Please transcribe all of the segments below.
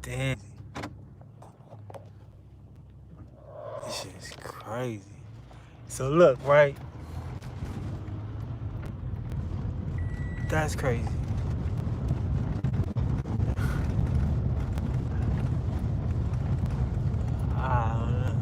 Damn. This shit is crazy. So look, right? That's crazy. I don't know.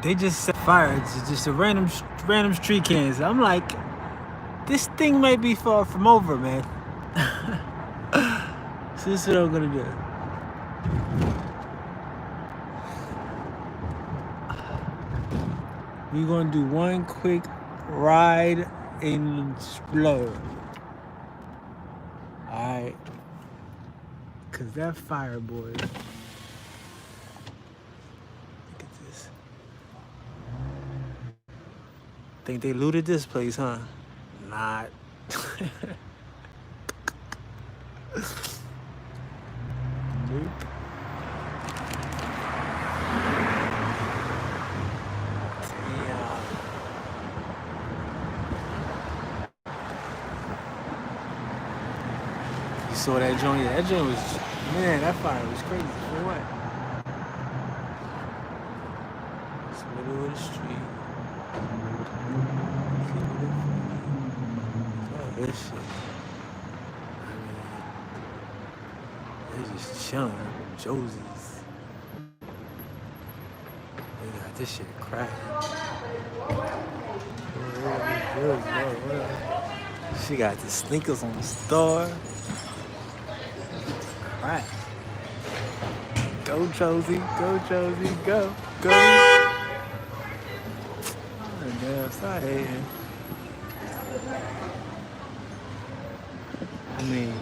They just set fire. It's just a random street cans. I'm like, this thing might be far from over, man. So this is what I'm gonna do. We're gonna do one quick ride and explode. Alright. Cause that fire, boy. Look at this. Think they looted this place, huh? Not. Nope. You saw that joint? Yeah, that joint was, man, that fire was crazy. For what? It's middle of the street. Oh, this shit. I mean, they just chilling up in Josie's. They got this shit cracking. She got the sneakers on the store. Right. Go Josie, go Josie, go, go. Oh, damn, stop hating. I mean,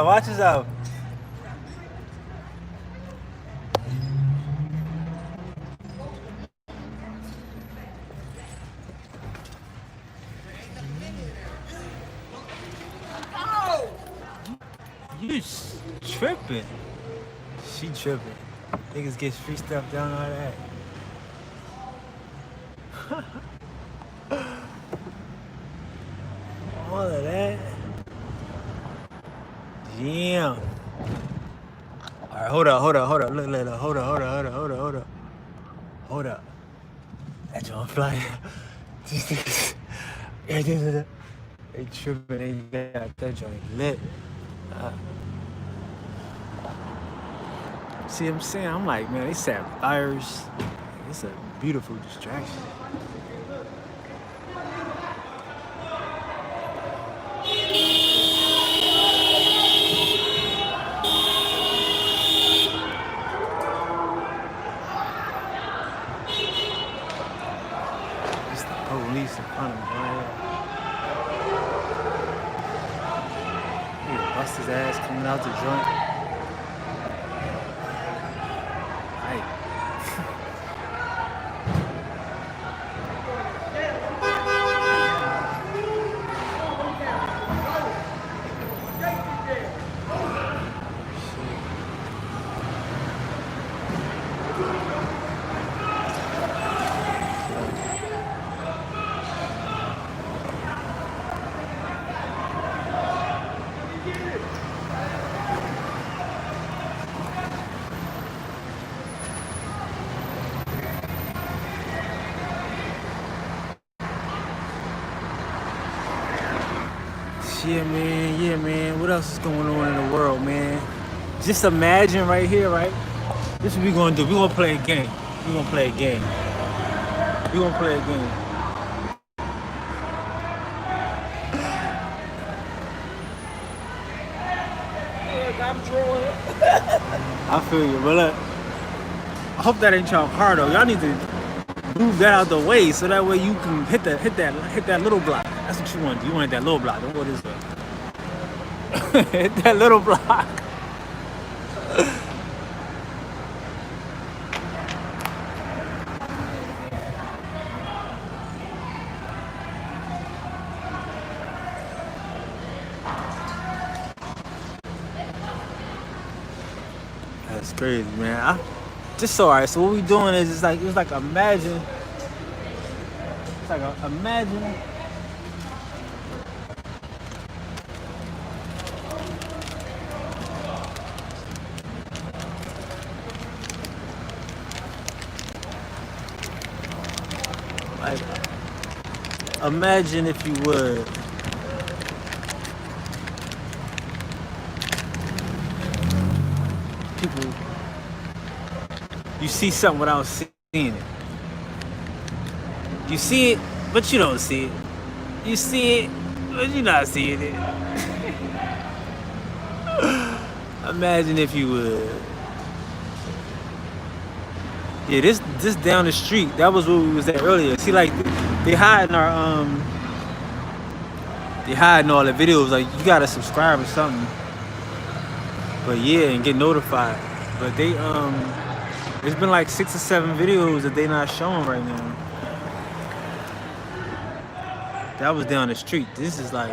watch yourself. You tripping. She tripping. Niggas get free stuff down all that. All of that. Damn. Alright, hold up. Look, hold up. That joint flying. These niggas. They tripping. They got that joint lit. See what I'm saying? I'm like, man, they set fires. It's a beautiful distraction. It's the police in front of me, right? He bust his ass coming out the joint. Yeah, man. What else is going on in the world, man? Just imagine right here, right? This is what we're gonna do. We're gonna play a game. We're gonna play a game. We're gonna play a game. I'm trolling. I feel you, but look, I hope that ain't y'all car though. Y'all need to move that out the way so that way you can hit that little block. That's what you want to do. You want that little block. What is it? Hit that little block. That's crazy, man. Alright. So what we doing is it's like imagine. It's like imagine. Like, imagine if you would. People, you see something without seeing it. You see it, but you don't see it. You see it, but you're not seeing it. Imagine if you would. Yeah, this down the street. That was where we was at earlier. See, like they hiding all the videos. Like you gotta subscribe or something. But yeah, and get notified. But there's been like 6 or 7 videos that they not showing right now. That was down the street. This is like,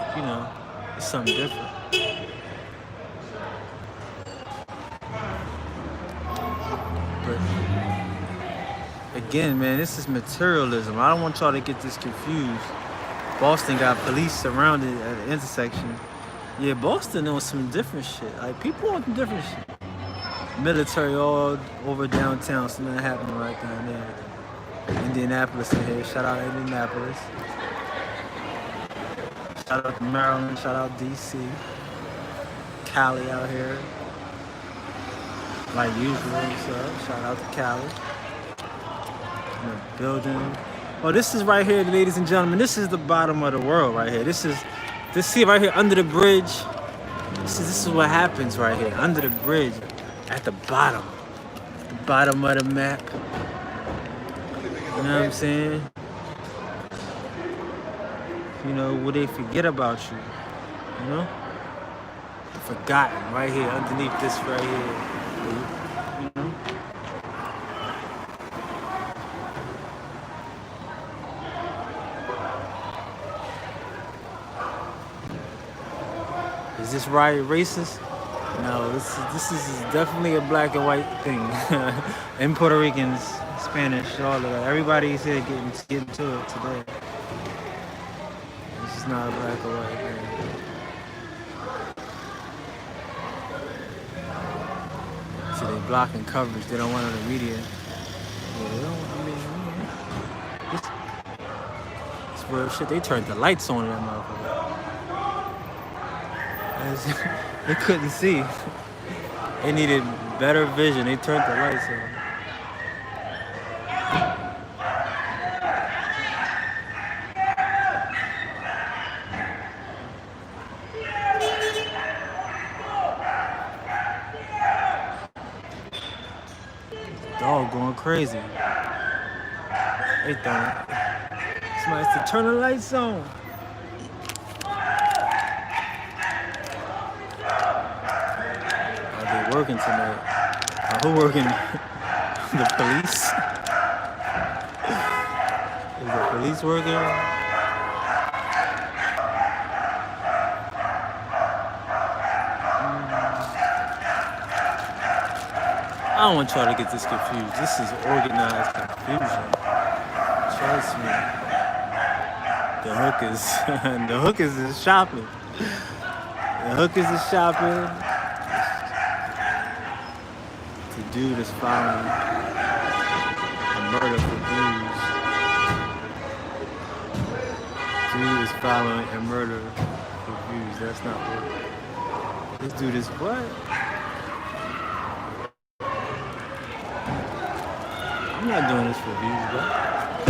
it's something different. But again, man, this is materialism. I don't want y'all to get this confused. Boston got police surrounded at the intersection. Yeah, Boston on some different shit. Like, people on some different shit. Military all over downtown, something happening right down there. Indianapolis in here. Shout out Indianapolis. Shout out to Maryland. Shout out DC. Cali out here. Like usual, what's up? Shout out to Cali. In the building. Oh, this is right here, ladies and gentlemen. This is the bottom of the world right here. This see right here under the bridge. This is what happens right here under the bridge, at the bottom of the map. You know what I'm saying? Will they forget about you? Forgotten right here underneath this right here. Is this riot racist? No, this is definitely a black and white thing. And Puerto Ricans, Spanish, all of that. Everybody's here getting to it today. This is not a black or white thing. See, they blocking coverage. They don't want it on the media. Yeah, they don't want it's real shit. They turned the lights on in that motherfucker. They couldn't see. They needed better vision. They turned the lights on. Dog going crazy. They thought somebody said turn the lights on. Working tonight. Who working? The police? Is the police working? I don't want y'all to get this confused. This is organized confusion. Trust me. The hookers is shopping. The hookers is shopping. Dude is filing a murder for views. Dude is filing a murder for views. views. That's not what. This dude is what? I'm not doing this for views, bro.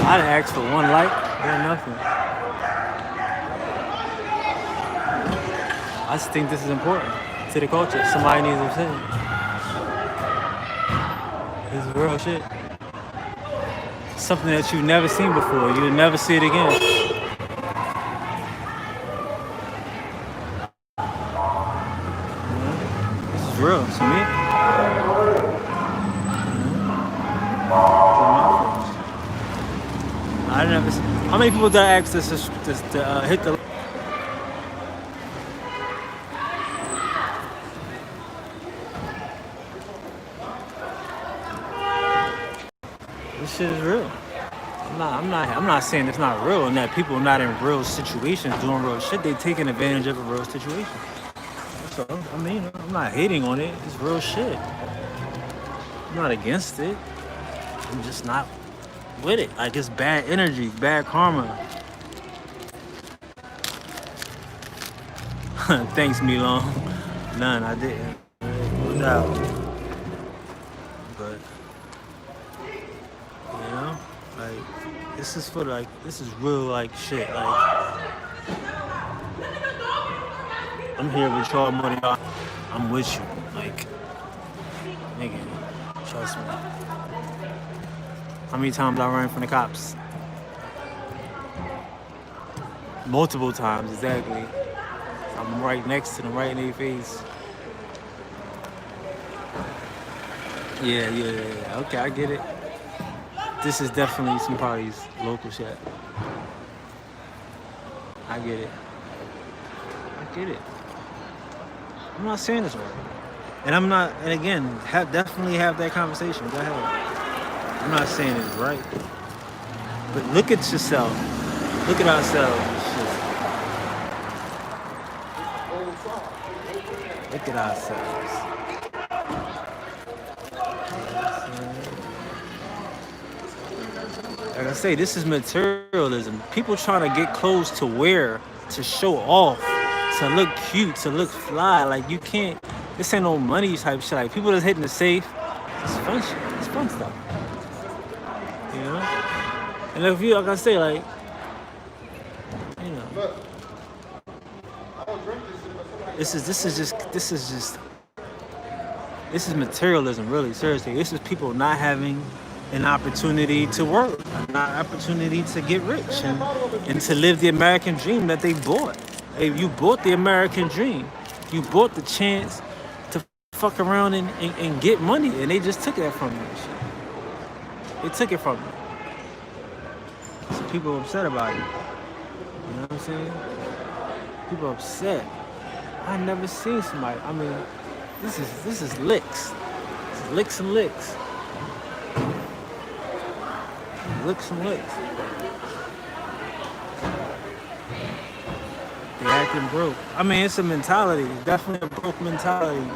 I'd ask for one like, then nothing. I just think this is important to the culture. Somebody needs to say it. This is real shit. Something that you've never seen before. You'll never see it again. This is real to me. I never see. How many people did I ask this to hit the? This shit is real. I'm not saying it's not real and that people are not in real situations doing real shit. They taking advantage of a real situation. So I mean, I'm not hating on it. It's real shit. I'm not against it. I'm just not with it. Like, it's bad energy, bad karma. Thanks, Milon. None, I didn't. No doubt. But you know, like, this is for like, this is real like shit. Like, I'm here with y'all more than y'all. I'm with you. Like, nigga, trust me. How many times I ran from the cops? Multiple times, exactly. I'm right next to them, right in their face. Yeah. Okay, I get it. This is definitely some parties, local shit. I get it. I'm not saying this right. And I'm not, and again, definitely have that conversation. Go ahead. I'm not saying it's right. But look at yourself. Look at ourselves. Shit. Look at ourselves. Like I say, this is materialism. People trying to get clothes to wear, to show off, to look cute, to look fly. Like, you can't, this ain't no money type shit. Like, people just hitting the safe. It's fun shit. It's fun stuff. You know? And if you, like I say, like, you know, this is materialism, really, seriously. This is people not having an opportunity to work, an opportunity to get rich and to live the American dream that they bought. Hey, you bought the American dream. You bought the chance to fuck around and get money, and they just took that from you. They took it from you. So people are upset about it. You know what I'm saying? People are upset. I never seen somebody. I mean, this is licks. This is licks and licks. Licks and licks. They acting broke. I mean, it's a mentality. It's definitely a broke mentality.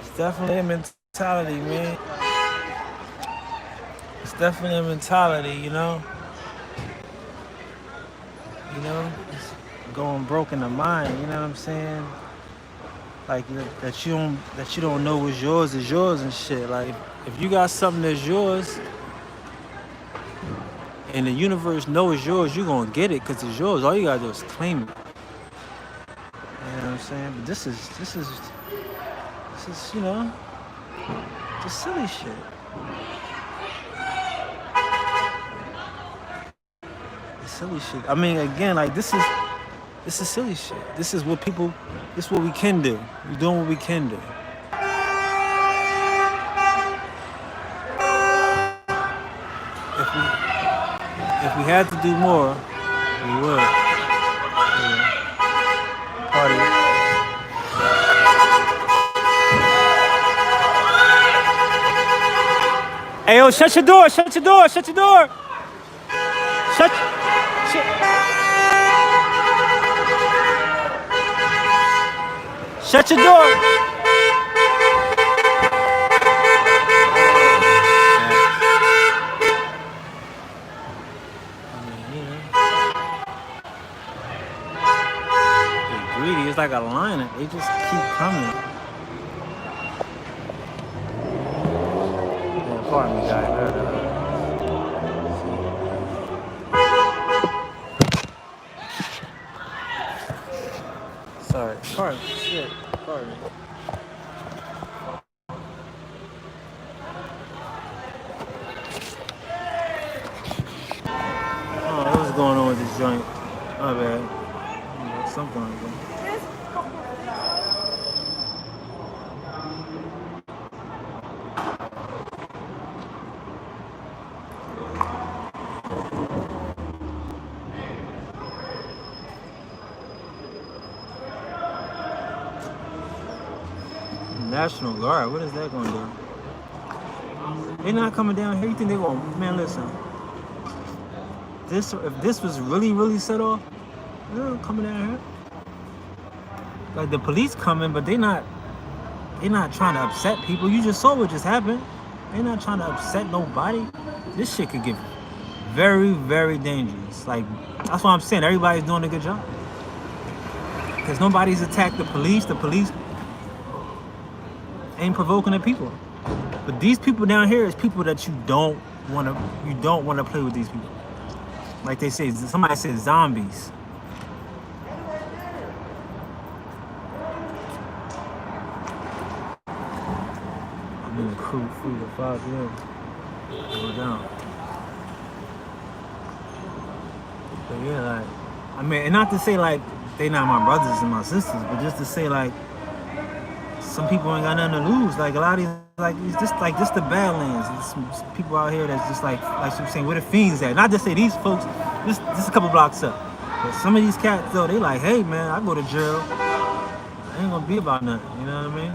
It's definitely a mentality, man. It's definitely a mentality, you know? You know? It's going broke in the mind, you know what I'm saying? Like, that you don't know what's yours is yours and shit. Like, if you got something that's yours and the universe knows it's yours, you're gonna get it because it's yours. All you gotta do is claim it. You know what I'm saying? But this is you know, just silly shit. It's silly shit. I mean, again, like, this is silly shit. This is what we can do. We're doing what we can do. If we had to do more, we would. Yeah. Party. Hey, yo, shut your door. Shut your door. Shut your door. Shut. Shut your door. like a line. They just keep coming. Yeah, pardon me, guys. Sorry. Pardon me. Shit. Pardon me. Oh, what's going on with this joint? My bad. Something like that. National Guard, what is that going to do? They're not coming down here. You think they're going to, man, listen. If this was really set off, they're coming down here. Like the police coming, but they're not trying to upset people. You just saw what just happened. They're not trying to upset nobody. This shit could get very dangerous. Like, that's why I'm saying everybody's doing a good job. Because nobody's attacked the police. The police ain't provoking the people. But these people down here is people that you don't want to play with these people. Like they say, somebody said zombies. I'm in the crew food at 5 p.m. Go down. But yeah, like, I mean, and not to say like they not my brothers and my sisters, but just to say like some people ain't got nothing to lose. Like a lot of these, like it's just the Badlands. There's some people out here that's just like you're saying, where the fiends at? Not to say these folks, just a couple blocks up. But some of these cats though, they like, hey man, I go to jail. It ain't gonna be about nothing. You know what I mean?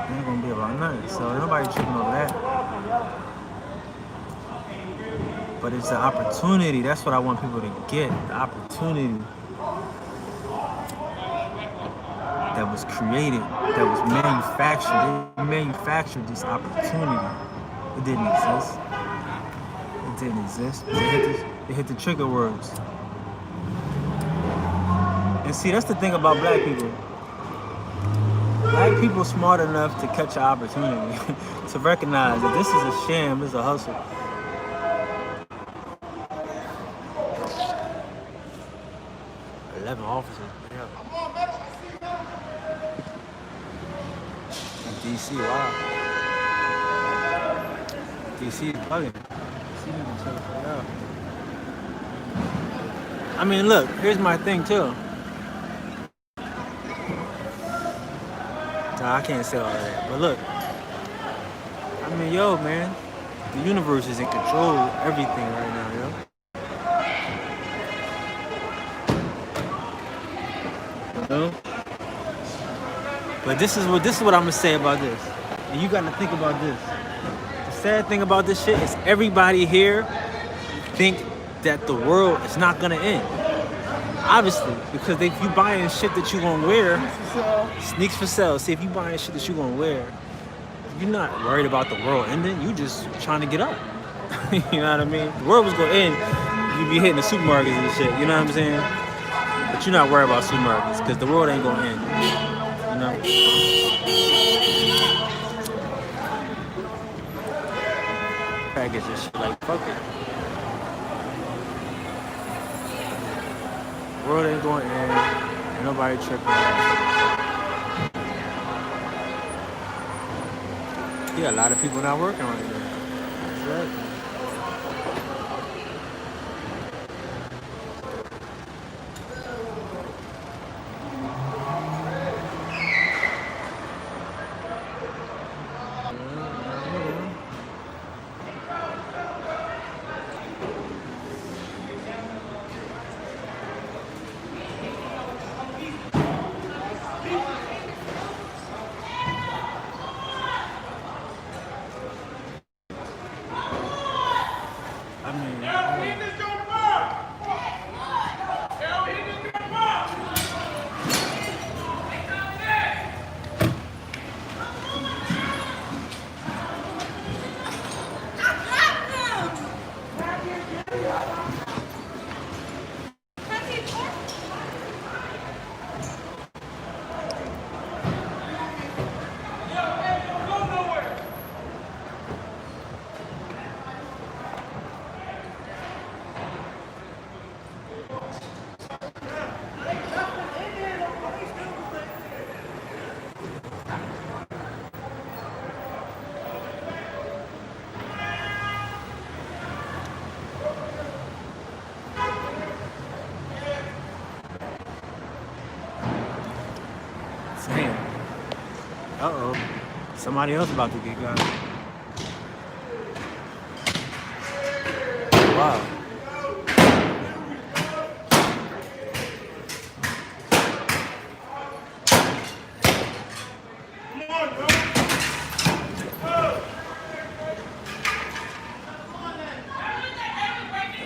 It ain't gonna be about nothing. So ain't nobody tripping over that. But it's the opportunity. That's what I want people to get. The opportunity that was created, that was manufactured. They manufactured this opportunity. It didn't exist. It didn't exist. They hit the trigger words. And see, that's the thing about black people. Black people smart enough to catch an opportunity, to recognize that this is a sham, this is a hustle. Officers. Yeah. DC, wow. DC is bugging. I mean, look, here's my thing too. Nah, I can't say all that, but look. I mean, yo, man, the universe is in control of everything right now, yo. No? But this is what I'm gonna say about this. And you gotta think about this. The sad thing about this shit is everybody here think that the world is not gonna end. Obviously, because if you buying shit that you gonna wear, sneaks for sale. See, if you buying shit that you gonna wear, you're not worried about the world ending. You just trying to get up. You know what I mean? The world was gonna end. You'd be hitting the supermarkets and shit. You know what I'm saying? But you're not worried about supermarkets because the world ain't gonna end. You know? Package and shit, like, fuck it. The world ain't gonna end. Ain't nobody tripping. Yeah, a lot of people not working right now. That's right. Uh-oh. Somebody else about to get got. Wow.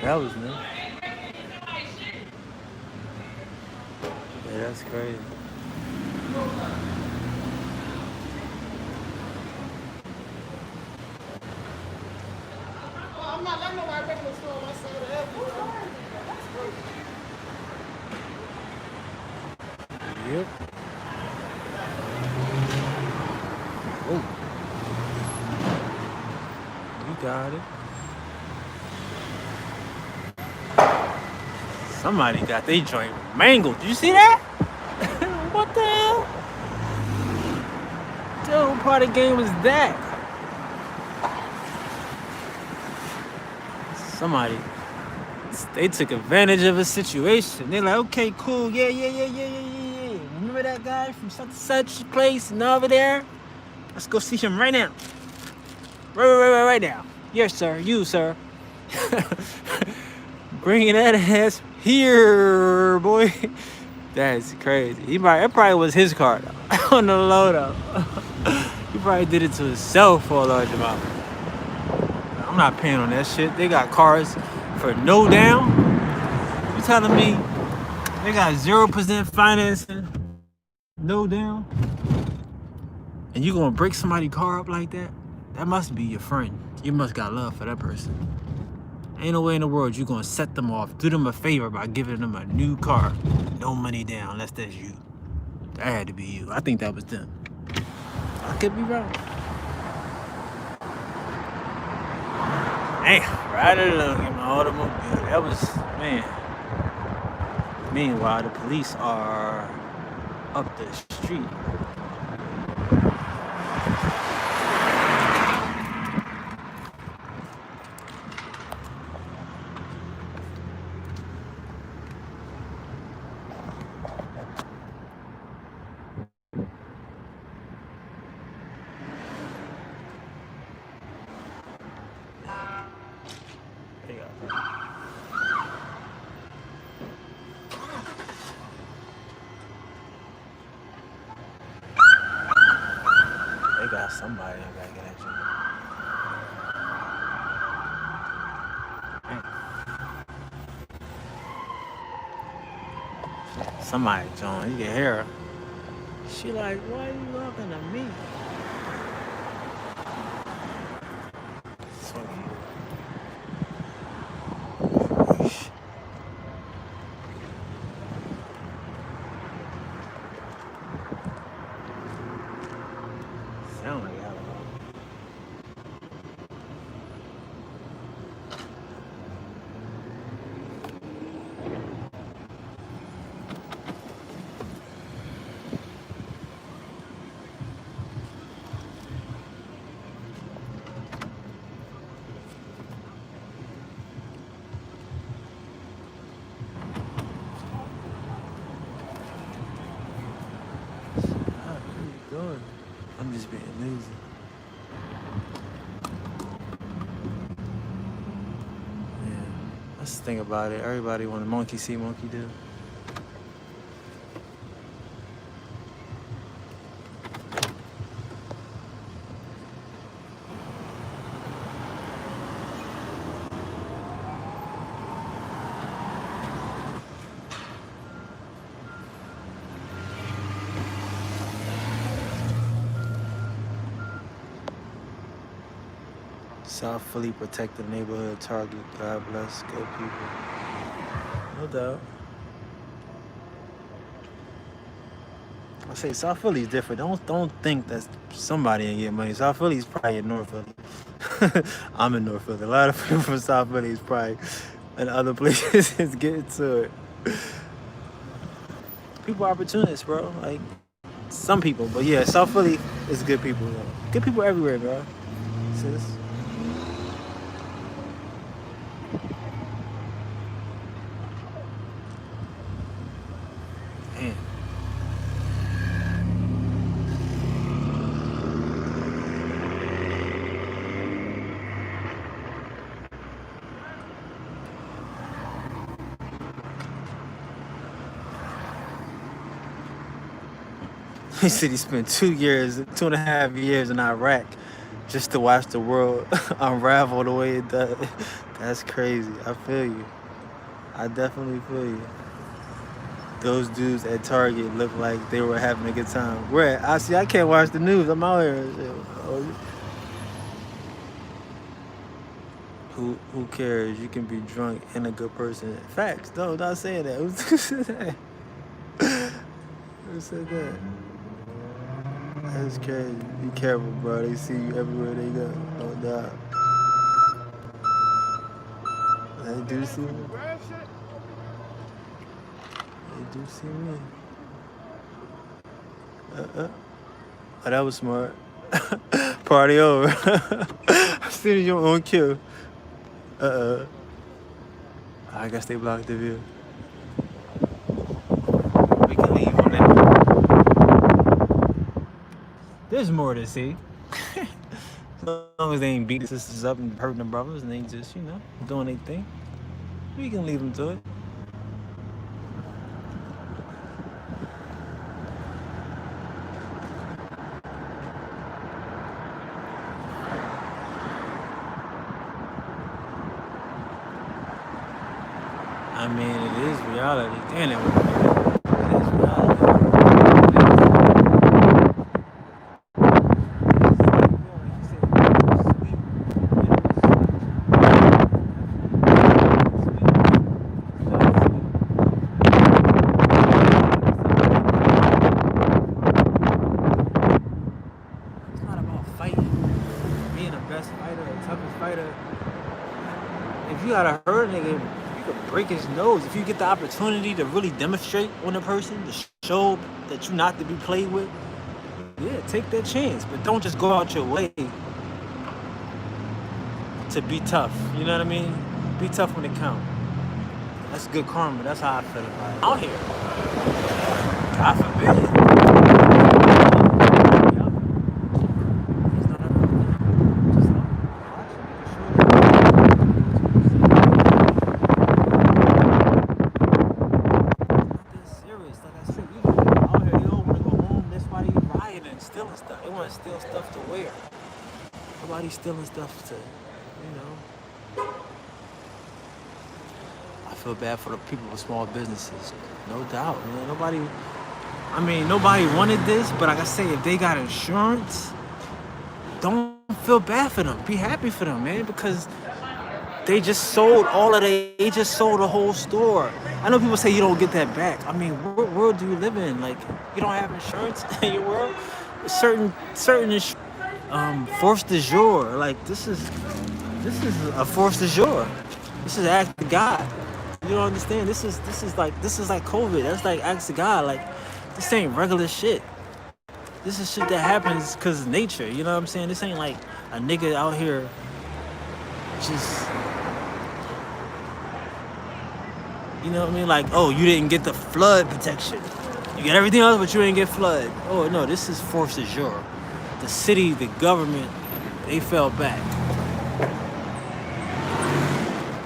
That was me. Yeah, that's crazy. I'm not letting nobody break the store myself. Yep. Oh. You got it. Somebody got their joint mangled. Did you see that? What the hell? Dude, what part of the game was that? Somebody, they took advantage of a situation. They're like, okay, cool, yeah. Remember that guy from such place and over there? Let's go see him right now. Right now. Yes, sir. You, sir. Bringing that ass here, boy. That's crazy. That probably was his car though. On the load up. He probably did it to himself for a large amount. I'm not paying on that shit. They got cars for no down. You telling me they got 0% financing, no down, and you gonna break somebody's car up like that? That must be your friend. You must got love for that person. Ain't no way in the world you gonna set them off, do them a favor by giving them a new car, no money down, unless that's you. That had to be you. I think that was them. I could be wrong. Damn, right along in my automobile. That was, man. Meanwhile, the police are up the street. They got somebody back in that joint. Somebody, John, you can hear her. She like, why are you talking to me? So sound like hell. Good. I'm just being lazy. Yeah. Let's think about it. Everybody want a monkey see, monkey do. South Philly protected neighborhood target. God bless. Good people. No doubt. I say South Philly's different. Don't think that somebody ain't get money. South Philly's probably in North Philly. I'm in North Philly. A lot of people from South Philly is probably in other places is getting to it. People are opportunists, bro. Like some people, but yeah, South Philly is good people. Bro. Good people everywhere, bro. Sis. Man. He said he spent 2 years, 2.5 years in Iraq just to watch the world unravel the way it does. That's crazy. I feel you. I definitely feel you. Those dudes at Target looked like they were having a good time. Where I see, I can't watch the news. I'm out here. Who cares? You can be drunk and a good person. Facts. No, I'm not saying that. Who said that? Who said that? That's crazy. Be careful, bro. They see you everywhere they go. No doubt. They do see me. They do see me. Oh, that was smart. Party over. As soon as you're on cue. I guess they blocked the view. We can leave on that. There's more to see. As long as they ain't beating sisters up and hurting the brothers and they just, doing their thing, we can leave them to it. I mean, it is reality. Damn it. It is reality. It's not about fighting. Being the best fighter, the toughest fighter. If you got a hurt nigga, you could break his nose. If you get the opportunity to really demonstrate on a person, to show that you're not to be played with, yeah, take that chance. But don't just go out your way to be tough. You know what I mean? Be tough when it counts. That's good karma. That's how I feel about it. Out here. God forbid. Stealing stuff. They want to steal stuff to wear. Nobody's stealing stuff to, I feel bad for the people with small businesses. No doubt. Nobody wanted this, but like I say, if they got insurance, don't feel bad for them. Be happy for them, man, because they just sold they just sold a whole store. I know people say you don't get that back. I mean, what world do you live in? Like, you don't have insurance in your world? Certain force de jour. Like, this is a force de jour. This is act of God. You don't understand? This is like COVID. That's like acts of God. Like, this ain't regular shit. This is shit that happens because of nature. You know what I'm saying? This ain't like a nigga out here just, you know what I mean? Like, oh, you didn't get the flood protection. You get everything else, but you ain't get flood. Oh, no, this is force de jour. The city, the government, they fell back.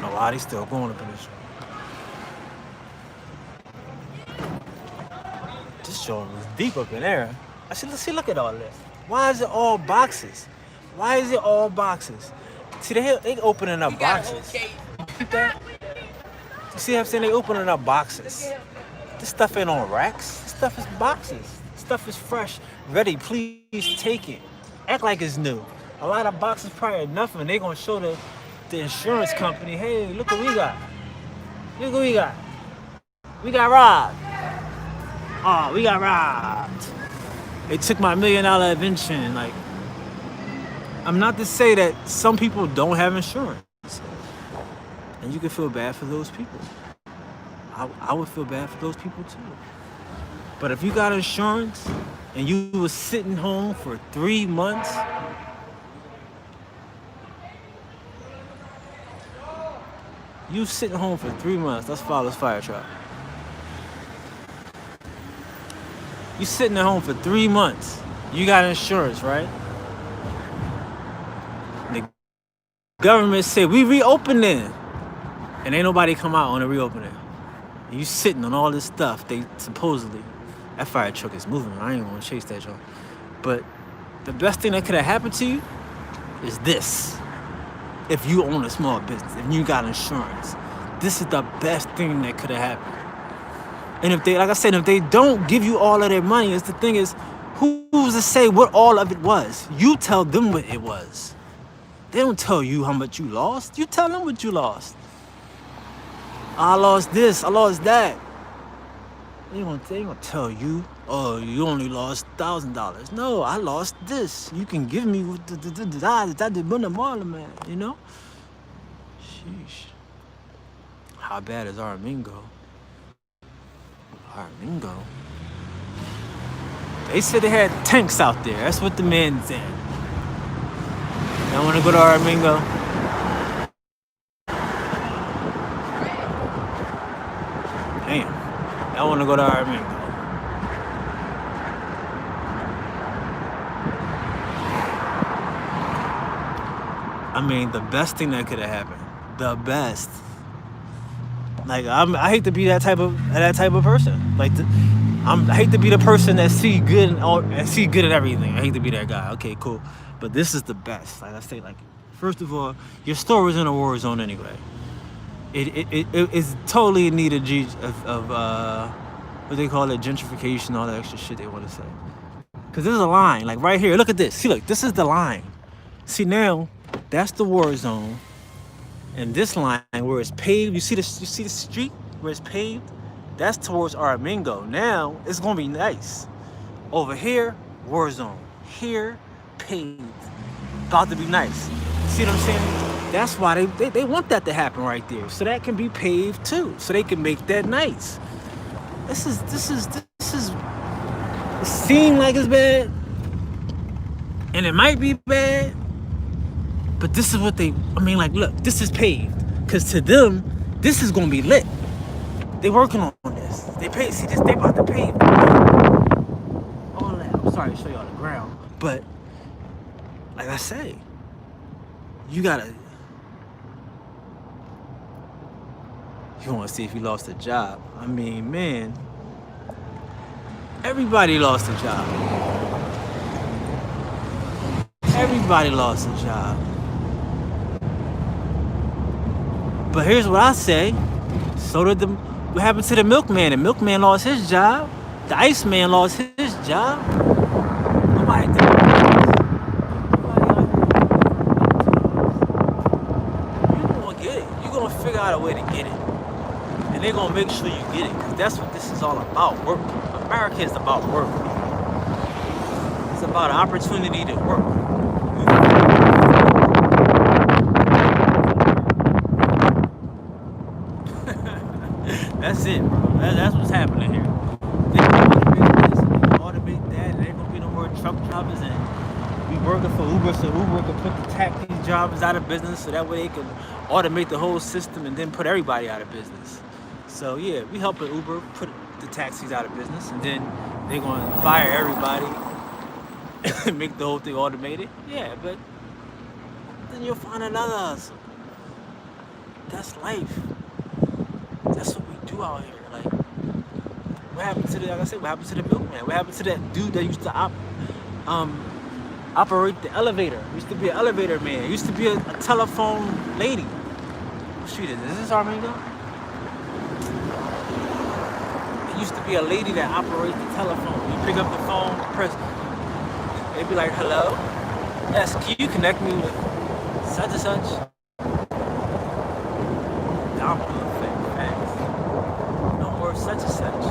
A lot of still going up in this. This joint was deep up in there. I said, look at all this. Why is it all boxes? Why is it all boxes? See, they opening up boxes. You see what I'm saying? They opening up boxes. This stuff ain't on racks. This stuff is boxes. This stuff is fresh, ready. Please take it. Act like it's new. A lot of boxes probably are nothing. They gonna show the insurance company, hey, look what we got. Look what we got. We got robbed. Oh, we got robbed. They took my $1 million invention. Like, I'm not to say that some people don't have insurance, and you can feel bad for those people. I would feel bad for those people too. But if you got insurance and you was sitting home for 3 months, you sitting home for 3 months, let's follow this fire truck. You sitting at home for 3 months, you got insurance, right? The government said, we reopening. And ain't nobody come out on the reopening. You sitting on all this stuff, they supposedly. That fire truck is moving. I ain't want to chase that joint. But the best thing that could have happened to you is this. If you own a small business, if you got insurance, this is the best thing that could have happened. And if they, like I said, if they don't give you all of their money, it's the thing is, who's to say what all of it was? You tell them what it was. They don't tell you how much you lost. You tell them what you lost. I lost this, I lost that. They ain't gonna tell you, oh, you only lost $1,000. No, I lost this. You can give me man, you know? Sheesh. How bad is Armingo? Armingo? They said they had tanks out there. That's what the man said. Y'all wanna go to Armingo? Damn. Y'all wanna go to Armingo? I mean, the best thing that could have happened. The best. Like I hate to be that type of person. Like I hate to be the person that see good and see good at everything. I hate to be that guy. Okay, cool. But this is the best. Like I say, like first of all, your store was in a war zone anyway. It is totally in need of what they call it, gentrification, all that extra shit they want to say. Cause there's a line, like right here. Look at this. See, look, this is the line. See now, that's the war zone. And this line where it's paved, you see the street where it's paved? That's towards Armingo. Now it's gonna be nice. Over here, war zone. Here, paved. About to be nice. See what I'm saying? That's why they want that to happen right there. So that can be paved too. So they can make that nice. This is it seems like it's bad. And it might be bad. But this is what like, look, this is paved. Because to them, this is going to be lit. They working on this. They about to pave. All that. I'm sorry to show y'all the ground. But, like I say, you want to see if you lost a job. I mean, man, everybody lost a job. Everybody lost a job. But here's what I say. So did what happened to the milkman? The milkman lost his job. The Iceman lost his job. Nobody did. You're gonna get it. You're gonna figure out a way to get it. And they're gonna make sure you get it. Because that's what this is all about. Work. America is about work. It's about an opportunity to work. That's it, bro. That's what's happening here. They're gonna automate that, and there ain't gonna be no more truck drivers, and we working for Uber, so Uber can put the taxi drivers out of business, so that way they can automate the whole system and then put everybody out of business. So yeah, we helping Uber put the taxis out of business, and then they're gonna fire everybody and make the whole thing automated. Yeah, but then you'll find another hustle. That's life. That's what we do out here. Like, what happened to what happened to the milkman? What happened to that dude that used to operate the elevator? Used to be an elevator man. Used to be a telephone lady. What street is this? Is this Armingo? It used to be a lady that operates the telephone. You pick up the phone, press. They'd be like, hello? Yes, can you connect me with such and such? Domino effect, facts. No more such and such.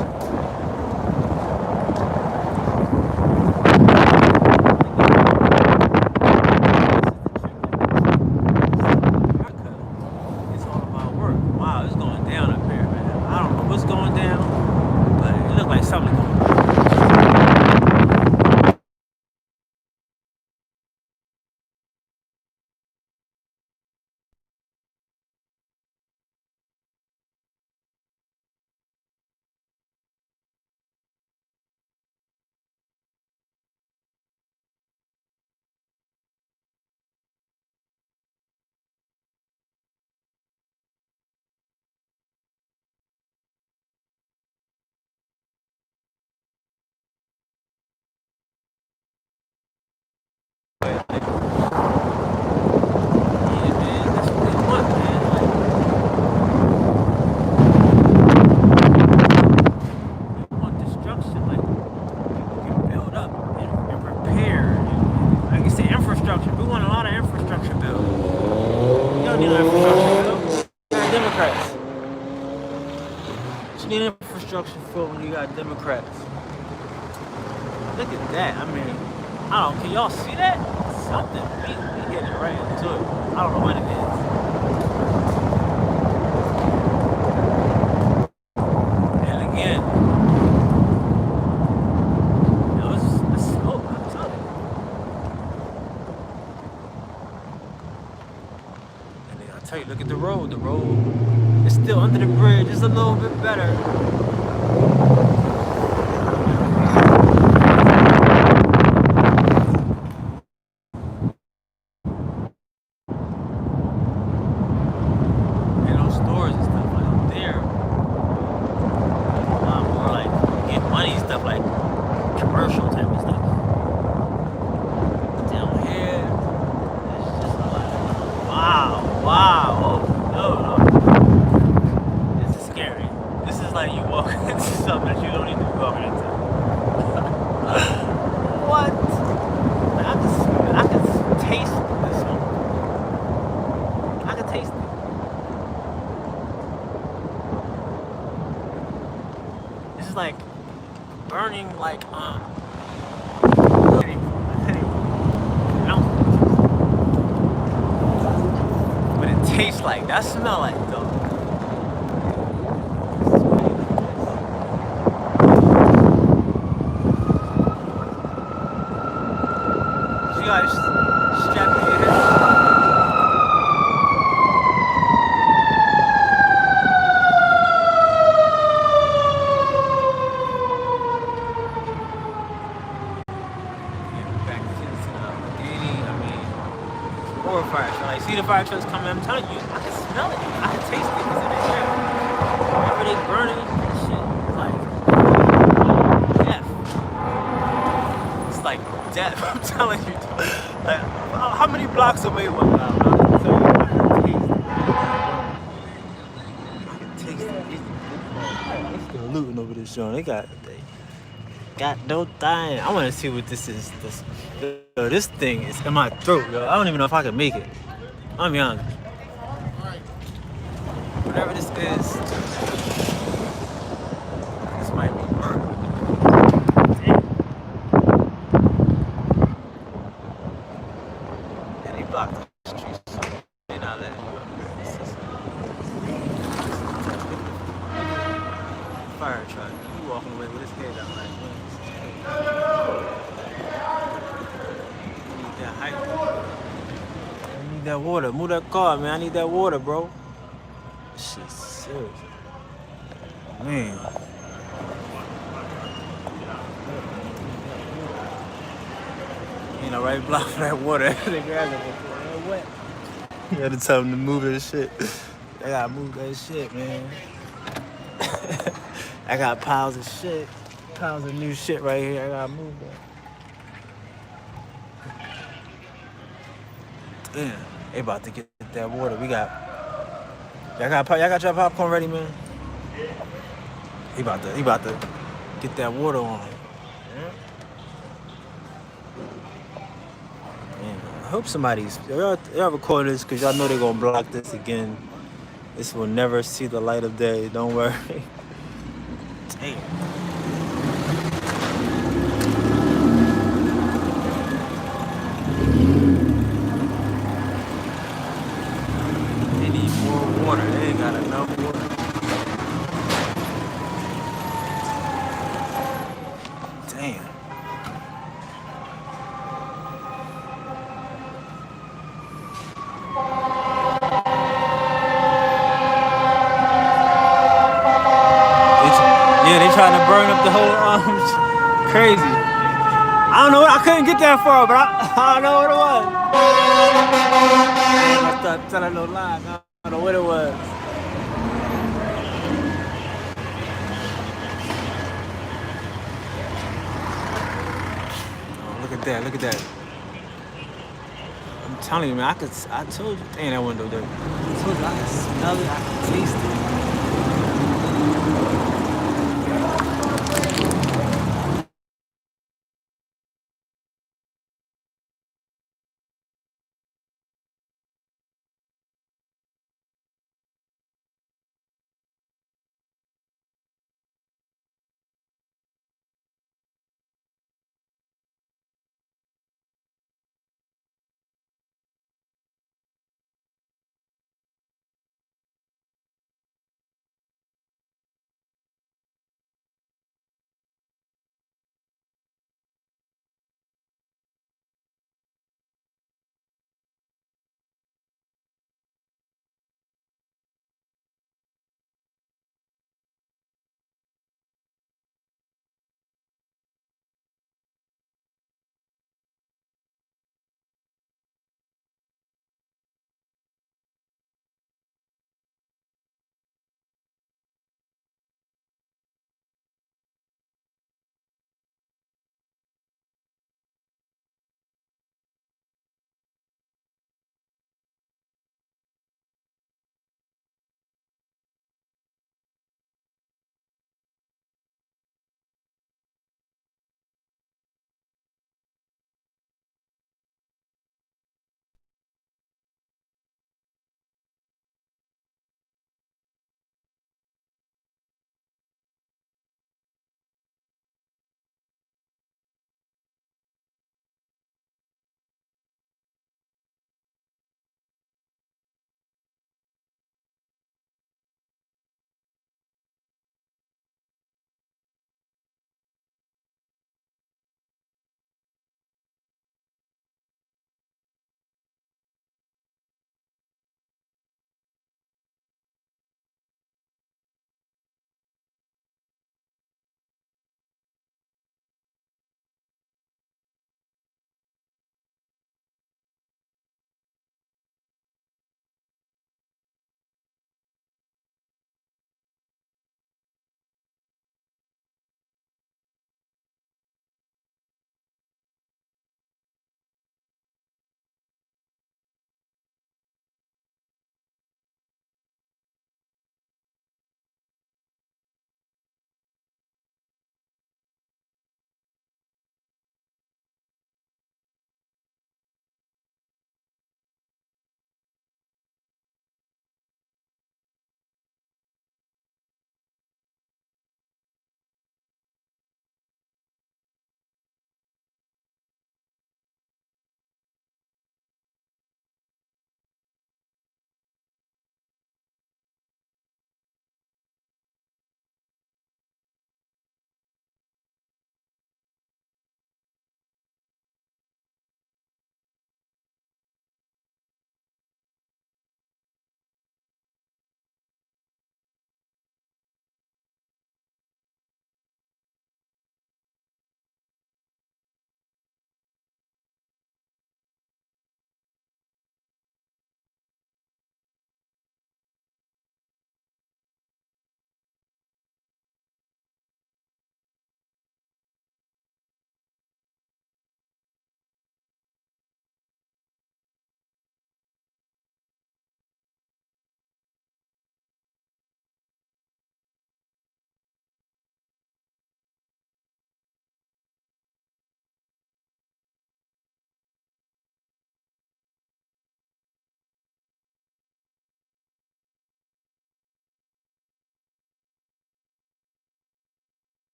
Like, yeah, man, that's what they want, man. Like, they want destruction. Like, people can build up and prepare. Like you say, infrastructure. We want a lot of infrastructure bills. You don't need an infrastructure bill. You got Democrats. You need infrastructure for when you got Democrats. Look at that. I mean, I don't. Can y'all see that? Something. We hitting it right into it. I don't know what it is. And again, it's smoke. I'm telling you. And then I'll tell you, look at the road. The road is still under the bridge. It's a little bit better. Like burning, like but it tastes like that. Smell like though. You guys strap your head. Like, see the fire trucks coming, I'm telling you, I can smell it, I can taste it, because in the air. Whenever they burning, shit, it's like death. It's like death, I'm telling you. Like, how many blocks away was I? I can tell you, I can taste it. They still looting over this joint. They got no thing. I want to see what this is. This thing is in my throat, yo. I don't even know if I can make it. I'm young. Whatever this is, this might be burnt. Yeah, they blocked the streets. They not letting you up here. This is fire truck. You walking away with his head out like that height. I need that water. Move that car, man. I need that water, bro. This shit's serious. Man. You know, right block for that water. They grab it before they're wet. You gotta tell them to move that shit. They gotta move that shit, man. I got piles of shit. Piles of new shit right here. I gotta move that. Damn, they about to get that water. We got. Y'all got your popcorn ready, man? He about to get that water on. Man, I hope somebody's. Y'all record this because y'all know they're gonna block this again. This will never see the light of day. Don't worry. Damn. Water. They ain't got enough water. Damn. They trying to burn up the whole crazy. I don't know. I couldn't get that far, but I don't know what it was. I started telling no lies. I don't know what it was. Oh, look at that. Look at that. telling you, man, I told you, dang, that window dirty. I told you, I can smell it, I can taste it.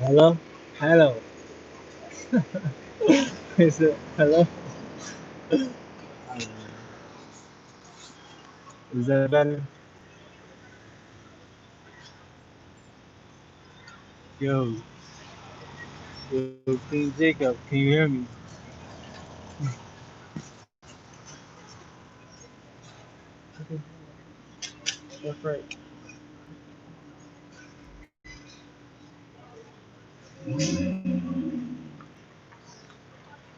Hello? Hello. Is it hello? Is that better? Yo, yo, King Jacob, can you hear me? That's right.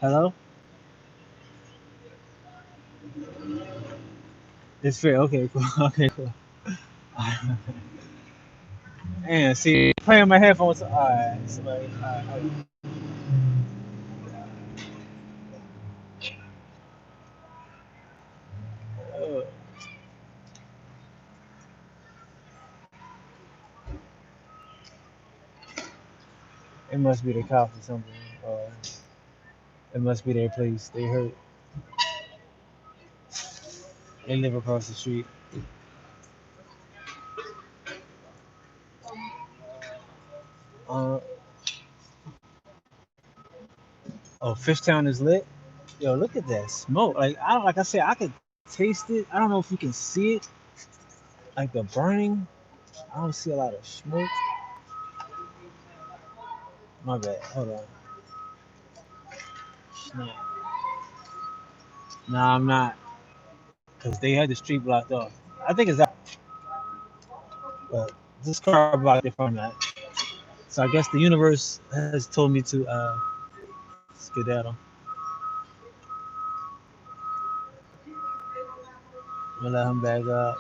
Hello? It's fair. Okay, cool. Okay, cool. And see, playing my headphones. Alright, somebody. Alright. Oh, it must be the cops or something. Or it must be their place. They hurt. They live across the street. Uh, oh, Fishtown is lit. Yo, look at that smoke. Like I don't, like I said, I could taste it. I don't know if you can see it, like the burning. I don't see a lot of smoke. My bad. Hold on. Snap. Nah, I'm not, cause they had the street blocked off. I think it's out, but this car blocked it from that. So I guess the universe has told me to skedaddle. I'm gonna let him back up.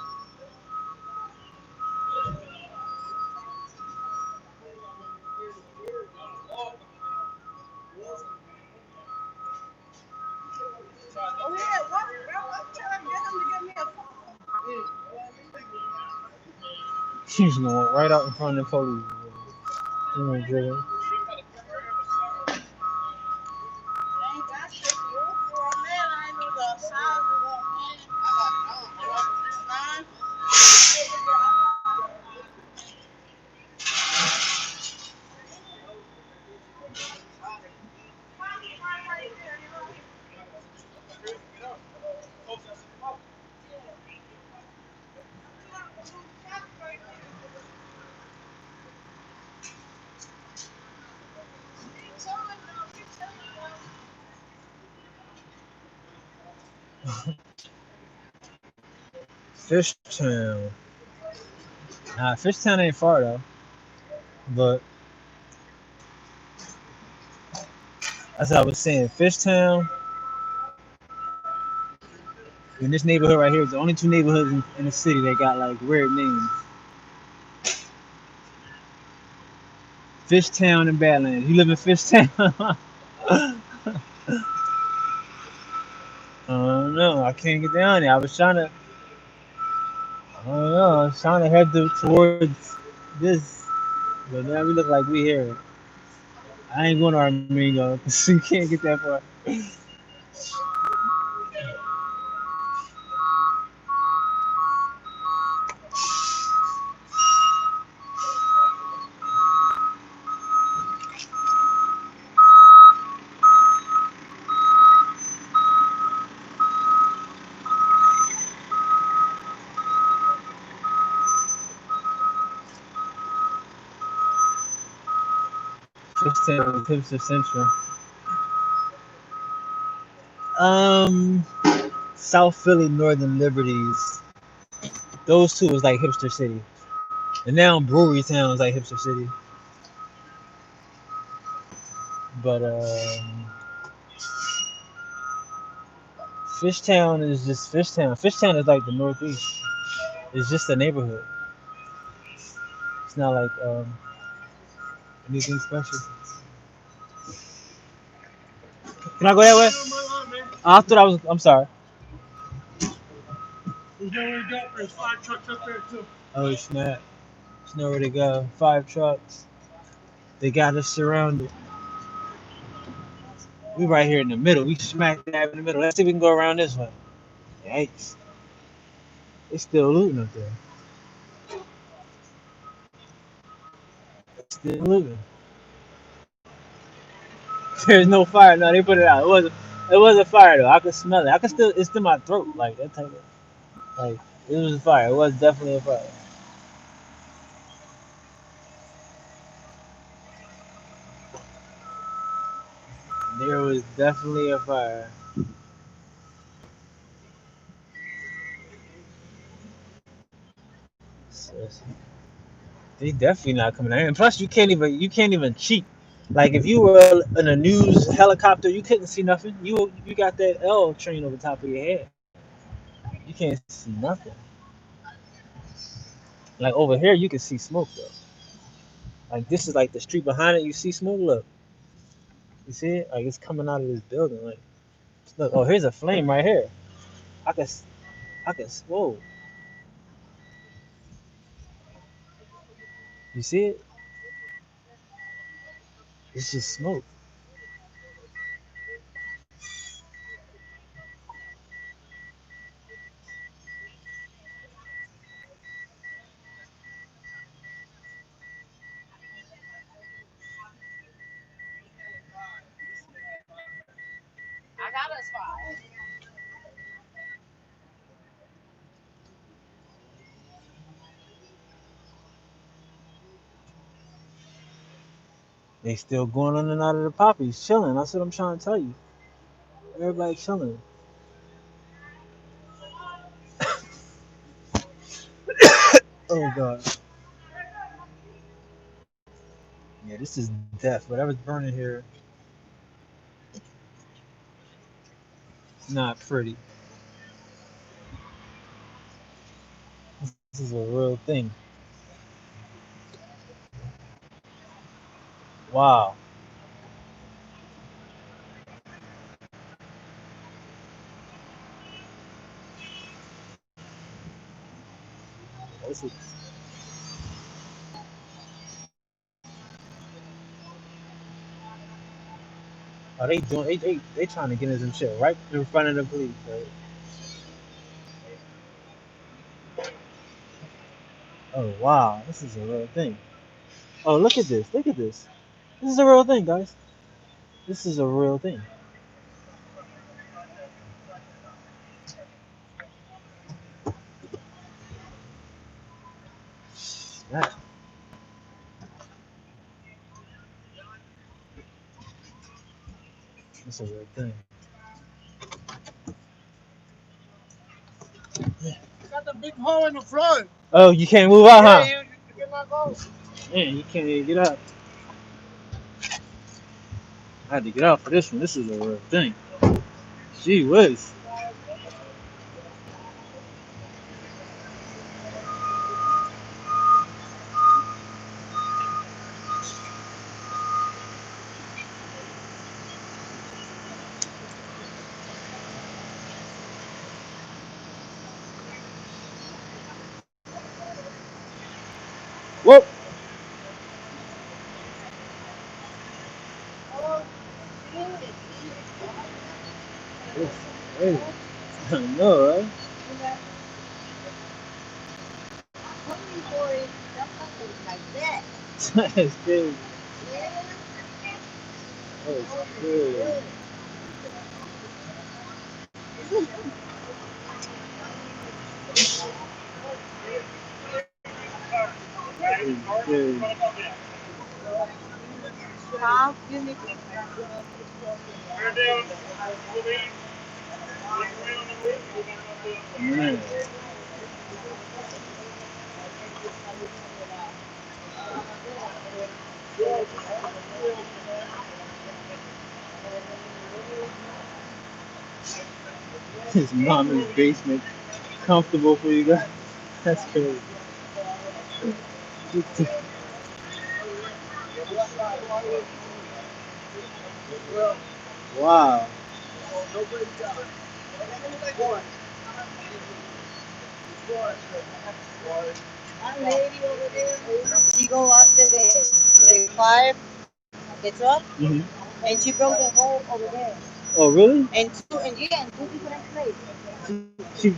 She's going right out in front of the police. You know, driven. Fishtown. Fishtown ain't far though, but as I was saying, Fishtown and this neighborhood right here is the only two neighborhoods in the city that got like weird names. Fishtown and Badlands. You live in Fishtown? No, I can't get down there. I was trying to. I don't know. I was trying to head towards this, but now we look like we here. I ain't going to Armingo because you can't get that far. Fishtown, Hipster Central. Um, South Philly, Northern Liberties. Those two was like hipster city, and now Brewery Town is like hipster city. But Fishtown is just Fishtown. Fishtown is like the Northeast. It's just a neighborhood. It's not like anything special. Can I go that way? I thought I was. I'm sorry. There's nowhere to go. There's 5 trucks up there too. Oh snap! There's nowhere to go. 5 trucks. They got us surrounded. We right here in the middle. We smack dab in the middle. Let's see if we can go around this way. Yikes! They still looting up there. Still looting. There's no fire. No, they put it out. It wasn't fire though. I could smell it. I could still. It's in my throat. Like that type of. Like it was a fire. It was definitely a fire. There was definitely a fire. So, they definitely not coming out here. And plus, you can't even cheat. Like if you were in a news helicopter, you couldn't see nothing. You got that L train over top of your head. You can't see nothing. Like over here, you can see smoke though. Like this is like the street behind it. You see smoke. Look, you see it? Like it's coming out of this building. Like look. Oh, here's a flame right here. I can I can. Whoa. You see it? It's just smoke. They still going in and out of the poppies, chilling. That's what I'm trying to tell you. Everybody chilling. Oh god. Yeah, this is death. Whatever's burning here, not pretty. This is a real thing. Wow. This is. Oh, they doing? They trying to get in some shit right in front of the police. Right? Oh wow, this is a real thing. Oh look at this. Look at this. This is a real thing, guys. This is a real thing. That. This is a real thing. Got the big hole in the front. Oh, you can't move out, huh? Yeah, you get my boat. Man, you can't even get up. I had to get out for this one. This is a real thing. Gee whiz. Whoop. Hey, I know, right? That's crazy. That's crazy. That's crazy. Man. His mama's basement comfortable for you guys. That's crazy. Wow. That lady over there, she go after the fire, the truck, and she broke the hole over there. Oh, really? And two different places.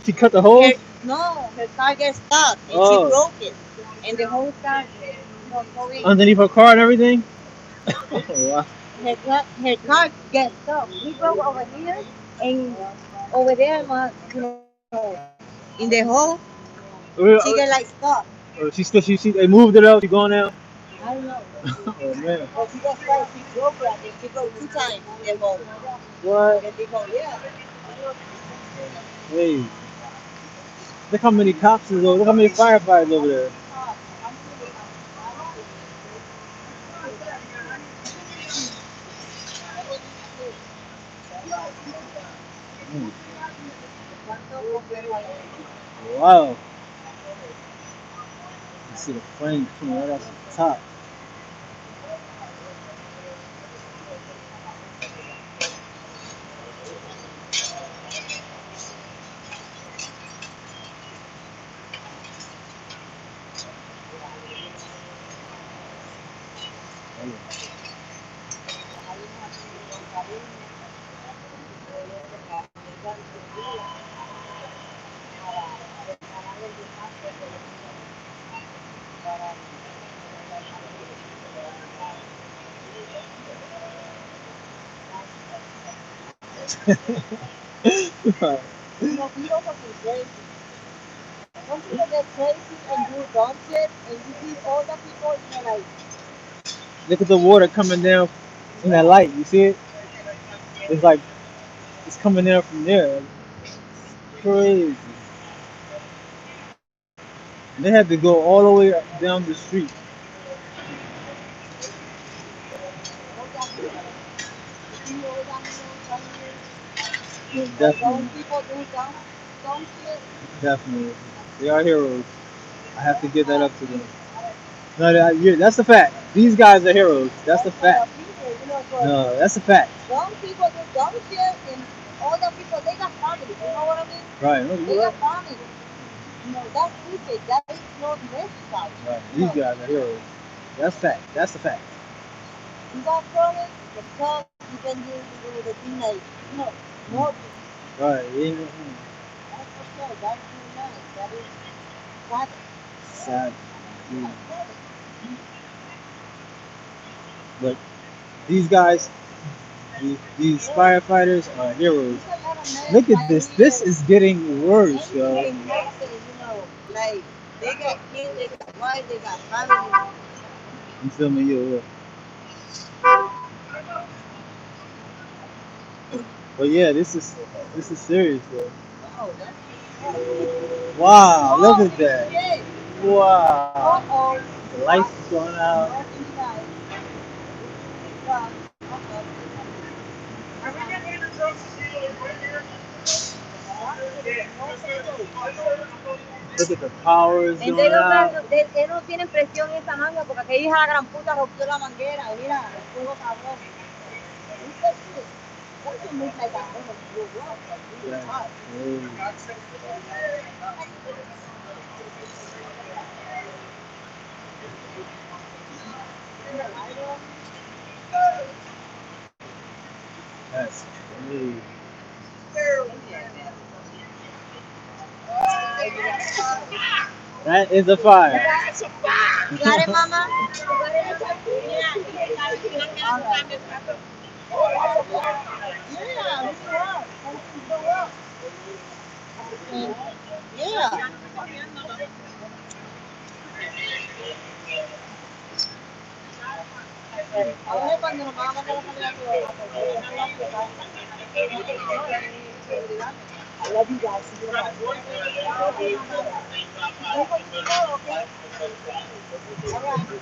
She cut the hole? No, her car gets stuck, and she broke it. And the whole car, going. Underneath her car and everything? Wow. her car gets stuck. We drove over here, and over there, in the hole, she get like stuck. She they moved it up. She going now. I don't know. Oh man. But she got stuck. She broke it. I think she broke 2 times in the hole. What? The big hole, yeah. Hey, look how many cops is over. Look how many firefighters over there. Mm. Wow. You see the flame coming right off the top. People fucking crazy. Some people get crazy and do dumb shit, and you see all the people, like, Look at the water coming down from that light. You see it? It's like it's coming down from there. Crazy. And they had to go all the way down the street. all that shit. You see all that, Yeah, like, those definitely, people do dumb shit. definitely. They are heroes. I have to give that up to them. No, that's a fact. These guys are heroes. That's a That's for fact. the people, for No, that's a fact. dumb people do dumb shit, and all the people, they got family. You know what I mean? Right. No, They you're right. got family. That's stupid. That is not necessary. Right. These guys are heroes. That's fact. That's a fact. You got problems, the stuff you can do the thing like, Mm. nothing. Right. Yeah. That's for sure. That's too nice. That is sad. Sad. Yeah. But these guys, these firefighters are heroes. There's a lot of men Look at right this. This here, is getting worse, anything yo. they make it, like, they got kids, they got wives, they got family. You feel me? Yeah, yeah. But yeah, this is serious, though. Oh, that's too much. Wow, look at Holy that. shit. Wow. Uh-oh. The lights is going out. Nothing, guys. Well, uh-oh. Look at the power is And they going don't got, out. no, they no tienen presión en esa manga porque aquella hija de la gran puta rompió la manguera. Y mira, el fuego cabrón. Look at this. That don't look like I'm gonna blow up, like really That's hot. crazy. See the light on? That's crazy. That is a You fire. got it? You got it, mama? You got it? All right. Yeah, really hot. Something blow up. And, yeah. Ahora cuando nos vamos a mandar a salir a todos, porque yo estoy aquí, acá. I love you guys. See you tomorrow. Okay, mama. Wait for you to go, okay? All right.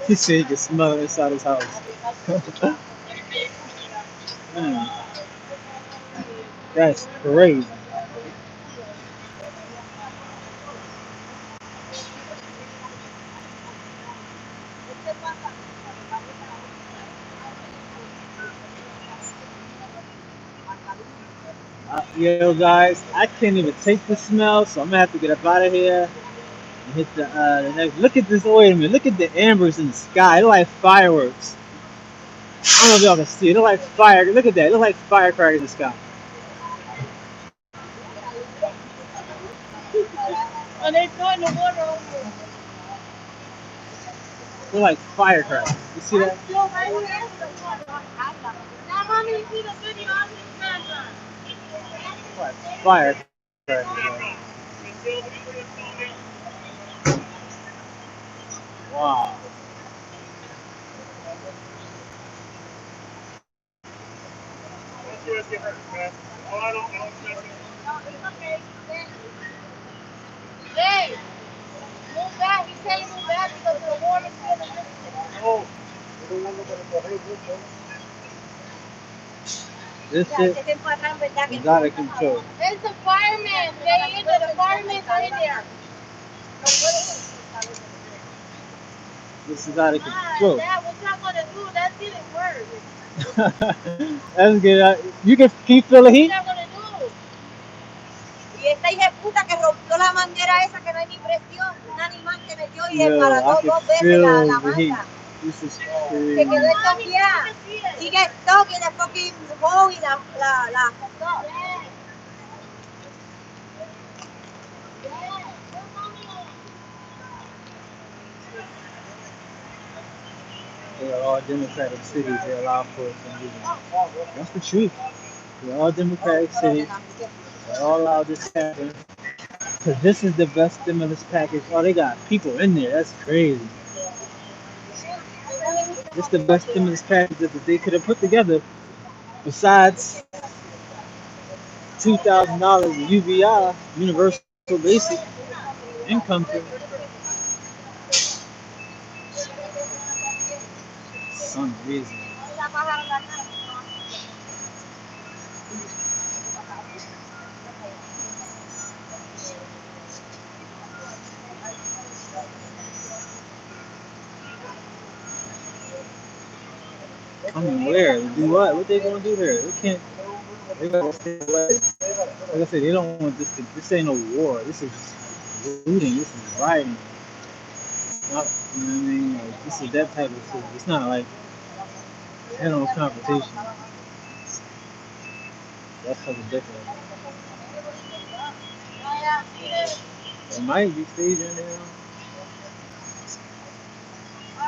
He said he could smell it inside his house. Man, that's crazy. Yo, guys, I can't even take the smell, so I'm gonna have to get up out of here. Hit the next. Look at this. Wait a minute. Look at the ambers in the sky. They're like fireworks. I don't know if y'all can see it. They're like fire. Look at that. They're like firecrackers in the sky. And they throwing the water over. They're like firecrackers. You see that? Now, mommy, you see the video on this camera? Like firecrackers. Wow. Hey, move back. He's saying move back because the water's still in this. Oh. This shit is out of control. It's the firemen. They in there. The firemen are in there. This is out of control. Dad, what y'all gonna do? That's getting worse. That's good. You can feel the heat? What y'all gonna do? Y esta hija de puta que rompió la manguera esa que no hay ni presión, un animal que metió y desbarató dos veces la manga. This is Se crazy. quedó estoqueada. Sigue estoque y después que mojó y la afectó. They are all democratic cities. They allow for it some reason. That's the truth. They're all democratic cities. They all allow this to happen. Because this is the best stimulus package. Oh, they got people in there. That's crazy. This is the best stimulus package that they could have put together. Besides $2,000 in UBI, Universal Basic Income. Some reason. I mean, where? To do what? What they gonna do there? They can't. They gotta stay away. Like I said, they don't want this. This ain't no war. This is looting. This is rioting. Not, you know what I mean? Like, this is that type of shit. It's not like head-on confrontation. That's something different. It might be staging now. I'm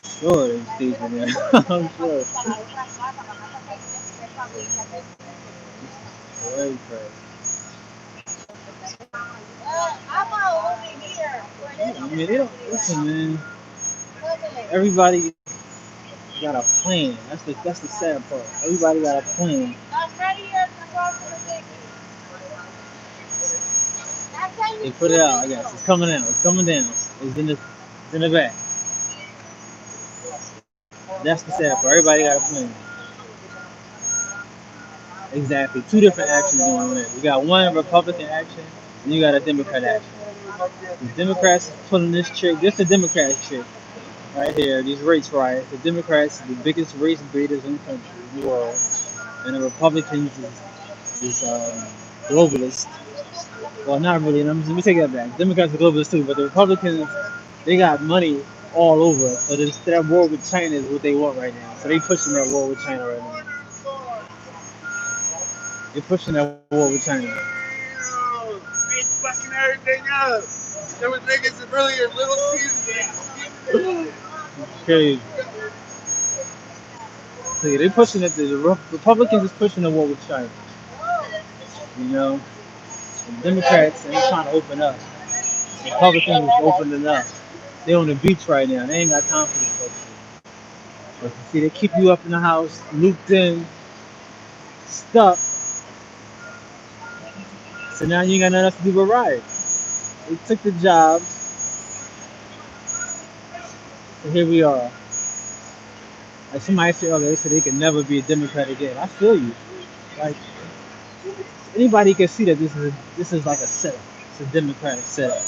sure they staging now. I'm sure. Very crazy. I mean, they don't listen, man. Everybody got a plan. That's the sad part. Everybody got a plan. They put it out, I guess. It's coming out. It's coming down. It's in the back. That's the sad part. Everybody got a plan. Exactly. Two different actions going on there. You got one Republican action, and you got a Democrat action. The Democrats pulling this trick. This is the Democratic trick right here. These race riots. The Democrats are the biggest race baiters in the country, in the world, and the Republicans is globalist. Well, not really. Let me take that back. Democrats are globalists too, but the Republicans, they got money all over. So that war with China is what they want right now. So they pushing that war with China right now. They're pushing that war with China. They fucking everything up. There was niggas really in Little Caesars. Crazy. So yeah, they pushing it. The Republicans is pushing the war with China. You know, and Democrats ain't trying to open up. Republicans is opening up. They on the beach right now. They ain't got time for this shit. But you see, they keep you up in the house, looped in, stuck. So now you ain't got nothing else to do but riot. They took the jobs. So here we are. Like somebody said earlier, they said they could never be a Democrat again. I feel you. Like anybody can see that this is like a setup. It's a Democratic setup.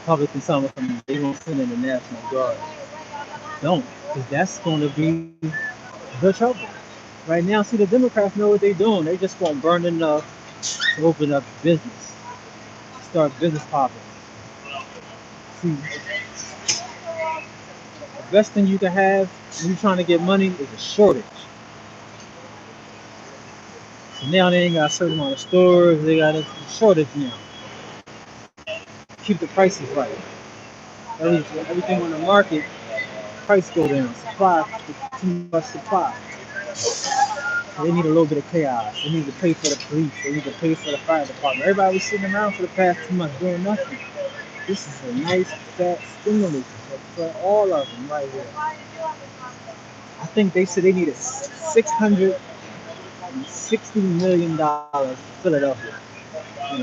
Republicans some of them they won't send in the National Guard. Don't, because that's going to be the trouble. Right now, see, the Democrats know what they're doing. They just gonna burn enough to open up business, start business popping. See, the best thing you can have when you're trying to get money is a shortage. So now they ain't got a certain amount of stores. They got a shortage now. Keep the prices right. Everything on the market, price go down. Supply, too much supply. They need a little bit of chaos. They need to pay for the police. They need to pay for the fire department. Everybody was sitting around for the past 2 months doing nothing. This is a nice fat stimulus for all of them right here. I think they said they needed $660 million for Philadelphia.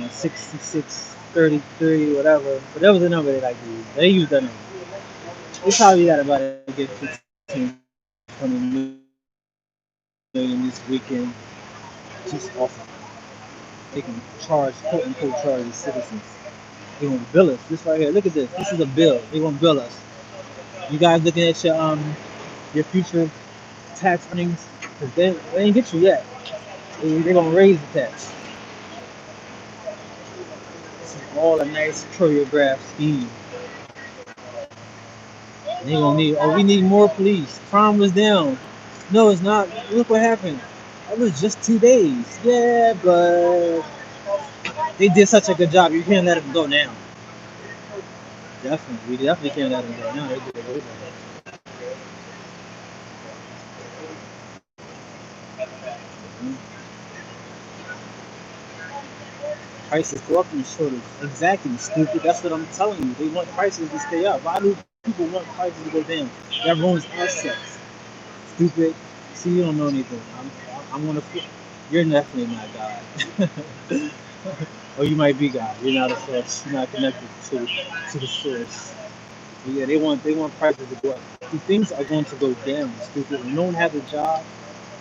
66, 33, whatever. But that was the number they like to use. They use that number. They probably got about to get 15, 20 million this weekend just off of they can charge, quote unquote, charge the citizens. They gonna bill us. This right here, look at this. This is a bill. They gonna bill us. You guys looking at your future tax earnings? Cause they ain't get you yet. They gonna raise the tax. This is all a nice choreographed scheme. And they gonna need. Oh, we need more police. Crime was down. No, it's not. Look what happened. That was just 2 days. Yeah, but they did such a good job. You can't let them go now. Definitely, we definitely can't let them go now. They did a good job. Prices go up in the shortage. Exactly, stupid. That's what I'm telling you. They want prices to stay up. Why do people want prices to go down? That ruins assets. Stupid. See, you don't know anything. I'm gonna. You're definitely not God. Or you might be God. You're not a source. You're not connected to the source. But yeah, they want prices to go up. These things are going to go down. Stupid. When no one has a job,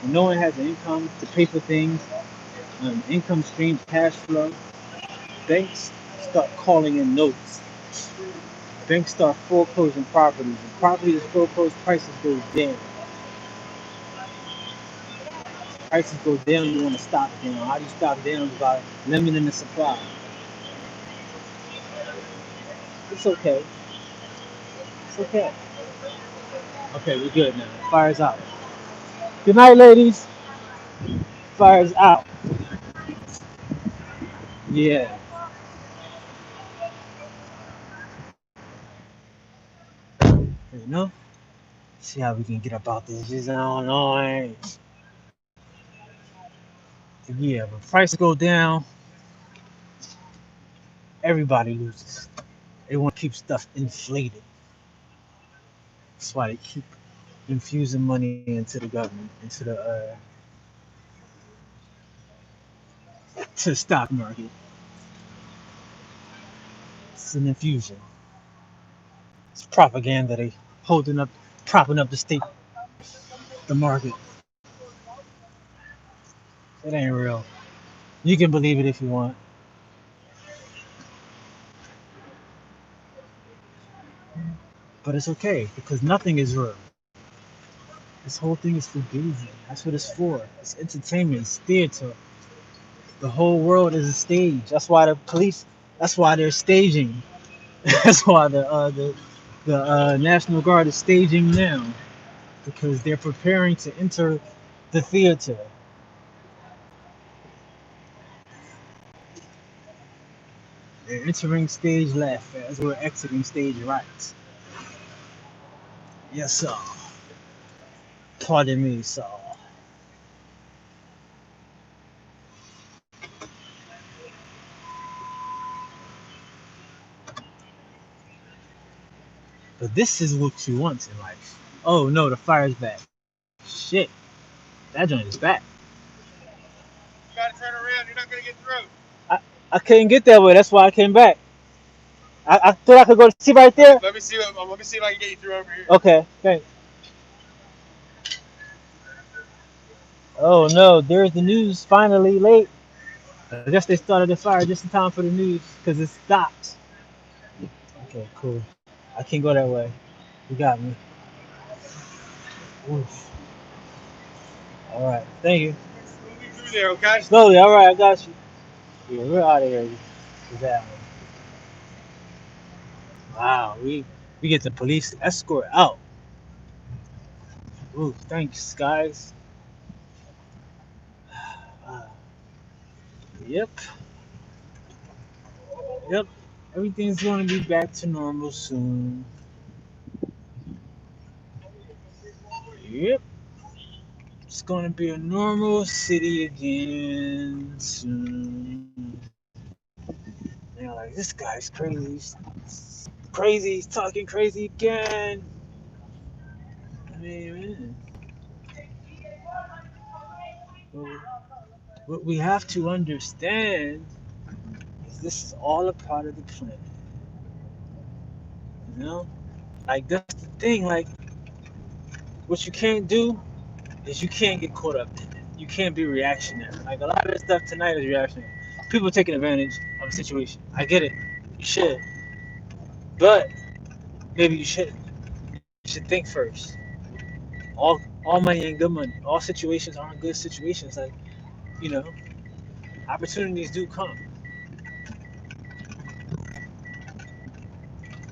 when no one has an income to pay for things, income streams, cash flow, banks start calling in notes. Banks start foreclosing properties. When properties foreclosed, prices go down. Prices go down, you want to stop down. How do you stop down? Is by limiting the supply. It's okay. It's okay. Okay, we're good now. Fire's out. Good night, ladies. Fire's out. Yeah. You know? See how we can get about this. Just don't know. Yeah, when prices go down, everybody loses. They want to keep stuff inflated. That's why they keep infusing money into the government, to the stock market. It's an infusion. It's propaganda. They holding up, propping up the state, the market. It ain't real. You can believe it if you want, but it's okay because nothing is real. This whole thing is for gazing. That's what it's for. It's entertainment. It's theater. The whole world is a stage. That's why the police. That's why they're staging. That's why the National Guard is staging now because they're preparing to enter the theater. They're entering stage left as we're exiting stage right. Yes, sir. Pardon me, sir. But this is what you want in life. Oh no, the fire's back. Shit, that joint is back. You gotta turn around. You're not gonna get through. I, I couldn't get that way. That's why I came back. I thought I could go to see right there. Let me see. Let me see if I can get you through over here. Okay, thanks. Oh no, there's the news finally late. I guess they started the fire just in time for the news because it stopped. Okay, cool. I can't go that way. You got me. Oof. All right, thank you. Move me through there, okay? Slowly, all right, I got you. Yeah, we're out of here. Exactly. Wow, we get the police escort out. Ooh, thanks, guys. Uh, yep, yep. Everything's gonna be back to normal soon. Yep, it's gonna be a normal city again soon. You know, like this guy's crazy. Crazy, he's talking crazy again. I mean, man, well, what we have to understand is this is all a part of the plan. You know, like that's the thing. Like what you can't do is you can't get caught up in it. You can't be reactionary. Like a lot of this stuff tonight is reactionary. People taking advantage of a situation. I get it. You should, but maybe you shouldn't. You should think first. All money ain't good money. All situations aren't good situations. Like you know, opportunities do come.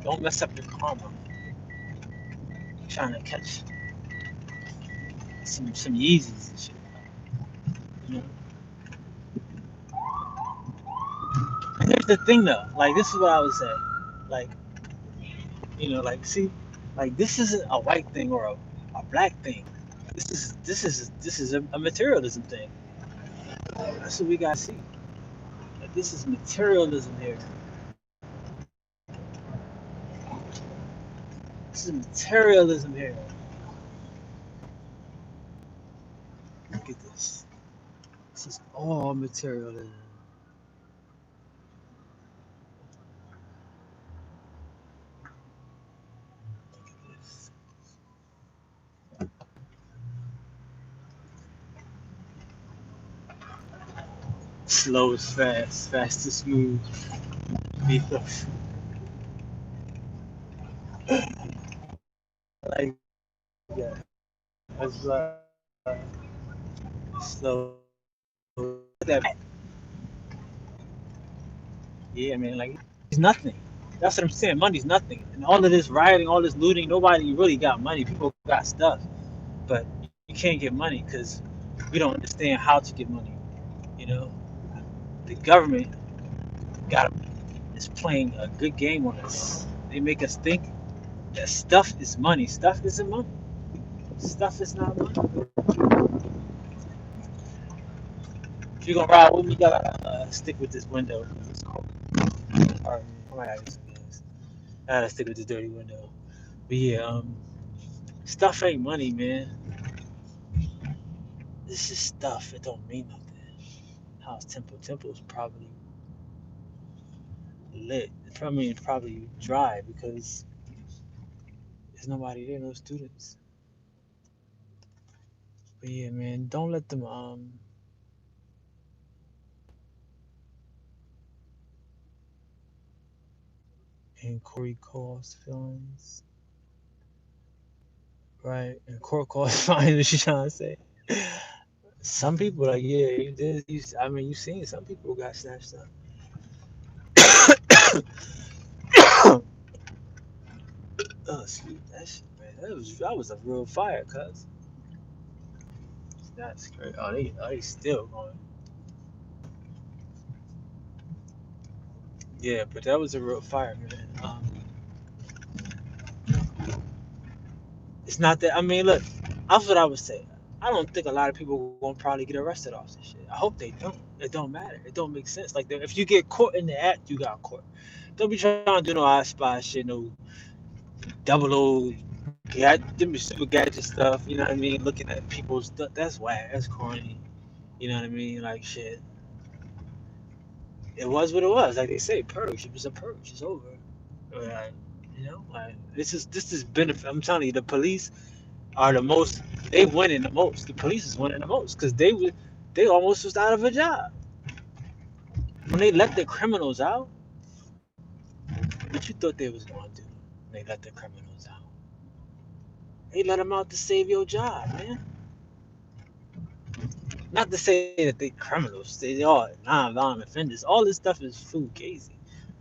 Don't mess up your karma trying to catch some Yeezys and shit. You know. And here's the thing though. Like this is what I would say. Like like see, like this isn't a white thing or a black thing. This is a materialism thing. That's what we gotta see. Like, this is materialism here. This is materialism here. Look at this. This is all materialism. Look at this. Slow is fast, fast is smooth. Like that. That's slow. That yeah, man. Like it's nothing. That's what I'm saying. Money's nothing. And all of this rioting, all this looting, nobody really got money. People got stuff, but you can't get money because we don't understand how to get money. You know, the government got is playing a good game on us. They make us think that stuff is money. Stuff isn't money. Stuff is not money. If you're gonna ride with me, you gotta stick with this window. It's cold. Or, I might have some gas. I gotta stick with this dirty window. But yeah, stuff ain't money, man. This is stuff. It don't mean nothing. How's Temple? Temple's probably lit. It's probably dry because there's nobody there, no students. But yeah, man, don't let them and Corey calls feelings. Right. And Corey calls fine what she trying to say. Some people like, yeah, you did I mean you seen some people got snatched up. Oh, excuse that shit, man. That was a real fire, cuz. That's crazy. Oh, they still going. Yeah, but that was a real fire, man. It's not that. I mean, look, that's what I would say. I don't think a lot of people gonna probably get arrested off this shit. I hope they don't. It don't matter. It don't make sense. Like, if you get caught in the act, you got caught. Don't be trying to do no I spy shit, no double O, them super gadget stuff. You know what I mean? Looking at people's stuff. That's whack. That's corny. You know what I mean? Like shit. It was what it was. Like they say, purge. It was a purge. It's over. Uh, like this is benefit. I'm telling you, the police are the most. They winning the most. The police is winning the most because they almost was out of a job when they let the criminals out. What you thought they was going to do? When they let the criminals out. They let them out to save your job, man. Not to say that they criminals, they are non-violent offenders. All this stuff is fugazi.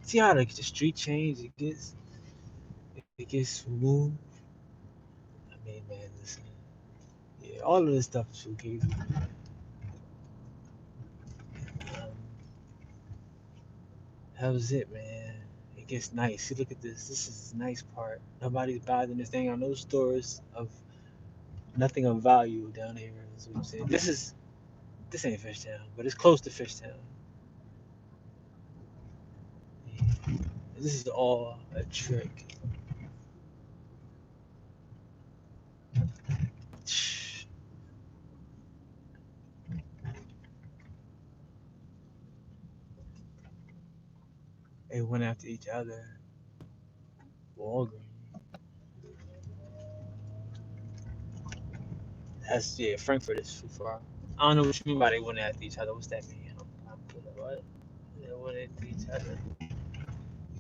See how the street change? It gets smooth. I mean, man, listen. Yeah, all of this stuff is fugazi. Um, that was it, man. It gets nice. See, look at this. This is the nice part. Nobody's bothering this thing. No stores of nothing of value down here. Is what I'm saying. This ain't Fishtown, but it's close to Fishtown. Yeah. This is all a trick. They went after each other. Walgreens. That's yeah. Frankfurt is too far. I don't know what you mean by they went after each other. What's that mean? I'm what? They went after each other. You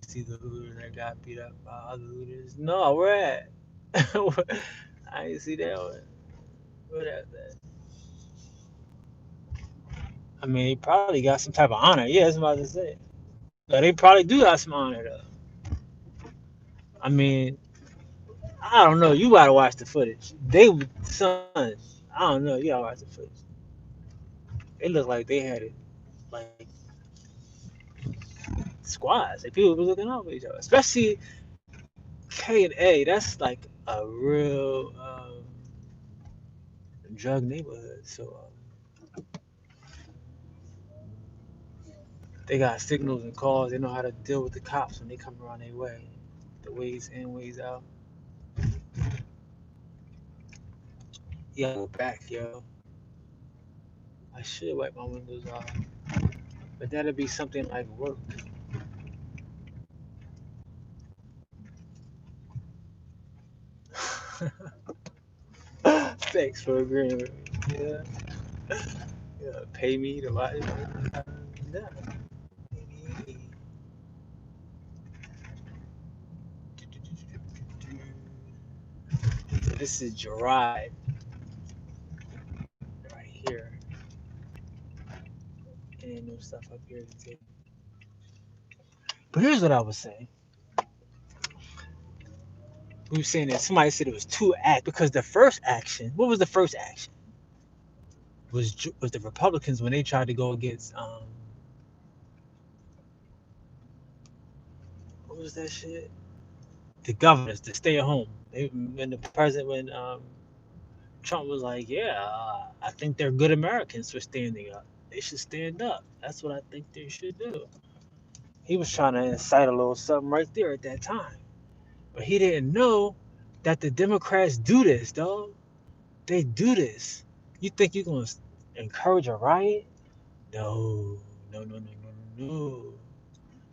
see the looter that got beat up by other looters? No, where at? I ain't see that one. What at that? I mean, he probably got some type of honor. Yeah, that's what I was about to say. No, they probably do have some honor though. I mean, I don't know. You gotta watch the footage. They son, I don't know. You gotta watch the footage. It looked like they had it like squads. Like people were looking out for each other, especially K&A. That's like a real drug neighborhood. So they got signals and calls. They know how to deal with the cops when they come around their way. The ways in, ways out. Yeah, go back, yo. I should wipe my windows off, but that'll be something like work. Thanks for agreeing with me. Yeah, yeah. Pay me to watch. Yeah. So this is Gerard right here. And no stuff up here too. But here's what I was saying. We were saying that somebody said it was two acts because the first action. What was the first action? Was the Republicans when they tried to go against what was that shit? The governors to stay at home. When the president when Trump was like, yeah, I think they're good Americans for standing up. They should stand up. That's what I think they should do. He was trying to incite a little something right there at that time. But he didn't know that the Democrats do this, dog. They do this. You think you're going to encourage a riot? No, no, no, no, no, no.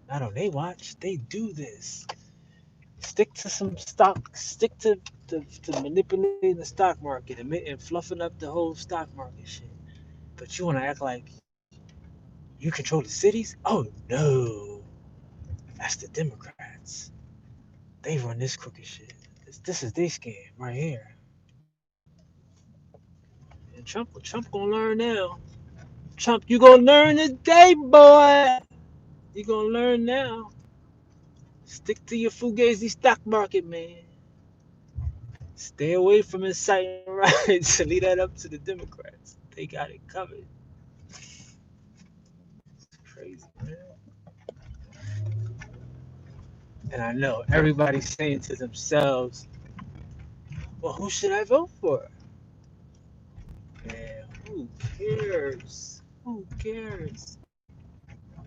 Not on they watch. They do this. Stick to some stock. Stick to manipulating the stock market and fluffing up the whole stock market shit. But you want to act like you control the cities? Oh no, that's the Democrats. They run this crooked shit. This is their scam right here. And Trump gonna learn now. Trump, you gonna learn today, boy. You gonna learn now. Stick to your fugazi stock market, man. Stay away from inciting riots and leave that up to the Democrats. They got it covered. It's crazy, man. And I know everybody's saying to themselves, well, who should I vote for? Man, who cares? Who cares?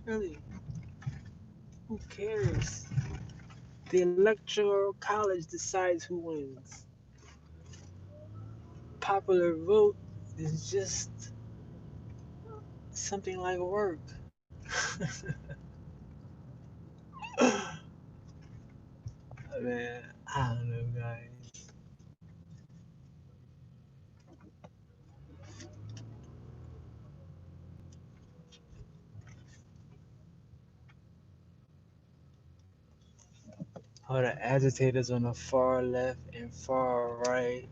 Really, who cares? The electoral college decides who wins. Popular vote is just something like work. Man, I don't know, guys. How the agitators on the far left and far right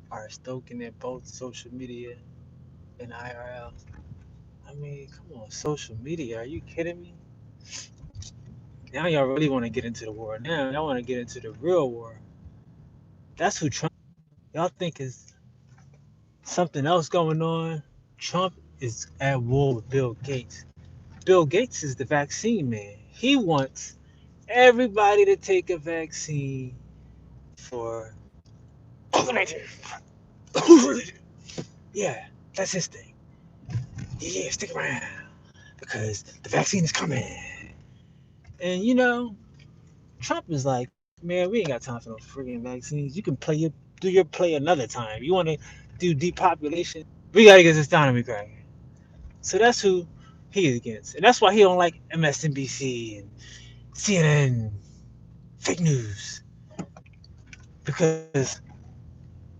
are stoking at both social media. in IRL. I mean, come on, social media. Are you kidding me? Now y'all really want to get into the war. Now y'all want to get into the real war. That's who Trump. Y'all think is something else going on. Trump is at war with Bill Gates. Bill Gates is the vaccine man. He wants everybody to take a vaccine for COVID-19. Yeah, that's his thing. Yeah, stick around because the vaccine is coming. And Trump is like, man, we ain't got time for no friggin' vaccines. You can do your play another time. You want to do depopulation? We gotta get this economy cracking. So that's who he is against, and that's why he don't like MSNBC and CNN, fake news. Because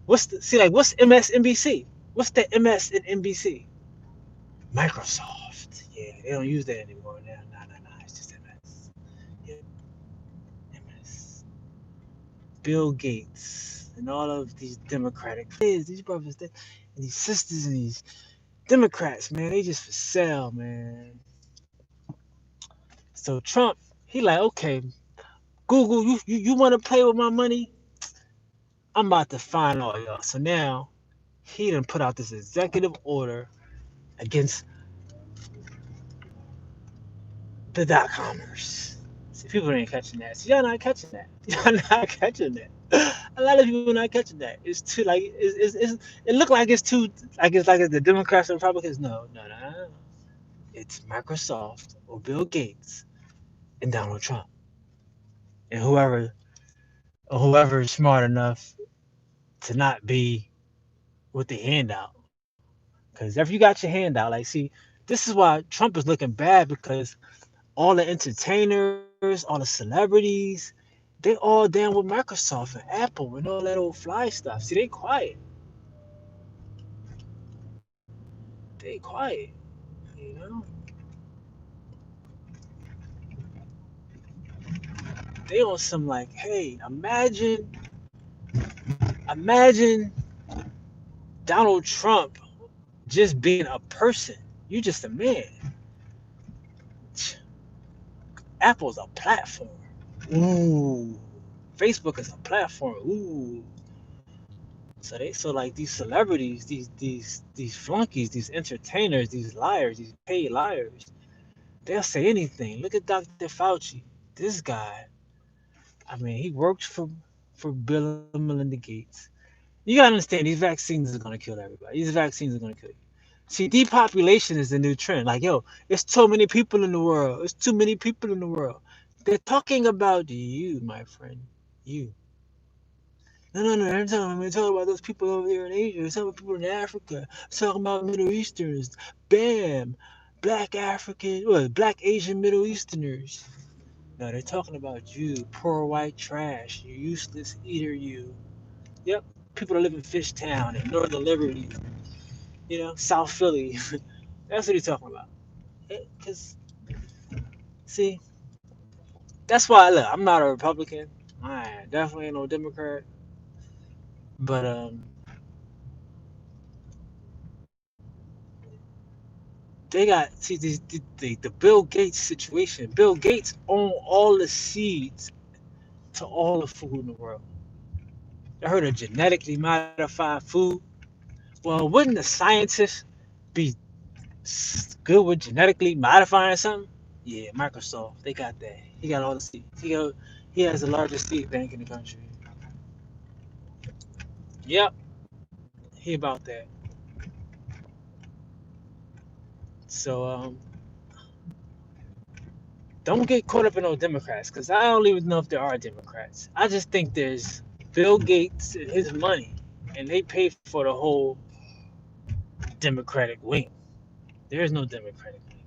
what's MSNBC? What's the MS in NBC? Microsoft. Yeah, they don't use that anymore now. Nah. It's just MS. Yeah, MS. Bill Gates and all of these Democratic kids, these brothers, and these sisters, and these Democrats, man, they just for sale, man. So Trump, he like, okay, Google, you want to play with my money? I'm about to find all y'all. So now he done put out this executive order against the .comers. See, people ain't catching that. See, y'all not catching that. Y'all not catching that. A lot of people not catching that. It's too like it look like it's too like it's the Democrats and Republicans. No. It's Microsoft or Bill Gates and Donald Trump and whoever is smart enough to not be with the handout. Because if you got your handout, like, see, this is why Trump is looking bad because all the entertainers, all the celebrities, they all down with Microsoft and Apple and all that old fly stuff. See, they quiet. They quiet. You know, they on some like, hey, imagine Donald Trump just being a person. You just a man. Apple's a platform. Ooh. Facebook is a platform. Ooh. So like these celebrities, these flunkies, these entertainers, these liars, these paid liars, they'll say anything. Look at Dr. Fauci. This guy, I mean, he worked for Bill and Melinda Gates. You gotta understand these vaccines are gonna kill everybody. These vaccines are gonna kill you. See, depopulation is the new trend. Like, yo, it's too many people in the world. It's too many people in the world. They're talking about you, my friend. You. No. I'm talking about those people over there in Asia. I'm talking about people in Africa. I'm talking about Middle Easterners. Bam. Black African, Black Asian Middle Easterners. No, they're talking about you, poor white trash. You useless eater, you. Yep. People that live in Fishtown and Northern Liberty, South Philly. That's what he's talking about. Because, see, that's why, look, I'm not a Republican. I definitely ain't no Democrat. But, they got, see, the Bill Gates situation. Bill Gates own all the seeds to all the food in the world. I heard of genetically modified food. Well, wouldn't the scientists be good with genetically modifying something? Yeah, Microsoft, they got that. He got all the seeds. He has the largest seed bank in the country. Yep, he about that. So don't get caught up in those Democrats, because I don't even know if there are Democrats. I just think there's Bill Gates and his money, and they pay for the whole Democratic wing. There is no Democratic wing.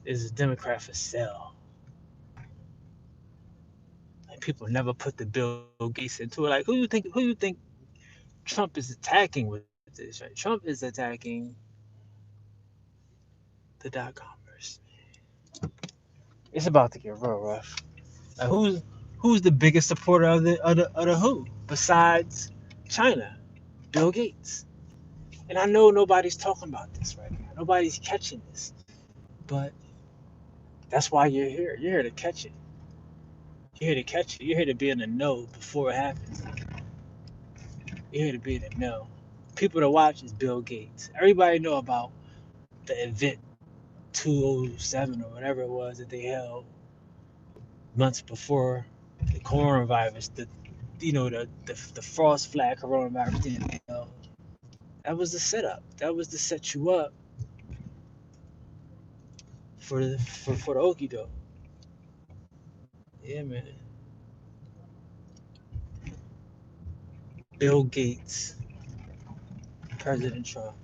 There's a Democrat for sale. And people never put the Bill Gates into it. Like, who you think Trump is attacking with this? Right? Trump is attacking the .comers. It's about to get real rough. Like, who's the biggest supporter of the who besides China? Bill Gates. And I know nobody's talking about this right now. Nobody's catching this. But that's why you're here. You're here to catch it. You're here to catch it. You're here to be in the know before it happens. You're here to be in the know. People to watch is Bill Gates. Everybody know about the event 207 or whatever it was that they held months before the coronavirus, the false flag coronavirus thing. That was the setup. That was to set you up for the okie doke. Yeah, man. Bill Gates, President Trump,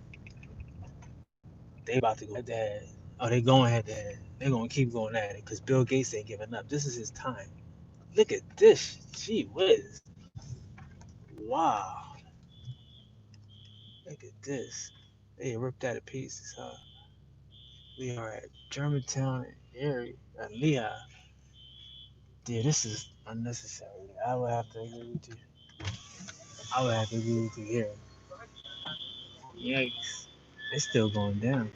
they about to go head to head. Oh, they going head to head. They're gonna keep going at it because Bill Gates ain't giving up. This is his time. Look at this. Gee whiz. Wow. Look at this. They ripped that to pieces, huh? We are at Germantown and Erie, Lehigh. Yeah, this is unnecessary. I would have to agree with you. I would have to agree with you here. Yikes. It's still going down.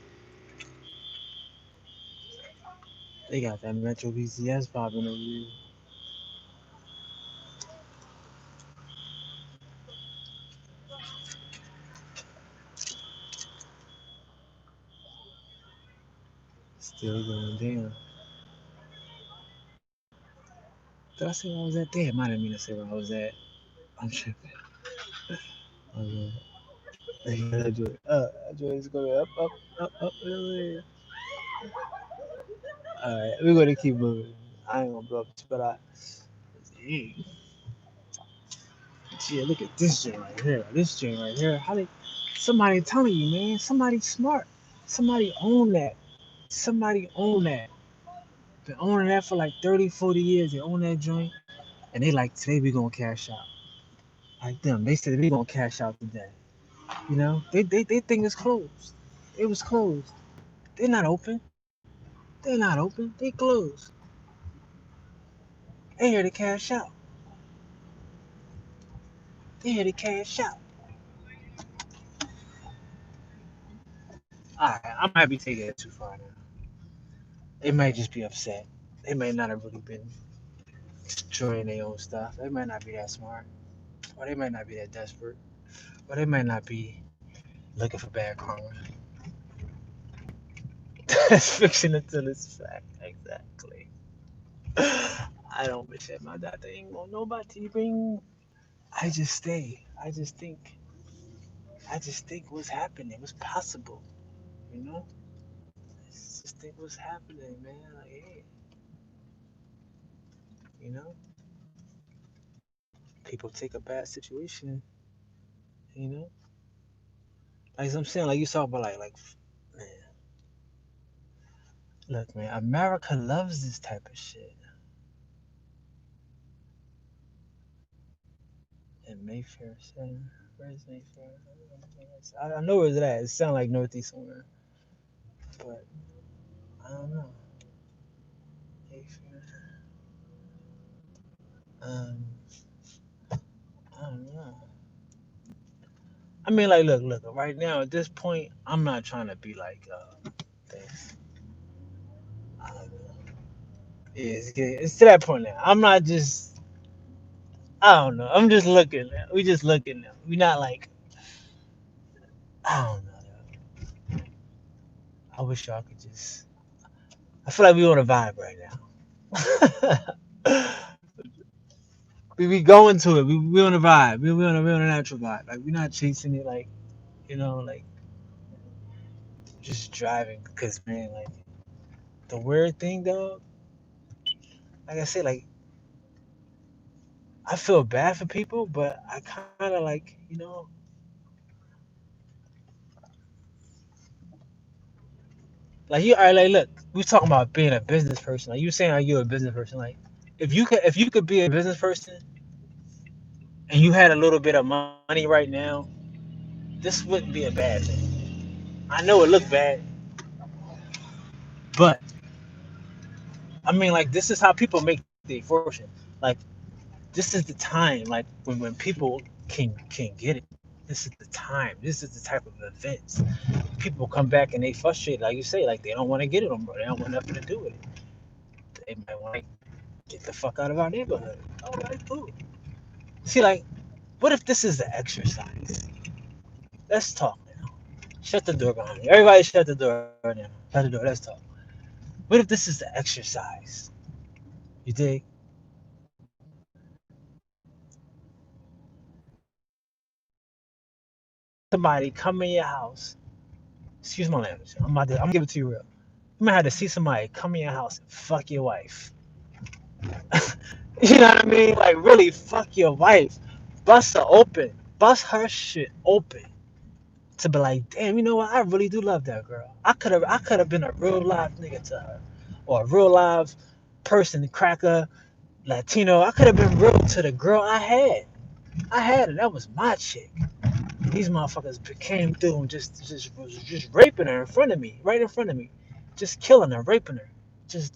They got that Metro BCS popping over here. Still going down. Did I say where I was at? Damn, I didn't mean to say where I was at. I'm tripping. Okay. That joint, that joint is going up, up, up, up. Alright, we're gonna keep moving. I ain't gonna blow up the spot out. Dang. Yeah, look at this joint right here. This joint right here. How they? Somebody telling you, man. Somebody smart. Somebody own that. Somebody own that. Been owning that for like 30, 40 years. They own that joint. And they like, today we gonna cash out. Like them. They said we gonna cash out today. You know? They think it's closed. It was closed. They're not open. They're not open. They closed. They here to cash out. They here to cash out. Alright, I might be taking it too far now. They might just be upset. They may not have really been destroying their own stuff. They might not be that smart. Or they might not be that desperate. Or they might not be looking for bad karma. That's fiction until it's fact. Exactly. I don't wish that my daughter ain't gonna nobody bring. I just stay. I just think what's happening was possible. You know? I just think what's happening, man. Like, hey, you know? People take a bad situation, you know? Like I'm saying, like you talk about man, look, man, America loves this type of shit. And Mayfair Center. Where's Mayfair? I know where it's at. It sounds like Northeast somewhere. But I don't know. Mayfair. Um, I don't know. I mean, like, look. Right now, at this point, I'm not trying to be like, this. I don't know. It's to that point now. I'm not just. I don't know. I'm just looking. We just looking now. We not like. I don't know. I wish y'all could just. I feel like we on a vibe right now. we going to it. We on a vibe. We on a natural vibe. Like we're not chasing it. Like like just driving. Because man, like the weird thing though. Like I said, like I feel bad for people, but I kind of like like you. All right, like look, we talking about being a business person. Like you saying, are you a business person? Like if you could be a business person and you had a little bit of money right now, this wouldn't be a bad thing. I know it looked bad, but I mean, like this is how people make their fortune. Like this is the time, like when people can get it. This is the time. This is the type of events. People come back and they frustrated, like you say, like they don't want to get it no more. They don't want nothing to do with it. They might want to get the fuck out of our neighborhood. All right, cool. See, like, what if this is the exercise? Let's talk now. Shut the door behind you. Everybody shut the door now. Shut the door. Let's talk. What if this is the exercise? You dig? Somebody come in your house. Excuse my language. I'm gonna give it to you real. You might have to see somebody come in your house and fuck your wife. You know what I mean? Like really fuck your wife. Bust her open. Bust her shit open. To be like, damn, you know what? I really do love that girl. I could have been a real live nigga to her. Or a real live person, cracker, Latino. I could have been real to the girl I had. I had her. That was my chick. These motherfuckers came through and just raping her in front of me, right in front of me, just killing her, raping her, just.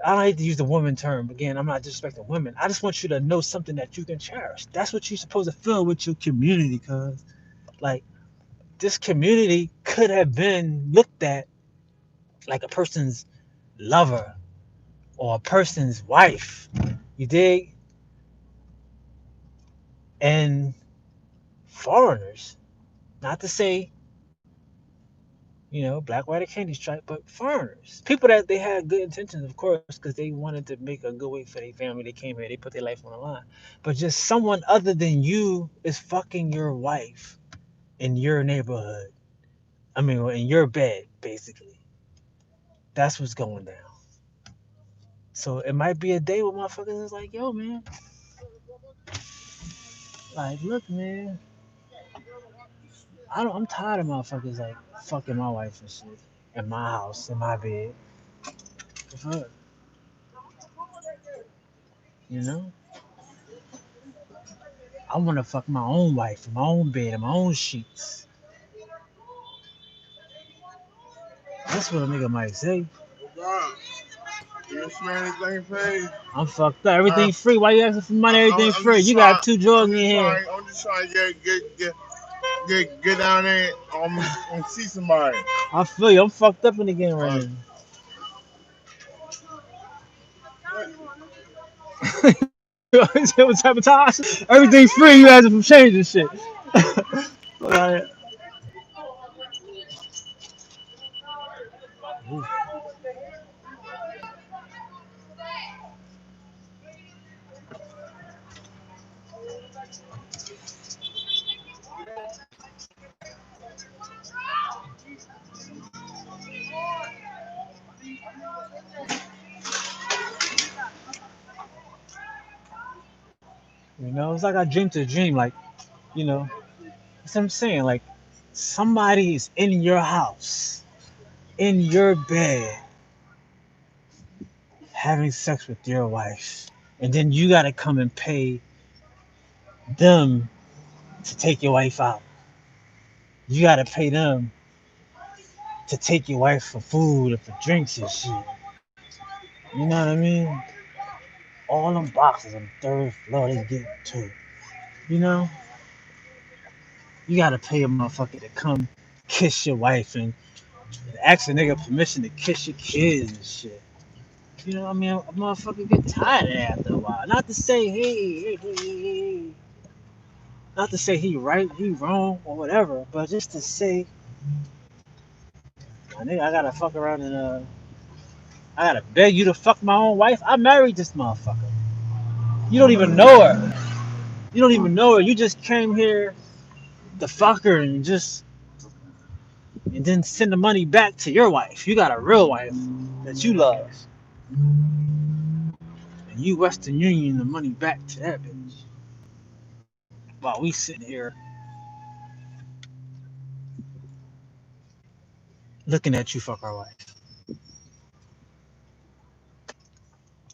I don't hate to use the woman term again. I'm not disrespecting women. I just want you to know something that you can cherish. That's what you're supposed to feel with your community, cause like this community could have been looked at like a person's lover or a person's wife. You dig? And foreigners, not to say black, white, or candy stripe, but foreigners, people that they had good intentions, of course, because they wanted to make a good way for their family. They came here, they put their life on the line. But just someone other than you is fucking your wife in your neighborhood. I mean, in your bed, basically. That's what's going down. So it might be a day where motherfuckers is like, yo, man, like, look, man, I'm tired of motherfuckers like fucking my wife and shit in my house, in my bed. Fuck, you know. I want to fuck my own wife in my own bed in my own sheets. That's what a nigga might say. God, you swear anything paid? I'm fucked up. Everything free. Why you asking for money? Everything I'm free. just You trying. got two drawers in your hand. I'm just trying to get down there and see somebody. I feel you. I'm fucked up in the game right What? now. What sabotage? Everything free. You asking for change and shit. Like, it's like I dreamed a dream. Like, you know, that's what I'm saying. Like, somebody is in your house, in your bed, having sex with your wife, and then you gotta come and pay them to take your wife out. You gotta pay them to take your wife for food or for drinks and shit. You know what I mean? All them boxes on the third floor they get too. You know? You gotta pay a motherfucker to come kiss your wife and ask a nigga permission to kiss your kids and shit. You know what I mean? A motherfucker get tired of that after a while. Not to say, hey. Not to say he right, he wrong, or whatever, but just to say, nigga, I gotta fuck around and I gotta beg you to fuck my own wife. I married this motherfucker. You don't even know her. You don't even know her. You just came here to fuck her and then send the money back to your wife. You got a real wife that you love. And you Western Union the money back to that bitch. While we sitting here looking at you fuck our wife.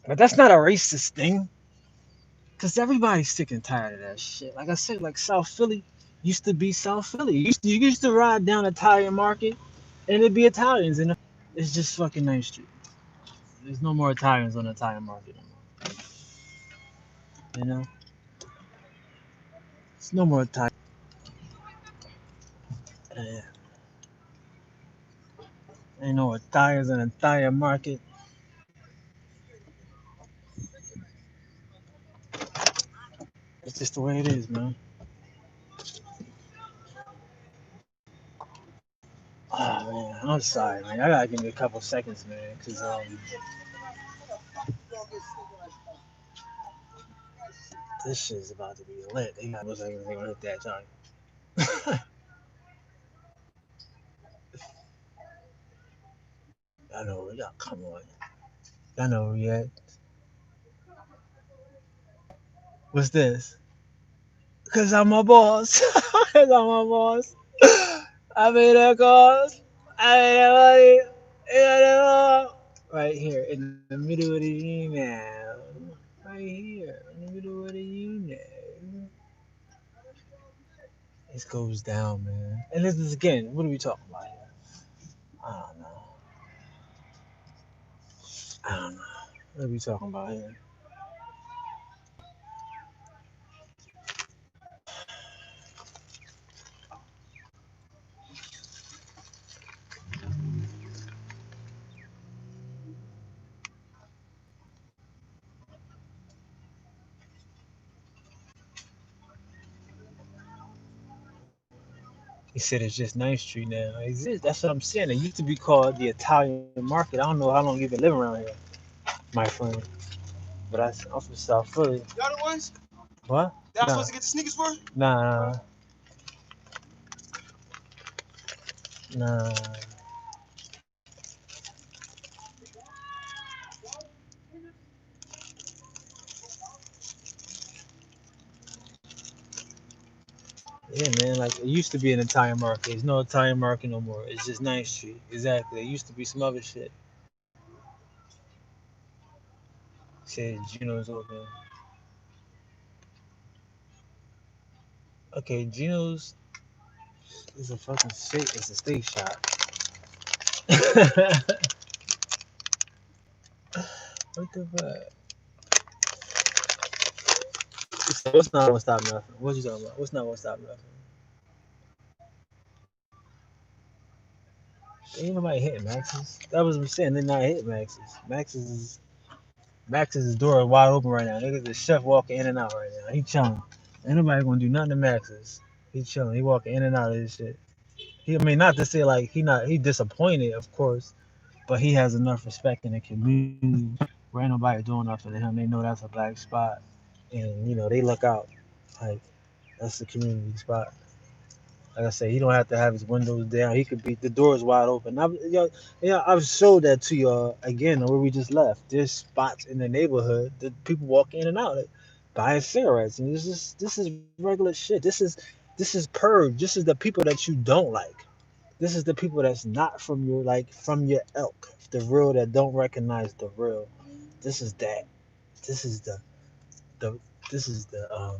But that's not a racist thing. Cause everybody's sick and tired of that shit. Like I said, like South Philly used to be South Philly. You used to ride down Italian Market and it'd be Italians in the. It's just fucking 9th Street. There's no more Italians on the Italian Market anymore. You know? no more Thai. Ain't no tires in a tire market. It's just the way it is, man. Oh man, I'm sorry, man. I gotta give me a couple seconds, man, cause this shit's about to be lit. They got most likely gonna hit that joint. I know, y'all. Come on, I know yet. What's this? Cause I'm a boss. Cause I'm a boss. I made a calls. I made a money. Right here in the middle of the email. Right here in the middle of the email. This goes down, man. And this is again, what are we talking about here? I don't know. I don't know. What are we talking about here? He said it's just Ninth Street now. That's what I'm saying. It used to be called the Italian Market. I don't know how long you've been living around here, my friend. But I'm from South Philly. Y'all the ones? What? That I'm Nah. supposed to get the sneakers for? Nah. Nah. Yeah, man. Like it used to be an Italian market. There's no Italian market no more. It's just Ninth Street. Exactly. There used to be some other shit. Said Gino's open. Okay, Gino's is a fucking steak. It's a steak shop. What the fuck? What's not gonna stop nothing? What you talking about? What's not gonna stop nothing? Ain't nobody hitting Max's. That was what I'm saying. They're not hitting Max's. Max's door is wide open right now. Niggas the chef walking in and out right now. He chilling. Ain't nobody gonna do nothing to Max's. He chilling. He walking in and out of this shit. I mean, not to say like he disappointed, of course, but he has enough respect in the community where ain't nobody doing nothing to him. They know that's a black spot, and they look out. Like that's the community spot. Like I said, he don't have to have his windows down. He could be the doors wide open. I've showed that to y'all again where we just left. There's spots in the neighborhood that people walk in and out buying cigarettes, and this is regular shit. This is purge. This is the people that you don't like. This is the people that's not from your elk, the real that don't recognize the real. This is that. This is the this is the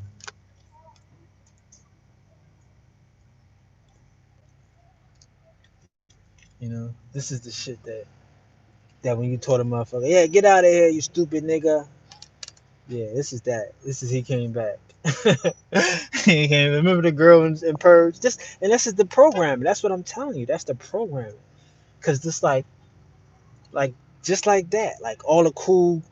this is the shit that when you told a motherfucker, yeah, get out of here, you stupid nigga. Yeah, this is that. This is he came back. He came. Remember the girl in Purge? And this is the programming. That's what I'm telling you. That's the programming. Cause just like just like that. Like all the cool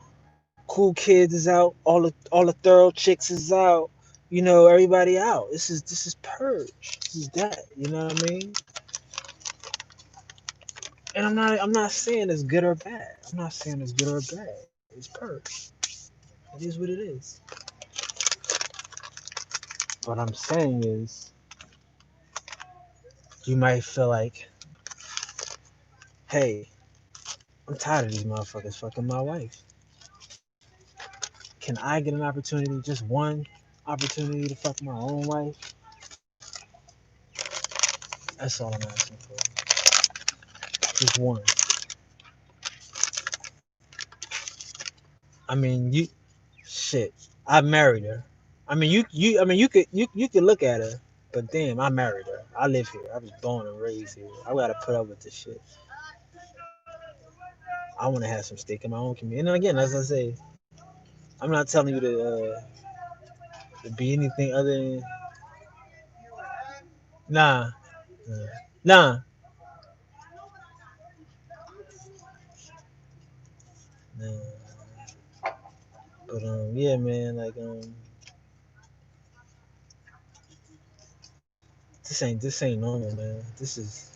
kids is out. All the thorough chicks is out. Everybody out. This is Purge. This is that. You know what I mean? And I'm not saying it's good or bad. I'm not saying it's good or bad. It's Purge. It is what it is. What I'm saying is, you might feel like, hey, I'm tired of these motherfuckers fucking my wife. Can I get an opportunity, just one opportunity to fuck my own wife? That's all I'm asking for. Just one. I mean, shit. I married her. I mean, you could look at her, but damn, I married her. I live here. I was born and raised here. I gotta put up with this shit. I want to have some stake in my own community. And again, as I say, I'm not telling you to be anything other than Nah, nah, nah. But yeah, man, like this ain't normal, man. This is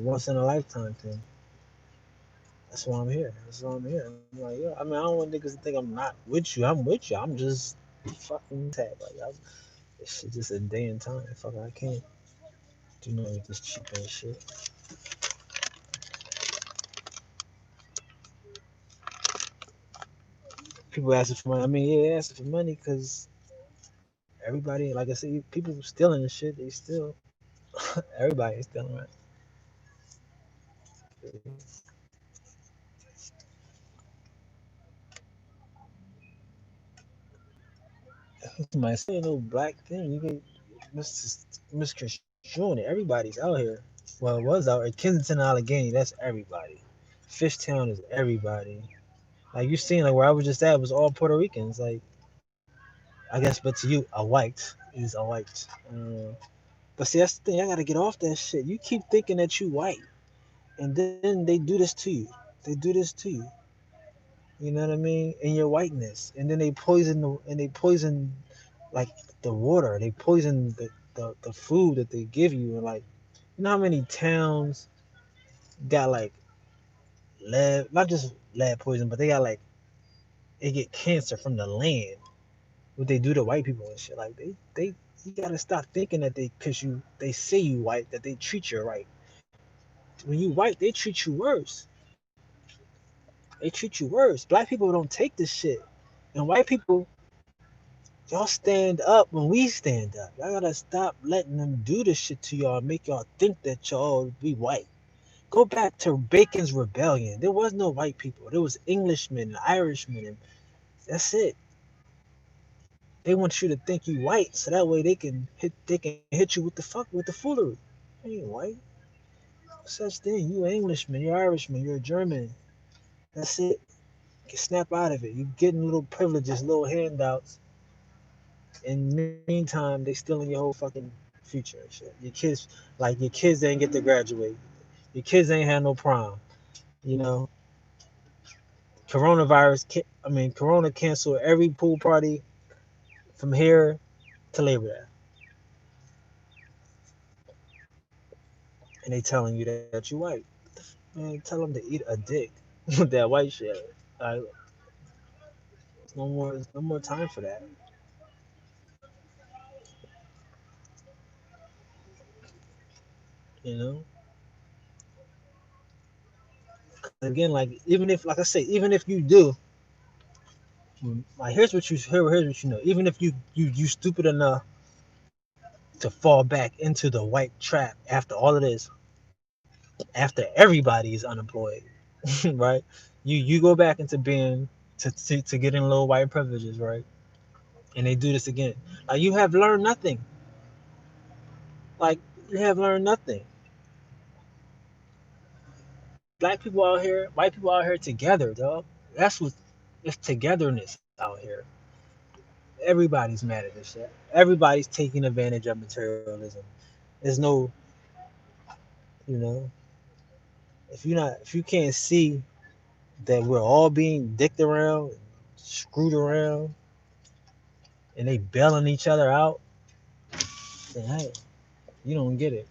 once in a lifetime thing. That's why I'm here. That's why I'm here. I'm like, yo, I mean, I don't want niggas to think I'm not with you. I'm with you. I'm just fucking tag. This shit just a day and time. Fuck, I can't do nothing with this cheap ass shit. People asking for money. I mean, yeah, asking for money because everybody, like I said, people stealing the shit. They still, everybody is stealing, right? Somebody say no black thing. You can misconstruing it. Everybody's out here. Well, it was out at Kensington, Allegheny. That's everybody. Fishtown is everybody. Like you seen, like where I was just at was all Puerto Ricans. Like I guess, but to you, a white is a white. But see, that's the thing. I gotta get off that shit. You keep thinking that you white, and then they do this to you. They do this to you. You know what I mean? In your whiteness, and then they poison like the water. They poison the food that they give you, and like you know how many towns got like lead, not just lead poison, but they got like they get cancer from the land. What they do to white people and shit. Like they you gotta stop thinking that cause they say you white that they treat you right. When you white, they treat you worse. They treat you worse. Black people don't take this shit, and white people y'all stand up when we stand up. Y'all gotta stop letting them do this shit to y'all, make y'all think that y'all be white. Go back to Bacon's Rebellion. There was no white people. There was Englishmen and Irishmen, and that's it. They want you to think you white, so that way they can hit you with the foolery. You ain't white. No such thing. You an Englishman, you're Irishman, you're a German. That's it. You can snap out of it. You getting little privileges, little handouts. In the meantime, they stealing your whole fucking future and shit. Your kids ain't get to graduate. Your kids ain't had no prom. You know, Corona canceled every pool party from here to Labor Day, and they telling you that you white. Man, tell them to eat a dick with that white shit. Like, there's no more time for that. You know. Again, like even if, like I say, even if you do, like here's what you know. Even if you stupid enough to fall back into the white trap after all of this, after everybody is unemployed, right? You go back into being to getting little white privileges, right? And they do this again. Like you have learned nothing. Like you have learned nothing. Black people out here, white people out here together, dog. That's what it's togetherness out here. Everybody's mad at this shit. Everybody's taking advantage of materialism. There's no, you know, if you can't see that we're all being dicked around, screwed around, and they bailing each other out, then hey, you don't get it.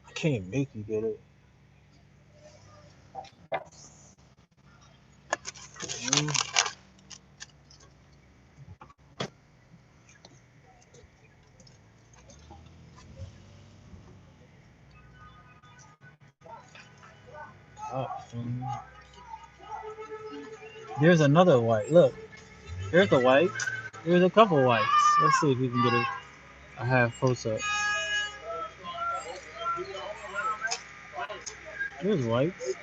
I can't make you get it. Mm. Oh, there's another white. Look, there's a white. There's a couple whites. Let's see if we can get a half close up. There's whites.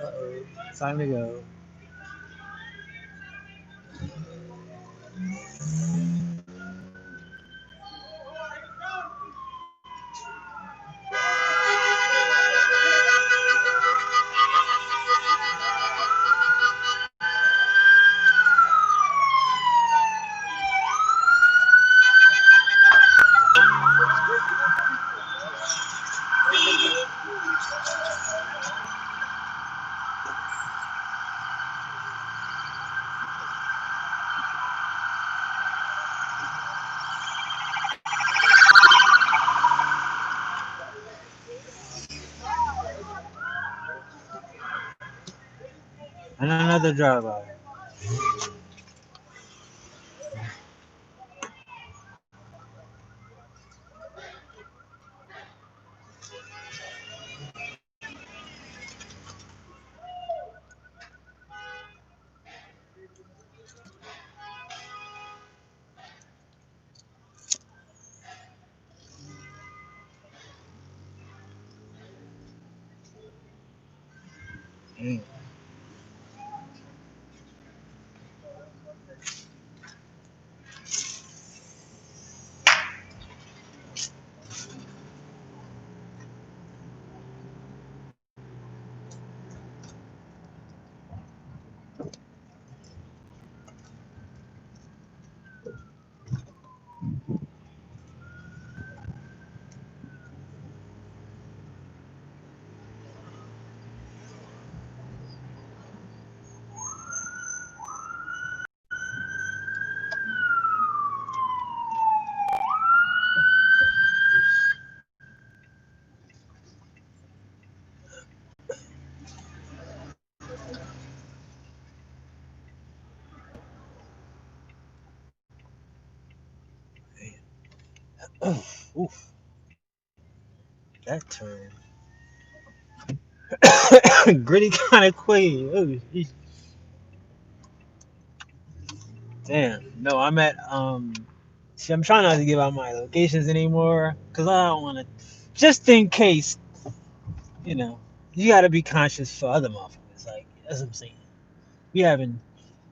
Uh-oh. Time to go. And another drive-by. Mm. Oof, that turn. Gritty kind of quick. Oh, damn. No, I'm at See, I'm trying not to give out my locations anymore because I don't want to. Just in case, you know, you got to be conscious for other motherfuckers. Like that's what I'm saying. We having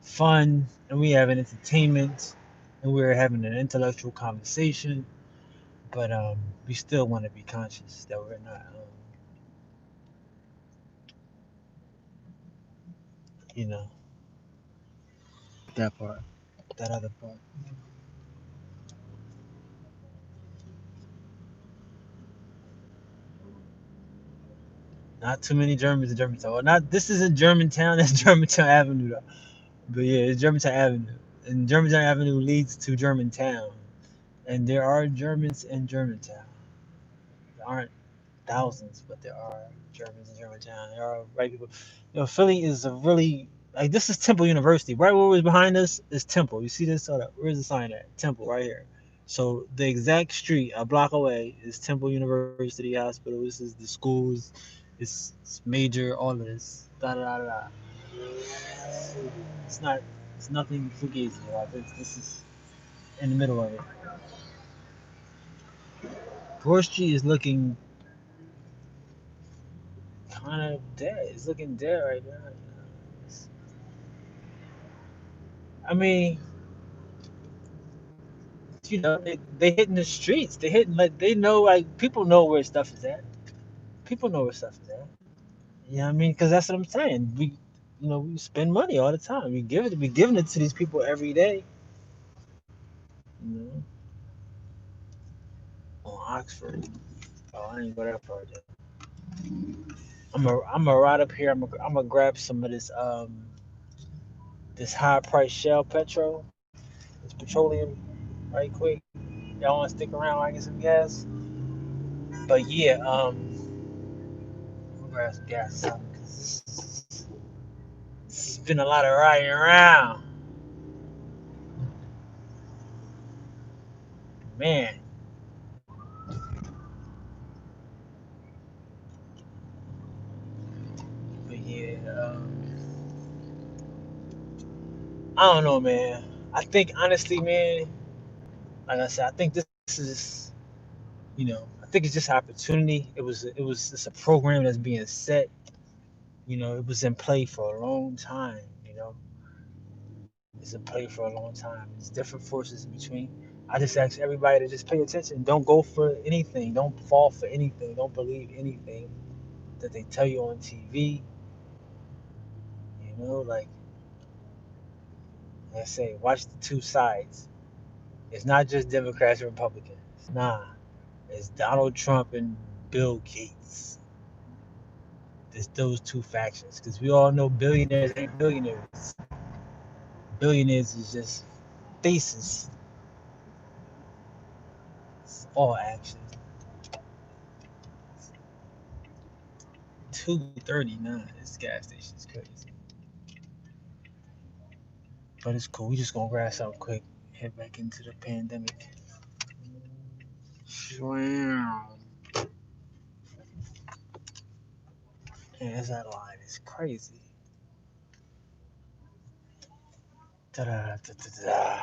fun and we having entertainment and we're having an intellectual conversation, but we still want to be conscious that we're not, you know, that part, that other part. Not too many Germans in Germantown. Well, not this isn't Germantown. That's Germantown Avenue though. But yeah, it's Germantown Avenue, and Germantown Avenue leads to Germantown, and there are Germans in Germantown. There aren't thousands, but there are Germans in Germantown. There are white people. You know, Philly is a really like this is Temple University. Right where was behind us is Temple. You see this? Hold up. Where's the sign at? Temple right here. So the exact street a block away is Temple University Hospital. This is the schools. It's major. All of this. Da da da da. It's not. It's nothing fugazi. Right? This is in the middle of it. Broad Street is looking kind of dead. It's looking dead right now. I mean, they hitting the streets. They hitting like they know like people know where stuff is at. People know where stuff is at. You know what I mean? Because that's what I'm saying. We spend money all the time. We giving it to these people every day. You know, on Oxford. Oh, I ain't go that far yet. I'm a right up here. I'm gonna grab some of this high price Shell petrol. This petroleum right quick. Y'all want to stick around while I get some gas? But yeah, I'm gonna grab some gas or something because it's been a lot of riding around, man. But yeah, I don't know, man. I think honestly, man, like I said, I think this is, I think it's just opportunity. It's a program that's being set. It was in play for a long time. It's in play for a long time. There's different forces in between. I just ask everybody to just pay attention. Don't go for anything. Don't fall for anything. Don't believe anything that they tell you on TV. Like I say, watch the two sides. It's not just Democrats and Republicans. Nah, it's Donald Trump and Bill Gates. It's those two factions. Because we all know billionaires ain't billionaires. Billionaires is just faces. It's all action. 239. This gas station is crazy. But it's cool. We just gonna grab something quick. Head back into the pandemic. Shwam. Man, that line is crazy. Da-da, da-da-da.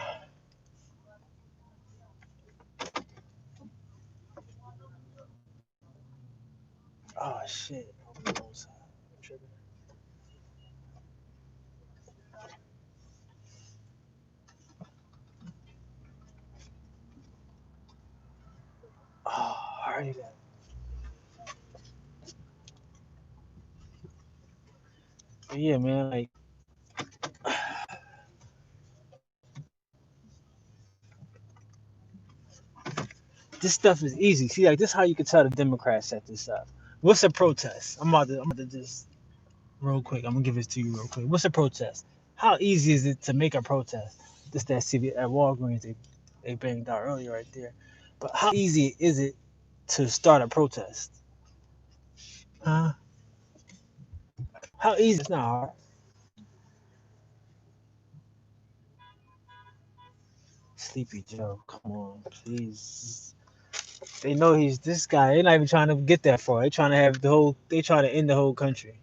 Oh shit. Oh, alright. But yeah, man, like this stuff is easy. See, like this is how you can tell the Democrats set this up. What's a protest? I'm about to just real quick. I'm gonna give this to you real quick. What's a protest? How easy is it to make a protest? Just that CB at Walgreens they banged out earlier right there. But how easy is it to start a protest? Huh? How easy? It's not hard. Sleepy Joe, come on, please. They know he's this guy. They're not even trying to get that far. They're trying to have the whole. They trying to end the whole country.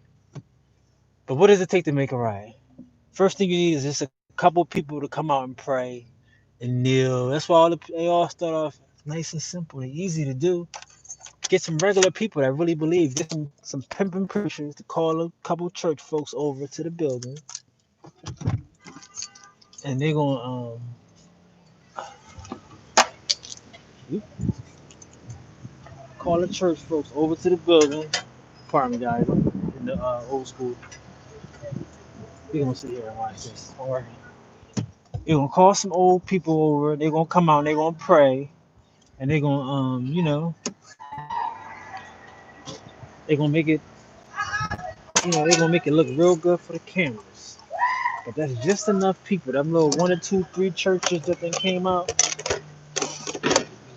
But what does it take to make a riot? First thing you need is just a couple people to come out and pray and kneel. That's why they all start off nice and simple and easy to do. Get some regular people that really believe. Get some pimping preachers to call a couple church folks over to the building, and they're gonna call the church folks over to the building. Pardon me, guys. In the old school. We're gonna sit here and watch this. Or you're gonna call some old people over. They're gonna come out and they're gonna pray, and they're gonna they're gonna make it they're gonna make it look real good for the cameras. But that's just enough people. Them little one or two, three churches that then came out,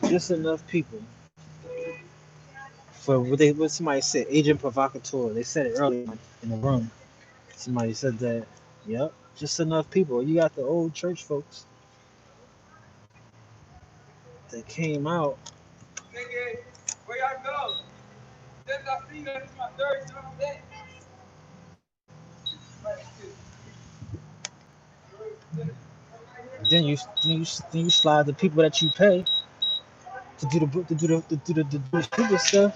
just enough people for what somebody said, agent provocateur. They said it earlier in the room. Somebody said that. Yep, just enough people. You got the old church folks that came out. Where y'all go? Since I seen that, it's my third time back. Then you slide the people that you pay to do the stupid stuff.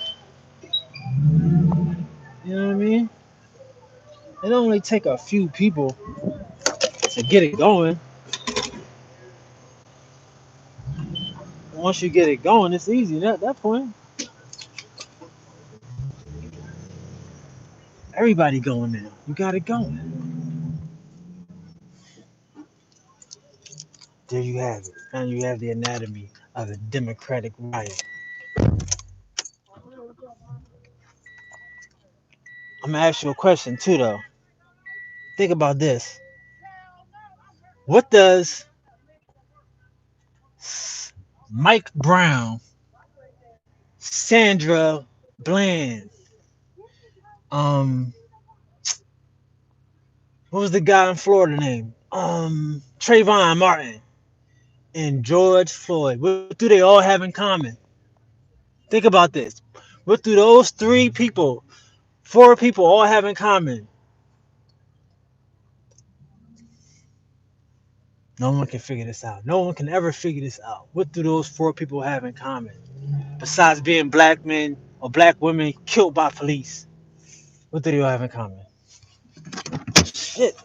You know what I mean? It only take a few people to get it going. Once you get it going, it's easy. At that point, everybody going now. You got it going. There you have it. And you have the anatomy of a democratic riot. I'm gonna ask you a question too, though. Think about this. What does Mike Brown, Sandra Bland, what was the guy in Florida name? Trayvon Martin and George Floyd. What do they all have in common? Think about this. What do those three people, four people all have in common? No one can figure this out. No one can ever figure this out. What do those four people have in common? Besides being black men or black women killed by police. What do they all have in common? Shit.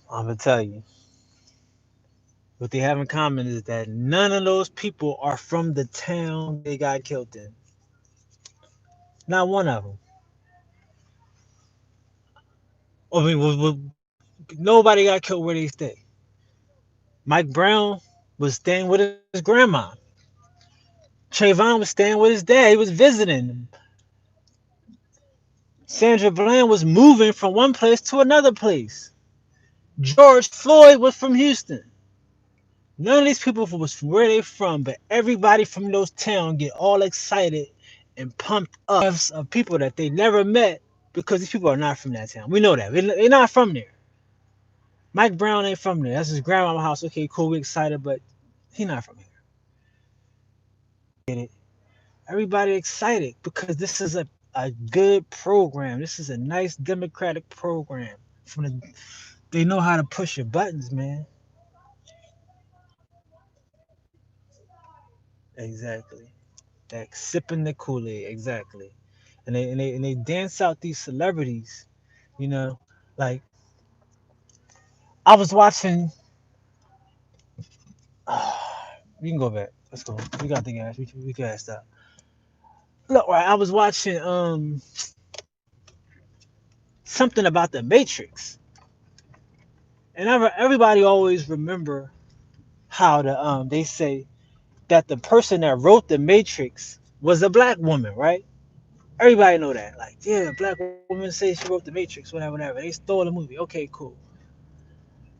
I'm gonna tell you. What they have in common is that none of those people are from the town they got killed in. Not one of them. I mean, nobody got killed where they stay. Mike Brown was staying with his grandma. Trayvon was staying with his dad. He was visiting. Sandra Bland was moving from one place to another place. George Floyd was from Houston. None of these people was from where they from, but everybody from those towns get all excited and pumped up of people that they never met because these people are not from that town. We know that. They're not from there. Mike Brown ain't from there. That's his grandma's house. Okay, cool. We excited, but he not from here. Get it? Everybody excited because this is a good program. This is a nice democratic program. They know how to push your buttons, man. Exactly. That sipping the Kool-Aid, exactly. And they dance out these celebrities, you know. Like I was watching. We can go back. Let's go. We got the gas. We can stop. Look, right. I was watching something about the Matrix, and everybody always remember how they say that the person that wrote the Matrix was a black woman, right? Everybody know that. Like, yeah, a black woman says she wrote the Matrix, whatever, whatever. They stole the movie. Okay, cool.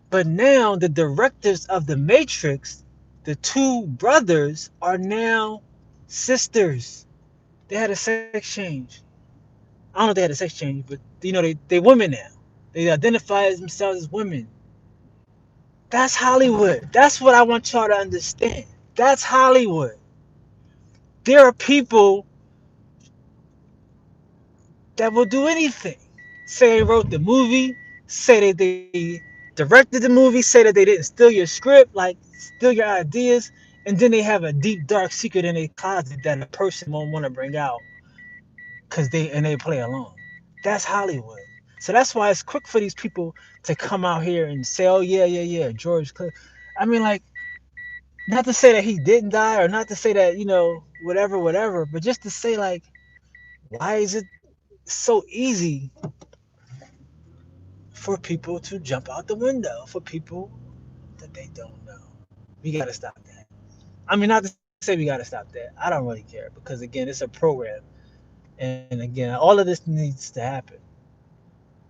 But now the directors of the Matrix, the two brothers, are now sisters. They had a sex change. I don't know if they had a sex change, but they women now. They identify as themselves as women. That's Hollywood. That's what I want y'all to understand. That's Hollywood. There are people that will do anything. Say they wrote the movie, say that they directed the movie, say that they didn't steal your script, like steal your ideas, and then they have a deep dark secret in their closet that a person won't want to bring out because they play along. That's Hollywood. So that's why it's quick for these people to come out here and say, "Oh yeah, yeah, yeah, George Clooney." I mean, like, not to say that he didn't die, or not to say that whatever, whatever, but just to say like, why is it so easy for people to jump out the window for people that they don't know? We gotta stop that. I mean, not to say we gotta stop that. I don't really care because again, it's a program, and again, all of this needs to happen.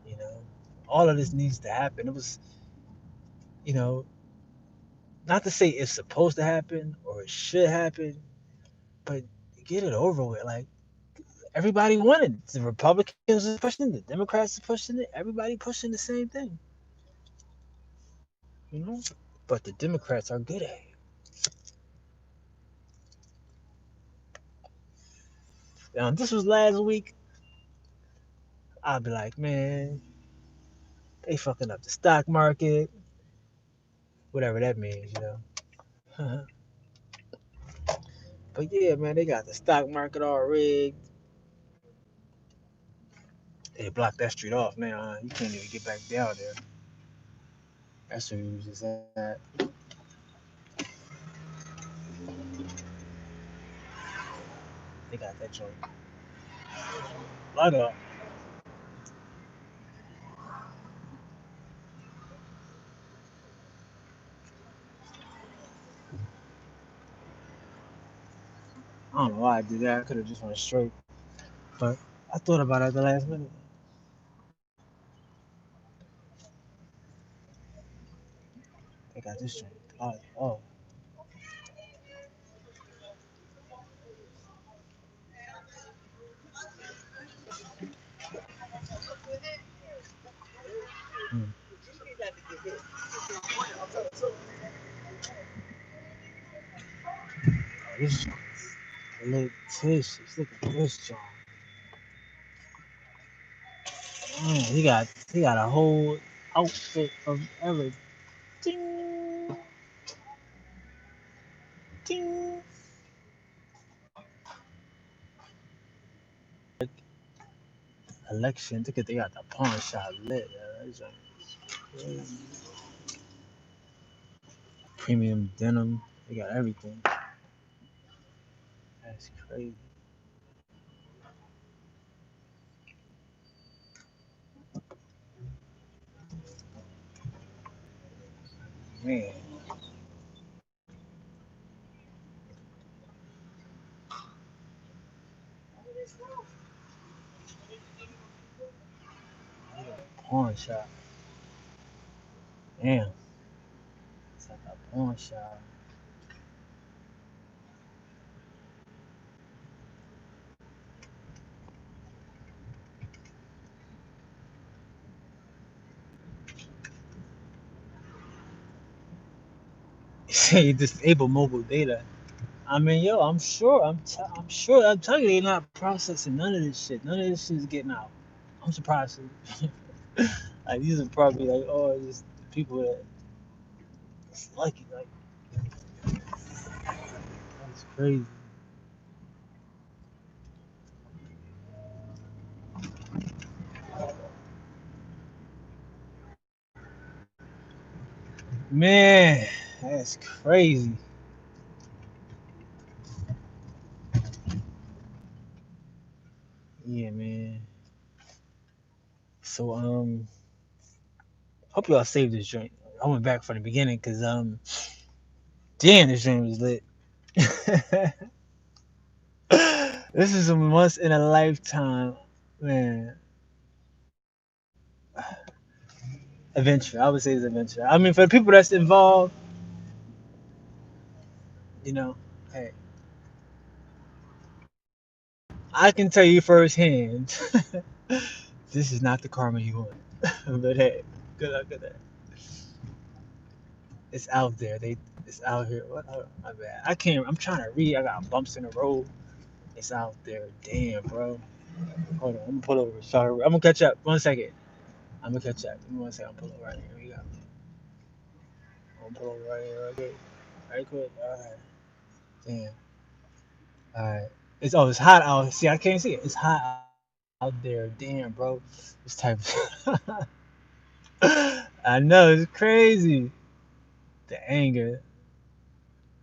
You know, all of this needs to happen. It was, you know, not to say it's supposed to happen or it should happen, but get it over with. Like everybody wanted. The Republicans are pushing it, the Democrats are pushing it, everybody pushing the same thing. You know, but the Democrats are good at it. Now, if this was last week, I'd be like, man, they fucking up the stock market, whatever that means. But yeah, man, they got the stock market all rigged. They blocked that street off now. You can't even get back down there. That's where you was just at. They got that joint. Like I don't know why I did that. I could have just went straight. But I thought about it at the last minute. They got this joint. Oh, Mm. This litigious. Look at this joint. Man, he got a whole outfit of everything. Ding, ding. Election. Look at they got the pawn shop lit. That's crazy. Premium denim. They got everything. That's crazy. Man, pawn shop. Damn. It's like a pawn shop. Say disable mobile data. I mean, yo, I'm sure. I'm telling you, they're not processing none of this shit. None of this shit is getting out. I'm surprised. Like these are probably like, oh, just people that it's lucky. Like that's crazy. Man, that's crazy. Yeah, man. So hope y'all saved this joint. I went back from the beginning because damn, this joint was lit. This is a once in a lifetime, man. Adventure. I would say it's adventure. I mean, for the people that's involved, you know, hey, I can tell you firsthand, this is not the karma you want. But hey, good luck with that. It's out there. It's out here. What? Oh, my bad. I can't. I'm trying to read. I got bumps in the road. It's out there. Damn, bro. Hold on. I'm gonna pull over. Sorry. I'm gonna catch up. 1 second. I'm gonna catch up. Give me 1 second. I'm pull over right here. Here we go. I'm gonna pull over right here. Right quick. Right quick. All right. Damn. All right. It's hot out. See, I can't see it. It's hot out there. Damn, bro. This type. I know it's crazy. The anger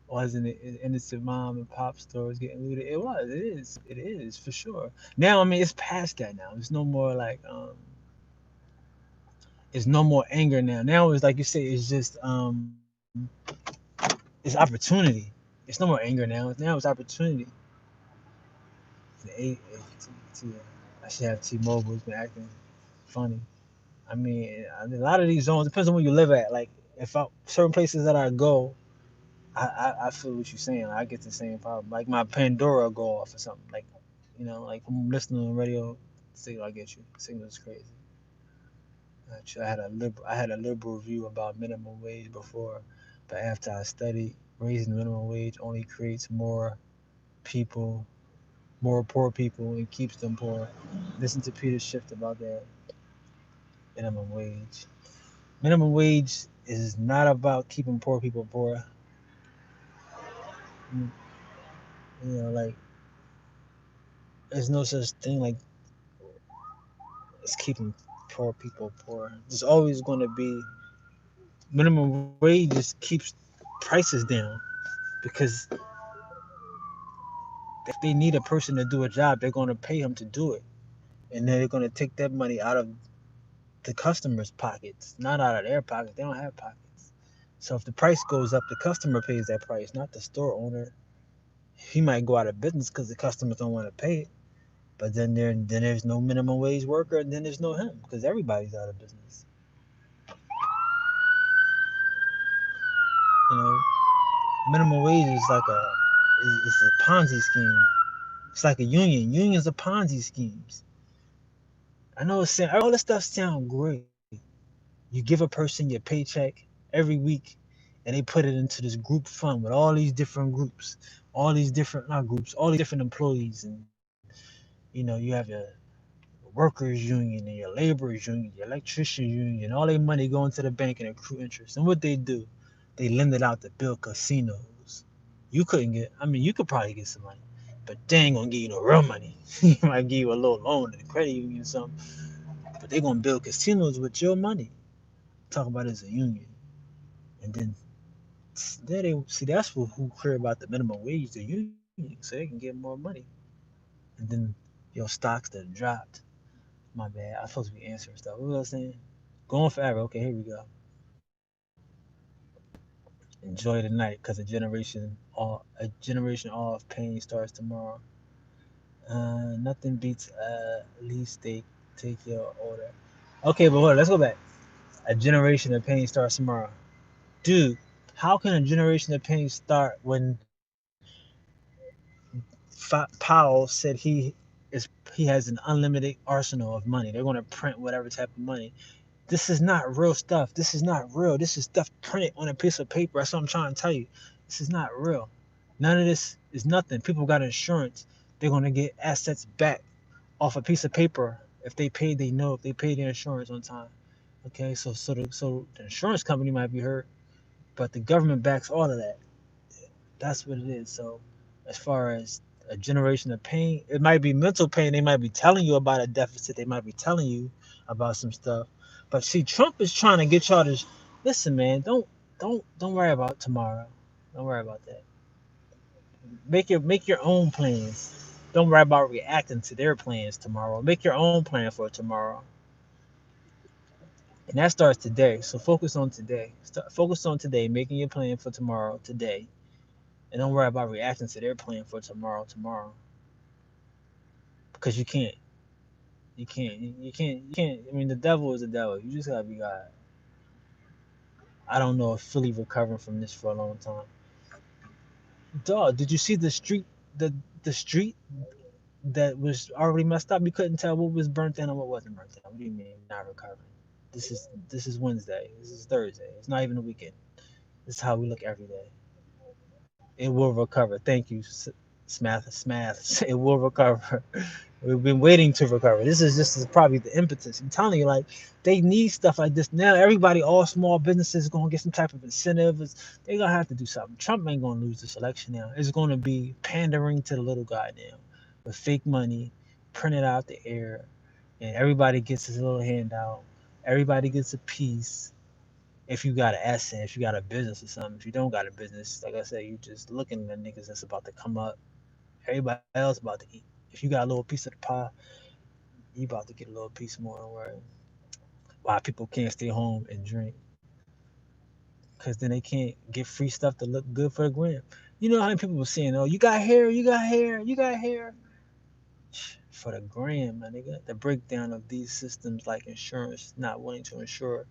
wasn't it innocent mom and pop stores getting looted. It was. It is. It is for sure. Now, I mean, it's past that now. There's no more like It's no more anger now. Now it's like you say. It's just it's opportunity. It's no more anger now. Now it's opportunity. I should have T-Mobile. It's been acting funny. I mean, a lot of these zones depends on where you live at. Like if I certain places that I go, I feel what you're saying. I get the same problem. Like my Pandora go off or something. Like like I'm listening on the radio. Signal, I get you. Signal is crazy. I had a liberal view about minimum wage before, but after I studied, raising minimum wage only creates people, more poor people, and keeps them poor. Listen to Peter Schiff about that minimum wage. Minimum wage is not about keeping poor people poor. Mm, like there's no such thing like as keeping poor people poor. There's always going to be minimum wage just keeps prices down because if they need a person to do a job, they're going to pay him to do it, and then they're going to take that money out of the customers' pockets, not out of their pockets. They don't have pockets. So if the price goes up, the customer pays that price, not the store owner. He might go out of business because the customers don't want to pay it. But then there's no minimum wage worker, and then there's no him because everybody's out of business. You know, minimum wage is like it's a Ponzi scheme. It's like a union. Unions are Ponzi schemes. I know all this stuff sound great, You give a person your paycheck every week, and they put it into this group fund with all these different groups, all these different not groups, all these different employees, and you know you have your workers union and your laborers union, your electrician union, all their money going to the bank and accrue interest. And what they do, they lend it out to build casinos. You couldn't get, I mean, you could probably get some money, but they ain't gonna give you no real money. They might give you a little loan to the credit union or something, but they gonna build casinos with your money. Talk about it as a union, and then they see that's who care about the minimum wage, the union, so they can get more money. And then your stocks that dropped. My bad. I'm supposed to be answering stuff. What was I saying? Going forever. Okay, here we go. Enjoy the night, cause a generation all of pain starts tomorrow. Nothing beats at least they take your order. Okay, but hold on, let's go back. A generation of pain starts tomorrow. Dude, how can a generation of pain start when Powell said he has an unlimited arsenal of money? They're going to print whatever type of money. This is not real stuff. This is not real. This is stuff printed on a piece of paper. That's what I'm trying to tell you. This is not real. None of this is nothing. People got insurance. They're gonna get assets back off a piece of paper if they paid. They know if they paid their insurance on time. Okay, so the insurance company might be hurt, but the government backs all of that. That's what it is. So as far as a generation of pain, it might be mental pain. They might be telling you about a deficit. They might be telling you about some stuff. But see, Trump is trying to get y'all to listen, man. Don't worry about tomorrow. Don't worry about that. Make your own plans. Don't worry about reacting to their plans tomorrow. Make your own plan for tomorrow. And that starts today. So focus on today. Focus on today, making your plan for tomorrow today. And don't worry about reacting to their plan for tomorrow. Because you can't. You can't. I mean, the devil is the devil. You just gotta be God. I don't know if Philly recovering from this for a long time. Dog, did you see the street that was already messed up? You couldn't tell what was burnt down and what wasn't burnt down. What do you mean not recovering? This is Wednesday. This is Thursday. It's not even a weekend. This is how we look every day. It will recover. Thank you, Smath. It will recover. We've been waiting to recover. This is probably the impetus. I'm telling you, like they need stuff like this now. Everybody, all small businesses, gonna get some type of incentive. They gonna have to do something. Trump ain't gonna lose this election now. It's gonna be pandering to the little guy now, with fake money, printed out the air, and everybody gets his little handout. Everybody gets a piece. If you got an asset, if you got a business or something, if you don't got a business, like I said, you just looking at niggas that's about to come up. Everybody else about to eat. If you got a little piece of the pie, you about to get a little piece more. Don't worry. Why people can't stay home and drink? Because then they can't get free stuff to look good for the gram. You know how many people were saying, "Oh, you got hair, you got hair, you got hair." For the gram, my nigga. The breakdown of these systems like insurance not wanting to insure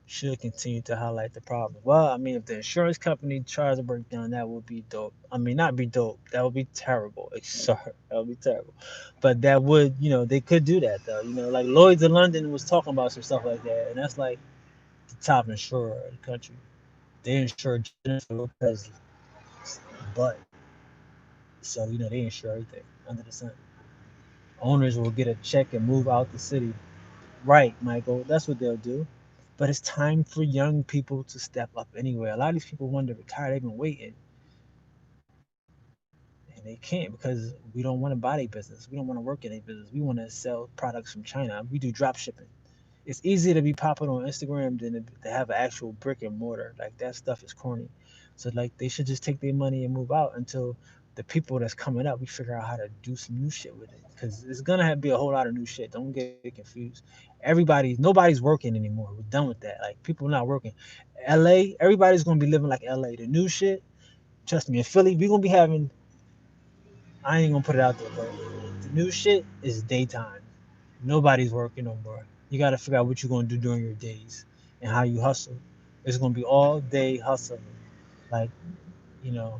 should continue to highlight the problem. Well, I mean, if the insurance company tries to break down, that would be dope. I mean, not be dope. That would be terrible. Sorry, that would be terrible. But that would, they could do that though. Like Lloyd's of London was talking about some stuff like that, and that's like the top insurer in the country. They insure Jennifer Lopez butt, so they insure everything under the sun. Owners will get a check and move out the city. Right, Michael. That's what they'll do. But it's time for young people to step up anyway. A lot of these people want to retire. They've been waiting, and they can't because we don't want to buy their business. We don't want to work in their business. We want to sell products from China. We do drop shipping. It's easier to be popular on Instagram than to have an actual brick and mortar. Like that stuff is corny. So like they should just take their money and move out until the people that's coming up, we figure out how to do some new shit with it. Because it's gonna have to be a whole lot of new shit. Don't get confused. Nobody's working anymore. We're done with that. Like people not working. LA, everybody's gonna be living like LA. The new shit, trust me, in Philly, we gonna be having. I ain't gonna put it out there, but the new shit is daytime. Nobody's working no more. You got to figure out what you're going to do during your days and how you hustle. It's going to be all day hustling. Like,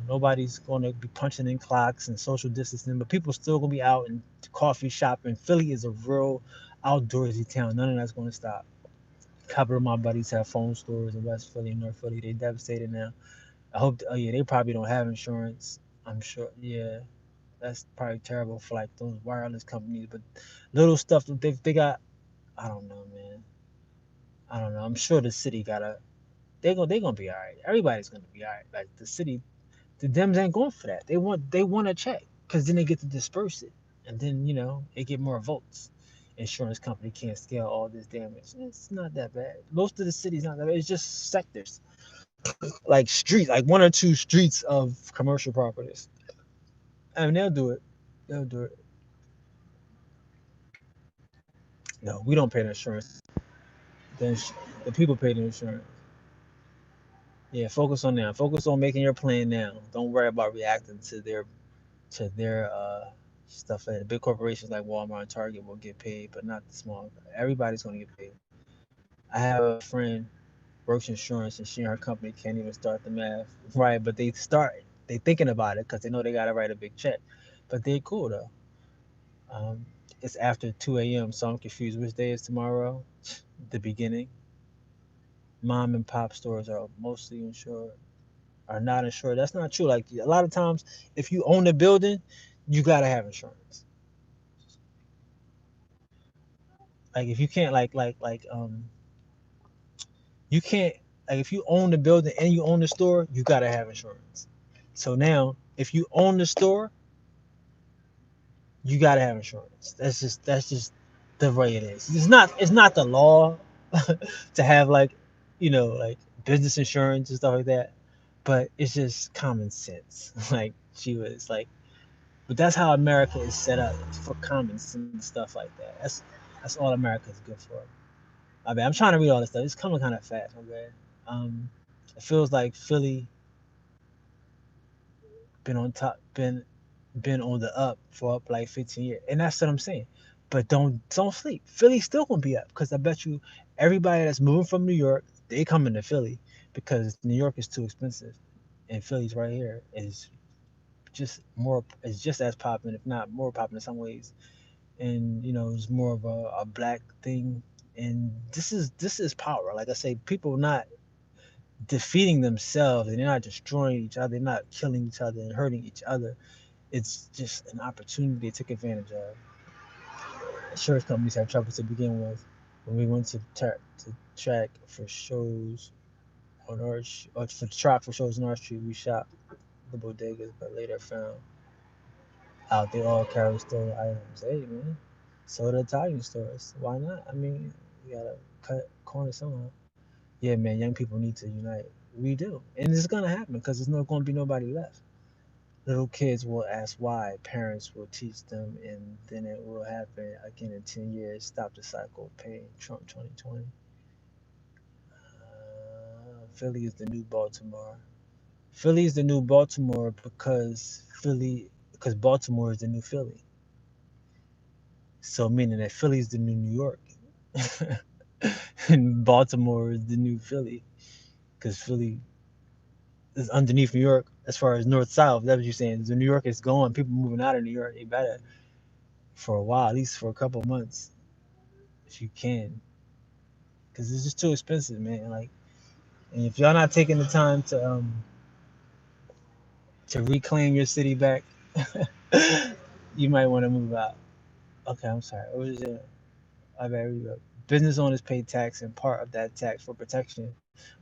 nobody's going to be punching in clocks and social distancing, but people still going to be out and coffee shopping. Philly is a real outdoorsy town. None of that's going to stop. A couple of my buddies have phone stores in West Philly, North Philly. They devastated now. I hope. Oh yeah, they probably don't have insurance. I'm sure. Yeah, that's probably terrible for like those wireless companies. But little stuff that they got. I don't know, man. I don't know. I'm sure the city gotta. They gonna be all right. Everybody's gonna be all right. Like the city, the Dems ain't going for that. They want a check because then they get to disperse it, and then they get more votes. Insurance company can't scale all this damage. It's not that bad. Most of the city's not that bad. It's just sectors, like streets, like one or two streets of commercial properties. I mean, they'll do it. They'll do it. No, we don't pay the insurance. The, the people pay the insurance. Yeah, focus on now. Focus on making your plan now. Don't worry about reacting to their stuff. Like the big corporations like Walmart and Target will get paid, but not the small. Everybody's gonna get paid. I have a friend works insurance, and she and her company can't even start the math right, but they thinking about it because they know they gotta write a big check. But they cool though. Um, it's after 2 a.m., so I'm confused. Which day is tomorrow? The beginning. Mom and pop stores are mostly insured. Are not insured. That's not true. Like a lot of times, if you own a building, you gotta have insurance. Like if you can't you can't like if you own the building and you own the store, you gotta have insurance. So now, if you own the store, you gotta have insurance. That's just the way it is. It's not the law to have like business insurance and stuff like that, but it's just common sense. Like she was like, but that's how America is set up for common sense stuff like that. That's all America is good for. I mean, I'm trying to read all this stuff. It's coming kind of fast, okay? Um, it feels like Philly been on top, been on the up for up like 15 years, and that's what I'm saying. But don't sleep. Philly's still gonna be up because I bet you everybody that's moving from New York, they coming to Philly because New York is too expensive, and Philly's right here is just as popping, if not more popping in some ways. And it's more of a black thing, and this is power. Like I say, people not defeating themselves, and they're not destroying each other, they're not killing each other and hurting each other. It's just an opportunity they took advantage of. Insurance companies have trouble to begin with. When we went to track for shows on Arch, or for track for shows on Arch Street, we shot the bodegas, but later found out they all carry stolen items. Hey man, so the Italian stores. Why not? I mean, you gotta cut corners somehow. Yeah, man, young people need to unite. We do, and it's gonna happen because there's not gonna be nobody left. Little kids will ask why. Parents will teach them, and then it will happen again in 10 years. Stop the cycle of pain. Trump 2020. Philly is the new Baltimore. Philly is the new Baltimore because Baltimore is the new Philly. So meaning that Philly is the new New York, and Baltimore is the new Philly because Philly is underneath New York as far as north south. That's what you're saying. So New York is going. People moving out of New York. They better for a while, at least for a couple of months, if you can, because it's just too expensive, man. Like, and if y'all not taking the time to reclaim your city back, you might want to move out. Okay, I'm sorry. What was it? I better read up. Business owners pay tax and part of that tax for protection.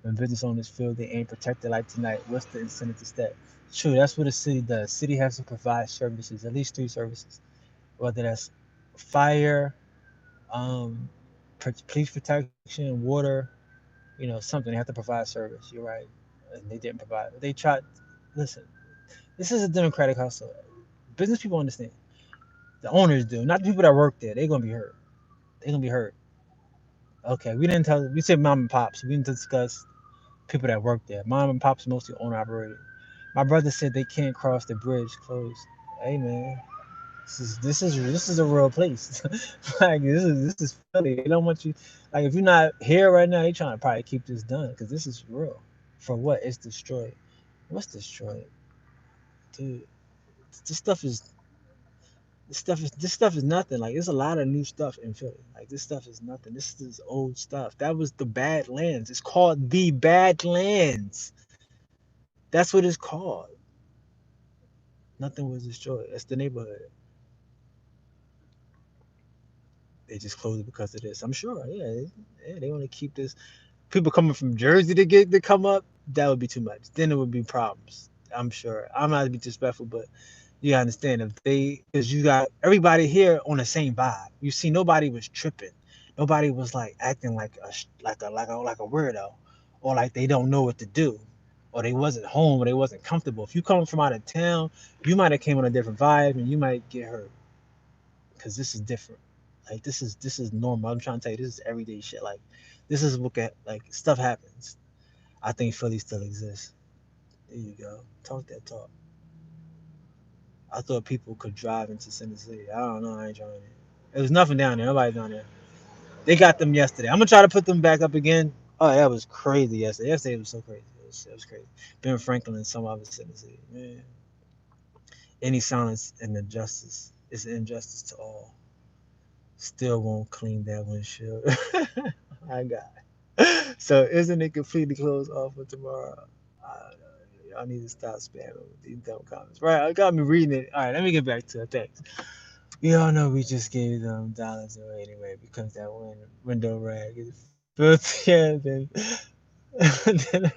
When business owners feel they ain't protected like tonight, what's the incentive to step? True, that's what a city does. City has to provide services, at least three services, whether that's fire, um, police protection, water, something. They have to provide service. You're right, and they didn't provide. They tried. Listen, this is a democratic hustle. Business people understand. The owners do, not the people that work there. They're gonna be hurt. They're gonna be hurt. Okay, we didn't tell. We said mom and pops. We didn't discuss people that work there. Mom and pops mostly owner operated. My brother said they can't cross the bridge closed. Hey man, this is a real place. Like this is Philly. They don't want you. Like if you're not here right now, they trying to probably keep this done because this is real. For what? It's destroyed. What's destroyed, dude? This stuff is. This stuff is nothing. Like there's a lot of new stuff in Philly. Like this stuff is nothing. This is old stuff. That was the Badlands. It's called the Badlands. That's what it's called. Nothing was destroyed. That's the neighborhood. They just closed it because of this. I'm sure. Yeah, they want to keep this. People coming from Jersey to come up. That would be too much. Then it would be problems. I'm sure. I'm not to be disrespectful, but you understand if they, because you got everybody here on the same vibe. You see, nobody was tripping. Nobody was like acting like a weirdo, or like they don't know what to do, or they wasn't home, or they wasn't comfortable. If you come from out of town, you might have came on a different vibe, and you might get hurt because this is different. Like this is normal. I'm trying to tell you, this is everyday shit. Like this is what like stuff happens. I think Philly still exists. There you go. Talk that talk. I thought people could drive into Center City. I don't know. I ain't trying to. There was nothing down there. Nobody's down there. They got them yesterday. I'm gonna try to put them back up again. Oh, that was crazy yesterday. Yesterday was so crazy. It was crazy. Ben Franklin and some other Center City. Man, any silence and injustice is an injustice to all. Still won't clean that windshield. I got it. So isn't it completely closed off for tomorrow? Y'all need to stop spamming with these dumb comments. Right, I got me reading it. All right, let me get back to it. Thanks. We all know we just gave them dollars away anyway because that window rag is filthier than. than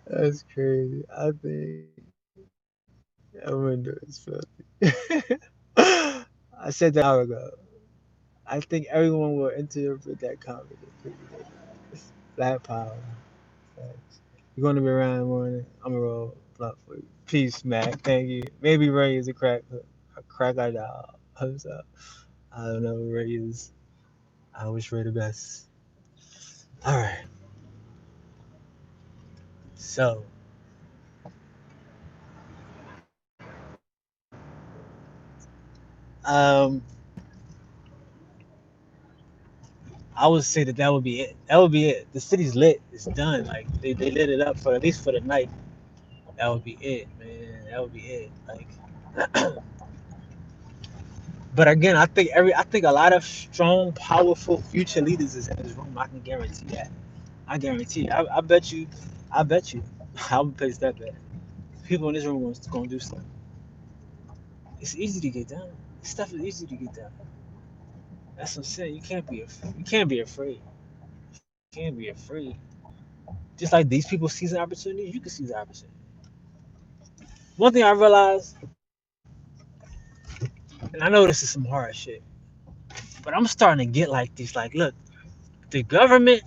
That's crazy. I think that window is filthy. I said that an hour ago. I think everyone will interpret that comment. Flat power. Facts. You're going to be around in the morning. I'm going to roll blunt for you. Peace, Mac. Thank you. Maybe Ray is a crack I dog. So, I don't know who Ray is. I wish Ray the best. All right. So, um, I would say that would be it. That would be it. The city's lit. It's done. Like they lit it up for at least for the night. That would be it, man. That would be it. Like, but again, I think a lot of strong, powerful future leaders is in this room. I can guarantee that. I guarantee. I bet you. I bet you. I would place that bet. People in this room gonna do stuff. It's easy to get done. This stuff is easy to get done. That's what I'm saying. You can't be afraid. You can't be afraid. You can't be afraid. Just like these people seize an opportunity, you can seize an opportunity. One thing I realized, and I know this is some hard shit, but I'm starting to get like these. Like, look, the government,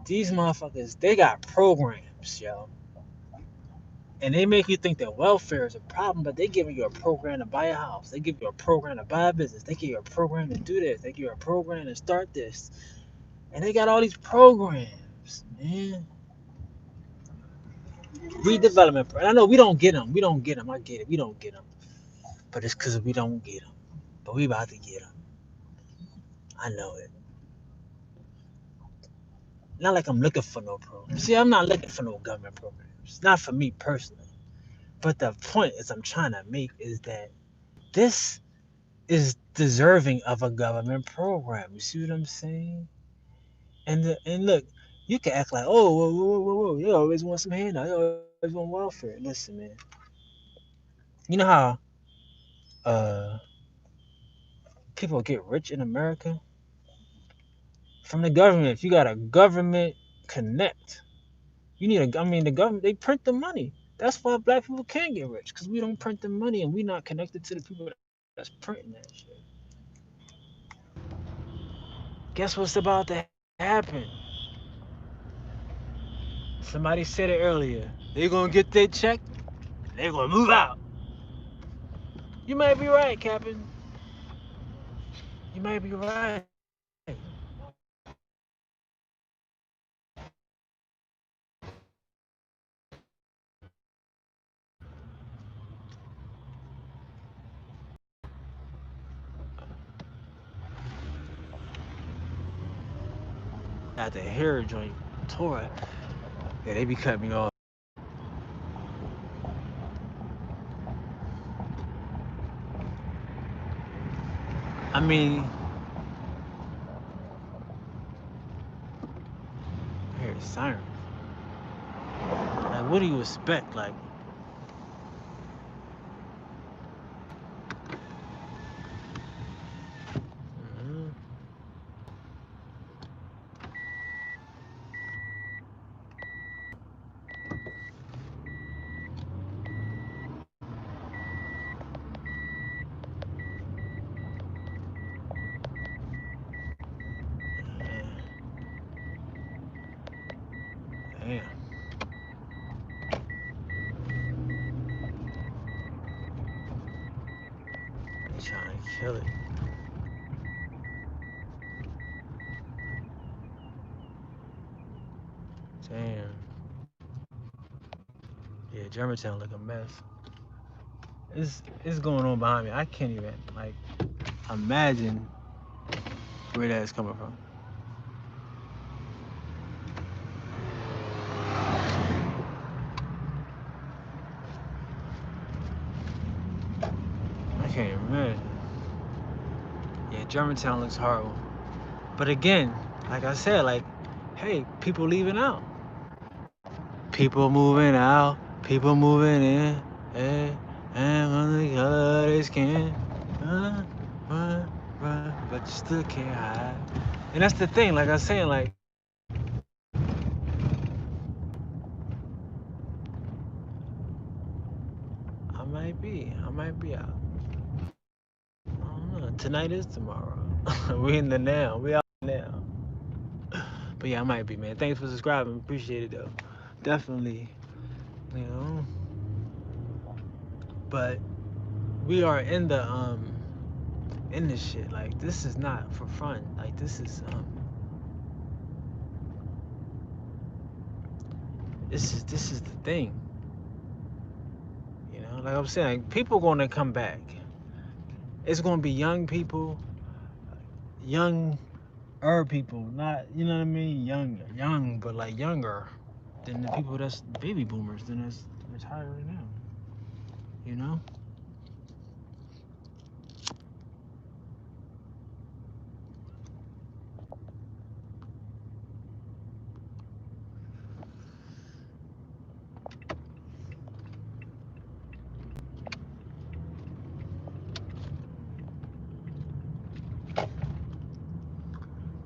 these motherfuckers, they got programs, yo. And they make you think that welfare is a problem, but they giving you a program to buy a house. They give you a program to buy a business. They give you a program to do this. They give you a program to start this. And they got all these programs, man. Redevelopment. And I know we don't get them. We don't get them. I get it. We don't get them. But it's because we don't get them. But we about to get them. I know it. Not like I'm looking for no programs. See, I'm not looking for no government programs. Not for me personally. But the point is I'm trying to make is that this is deserving of a government program. You see what I'm saying? And look, you can act like, oh, whoa, you always want some handout, you always want welfare. Listen, man, you know how uh people get rich in America from the government. If you got a government connect, you need a. I mean, the government they print the money. That's why black people can't get rich because we don't print the money and we not connected to the people that's printing that shit. Guess what's about to happen? Somebody said it earlier. They gonna get their check. They gonna move out. You might be right, Captain. You might be right. At the hair joint, Torah. Yeah, they be cutting me off. mean, I hear sirens. Like, what do you expect? Like, mhm. Damn. They trying to kill it. Damn. Yeah, Germantown look a mess. It's going on behind me. I can't even like imagine where that's coming from. I can't even imagine. Yeah, Germantown looks horrible. But again, like I said, like, hey, people leaving out. People moving out. People moving in. Hey, and on the color they skin. Run, run, run, but you still can't hide. And that's the thing, like I was saying, like, I might be out. I don't know. Tonight is tomorrow. We in the now. We out now. But yeah, I might be, man. Thanks for subscribing. Appreciate it though. Definitely. You know. But we are in this shit. Like, this is not for fun. Like, this is the thing. You know, like I'm saying, like, people gonna come back. It's gonna be young people, younger people, not, you know what I mean, young, but like younger than the people that's baby boomers, than that's retired right now. You know.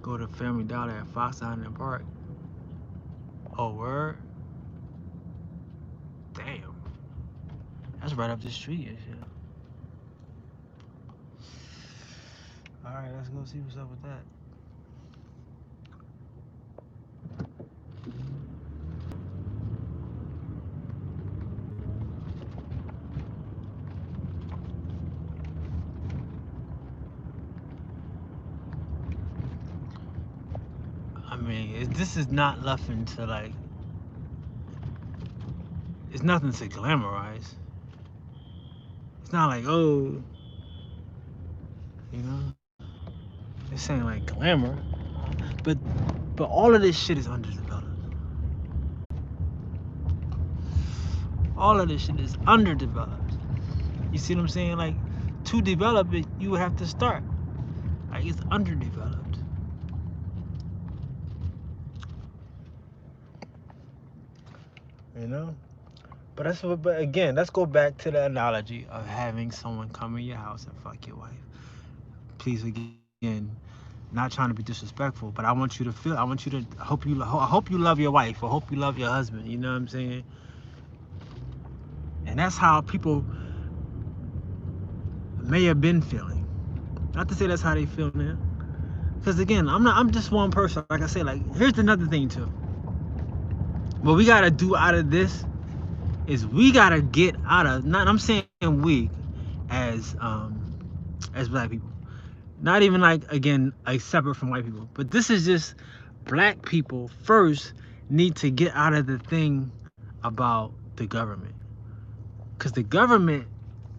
Go to Family Dollar at Fox Island Park. Oh, word? Damn. That's right up the street and shit. Alright, let's go see what's up with that. I mean, this is not nothing to like, it's nothing to glamorize. It's not like, oh, you know, it's saying like glamour. But all of this shit is underdeveloped. All of this shit is underdeveloped. You see what I'm saying? Like, to develop it, you would have to start. Like, it's underdeveloped. You know? But that's what. But again, let's go back to the analogy of having someone come in your house and fuck your wife. Please, again, not trying to be disrespectful, but I want you to feel. I want you to I hope you love your wife, or hope you love your husband. You know what I'm saying? And that's how people may have been feeling. Not to say that's how they feel now. Because again, I'm just one person. Like I say, like, here's another thing too. What we gotta do out of this is we gotta get out of, not, I'm saying we as black people. Not even like, again, like separate from white people. But this is just black people first need to get out of the thing about the government. Because the government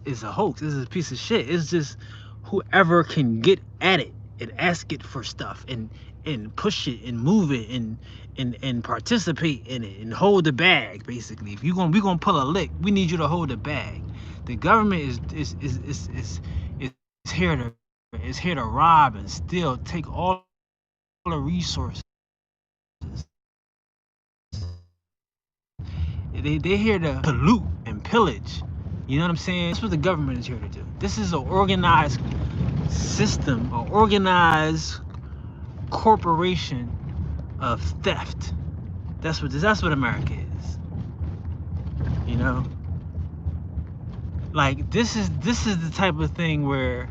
is a hoax. This is a piece of shit. It's just whoever can get at it and ask it for stuff and push it and move it and participate in it and hold the bag. Basically, if we gonna pull a lick, we need you to hold the bag. The government is here to is here to rob and steal, take all the resources. They're here to pollute and pillage. You know what I'm saying? That's what the government is here to do. This is an organized system, an organized corporation of theft. That's what America is. You know? Like this is the type of thing where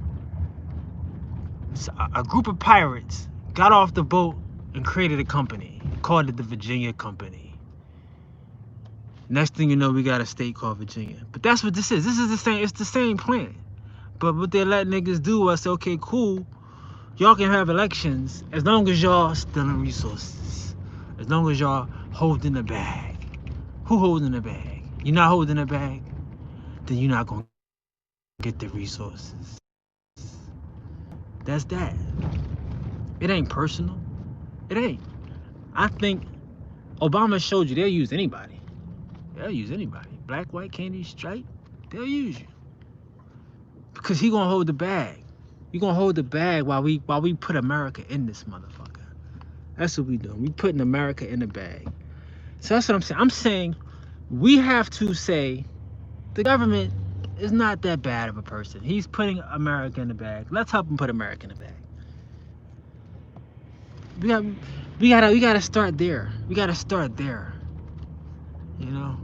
a group of pirates got off the boat and created a company, called it the Virginia Company. Next thing you know, we got a state called Virginia. But that's what this is. This is the same. It's the same plan. But what they let niggas do was say, okay, cool. Y'all can have elections as long as y'all stealing resources. As long as y'all holding the bag. Who holding the bag? You're not holding the bag, then you're not gonna get the resources. That's that. It ain't personal. It ain't. I think Obama showed you they'll use anybody. They'll use anybody. Black, white, candy, stripe, they'll use you. Because he gonna hold the bag. You gonna hold the bag while we put America in this motherfucker. That's what we doing. We putting America in the bag. So that's what I'm saying. I'm saying we have to say the government is not that bad of a person. He's putting America in the bag. Let's help him put America in the bag. We gotta start there. We gotta start there. You know?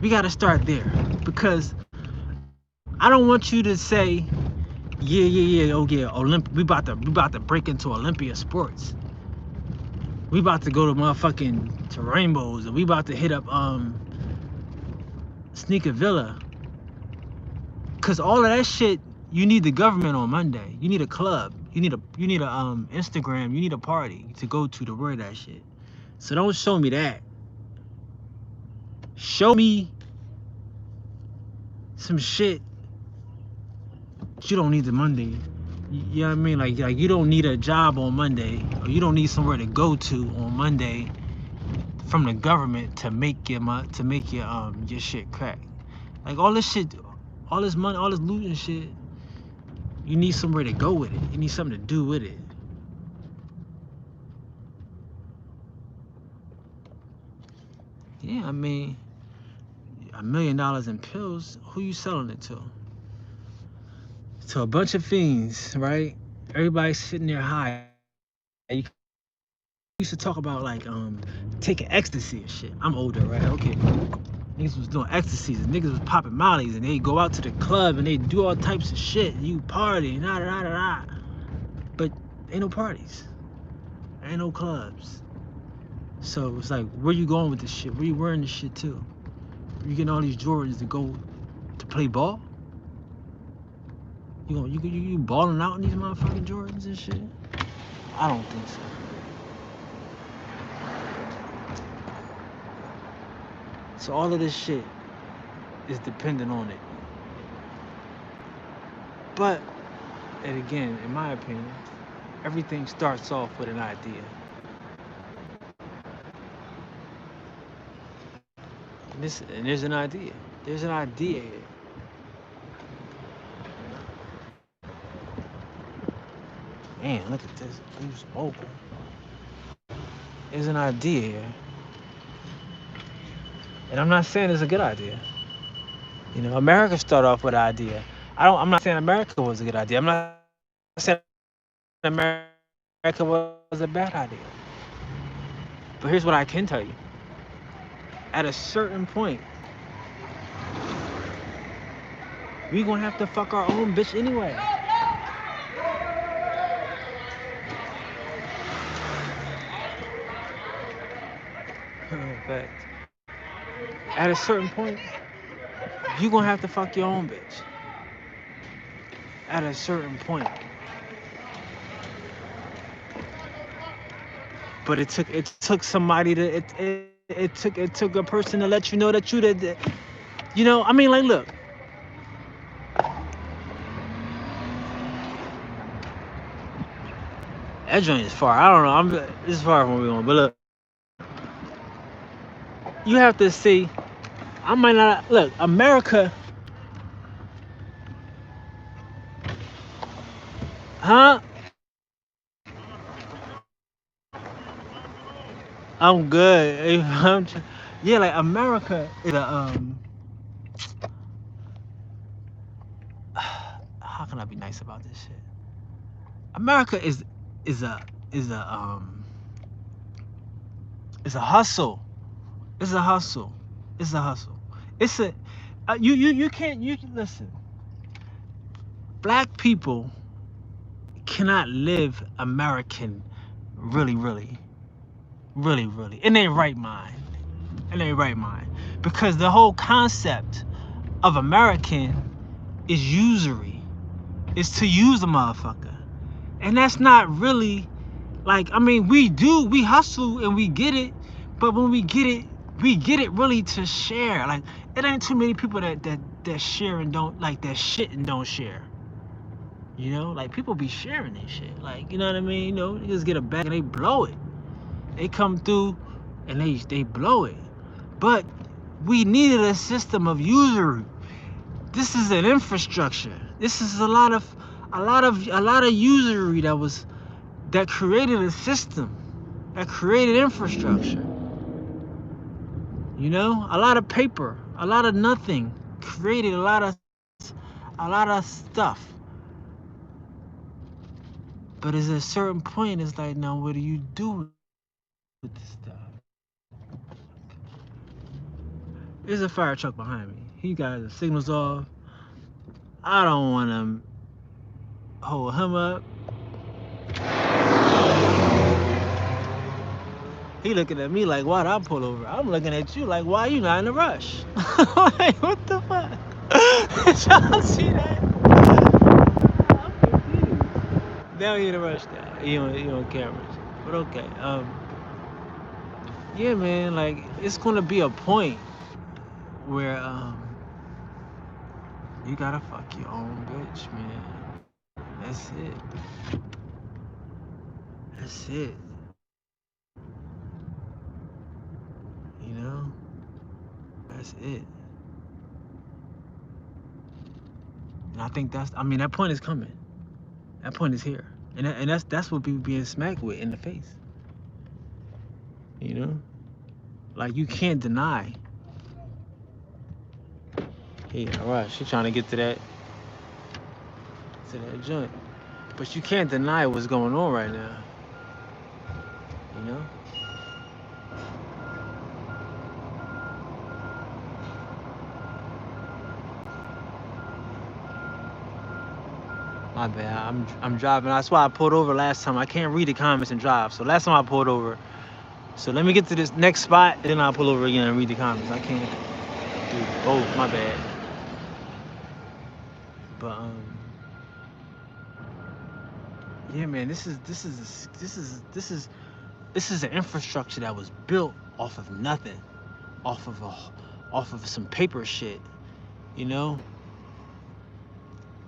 We gotta start there. Because I don't want you to say, yeah, oh yeah, we about to break into Olympia sports. We about to go to motherfucking to Rainbows, and we about to hit up Sneaker Villa. Cause all of that shit, you need the government on Monday. You need a club. You need a Instagram. You need a party to go to wear that shit. So don't show me that. Show me some shit you don't need the Monday. You know what I mean? Like you don't need a job on Monday, or you don't need somewhere to go to on Monday from the government to make your shit crack. Like all this shit, all this money, all this loot and shit. You need somewhere to go with it. You need something to do with it. Yeah, I mean, $1 million in pills. Who you selling it to? To a bunch of fiends, right? Everybody's sitting there high. You used to talk about like taking ecstasy and shit. I'm older, right? Okay. Niggas was doing ecstasies and niggas was popping mollies and they go out to the club and they do all types of shit. You party, but ain't no parties. Ain't no clubs. So it's like, where you going with this shit? Where you wearing this shit to? You getting all these Jordans to go to play ball? You balling out in these motherfucking Jordans and shit? I don't think so. So all of this shit is dependent on it. But, and again, in my opinion, everything starts off with an idea. And there's an idea. There's an idea here. Man, look at this. Who's open? There's an idea here. And I'm not saying it's a good idea. You know, America started off with an idea. I'm not saying America was a good idea. I'm not saying America was a bad idea. But here's what I can tell you. At a certain point, we gonna have to fuck our own bitch anyway. Fact. At a certain point, you gonna have to fuck your own bitch. At a certain point. But it took somebody to it took a person to let you know that you did. You know, I mean, like, look. That joint is far. I don't know. It's far from where we going. But look, you have to see. I might not look. America Huh? I'm good. Yeah, like America is a how can I be nice about this shit? America is a is a um is a hustle. It's a hustle. It's a hustle. It's a you can't you can listen. Black people cannot live American really in their right mind. In their right mind. Because the whole concept of American is usury. It's to use a motherfucker. And that's not really like I mean we hustle and we get it, but when we get it really to share. Like it ain't too many people that share and don't like that shit and don't share. You know, like people be sharing this shit. Like, you know what I mean? You know, they just get a bag and they blow it. They come through and they blow it. But we needed a system of usury. This is an infrastructure. This is a lot of usury that created a system, that created infrastructure. You know, a lot of paper, a lot of nothing created a lot of stuff. But at a certain point, it's like, now what do you do with this stuff? There's a fire truck behind me. He got the signals off. I don't want to hold him up. He looking at me like, why'd I pull over? I'm looking at you like, why you not in a rush? Like, what the fuck? Did y'all see that? I'm confused. Now he in a rush now. He on cameras. But okay. Yeah, man, like, it's gonna be a point where, you gotta fuck your own bitch, man. That's it. That's it. You know? That's it. And I think that point is coming. That point is here. And that's what people being smacked with in the face. You know? Like, you can't deny. Yeah, right. She trying to get to that joint. But you can't deny what's going on right now. You know? My bad. I'm driving. That's why I pulled over last time. I can't read the comments and drive. So last time I pulled over. So let me get to this next spot, and then I'll pull over again and read the comments. I can't do both. My bad. But yeah, man. This is an infrastructure that was built off of nothing, off of some paper shit. You know.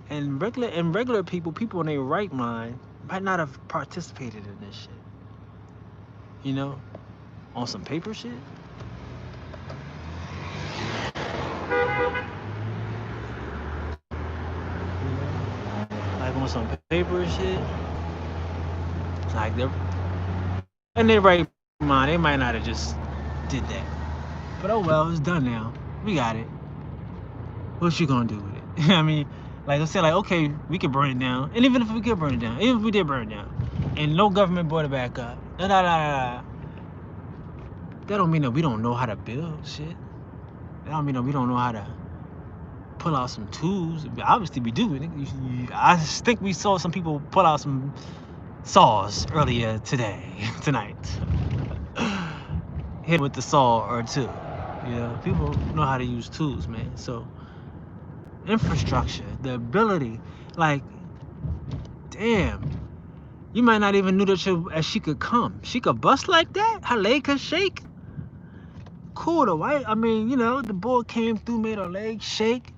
And regular people in their right mind might not have participated in this shit. You know, on some paper shit. Like on some paper shit. Like they're in their right mind, they might not have just did that. But oh well, it's done now. We got it. What you gonna do with it? I mean, like I said, like okay, we could burn it down, and even if we could burn it down, even if we did burn it down, and no government brought it back up, that don't mean that we don't know how to build shit. That don't mean that we don't know how to pull out some tools. Obviously, we do. I think we saw some people pull out some saws earlier tonight. Hit with the saw or two. You know, people know how to use tools, man. So, infrastructure, the ability, like, damn, you might not even knew that she could come. She could bust like that. Her leg could shake. Cool, though, right? I mean, you know, the boy came through, made her leg shake.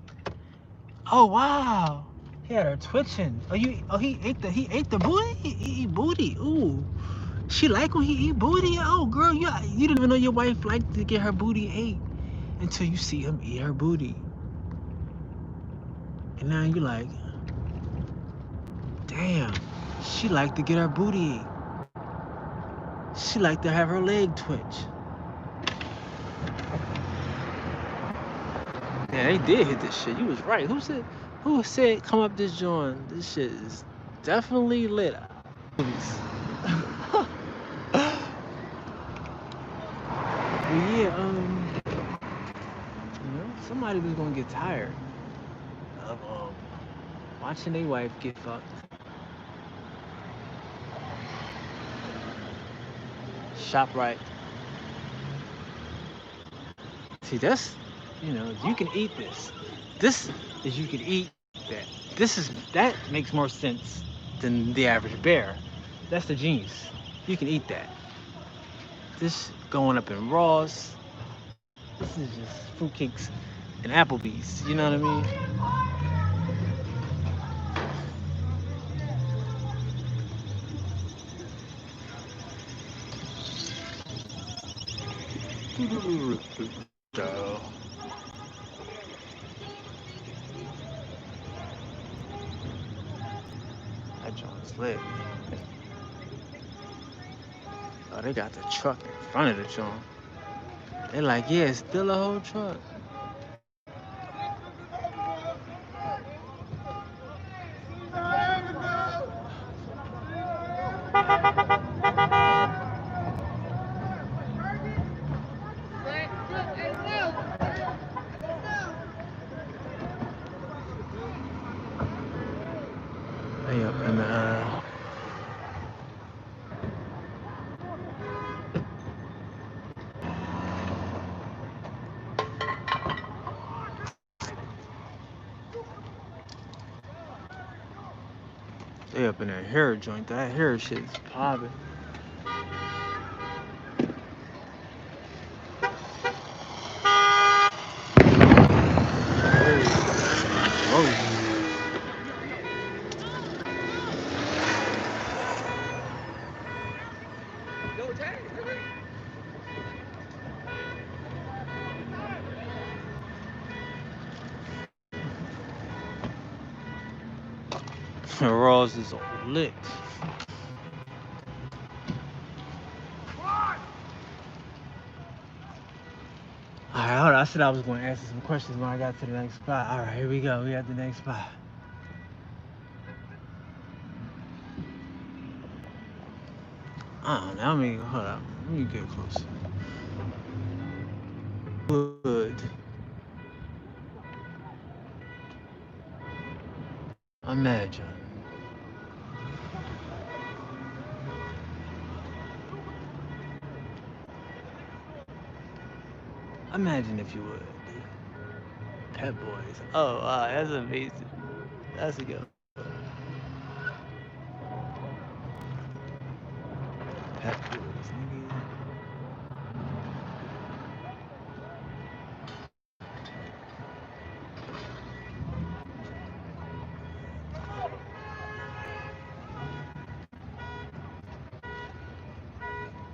Oh wow, he had her twitching. He ate the booty. He eat booty. Ooh, she like when he eat booty. Oh girl, you didn't even know your wife liked to get her booty ate until you see him eat her booty, and now you like, damn. She like to get her booty ate. She like to have her leg twitch. Yeah, they did hit this shit. You was right. Who said come up this joint? This shit is definitely lit. But yeah, somebody was gonna get tired of watching their wife get fucked. ShopRite. See, that's, you can eat this. This is you can eat that. That makes more sense than the average bear. That's the genius. You can eat that. This going up in Ross. This is just fruitcakes and Applebee's. You know what I mean? Duh. That joint's lit. Oh, they got the truck in front of the joint. They're like, yeah, it's still a whole truck. They up in the they up in that hair joint. That hair shit's popping. Whoa. Ross is lit. Alright, hold on. I said I was going to answer some questions when I got to the next spot. Alright, here we go. We at the next spot. I don't know. Hold on. Let me get closer. Would imagine. Imagine if you would. Pet Boys. Oh, wow. That's amazing. That's a good one. Pet Boys, nigga.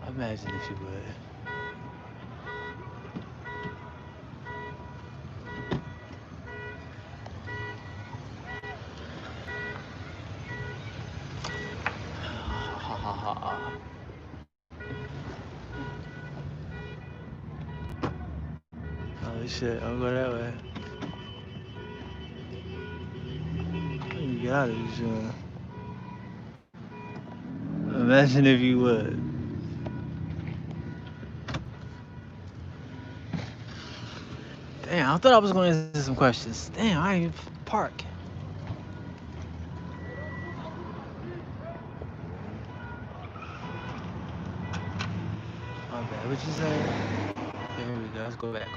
Imagine if you would. Ha ha ha ha. Oh shit, I'll go that way. Let me get out of this joint. Imagine if you would. Damn, I thought I was going to answer some questions. Damn, I ain't park. My bad. What you say? Okay, here we go. Let's go back.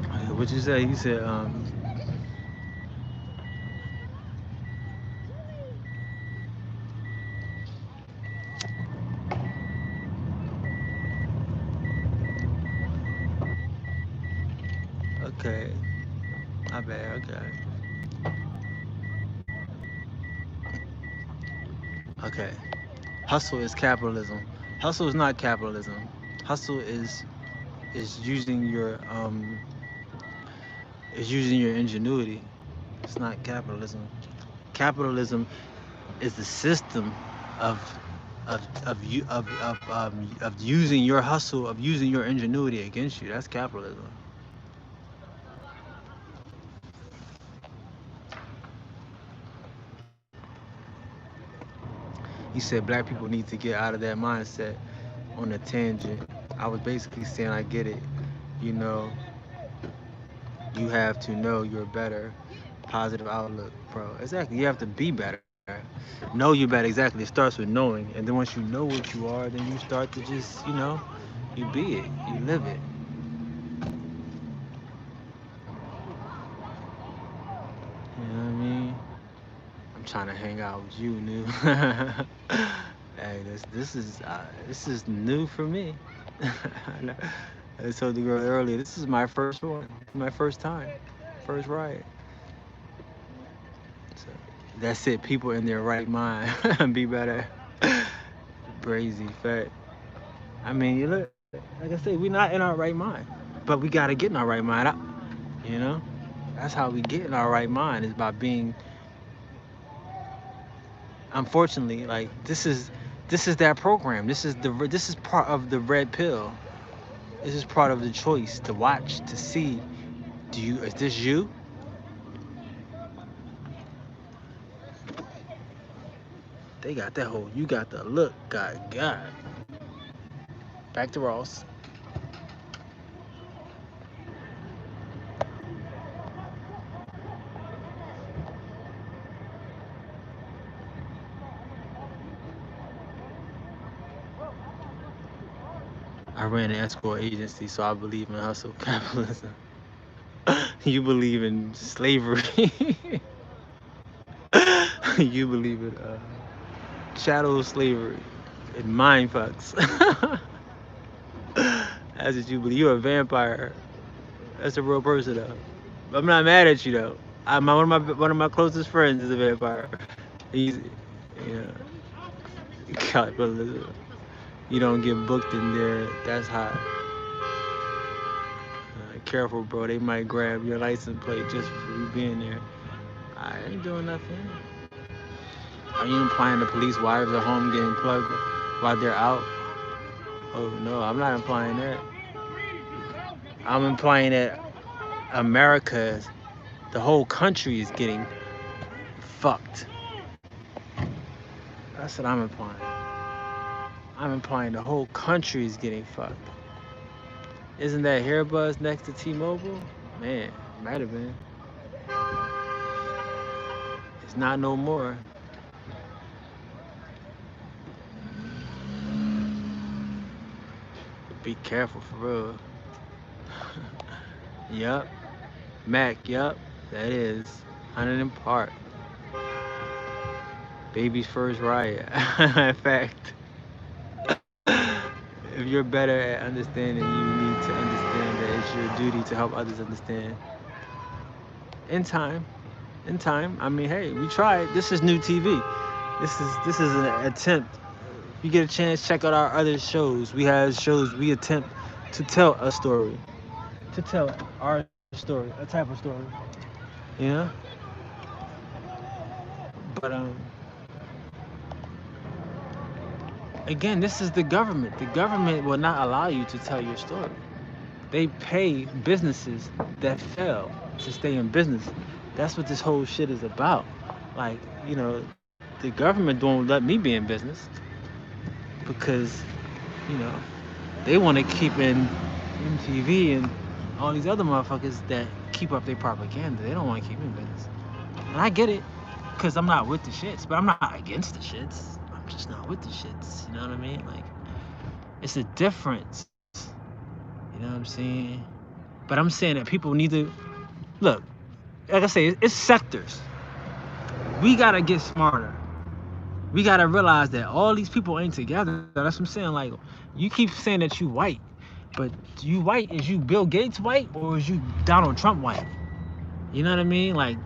Okay, what you say? You said okay. My bad. Okay. Okay. Hustle is capitalism. Hustle is not capitalism. Hustle is using your ingenuity. It's not capitalism. Capitalism is the system of of using your hustle, of using your ingenuity against you. That's capitalism. He said black people need to get out of that mindset on a tangent. I was basically saying I get it. You know, you have to know you're better. Positive outlook, bro. Exactly. You have to be better. Know you better. Exactly. It starts with knowing. And then once you know what you are, then you start to just, you be it. You live it. You know what I mean? I'm trying to hang out with you, new. Hey, this is new for me. I told the girl earlier, this is my first one, my first time, first ride. So that's it. People in their right mind, be better. Crazy fact. I mean, you look, like I said, we're not in our right mind, but we gotta get in our right mind. You know, that's how we get in our right mind is by being. Unfortunately, like this is that program. This is part of the red pill. This is part of the choice to watch to see. Is this you? They got that whole. You got the look. God. Back to Ross. I ran an escort agency, so I believe in hustle capitalism. You believe in slavery. You believe in chattel slavery and mind fucks. That's what you believe. You're a vampire. That's a real person, though. I'm not mad at you, though. One of my closest friends is a vampire. He's, you know, capitalism. You don't get booked in there. That's hot. Careful, bro. They might grab your license plate just for you being there. I ain't doing nothing. Are you implying the police wives are home getting plugged while they're out? Oh no, I'm not implying that. I'm implying that America, the whole country is getting fucked. That's what I'm implying. I'm implying the whole country is getting fucked. Isn't that hair buzz next to T-Mobile? Man, might have been. It's not no more. Be careful for real. Yup. Mac, yup. That is. 100 in Park. Baby's first riot. In fact, if you're better at understanding, you need to understand that it's your duty to help others understand. In time. I mean, hey, we tried. This is new TV. This is an attempt. If you get a chance, check out our other shows. We have shows we attempt to tell a story. To tell our story, a type of story. You know? But again, this is the government. The government will not allow you to tell your story. They pay businesses that fail to stay in business. That's what this whole shit is about. Like, the government won't let me be in business because, you know, they want to keep in MTV and all these other motherfuckers that keep up their propaganda. They don't want to keep me in business. And I get it because I'm not with the shits, but I'm not against the shits. I'm just not with the shits. You know what I mean? Like, it's a difference. You know what I'm saying? But I'm saying that people need to look. Like I say, it's sectors. We gotta get smarter. We gotta realize that all these people ain't together. That's what I'm saying. Like, you keep saying that you white, but you white, is you Bill Gates white or is you Donald Trump white? You know what I mean? Like,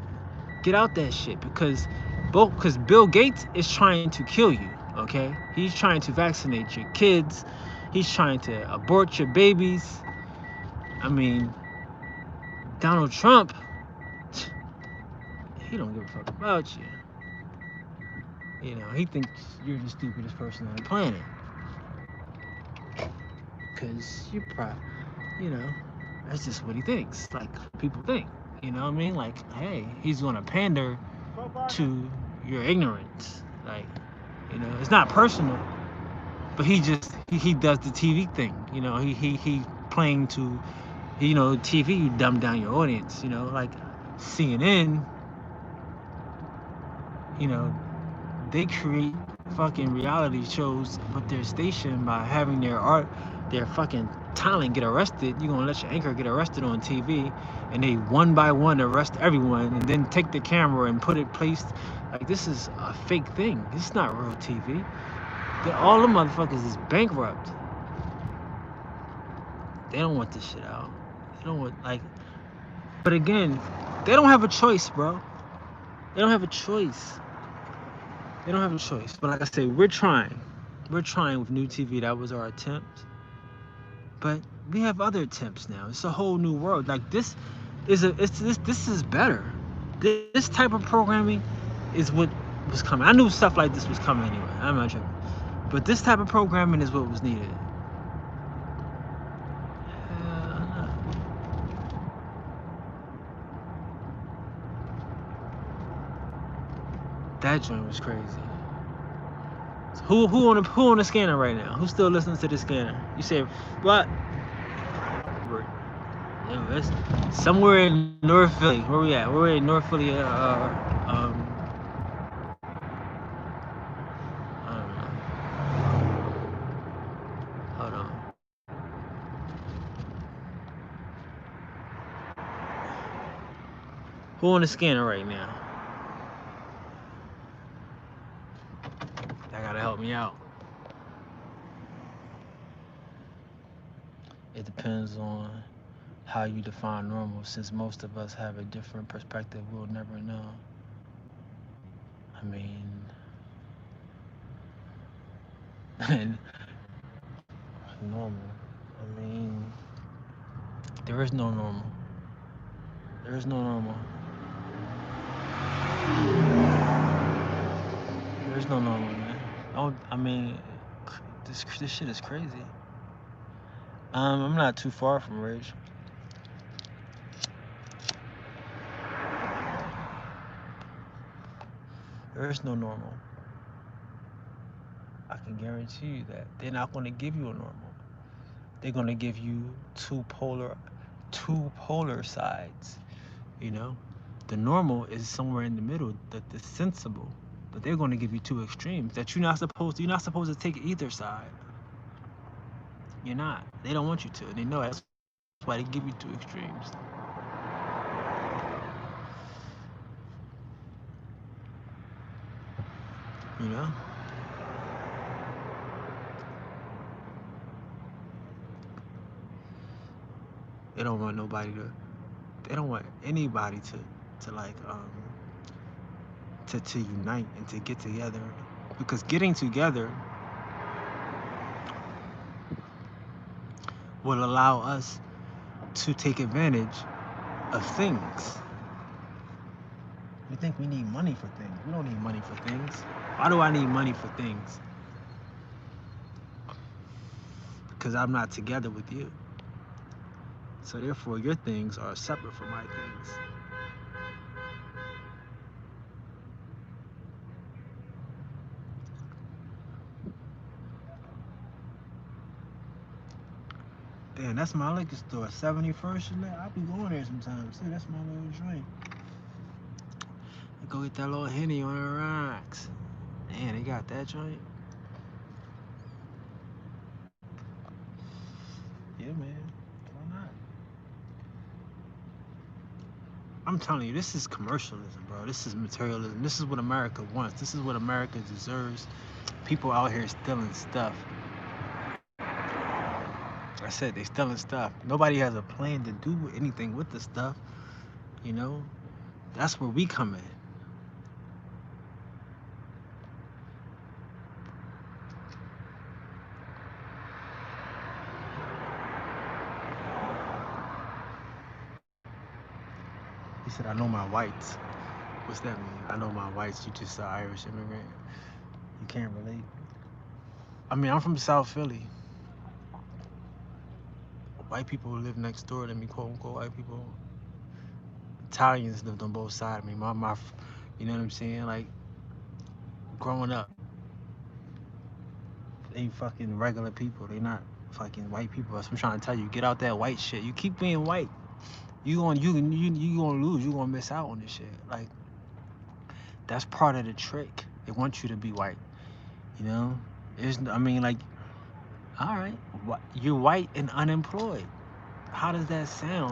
get out that shit because because Bill Gates is trying to kill you, okay? He's trying to vaccinate your kids. He's trying to abort your babies. I mean, Donald Trump, he don't give a fuck about you. You know, he thinks you're the stupidest person on the planet. Because you probably, you know, that's just what he thinks. Like, people think. You know what I mean? Like, hey, he's going to pander to your ignorance. Like, you know, it's not personal, but he does the TV thing. You know, he playing to, you know, TV, you dumb down your audience. You know, like CNN, you know, they create fucking reality shows with their station by having their fucking talent get arrested. You're gonna let your anchor get arrested on TV, and they one by one arrest everyone, and then take the camera and put it placed. Like, this is a fake thing. This is not real TV. All the motherfuckers is bankrupt. They don't want this shit out. They don't want, like, but again, they don't have a choice, bro. They don't have a choice. They don't have a choice. But like I say, we're trying. We're trying with new TV. That was our attempt. But we have other attempts now. It's a whole new world. Like, this is better. This type of programming is what was coming. I knew stuff like this was coming anyway. I'm not joking. But this type of programming is what was needed. That joint was crazy. So who on the scanner right now? Who still listens to the scanner? You say what? It's somewhere in North Philly. Where we at? We're in North Philly. I don't know. Hold on. Who on the scanner right now? That gotta help me out. It depends on how you define normal. Since most of us have a different perspective, we'll never know. I mean, and normal. I mean, there is no normal. There is no normal. There is no normal, man. I mean, this shit is crazy. I'm not too far from Ridge. There is no normal. I can guarantee you that. They're not going to give you a normal. They're going to give you two polar sides. You know, the normal is somewhere in the middle, the sensible. But they're going to give you two extremes that you're not supposed to take either side. You're not. They don't want you to. They know that's why they give you two extremes. You know? They don't want anybody to like to unite and to get together, because getting together will allow us to take advantage of things. We think we need money for things. We don't need money for things. Why do I need money for things? Because I'm not together with you. So therefore, your things are separate from my things. Damn, that's my liquor store, 71st. I'll be going there sometimes. See, that's my little drink. Go get that little Henny on the rocks. Man, they got that joint. Yeah, man. Why not? I'm telling you, this is commercialism, bro. This is materialism. This is what America wants. This is what America deserves. People out here stealing stuff. I said they stealing stuff. Nobody has a plan to do anything with the stuff. You know, that's where we come in. said, I know my whites. What's that mean? I know my whites. You just an Irish immigrant. You can't relate. I mean, I'm from South Philly. White people live next door to me, quote unquote white people. Italians lived on both sides of me. You know what I'm saying? Like, growing up, they fucking regular people. They not fucking white people. That's what I'm trying to tell you. Get out that white shit. You keep being white, you gonna lose. You gonna miss out on this shit. Like, that's part of the trick. They want you to be white. You know? I mean, like, all right, you're white and unemployed. How does that sound?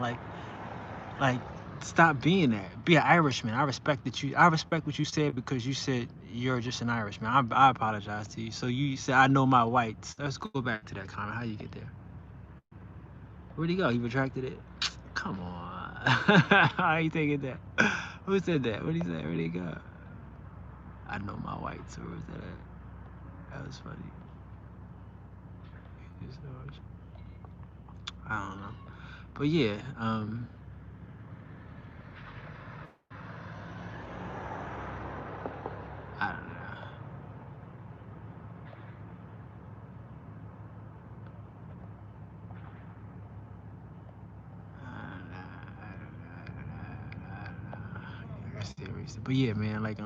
Like, stop being that. Be an Irishman. I respect what you said, because you said you're just an Irishman. I apologize to you. So you said, I know my whites. Let's go back to that comment. How you get there? Where'd he go? He retracted it? Come on. How you taking that? Who said that? What did he say? Where'd he go? I know my whites. Where was that at? That was funny. I don't know. But yeah, I don't know. But yeah, man, like,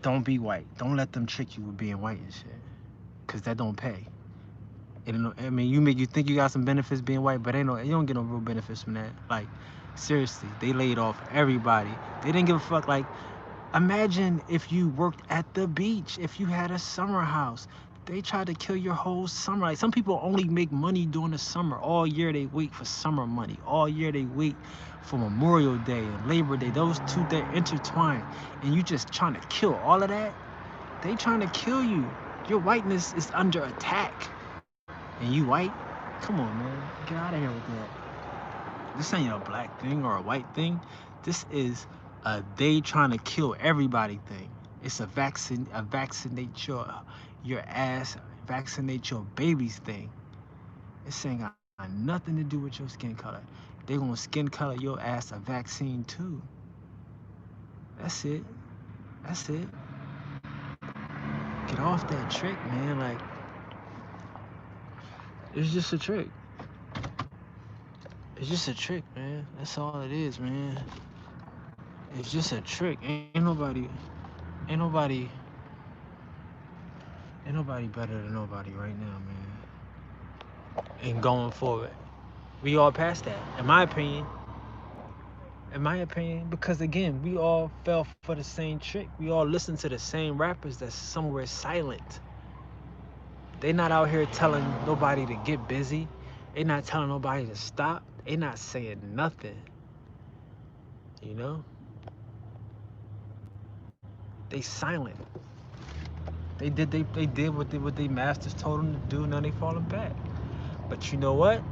don't be white. Don't let them trick you with being white and shit, cause that don't pay. I mean, you think you got some benefits being white, but you don't get no real benefits from that. Like, seriously, they laid off everybody. They didn't give a fuck. Like, imagine if you worked at the beach, if you had a summer house. They tried to kill your whole summer. Like, some people only make money during the summer. All year they wait for summer money. All year they wait for Memorial Day and Labor Day. Those two, they're intertwined. And you just trying to kill all of that? They trying to kill you. Your whiteness is under attack. And you white? Come on, man. Get out of here with that. This ain't a black thing or a white thing. This is a they trying to kill everybody thing. It's a vaccinate your ass, vaccinate your babies thing. This ain't got nothing to do with your skin color. They gonna skin color your ass a vaccine too. That's it. That's it. Get off that trick, man. Like, it's just a trick. It's just a trick, man. That's all it is, man. It's just a trick. Ain't nobody better than nobody right now, man. And going forward, we all past that, in my opinion. In my opinion, because again, we all fell for the same trick. We all listen to the same rappers that's somewhere silent. They not out here telling nobody to get busy. They not telling nobody to stop. They not saying nothing. You know? They silent. They did what they masters told them to do. Now they falling back. But you know what?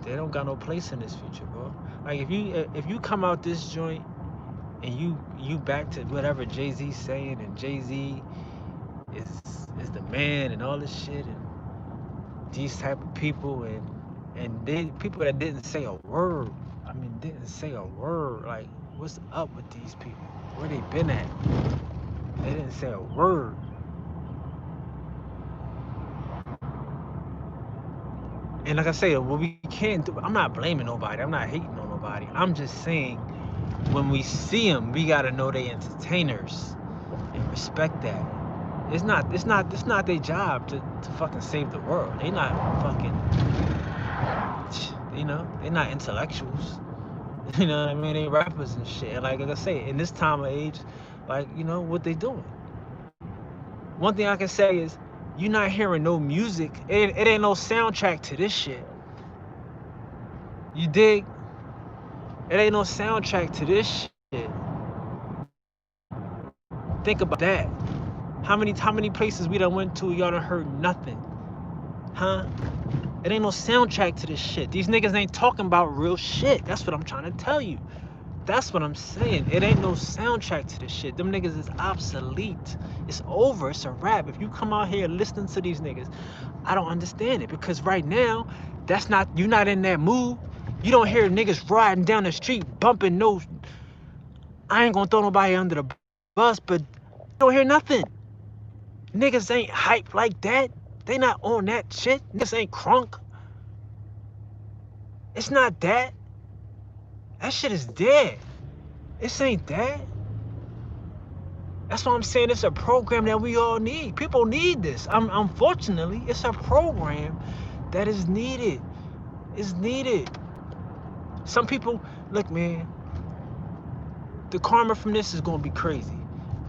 They don't got no place in this future, bro. Like, if you come out this joint and you back to whatever Jay-Z saying, and Jay-Z is the man and all this shit, and these type of people, and they people that didn't say a word. I mean, didn't say a word. Like, what's up with these people? Where they been at? They didn't say a word. And like I say, what we can't do, I'm not blaming nobody. I'm not hating on nobody. I'm just saying, when we see them, we gotta know they entertainers and respect that. It's not their job to fucking save the world. They not fucking, you know, they not intellectuals. You know what I mean? They rappers and shit. And like I say, in this time of age, like, you know, what they doing. One thing I can say is, you're not hearing no music. It ain't no soundtrack to this shit. You dig? It ain't no soundtrack to this shit. Think about that. How many places we done went to, y'all done heard nothing? Huh? It ain't no soundtrack to this shit. These niggas ain't talking about real shit. That's what I'm trying to tell you. That's what I'm saying. It ain't no soundtrack to this shit. Them niggas is obsolete. It's over. It's a wrap. If you come out here listening to these niggas, I don't understand it, because right now, you're not in that mood. You don't hear niggas riding down the street bumping no. I ain't gonna throw nobody under the bus, but you don't hear nothing. Niggas ain't hype like that. They not on that shit. Niggas ain't crunk. It's not that. That shit is dead. This ain't that. That's why I'm saying it's a program that we all need. People need this. Unfortunately, it's a program that is needed. It's needed. Some people, look, man, the karma from this is gonna be crazy.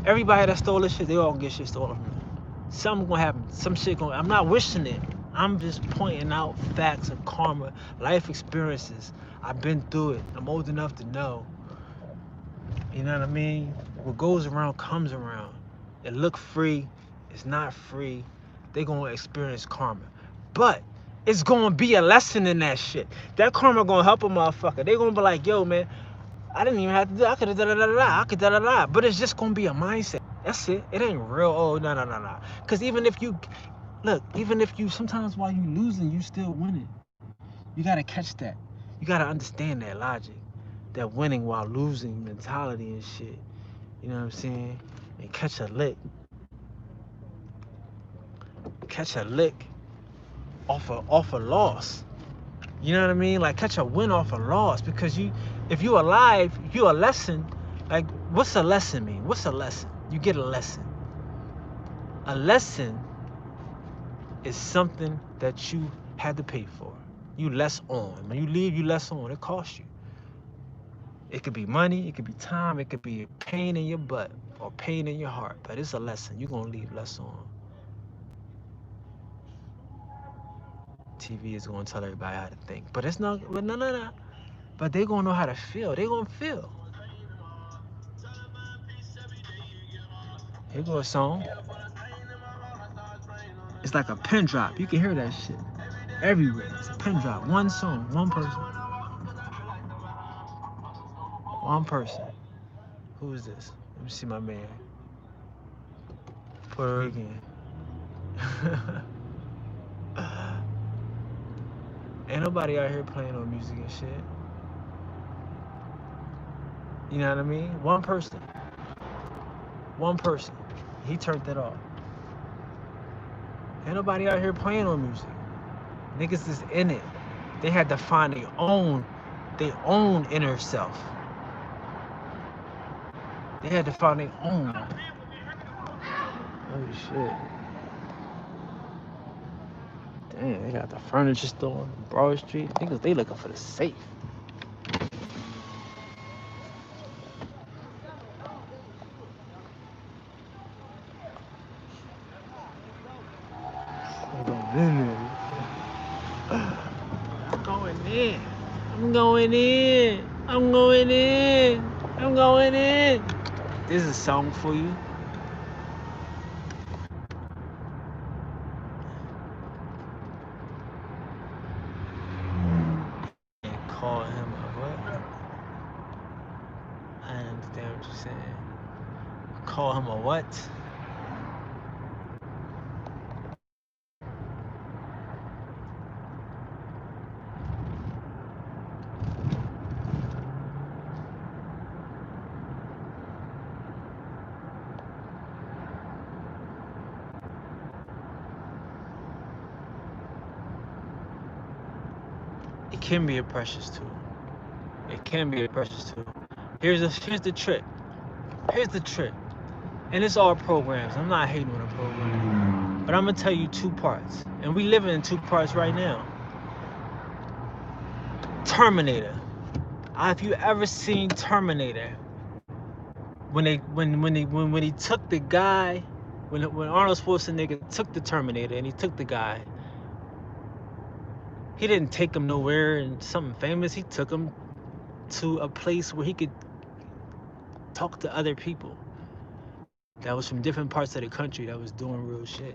Everybody that stole this shit, they all gonna get shit stolen from them. Something gonna happen. Some shit gonna. I'm not wishing it. I'm just pointing out facts of karma, life experiences. I've been through it. I'm old enough to know. You know what I mean? What goes around comes around. It look free. It's not free. They gonna experience karma, but it's gonna be a lesson in that shit. That karma gonna help a motherfucker. They gonna be like, yo, man, I didn't even have to do. I could have da da da da. I could da da da. But it's just gonna be a mindset. That's it. It ain't real. Oh, no, no, no, no. Because even if you look, even if you sometimes while you losing, you still winning. You gotta catch that. You gotta understand that logic, that winning while losing mentality and shit. You know what I'm saying? And catch a lick. Catch a lick off a loss. You know what I mean? Like catch a win off a loss, because if you alive, you a lesson. Like, what's a lesson mean? What's a lesson? You get a lesson. A lesson is something that you had to pay for. You less on. When you leave, you less on. It costs you. It could be money, it could be time, it could be pain in your butt or pain in your heart, but it's a lesson. You're gonna leave less on. TV is gonna tell everybody how to think, but it's not. But no. But they gonna know how to feel. They gonna feel. Here go a song. It's like a pin drop. You can hear that shit everywhere. It's a pin drop. One song, one person. One person. Who is this? Let me see my man. Puerto Rican. Ain't nobody out here playing no music and shit. You know what I mean? One person. One person. He turned it off. Ain't nobody out here playing no music. Niggas is in it. They had to find their own inner self. They had to find their own. Holy shit. Damn, they got the furniture store on Broad Street. Niggas, they looking for the safe. I'm going in. I'm going in. I'm going in. I'm going in. This is a song for you. And call him a what? I understand what you're saying. Call him a what? It can be a precious tool. It can be a precious tool. Here's the trick. Here's the trick. And it's all programs. I'm not hating on a program. But I'm gonna tell you two parts. And we living in two parts right now. Terminator. If you ever seen Terminator, when he took the guy, when Arnold Schwarzenegger took the Terminator and he took the guy, he didn't take him nowhere and something famous. He took him to a place where he could talk to other people that was from different parts of the country that was doing real shit.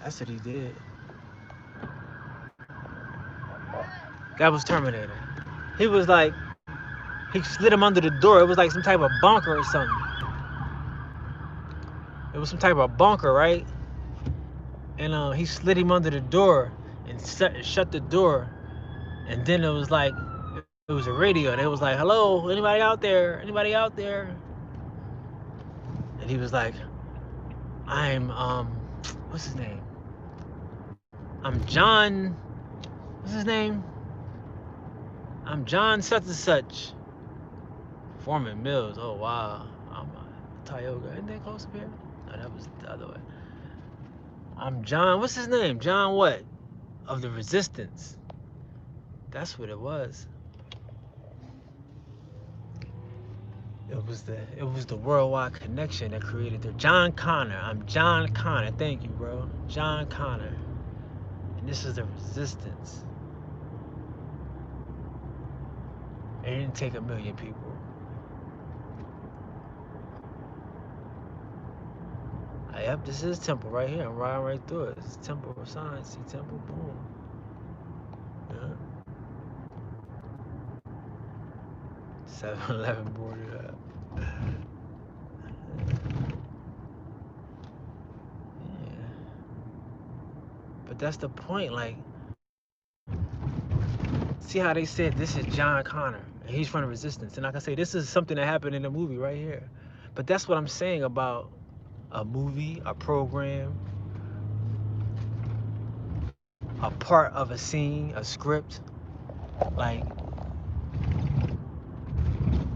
That's what he did. That was Terminator. He was like, He slid him under the door. It was like some type of bunker or something. It was some type of bunker, right? And he slid him under the door and shut the door. And then it was like, it was a radio. And it was like, hello, anybody out there? Anybody out there? And he was like, I'm, what's his name? I'm John, what's his name? I'm John such and such. Foreman Mills. Oh, wow. I'm Tioga. Isn't that close up here? No, that was the other way. I'm John, what's his name? John what? Of the Resistance. That's what it was. It was the worldwide connection that created the John Connor. I'm John Connor. Thank you, bro. John Connor. And this is the Resistance. It didn't take 1 million people. Yep, this is Temple right here. I'm riding right through it. It's Temple of Science. See Temple, boom. Yeah. 7-Eleven boarded up. Yeah. But that's the point, like, see how they said this is John Connor, and he's from the Resistance. And like I say, this is something that happened in the movie right here. But that's what I'm saying about a movie, a program, a part of a scene, a script. Like,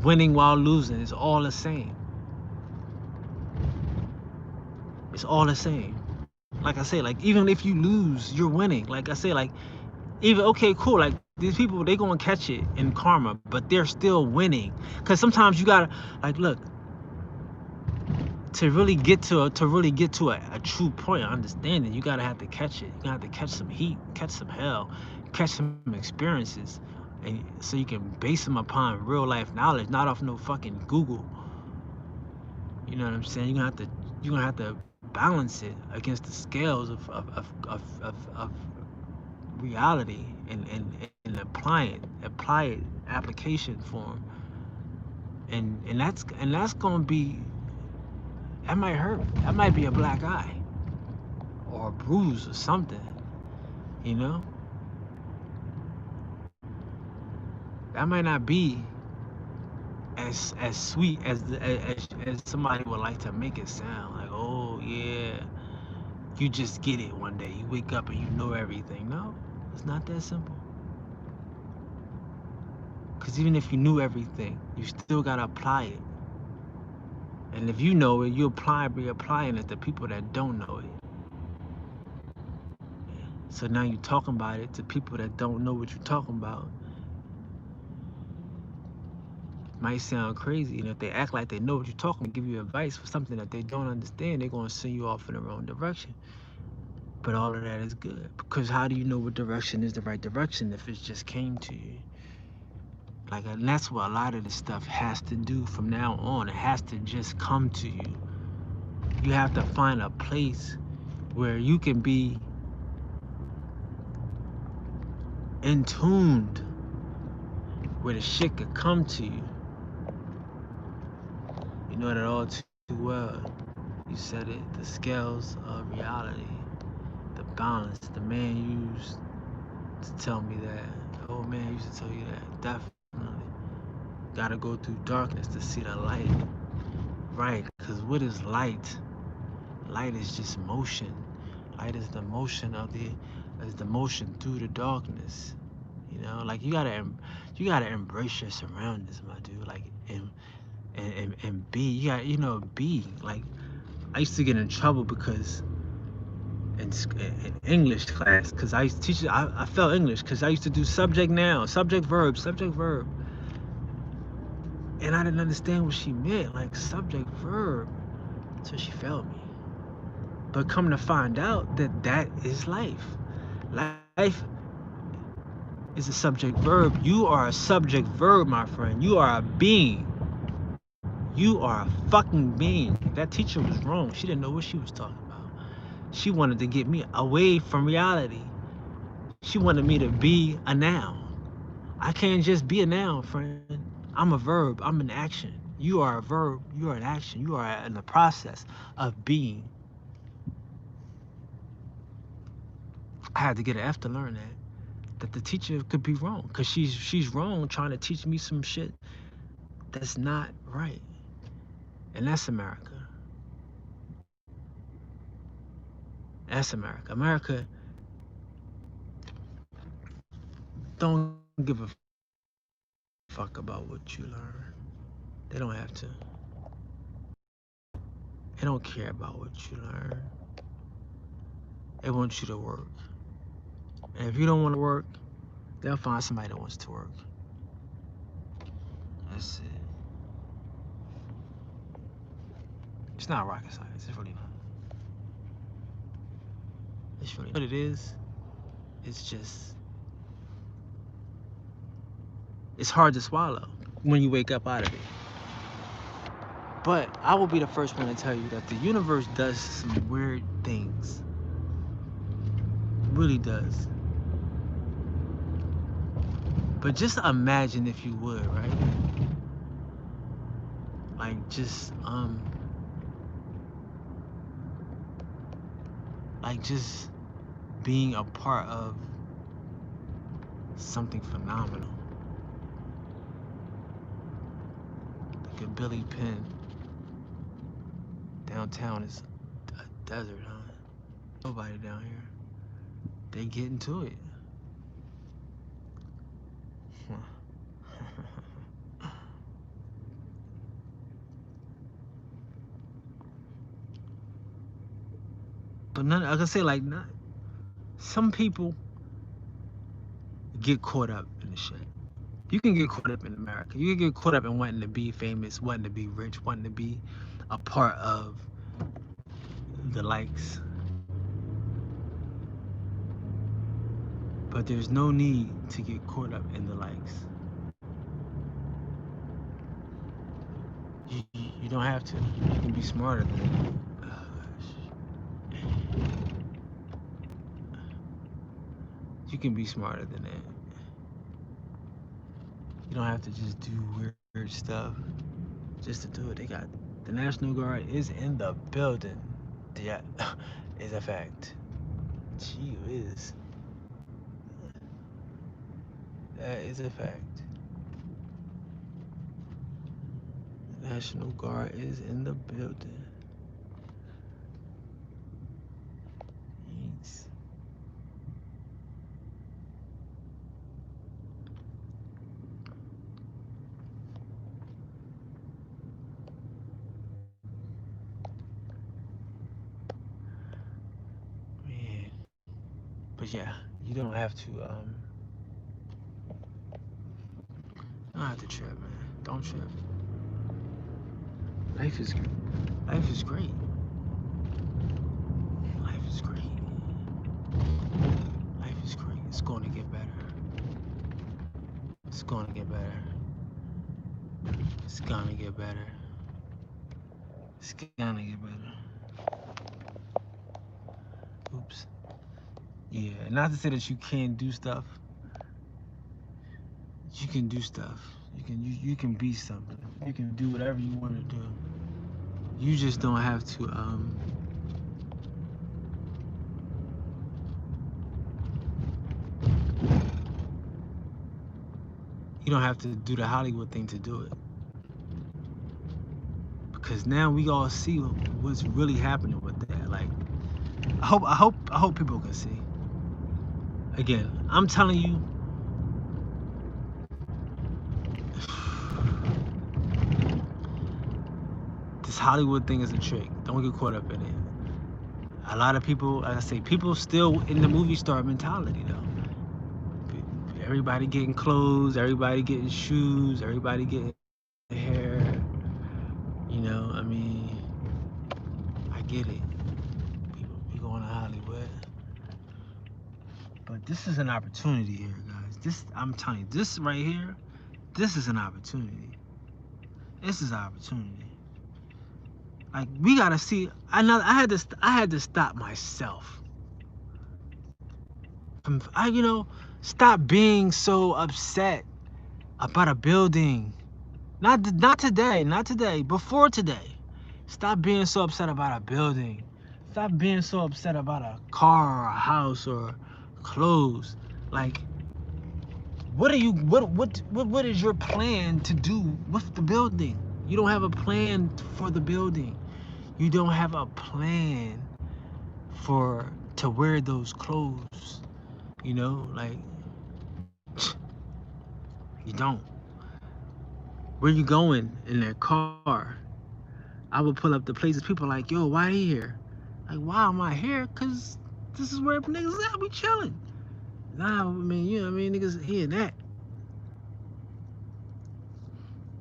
winning while losing is all the same. It's all the same. Like I say, like, even if you lose, you're winning. Like I say, like, even, okay, cool, like, these people, they gonna catch it in karma, but they're still winning. Because sometimes you gotta, like, look, to really get to a true point of understanding, you gotta have to catch it. You gotta have to catch some heat, catch some hell, catch some experiences, and so you can base them upon real life knowledge, not off no fucking Google. You know what I'm saying? You're gonna have to balance it against the scales of reality and apply it application form, and that's gonna be, that might hurt. That might be a black eye or a bruise or something, you know? That might not be as sweet as somebody would like to make it sound. Like, oh yeah, you just get it one day. You wake up and you know everything. No, it's not that simple. Because even if you knew everything, you still gotta apply it. And if you know it, you be applying it to people that don't know it. So now you're talking about it to people that don't know what you're talking about. Might sound crazy, and if they act like they know what you're talking about, give you advice for something that they don't understand, they're gonna send you off in the wrong direction. But all of that is good, because how do you know what direction is the right direction if it just came to you? Like, and that's what a lot of this stuff has to do from now on. It has to just come to you. You have to find a place where you can be in tuned, where the shit could come to you. You know that all too well. You said it, the scales of reality, the balance. The man used to tell me that. The old man used to tell you that. Definitely. Gotta go through darkness to see the light. Right, because what is light? Light is just motion. Light is the motion through the darkness. You know, like, you gotta embrace your surroundings, my dude. Like, and be, you gotta, be. Like, I used to get in trouble because in English class, because I used to teach, I felt English because I used to do subject noun, subject verb, and I didn't understand what she meant, like subject verb, so she failed me. But come to find out that is life. Life is a subject verb. You are a subject verb, my friend. You are a being. You are a fucking being. That teacher was wrong. She didn't know what she was talking about. She wanted to get me away from reality. She wanted me to be a noun. I can't just be a noun, friend. I'm a verb. I'm an action. You are a verb. You are an action. You are in the process of being. I had to get an F to learn that. That the teacher could be wrong, cause she's wrong trying to teach me some shit that's not right, and that's America. That's America. America don't give a fuck about what you learn. They don't have to. They don't care about what you learn. They want you to work. And if you don't want to work, they'll find somebody that wants to work. That's it. It's not rocket science. It's really not. It's really what it is. It's just it's hard to swallow when you wake up out of it. But I will be the first one to tell you that the universe does some weird things. It really does. But just imagine if you would, right? Like just being a part of something phenomenal. Like a Billy Penn. Downtown is a desert, huh? Nobody down here. They get into it. But none, like I say, like not, some people get caught up in the shit. You can get caught up in America. You can get caught up in wanting to be famous, wanting to be rich, wanting to be a part of the likes. But there's no need to get caught up in the likes. You don't have to. You can be smarter than that. You can be smarter than that. You don't have to just do weird stuff just to do it. They got the National Guard is in the building. Yeah, is a fact. Gee whiz. That is a fact. The National Guard is in the building. Thanks. Man. But yeah, you don't have to you don't have to trip, man. Don't trip. Life is great. Life is great. Life is great. Life is great. It's going to get better. It's going to get better. It's gonna get better. It's gonna get better. Oops. Yeah, not to say that you can't do stuff. You can do stuff. You can be something. You can do whatever you want to do. You just don't have to you don't have to do the Hollywood thing to do it. Because now we all see what's really happening with that. Like I hope people can see. Again, I'm telling you, this Hollywood thing is a trick. Don't get caught up in it. A lot of people, like I say, people still in the movie star mentality though. Everybody getting clothes, everybody getting shoes, everybody getting hair. You know, I mean, I get it. People be going to Hollywood. But this is an opportunity here, guys. This, I'm telling you, this right here, this is an opportunity. This is an opportunity. Like we gotta see. I had to stop myself. You know, stop being so upset about a building. Not today, not today. Before today. Stop being so upset about a building. Stop being so upset about a car or a house or clothes. Like, what are you? What is your plan to do with the building? You don't have a plan for the building. You don't have a plan for to wear those clothes. You know, like you don't. Where you going in that car? I would pull up the places people are like, yo, why you here? Like, why am I here? Cause this is where niggas at. We chilling. Nah, I mean, you know what I mean? Niggas here and that.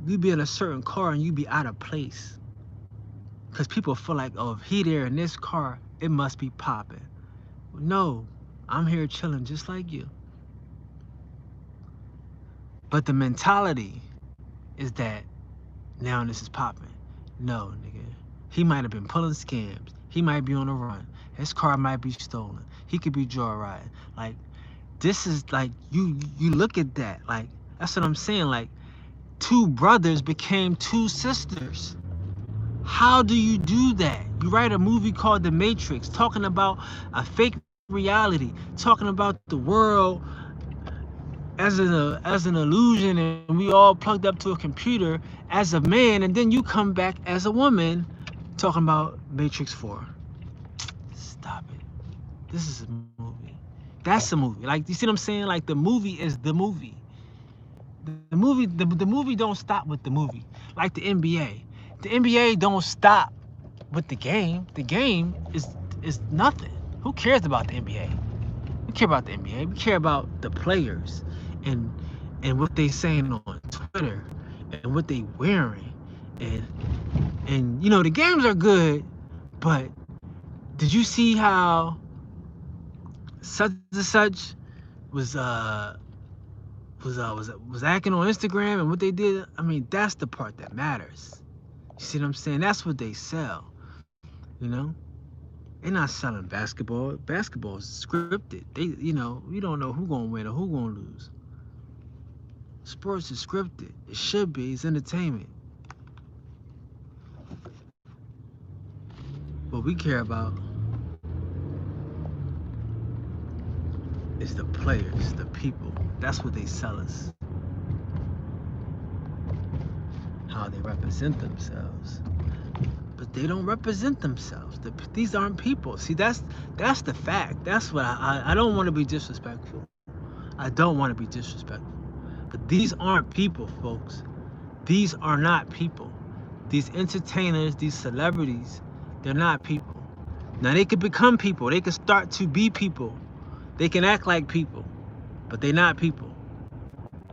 You be in a certain car and you be out of place. Cause people feel like, oh, if he there in this car, it must be popping. No, I'm here chilling just like you. But the mentality is that now this is popping. No, nigga. He might have been pulling scams. He might be on the run. His car might be stolen. He could be joyriding. Like, this is like, you look at that. Like, that's what I'm saying. Like, two brothers became two sisters. How do you do that? You write a movie called The Matrix, talking about a fake reality, talking about the world as an illusion, and we all plugged up to a computer as a man, and then you come back as a woman talking about Matrix 4. Stop it. This is a movie. That's a movie. Like, you see what I'm saying? Like, the movie is the movie. The movie don't stop with the movie. Like the NBA. The NBA don't stop with the game. The game is nothing. Who cares about the NBA? We care about the NBA. We care about the players and what they saying on Twitter and what they wearing and you know, the games are good, but did you see how such and such was acting on Instagram and what they did? I mean, that's the part that matters. You see what I'm saying? That's what they sell. You know? They're not selling basketball. Basketball is scripted. They, you know, you don't know who gonna win or who gonna lose. Sports is scripted. It should be. It's entertainment. What we care about is the players, the people. That's what they sell us. How they represent themselves. But they don't represent themselves. These aren't people. See, that's the fact. That's what I don't want to be disrespectful. I don't want to be disrespectful. But these aren't people, folks. These are not people. These entertainers, these celebrities, they're not people. Now, they could become people. They could start to be people. They can act like people. But they're not people.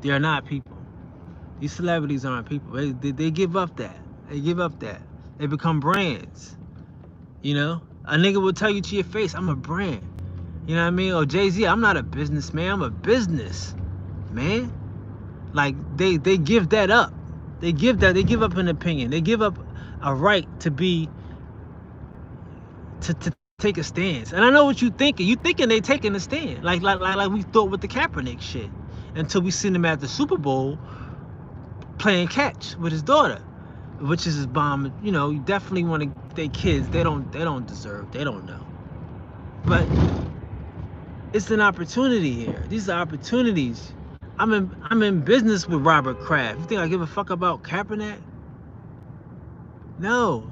They are not people. These celebrities aren't people. They give up that. They give up that. They become brands. You know? A nigga will tell you to your face, I'm a brand. You know what I mean? Or Jay-Z, I'm not a businessman, I'm a business man. Like, they give that up. They give up an opinion. They give up a right to be, to take a stance. And I know what you're thinking. You thinking they taking a stand. Like we thought with the Kaepernick shit. Until we seen him at the Super Bowl playing catch with his daughter. Which is his bomb. You know, you definitely want to, they kids, they don't deserve, they don't know. But it's an opportunity here. These are opportunities. I'm in business with Robert Kraft. You think I give a fuck about Kaepernick? No.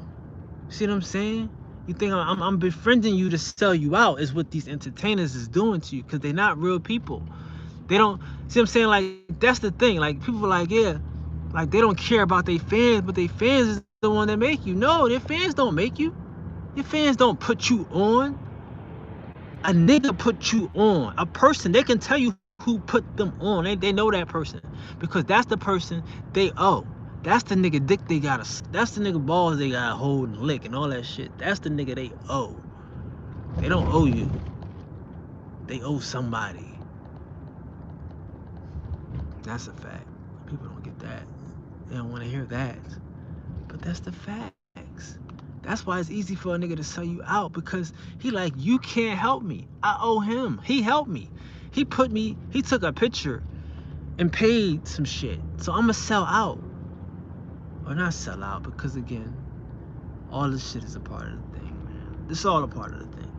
See what I'm saying? You think I'm befriending you to sell you out is what these entertainers is doing to you, because they're not real people. They don't, see what I'm saying? Like, that's the thing. Like, people are like, yeah, like, they don't care about their fans, but their fans is the one that make you. No, their fans don't make you. Your fans don't put you on. A nigga put you on. A person, they can tell you who put them on. They know that person, because that's the person they owe. That's the nigga dick they gotta, that's the nigga balls they gotta hold and lick and all that shit. That's the nigga they owe. They don't owe you. They owe somebody. That's a fact. People don't get that. They don't want to hear that. But that's the facts. That's why it's easy for a nigga to sell you out, because he like, you can't help me. I owe him. He helped me. He took a picture and paid some shit. So I'ma sell out. or not sell out, because again, all this shit is a part of the thing, man. This is all a part of the thing.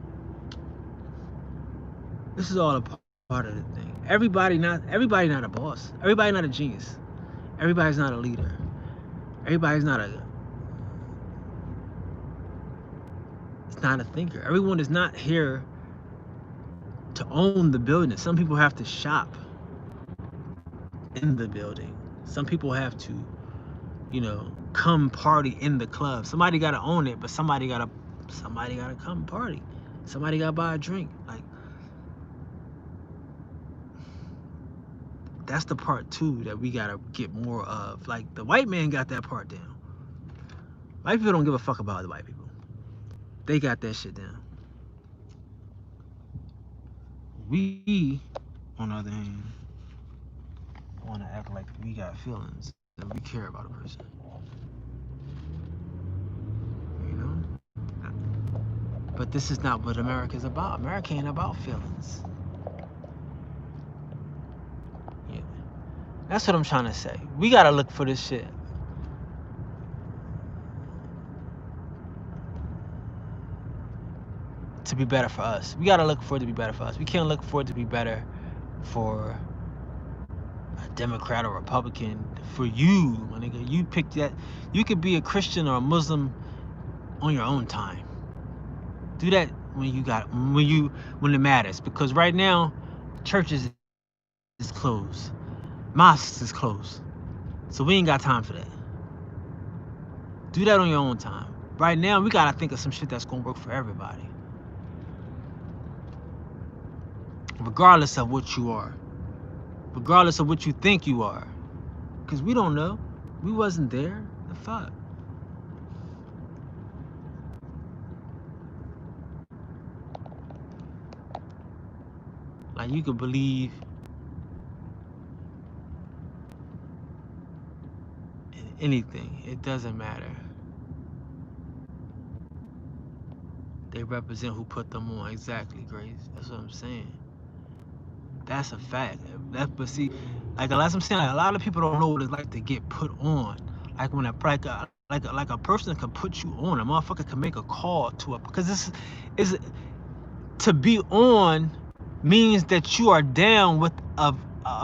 This is all a part of the thing. Everybody not a boss. Everybody not a genius. Everybody's not a leader. Everybody's not a thinker. Everyone is not here to own the building. Some people have to shop in the building. Some people have to, come party in the club. Somebody gotta own it, but somebody gotta come party. Somebody gotta buy a drink. Like, that's the part too that we gotta get more of. Like, the white man got that part down. White people don't give a fuck about the white people. They got that shit down. We, on the other hand, want to act like we got feelings and we care about a person. You know? But this is not what America's about. America ain't about feelings. Yeah. That's what I'm trying to say. We gotta look for this shit. To be better for us. We gotta look for it to be better for us. We can't look for it to be better for a Democrat or Republican. For you, my nigga, you pick that. You could be a Christian or a Muslim on your own time. Do that when it matters. Because right now, churches is closed, mosques is closed, so we ain't got time for that. Do that on your own time. Right now, we gotta think of some shit that's gonna work for everybody, regardless of what you are, regardless of what you think you are, because we don't know. We wasn't there. The fuck. Like, you could believe in anything. It doesn't matter. They represent who put them on. Exactly, Grace. That's what I'm saying. That's a fact. But see, like I'm saying, like, a lot of people don't know what it's like to get put on. Like, when a person can put you on. A motherfucker can make a call to it, because this is to be on means that you are down with a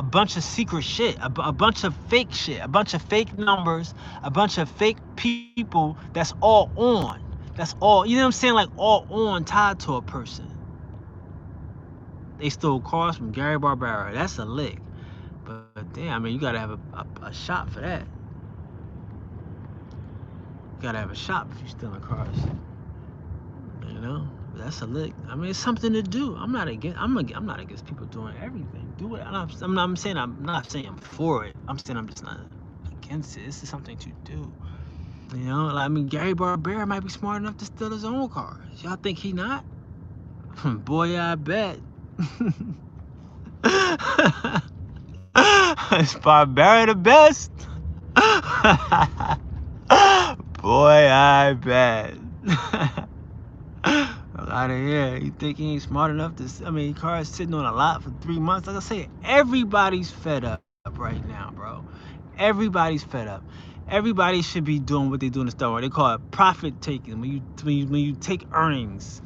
bunch of secret shit, a bunch of fake shit, a bunch of fake numbers, a bunch of fake people. That's all on. That's all. You know what I'm saying? Like, all on, tied to a person. They stole cars from Gary Barbera. That's a lick. But damn, I mean, you gotta have a shop for that. You gotta have a shop if you're stealing cars. You know, that's a lick. I mean, it's something to do. I'm not against people doing everything. Do it. I'm not saying I'm for it. I'm saying I'm just not against it. This is something to do. You know, like, I mean, Gary Barbera might be smart enough to steal his own cars. Y'all think he not? Boy, I bet. Is Barbera the best? Boy, I bet. Out of here. You think he ain't smart enough to? I mean, cars sitting on a lot for 3 months. Like I say, everybody's fed up right now, bro. Everybody's fed up. Everybody should be doing what they do in the store. They call it profit taking. When you take earnings,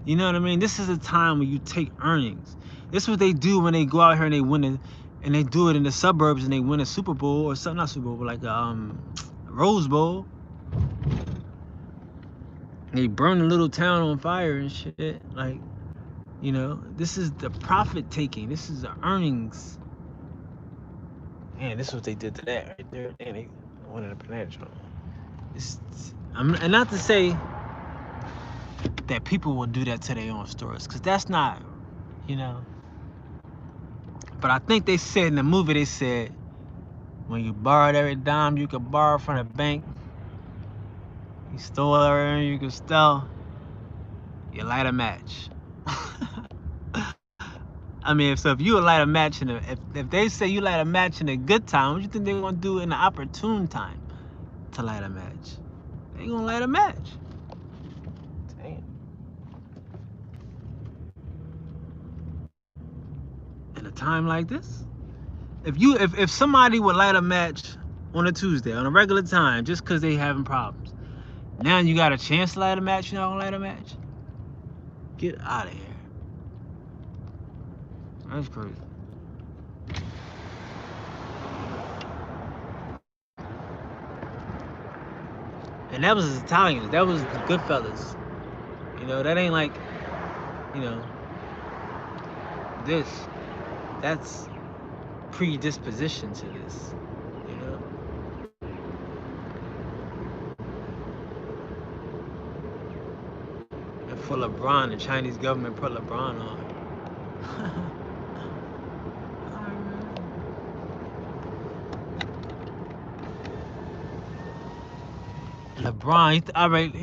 you know what I mean. This is a time when you take earnings. This is what they do when they go out here and they win it, and they do it in the suburbs and they win a Super Bowl or something. Not Super Bowl, but like a Rose Bowl. They burn a little town on fire and shit. Like, you know, this is the profit taking. This is the earnings. Man, this is what they did to that right there. And they wanted to banana drum. And not to say that people will do that to their own stores, because that's not, you know. But I think they said in the movie, they said, when you borrowed every dime you could borrow from the bank, you stole everything you could steal, you light a match. I mean, if you light a match if they say you light a match in a good time, what do you think they're gonna do in an opportune time to light a match? They gonna light a match. Damn. In a time like this, if somebody would light a match on a Tuesday, on a regular time, just because they having problems. Now you got a chance to light a match, you're not gonna light a match? Get out of here. That's crazy. And that was Italians. That was the Goodfellas. You know, that ain't like, you know, this. That's predisposition to this. You know? And for LeBron, the Chinese government put LeBron on. LeBron, all right,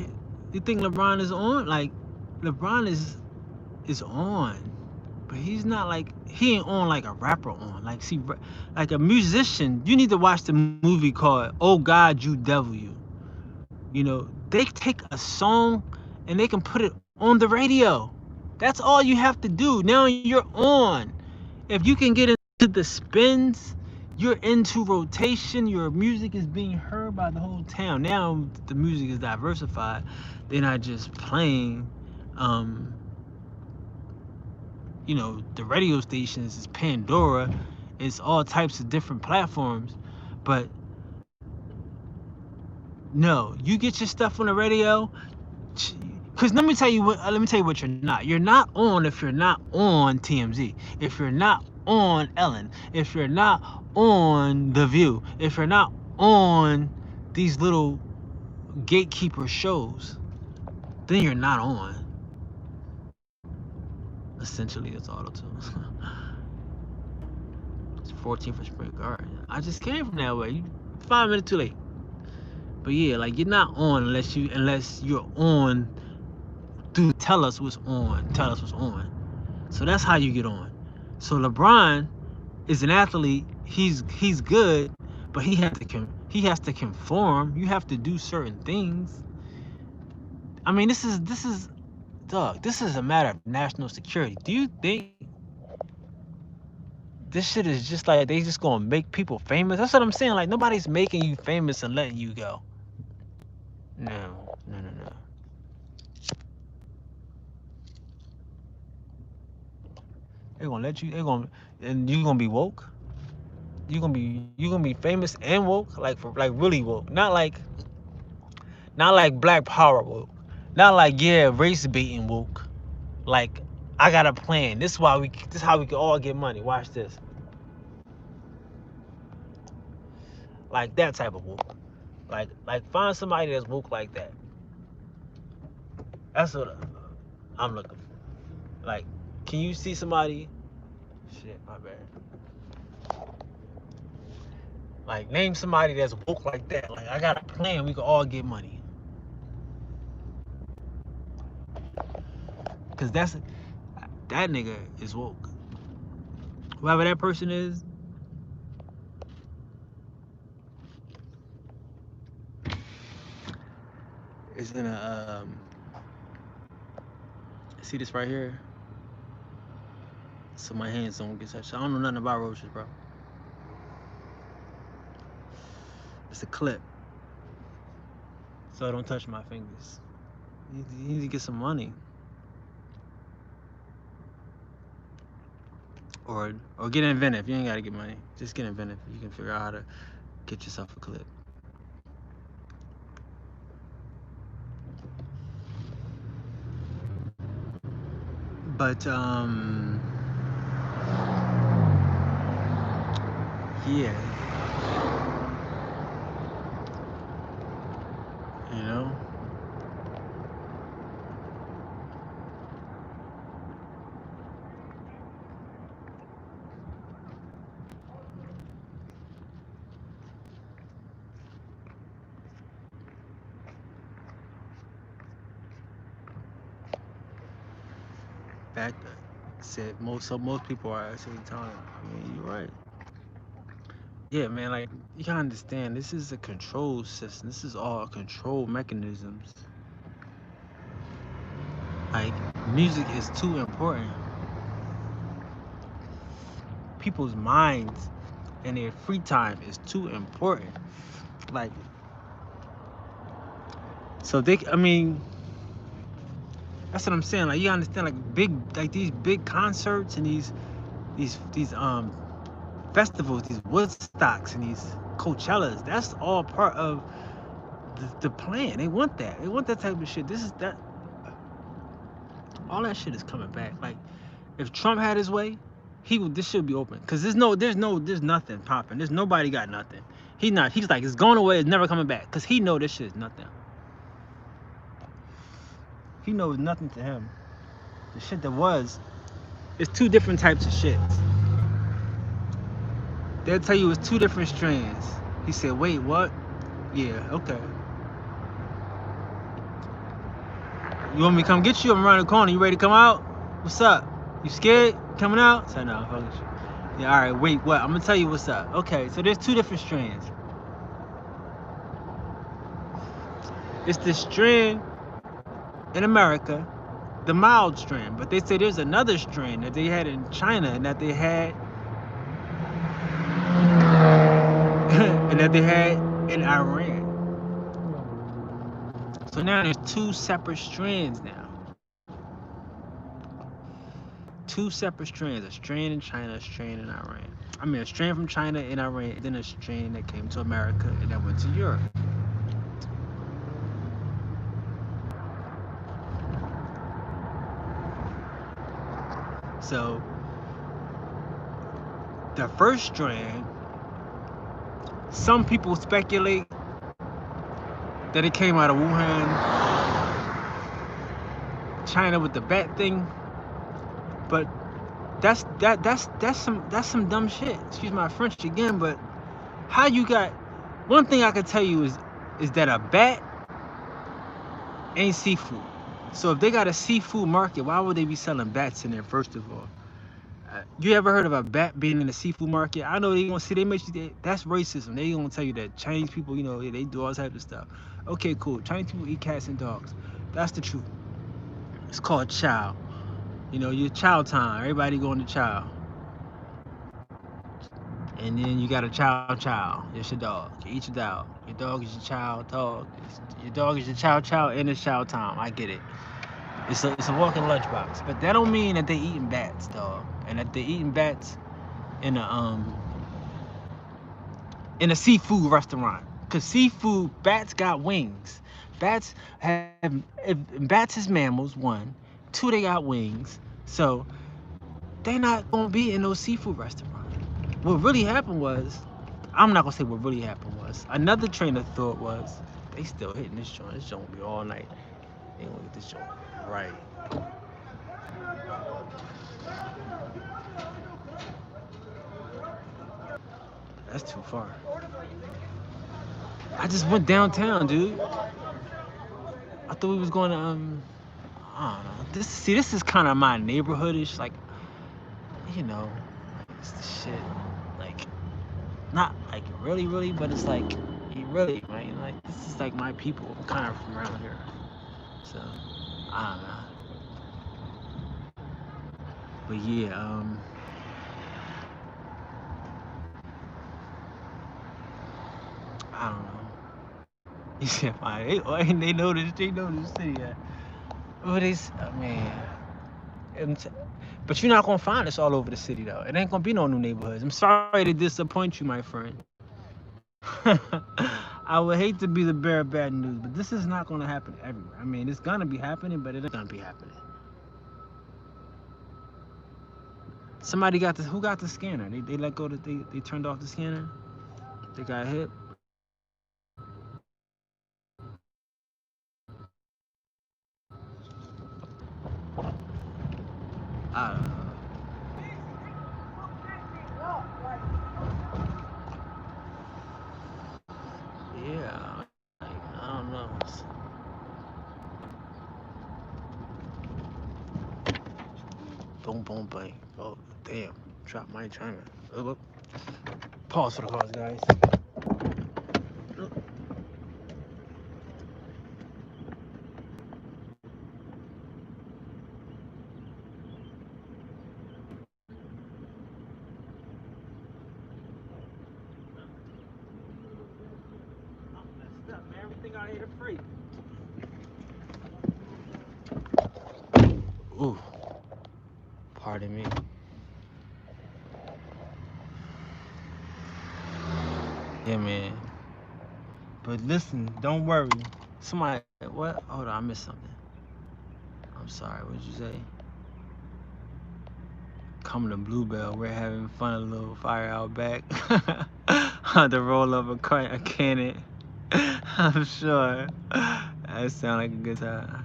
you think LeBron is on? Like, LeBron is on, but he's not like, he ain't on like a rapper on. Like, see, like a musician, you need to watch the movie called Oh God, You Devil You. You know, they take a song and they can put it on the radio. That's all you have to do. Now you're on. If you can get into the spins, you're into rotation, your music is being heard by the whole town. Now the music is diversified. They're not just playing, you know, the radio stations, it's Pandora, it's all types of different platforms. But no, you get your stuff on the radio, because let me tell you what you're not. You're not on if you're not on TMZ. If you're not on Ellen. If you're not on The View. If you're not on these little gatekeeper shows, then you're not on. Essentially, it's auto-tune. It's 14 for Spring Garden. I just came from that way. 5 minutes too late. But yeah, like, you're not on unless you're on. Dude, tell us what's on. Tell us what's on. So that's how you get on. So LeBron is an athlete. He's good, but he has to conform. You have to do certain things. I mean, this is dog. This is a matter of national security. Do you think this shit is just like they just gonna make people famous? That's what I'm saying. Like, nobody's making you famous and letting you go. No. They're gonna let you. And you gonna be woke. You gonna be famous and woke, like really woke. Not like Black Power woke. Not like, yeah, race baiting woke. Like, I got a plan. This is how we can all get money. Watch this. Like that type of woke. Like find somebody that's woke like that. That's what I'm looking for. Like, can you see somebody? Shit, my bad. Like, name somebody that's woke like that. Like, I got a plan. We can all get money. Cause that nigga is woke. Whoever that person is in a see this right here, so my hands don't get touched. I don't know nothing about roaches, bro. It's a clip, so don't touch my fingers. You need to get some money, or get inventive. You ain't gotta get money. Just get inventive. You can figure out how to get yourself a clip. But yeah, you know. Back said most people are actually telling. I mean, you're right. Yeah, man. Like, you gotta understand, this is a control system. This is all control mechanisms. Like, music is too important. People's minds and their free time is too important. Like, so they, I mean, that's what I'm saying. Like, you understand, like these big concerts and these festivals, these Woodstocks and these Coachellas. That's all part of the plan. They want that. They want that type of shit. This is that. All that shit is coming back. Like, if Trump had his way, he would. This should be open. Cause there's nothing popping. There's nobody got nothing. He's like, it's going away. It's never coming back. Cause he know this shit is nothing. He knows nothing to him. The shit that was, it's two different types of shits. They'll tell you it's two different strands. He said, wait, what? Yeah, okay. You want me to come get you? I'm around the corner. You ready to come out? What's up? You scared? Coming out? So no, fuck with you. Yeah, all right, wait, what? I'm gonna tell you what's up. Okay, so there's two different strands. It's the strand in America, the mild strand, but they say there's another strand that they had in China and that they had and that they had in Iran. So now there's two separate strands now. Two separate strands, a strand in China, a strand in Iran. I mean, a strand from China and Iran, and then a strand that came to America and then went to Europe. So the first strand, some people speculate that it came out of Wuhan, China with the bat thing, but that's some dumb shit. Excuse my French again, but how you got, one thing I can tell you is that a bat ain't seafood. So if they got a seafood market, why would they be selling bats in there, first of all? You ever heard of a bat being in the seafood market? I know they gonna see, that's racism. They gonna tell you that Chinese people, you know, they do all types of stuff. Okay, cool. Chinese people eat cats and dogs. That's the truth. It's called chow. You know, your chow time. Everybody going to chow. And then you got a chow chow. It's your dog. You eat your dog. Your dog is your chow dog. Your dog is your chow chow and it's chow time. I get it. It's a walking lunchbox. But that don't mean that they eating bats, dog. And that they eating bats in a seafood restaurant. Cause seafood, bats got wings. Bats bats is mammals, one. Two, they got wings. So they not gonna be in no seafood restaurant. What really happened was, I'm not gonna say what really happened was. Another train of thought was, they still hitting this joint. This joint will be all night. They gonna get this joint right. That's too far. I just went downtown, dude. I thought we was going to I don't know. This is kind of my neighborhoodish, like, you know, it's the shit, like, not like really, but it's like, really, right? Like, this is like my people, kind of from around here. So, I don't know. But yeah, I don't know. He said, fine. They know this city. But it's, but you're not gonna find this all over the city though. It ain't gonna be no new neighborhoods. I'm sorry to disappoint you, my friend. I would hate to be the bearer of bad news, but this is not gonna happen everywhere. I mean, it's gonna be happening, but it's gonna be happening. Somebody got who got the scanner? They let go, they turned off the scanner. They got hit. I don't know. Yeah, like, I don't know. Boom, boom, bang. Oh, damn. Drop my timer. Oh, pause for the cause, guys. everything out here free. Ooh, pardon me. Yeah, man. But listen, don't worry. Somebody, what? Hold on, I missed something. I'm sorry, what did you say? Coming to Bluebell, we're having fun, a little fire out back. On the roll of a cannon. I'm sure. That sounds like a good time.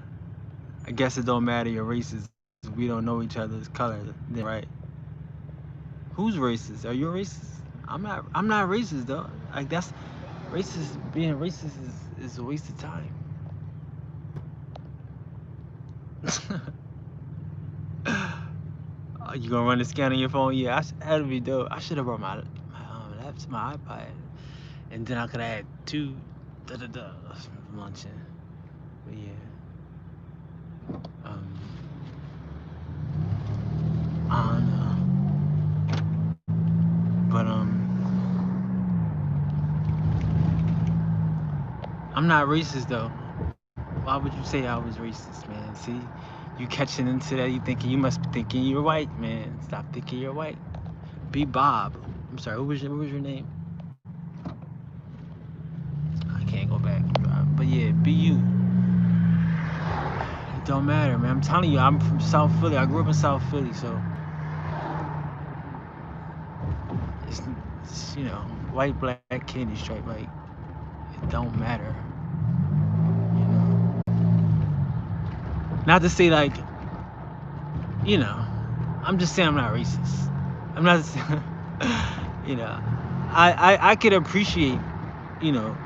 I guess it don't matter your races. We don't know each other's colors, then, right? Who's racist? Are you racist? I'm not. I'm not racist though. Like that's racist. Being racist is a waste of time. You gonna run the scan on your phone? Yeah, that'd be dope. I should have brought my iPad, and then I could have had two luncheon. But yeah, I don't know. But I'm not racist though. Why would you say I was racist, man? See, you catching into that. You thinking you must be thinking you're white, man. Stop thinking you're white. Be Bob. I'm sorry. What was your name? I can't go back. But yeah, be you. It don't matter, man. I'm telling you, I'm from South Philly. I grew up in South Philly, so it's you know, white, black, candy stripe. Like it don't matter. You know. Not to say like, you know, I'm just saying I'm not racist. I'm not. You know, I could appreciate, you know,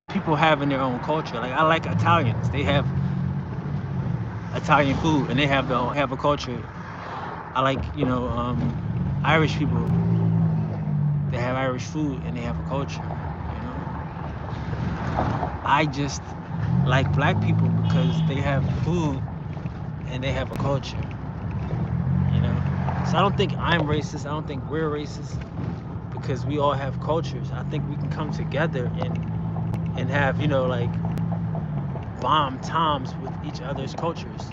people having their own culture. Like I like Italians. They have Italian food and they have a culture. I like, you know, Irish people. They have Irish food and they have a culture. You know, I just like black people because they have food and they have a culture. You know, so I don't think I'm racist. I don't think we're racist because we all have cultures. I think we can come together and have, you know, like bomb times with each other's cultures.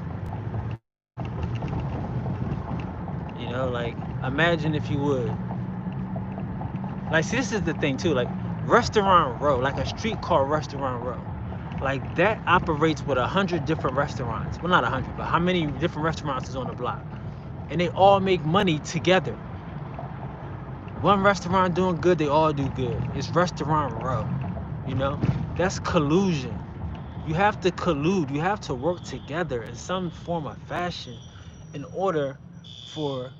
You know, like imagine if you would. Like, see, this is the thing too. Like Restaurant Row, like a street called Restaurant Row, like that operates with 100 different restaurants. Well, not 100, but how many different restaurants is on the block? And they all make money together. One restaurant doing good, they all do good. It's Restaurant Row. You know, that's collusion. You have to collude. You have to work together in some form of fashion in order for,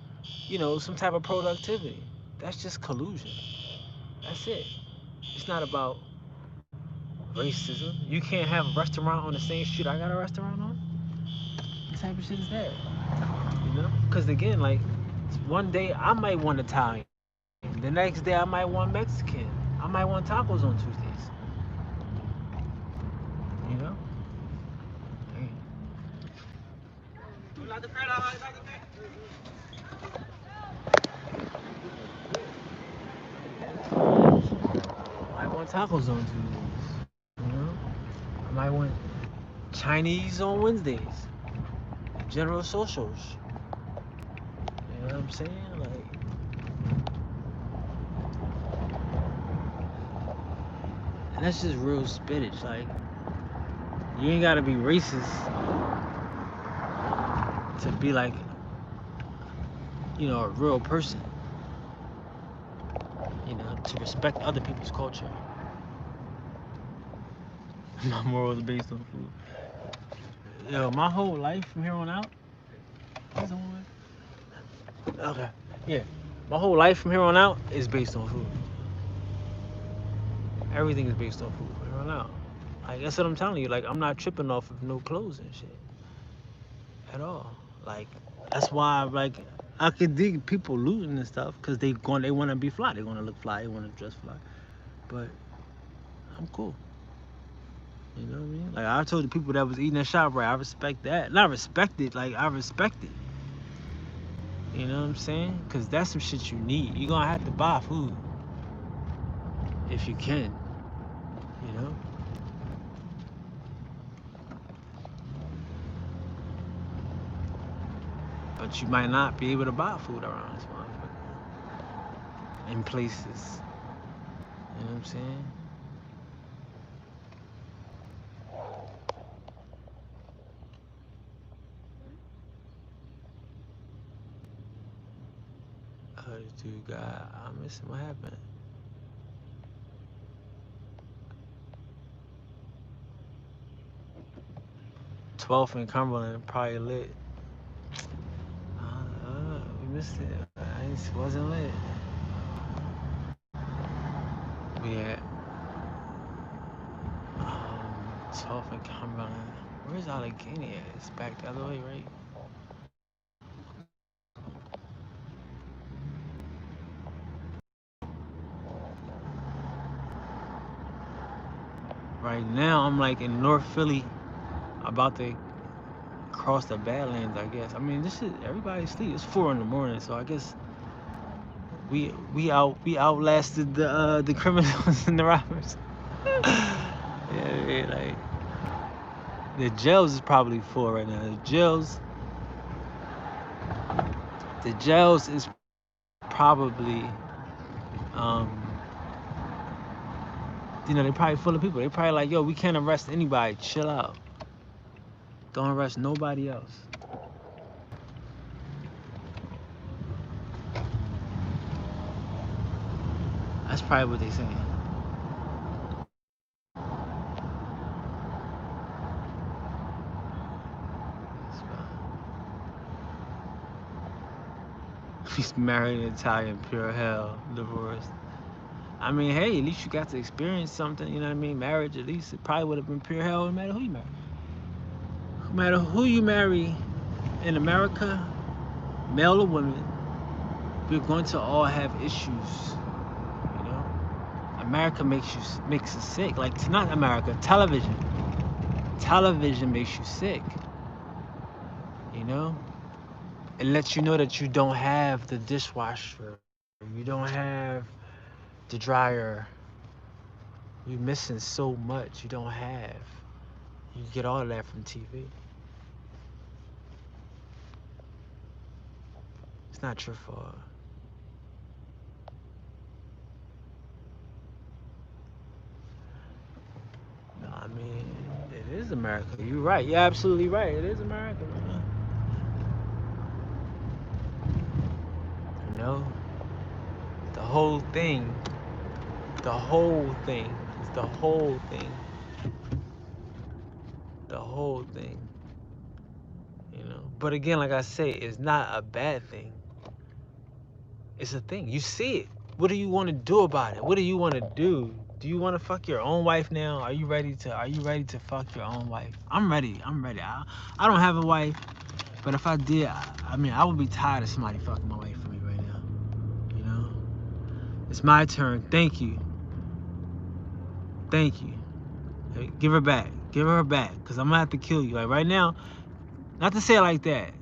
you know, some type of productivity. That's just collusion. That's it. It's not about racism. You can't have a restaurant on the same street I got a restaurant on. What type of shit is that? You know? Because again, like, one day I might want Italian. The next day I might want Mexican. I might want tacos on Tuesdays. You know? I want tacos on Tuesdays. You know? I might want Chinese on Wednesdays. General socials. You know what I'm saying? Like, and that's just real spinach. Like, you ain't gotta be racist to be like, you know, a real person. You know, to respect other people's culture. My morals are based on food. Yo, my whole life from here on out. Okay. Yeah. My whole life from here on out is based on food. Everything is based on food from here on out. Like that's what I'm telling you. Like I'm not tripping off of no clothes and shit at all. Like that's why like I could dig people looting and stuff because they want to be fly. They want to look fly. They want to dress fly. But I'm cool. You know what I mean? Like I told the people that was eating at ShopRite, I respect that. Not respect it. Like I respect it. You know what I'm saying? Because that's some shit you need. You're gonna have to buy food if you can. you know. But you might not be able to buy food around this motherfucker in places. You know what I'm saying? Dude, God, I'm missing what happened. 12th and Cumberland probably lit. We missed it. It wasn't lit. We had 12th and Cumberland. Where's Allegheny at? It's back the other way, right? Right now, I'm like in North Philly, about to cross the Badlands, I guess. I mean, this is everybody's asleep. It's 4 in the morning, so I guess we outlasted the criminals and the robbers. Yeah, like the jails is probably full right now. The jails is probably you know, they probably full of people. They probably like, yo, we can't arrest anybody. Chill out. Don't arrest nobody else. That's probably what they saying. He's married in Italian, pure hell, divorced. I mean, hey, at least you got to experience something, you know what I mean? Marriage, at least it probably would have been pure hell no matter who you marry. No matter who you marry in America, male or woman, we're going to all have issues, you know? America makes us sick. Like, it's not America, television. Television makes you sick, you know? It lets you know that you don't have the dishwasher, you don't have the dryer, you're missing so much you don't have. You get all of that from TV. It's not your fault. No, I mean, it is America. You're right. You're absolutely right. It is America, man. You know, the whole thing. The whole thing. It's the whole thing. The whole thing. You know. But again, like I say, it's not a bad thing. It's a thing. You see it. What do you want to do about it? What do you want to do? Do you want to fuck your own wife now? Are you ready to fuck your own wife? I'm ready. I don't have a wife, but if I did, I mean, I would be tired of somebody fucking my wife for me right now. You know? It's my turn. Thank you. Thank you. Hey, give her back. Give her back, cuz I'm going to have to kill you. Like right now, not to say it like that,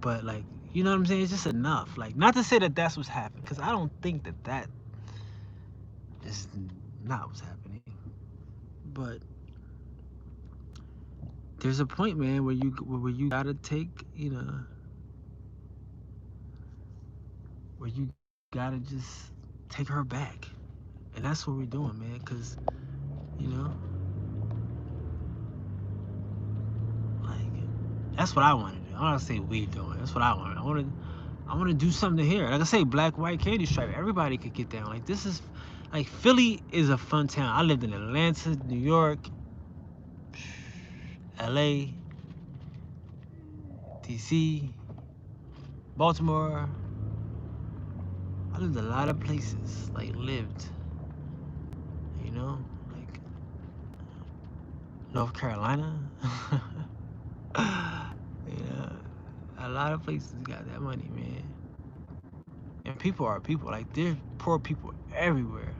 but like, you know what I'm saying? It's just enough. Like, not to say that that's what's happening, cuz I don't think that is not what's happening. But there's a point, man, where you gotta take, you know, where you gotta just take her back, and that's what we're doing, man. Cause you know, like that's what I want to do. I don't want to say we doing. That's what I want. I want to do something here. Like I say, black, white, candy stripe. Everybody could get down. Like this is, like Philly is a fun town. I lived in Atlanta, New York, L.A., D.C., Baltimore. I lived a lot of places. Like lived, you know, like North Carolina. Yeah, a lot of places got that money, man. And people are people. Like there's poor people everywhere.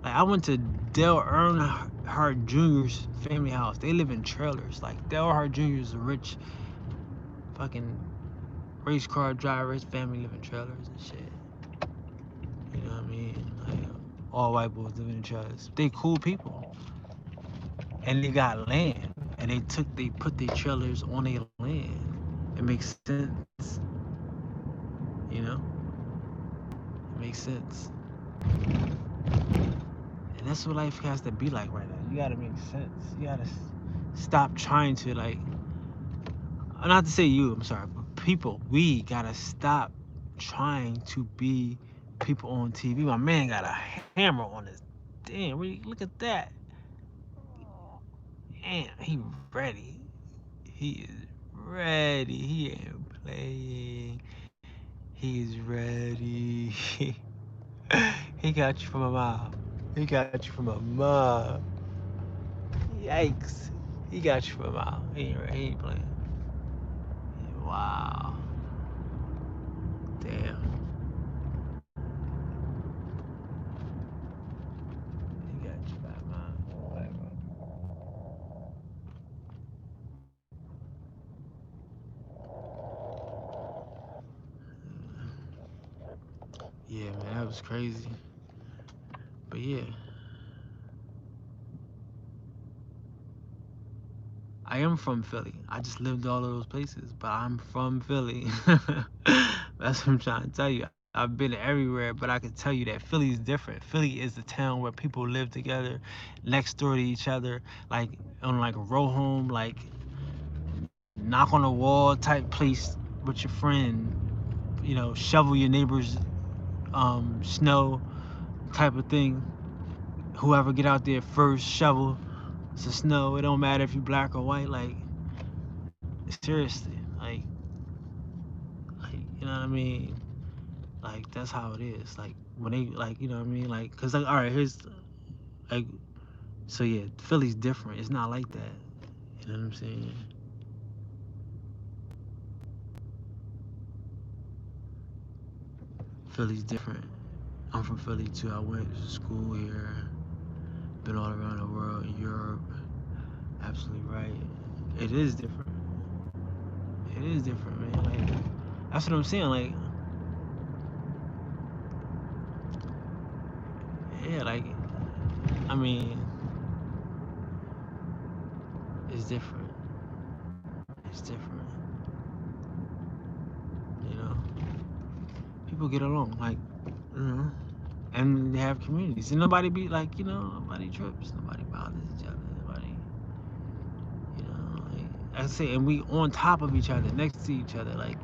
Like I went to Dale Earnhardt Jr.'s family house. They live in trailers. Like Dale Earnhardt Jr. is a rich fucking race car driver. His family live in trailers and shit. You know what I mean? Like, All white boys living in trailers. They cool people, and they got land, and they put their trailers on their land. It makes sense, you know. It makes sense, and that's what life has to be like right now. You gotta make sense. You gotta stop trying to like. Not to say you, I'm sorry, but people, we gotta stop trying to be people on TV. My man got a hammer on his. Damn, look at that. Damn, he ready. He is ready. He ain't playing. He's ready. He got you from a mile. He got you from a mile. Yikes. He got you from a mile. He ain't playing. Wow. Damn. He got you by a mile. Yeah, man, that was crazy. But yeah, I am from Philly. I just lived all of those places, but I'm from Philly. That's what I'm trying to tell you. I've been everywhere, but I can tell you that Philly is different. Philly is the town where people live together, next door to each other, like on like a row home, like knock on the wall type place with your friend. You know, shovel your neighbor's snow type of thing. Whoever get out there first, shovel some snow. It don't matter if you black or white. Like seriously, like you know what I mean. Like that's how it is. Like when they like you know what I mean. Like cause like all right, here's like so yeah, Philly's different. It's not like that. You know what I'm saying? Philly's different. I'm from Philly too. I went to school here. Been all around the world, Europe. Absolutely right. It is different. It is different, man. Like that's what I'm saying. Like yeah, like I mean, it's different. It's different. You know, people get along. Like you know, and they have communities, and nobody be like you know, nobody trips, nobody bothers each other, nobody. You know, like I say, and we on top of each other, next to each other. Like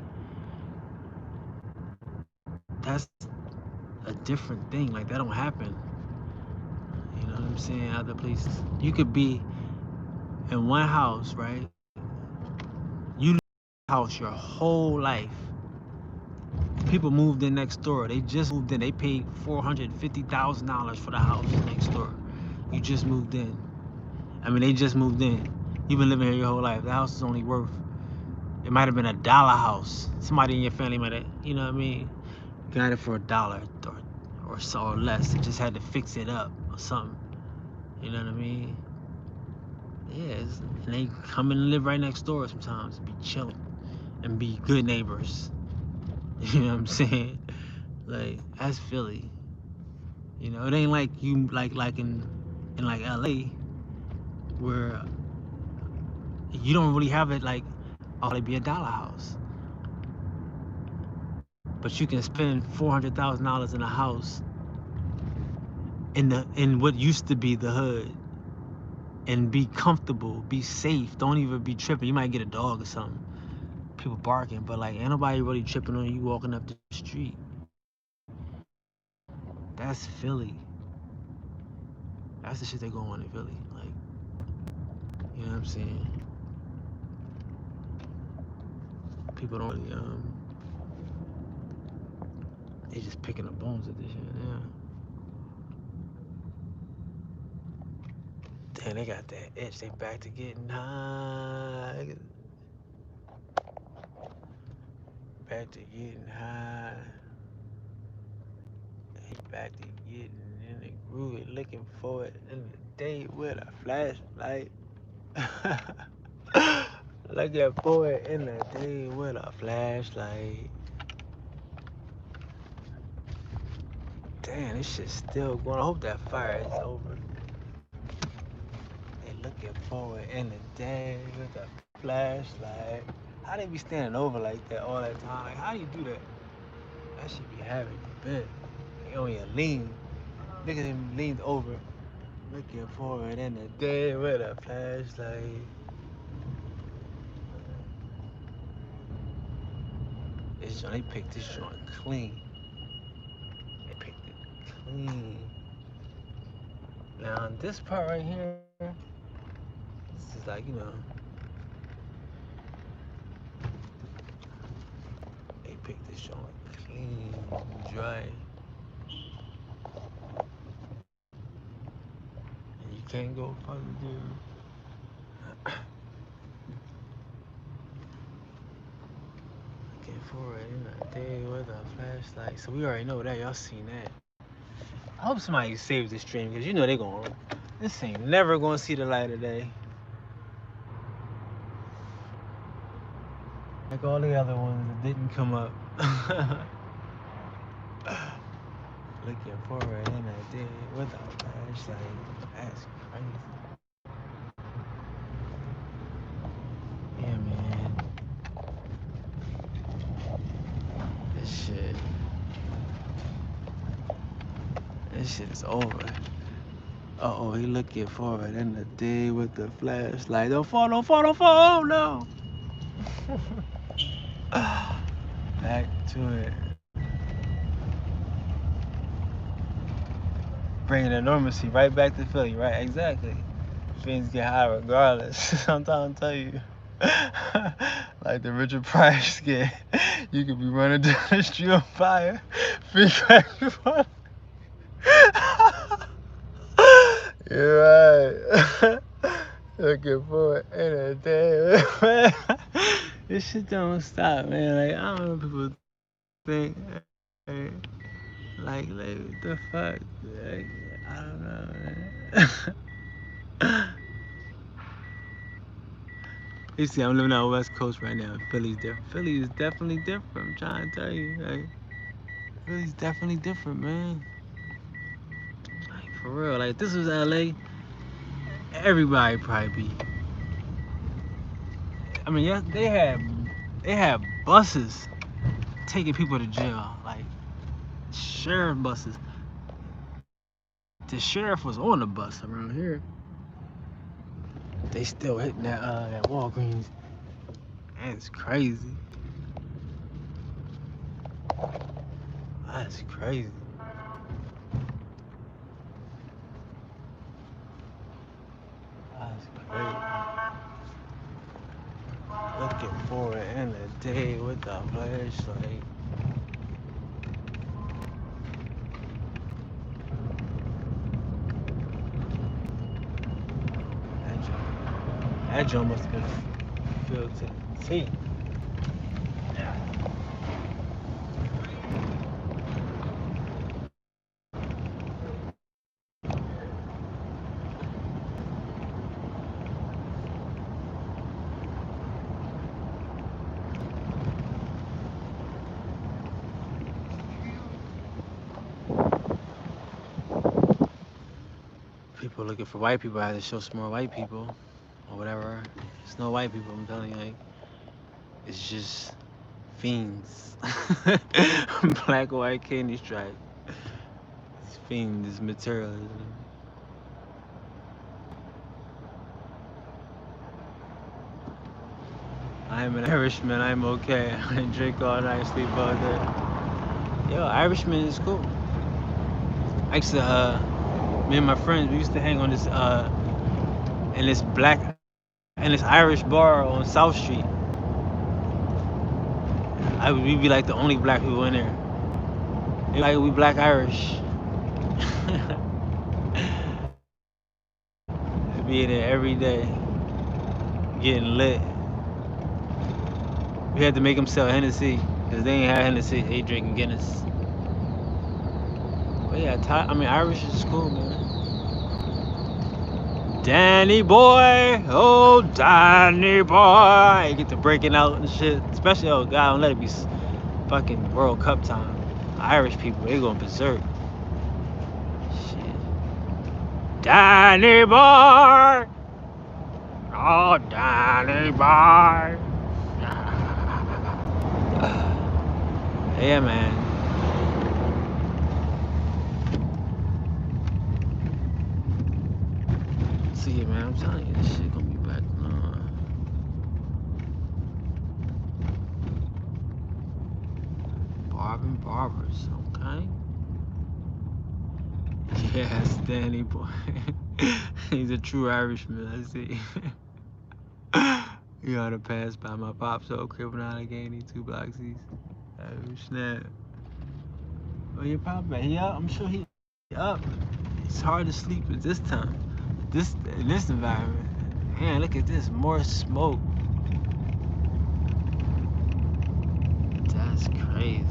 that's a different thing. Like that don't happen. You know what I'm saying? Other places, you could be in one house, right? You live in a house your whole life. People moved in next door. They just moved in. They paid $450,000 for the house next door. You just moved in. I mean, they just moved in. You've been living here your whole life. The house is only worth. It might have been $1 house. Somebody in your family might have, you know what I mean, got it for $1 or so or less. They just had to fix it up or something. You know what I mean? Yeah, and they come in and live right next door sometimes. Be chilling and be good neighbors. You know what I'm saying? Like that's Philly. You know, it ain't like you like in like LA where you don't really have it like oh it'd be $1 house. But you can spend $400,000 in a house in what used to be the hood and be comfortable, be safe. Don't even be tripping. You might get a dog or something. People barking, but like ain't nobody really tripping on you walking up the street. That's Philly. That's the shit that go on in Philly. Like, you know what I'm saying? People don't really they just picking up bones at this shit. Yeah. Damn, they got that itch. They back to getting high. Back to getting high. He back to getting in the groove, looking for it in the day with a flashlight. Looking for it in the day with a flashlight. Damn, this shit's still going. I hope that fire is over. They looking forward in the day with a flashlight. How they be standing over like that all that time? Like, how do you do that? That should be having you bent. They on your lean. Look at him leaned over. Looking forward in the day with a flashlight. This joint, they picked this joint clean. They picked it clean. Now, this part right here, this is like, you know, they picked this joint clean, dry. And you can't go further, dude. Looking forward in a day with a flashlight. So we already know that. Y'all seen that. I hope somebody saves this stream because you know they gonna. This ain't never gonna see the light of day. Like all the other ones that didn't come up. Looking forward in a day with a flashlight. That's crazy. Yeah, man. This shit is over. Uh-oh, he looking forward in the day with the flashlight. Don't fall, don't fall, don't fall, no. Back to it. Bringing the normalcy right back to Philly, right? Exactly. Things get high regardless. I'm trying to tell you. Like the Richard Pryor skit. You could be running down the street on fire. Feet back before. You're right. Looking forward in a day. This shit don't stop, man. Like, I don't know what people think. Like, what the fuck? Like, I don't know, man. You see, I'm living out West Coast right now. Philly's different. Philly is definitely different. I'm trying to tell you. Like, Philly's definitely different, man. Like, for real. Like, if this was LA, everybody probably be. I mean, yeah, they had buses taking people to jail. Like, sheriff buses. The sheriff was on the bus around here. They still hitting that Walgreens. That's crazy. That's crazy. That's crazy. Looking forward in the day with the flashlight. That joint must have been filled to the teeth. People looking for white people. I had to show some more white people or whatever. It's no white people, I'm telling you. Like, it's just fiends. Black, white, candy stripe. It's fiends, it's materialism. I'm an Irishman, I'm okay. I drink all night, sleep all day. Yo, Irishman is cool. I used to, me and my friends, we used to hang on this, in this Irish bar on South Street. We'd be like the only black people in there. Like, we black Irish. I'd be in there every day, getting lit. We had to make them sell Hennessy, because they ain't have Hennessy, they drinking Guinness. But yeah, Irish is cool, man. Danny boy, oh Danny boy. You get to breaking out and shit. Especially, oh God, don't let it be fucking World Cup time. Irish people, they going berserk. Danny boy. Oh, Danny boy. Yeah, man. See, man, I'm telling you, this shit gonna be back on. Barbers, okay? Yes, Danny boy. He's a true Irishman, I see. You gotta pass by my pops, so criminal K&A 2 Bloxies. Oh, snap. Oh, your pop back. He up? I'm sure he up. It's hard to sleep at this time. In this environment. Man, look at this. More smoke. That's crazy.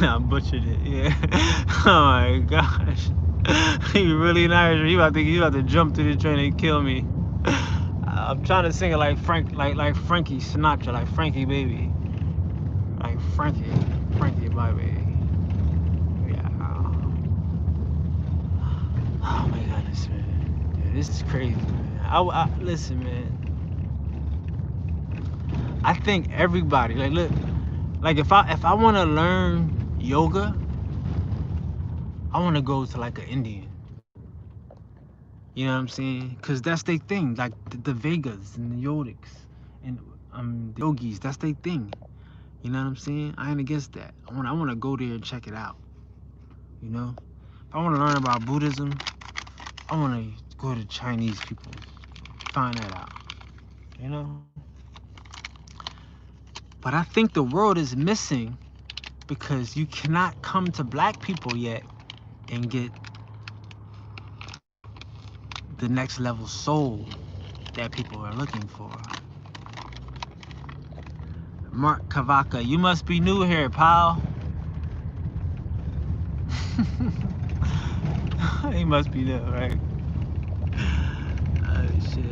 I butchered it, yeah. Oh my gosh. He really nice. He about to jump to the train and kill me. I'm trying to sing it like like Frankie Sinatra, like Frankie baby. Like Frankie my baby. Yeah. Oh my goodness, man. Yeah, this is crazy, man. Listen, man. I think everybody, like, look, like if I want to learn yoga, I want to go to like an Indian. You know what I'm saying? Cause that's their thing, like the Vegas and the Yogics and the yogis. That's their thing. You know what I'm saying? I ain't against that. I want to go there and check it out. You know? If I want to learn about Buddhism, I want to go to Chinese people, find that out. You know? But I think the world is missing because you cannot come to black people yet and get the next level soul that people are looking for. Mark Kavaka, you must be new here, pal. He must be new, right? Oh shit.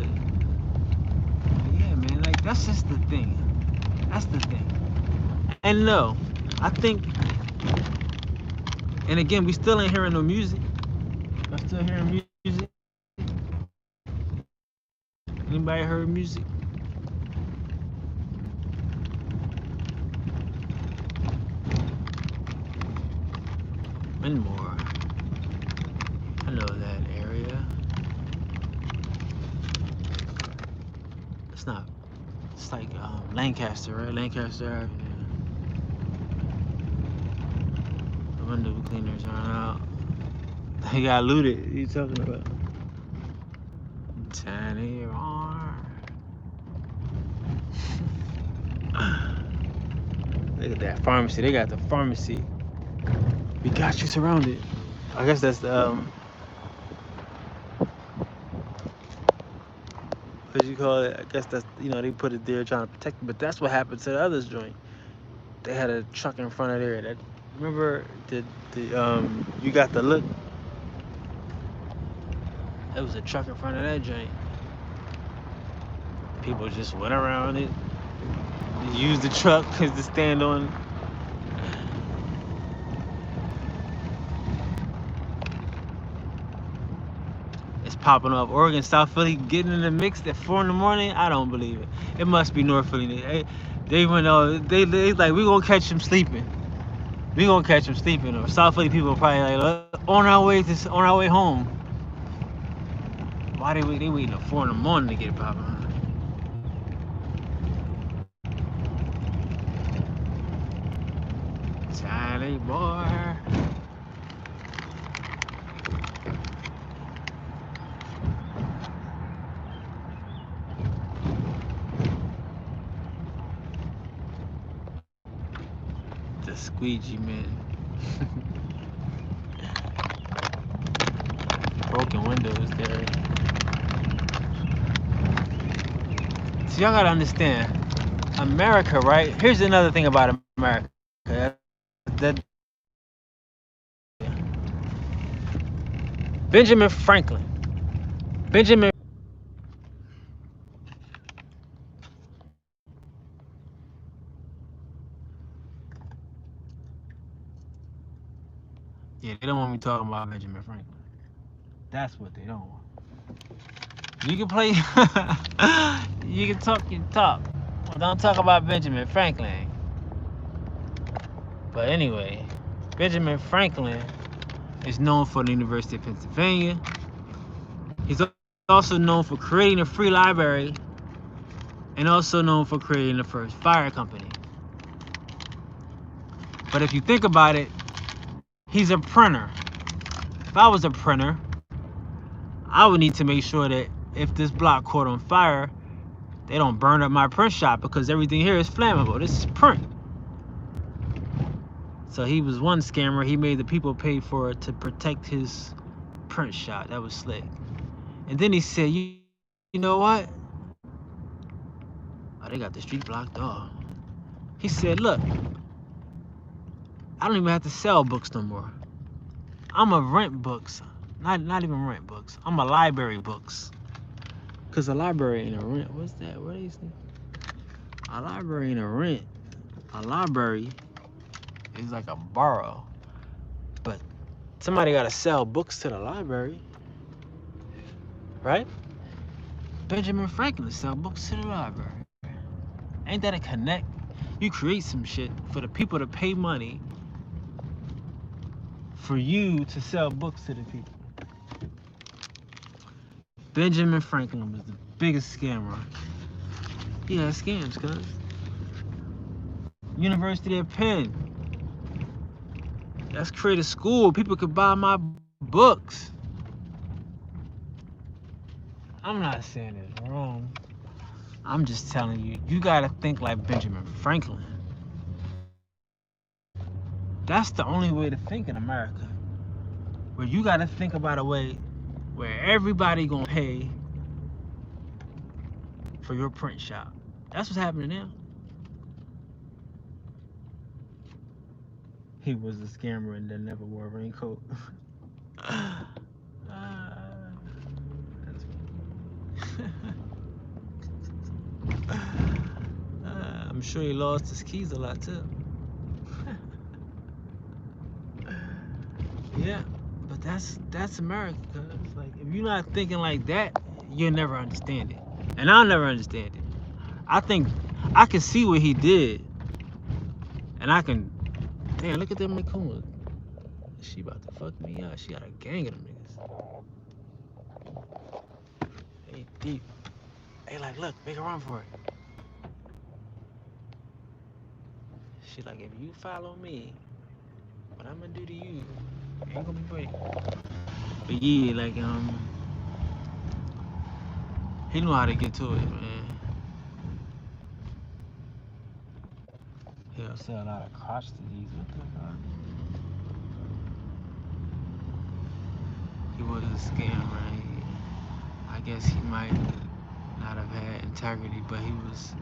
Yeah, man, like that's just the thing. That's the thing. And no, I think, and again, we still ain't hearing no music. I'm still hearing music. Anybody heard music? More. I know that area. It's not. It's like Lancaster, right? Lancaster Avenue. The window cleaners aren't out. He got looted. What are you talking about? Tiny R. Look at that pharmacy. They got the pharmacy. We got you surrounded. I guess that's the what you call it. I guess that's, you know, they put it there trying to protect it. But that's what happened to the others joint. They had a truck in front of there. That, remember the you got the look. There was a truck in front of that joint. People just went around it. Used the truck cause to stand on. It's popping off. Oregon, South Philly getting in the mix at 4 in the morning. I don't believe it. It must be North Philly. They went they like, we gonna catch them sleeping. We gonna catch them sleeping. Or South Philly people probably like, on our way home. Why they wait? They waiting at 4 in the morning to get popping. Tiny boy. The squeegee man. Broken windows there. So y'all gotta understand, America, right? Here's another thing about America. That Benjamin Franklin. Benjamin. want me talking about Benjamin Franklin. That's what they don't want. You can play, you can talk your talk. Well, don't talk about Benjamin Franklin. But anyway, Benjamin Franklin is known for the University of Pennsylvania. He's also known for creating a free library and also known for creating the first fire company. But if you think about it, he's a printer. If I was a printer, I would need to make sure that if this block caught on fire, they don't burn up my print shop because everything here is flammable. This is print. So he was one scammer. He made the people pay for it to protect his print shop. That was slick. And then he said, you know what? Oh, they got the street blocked off. He said, look, I don't even have to sell books no more. I'm a rent books. Not even rent books. I'm a library books. Cause a library ain't a rent. What's that? What is it? A library ain't a rent. A library is like a borrow. But somebody gotta sell books to the library. Right? Benjamin Franklin sell books to the library. Ain't that a connect? You create some shit for the people to pay money for you to sell books to the people. Benjamin Franklin was the biggest scammer. He had scams, cuz. University of Penn. Let's create a school. People could buy my books. I'm not saying it's wrong. I'm just telling you, you gotta think like Benjamin Franklin. That's the only way to think in America. Where you gotta think about a way where everybody gonna pay for your print shop. That's what's happening now. He was a scammer and then never wore a raincoat. That's I'm sure he lost his keys a lot too. Yeah, but that's America. Cause like if you're not thinking like that, you'll never understand it, and I'll never understand it. I think I can see what he did, and I can. Damn, look at them Macoons. She about to fuck me up. She got a gang of them niggas. They deep. They like, look, make a run for it. She like, if you follow me, what I'm gonna do to you ain't gonna be pretty. But yeah, like he knew how to get to it, man. He'll sell a lot of crotch disease. What the fuck? He was a scammer. I guess he might not have had integrity, but he was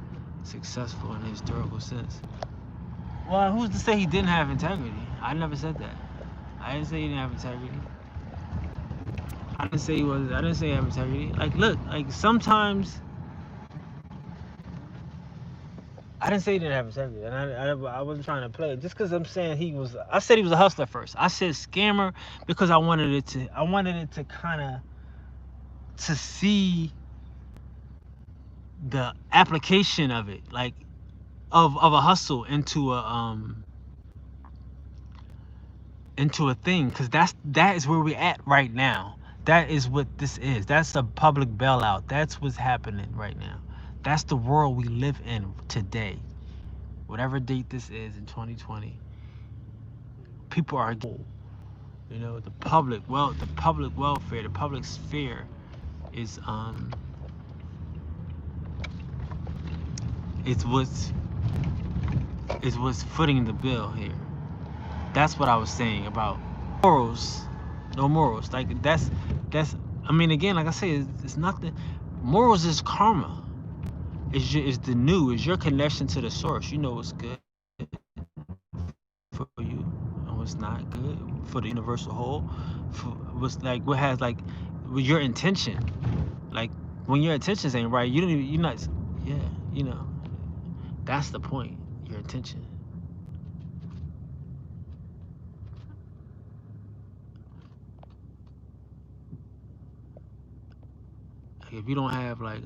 successful in a historical sense. Well, who's to say he didn't have integrity? I never said that. I didn't say he didn't have integrity. I didn't say he had integrity. Like, look, like sometimes I didn't say he didn't have integrity, and I wasn't trying to play it. Just because I'm saying he was, I said he was a hustler first. I said scammer because I wanted it to kind of to see the application of it, like of a hustle into a thing, because that is where we're at right now. That is what this is. That's a public bailout. That's what's happening right now. That's the world we live in today. Whatever date this is in 2020, people are, you know, the public welfare, the public sphere is what's footing the bill here. That's what I was saying about morals. No morals. Like that's. I mean, again, like I say, it's nothing. Morals is karma. It's the new. It's your connection to the source. You know what's good for you and what's not good for the universal whole. For what's like what has like with your intention. Like when your intentions ain't right, you don't even. You're not. Yeah. You know. That's the point. Your intention. if you don't have like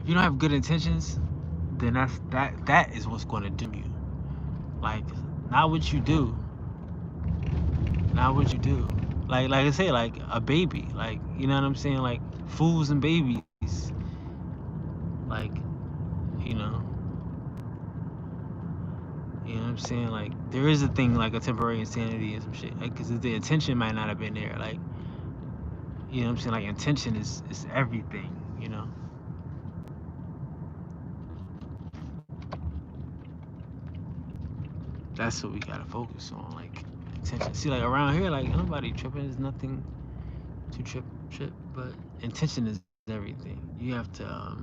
if you don't have good intentions, then that is what's going to dim you. Like, not what you do, not what you do. Like I say, like a baby. Like, you know what I'm saying? Like fools and babies. Like, you know, you know what I'm saying? Like there is a thing like a temporary insanity and some shit. Like, cause the intention might not have been there. Like, you know what I'm saying? Like intention is everything. You know. That's what we gotta focus on. Like intention. See, like around here, like nobody tripping. There's nothing to trip. But intention is everything. You have to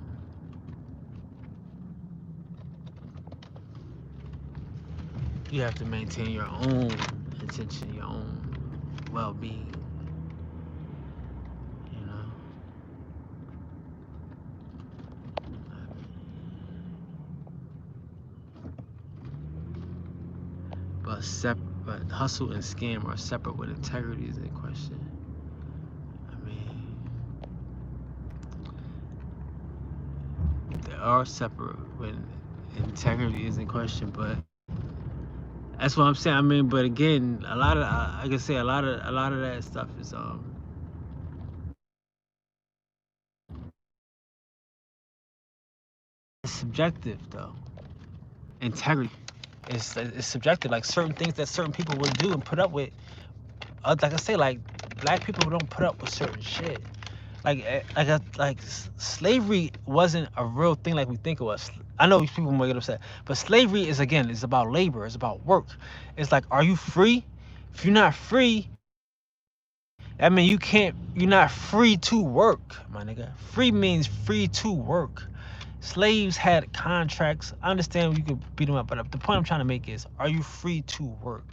maintain your own intention, your own well-being. You know. But hustle and scam are separate when integrity is in question. I mean, they are separate when integrity is in question. But that's what I'm saying. I mean, but again, a lot of I can say a lot of that stuff is it's subjective though. Integrity is subjective. Like certain things that certain people will do and put up with. Like I say, like black people don't put up with certain shit. Like slavery wasn't a real thing like we think it was. I know people might get upset, but slavery is again, it's about labor, it's about work. It's like, are you free? If you're not free, I mean you're not free to work, my nigga. Free means free to work. Slaves had contracts. I understand you could beat them up, but the point I'm trying to make is, are you free to work?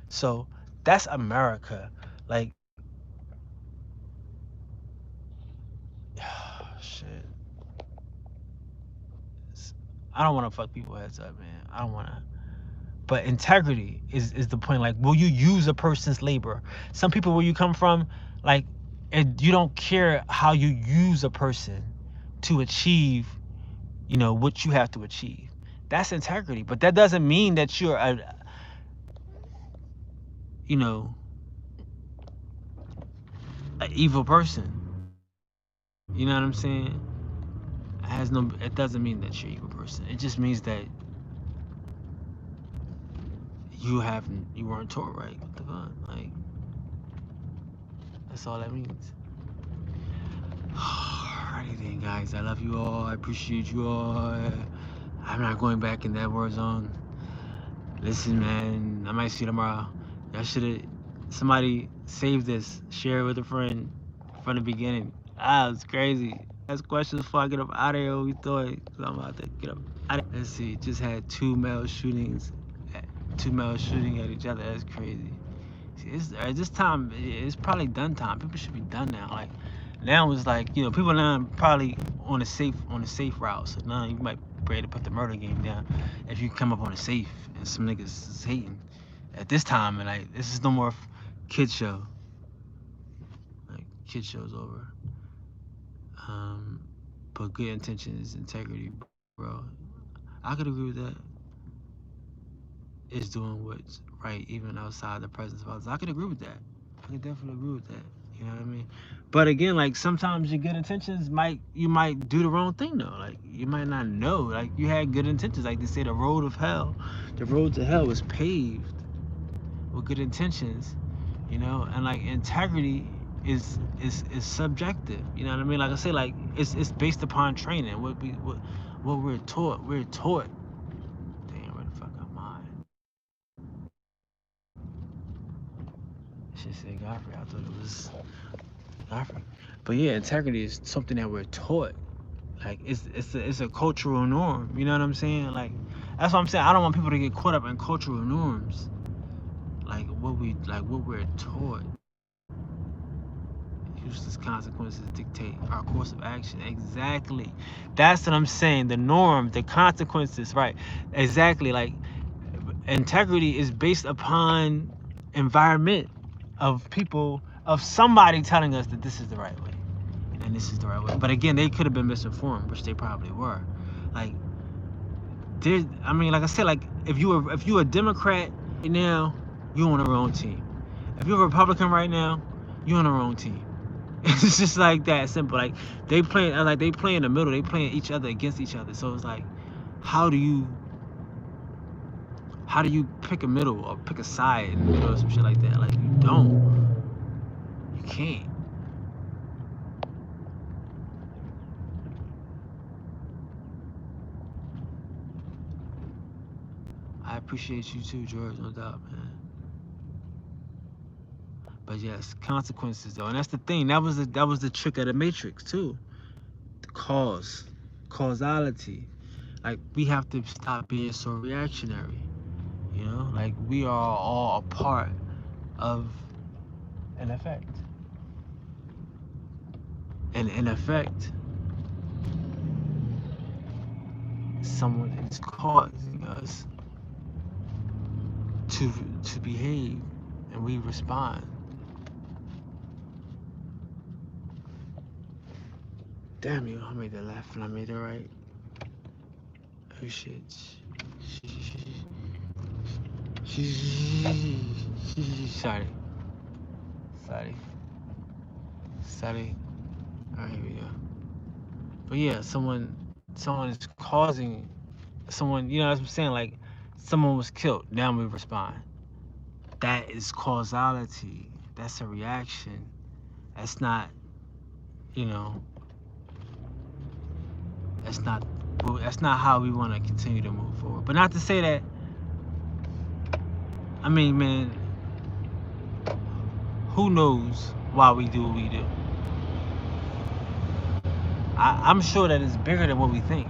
So that's America. Like, shit. I don't want to fuck people heads up, man. I don't want to. But integrity is the point. Like, will you use a person's labor? Some people, where you come from, like, and you don't care how you use a person to achieve, you know, what you have to achieve. That's integrity. But that doesn't mean that you're a, you know, an evil person. You know what I'm saying? It has no. It doesn't mean that you're an evil person. It just means that you weren't taught right. What the fuck? Like, that's all that means. Alrighty then, guys. I love you all. I appreciate you all. I'm not going back in that war zone. Listen, man. I might see you tomorrow. Y'all should have. Somebody save this. Share it with a friend from the beginning. It's crazy. Ask questions before I get up out of here. What we thought? Cause I'm about to get up out of here. Let's see. Just had two male shootings. Two males shooting at each other. That's crazy. See, at this time, it's probably done time. People should be done now. Like, now it's like, you know, people now probably on a safe route. So now you might be able to put the murder game down if you come up on a safe and some niggas is hating. At this time, and like, this is no more kid show. Like, kid show's over. But good intentions, integrity, bro. I could agree with that. Is doing what's right even outside the presence of others. I could agree with that. I could definitely agree with that. You know what I mean? But again, like sometimes your good intentions you might do the wrong thing though. Like you might not know. Like you had good intentions. Like they say the road to hell was paved with good intentions, you know, and like integrity is subjective. You know what I mean? Like I say, like it's based upon training. What we're taught. We're taught. Damn, where the fuck am I? Shit said Godfrey. I thought it was Godfrey. But yeah, integrity is something that we're taught. Like it's a cultural norm. You know what I'm saying? Like that's what I'm saying. I don't want people to get caught up in cultural norms. Like what we're taught. Useless consequences dictate our course of action. Exactly. That's what I'm saying. The norm, the consequences, right? Exactly. Like integrity is based upon environment of people, of somebody telling us that this is the right way and this is the right way. But again, they could have been misinformed, which they probably were. Like, I mean, like I said, like if you a Democrat right now, you on the wrong team. If you're a Republican right now, you on the wrong team. It's just like that simple. Like they play in the middle. They playing each other against each other. So it's like, how do you pick a middle or pick a side in the middle or some shit like that? Like you don't. You can't. I appreciate you too, George, no doubt, man. But yes, consequences though, and that's the thing. That was the trick of the Matrix too. The causality. Like we have to stop being so reactionary. You know, like we are all a part of an effect, and in effect, someone is causing us to behave, and we respond. Damn you! I made the left and I made the right. Oh shit! Sorry. All right, here we go. But yeah, someone is causing someone. You know, as I'm saying, like someone was killed. Now we respond. That is causality. That's a reaction. That's not. You know. That's not. That's not how we want to continue to move forward. But not to say that. I mean, man, who knows why we do what we do? I'm sure that it's bigger than what we think.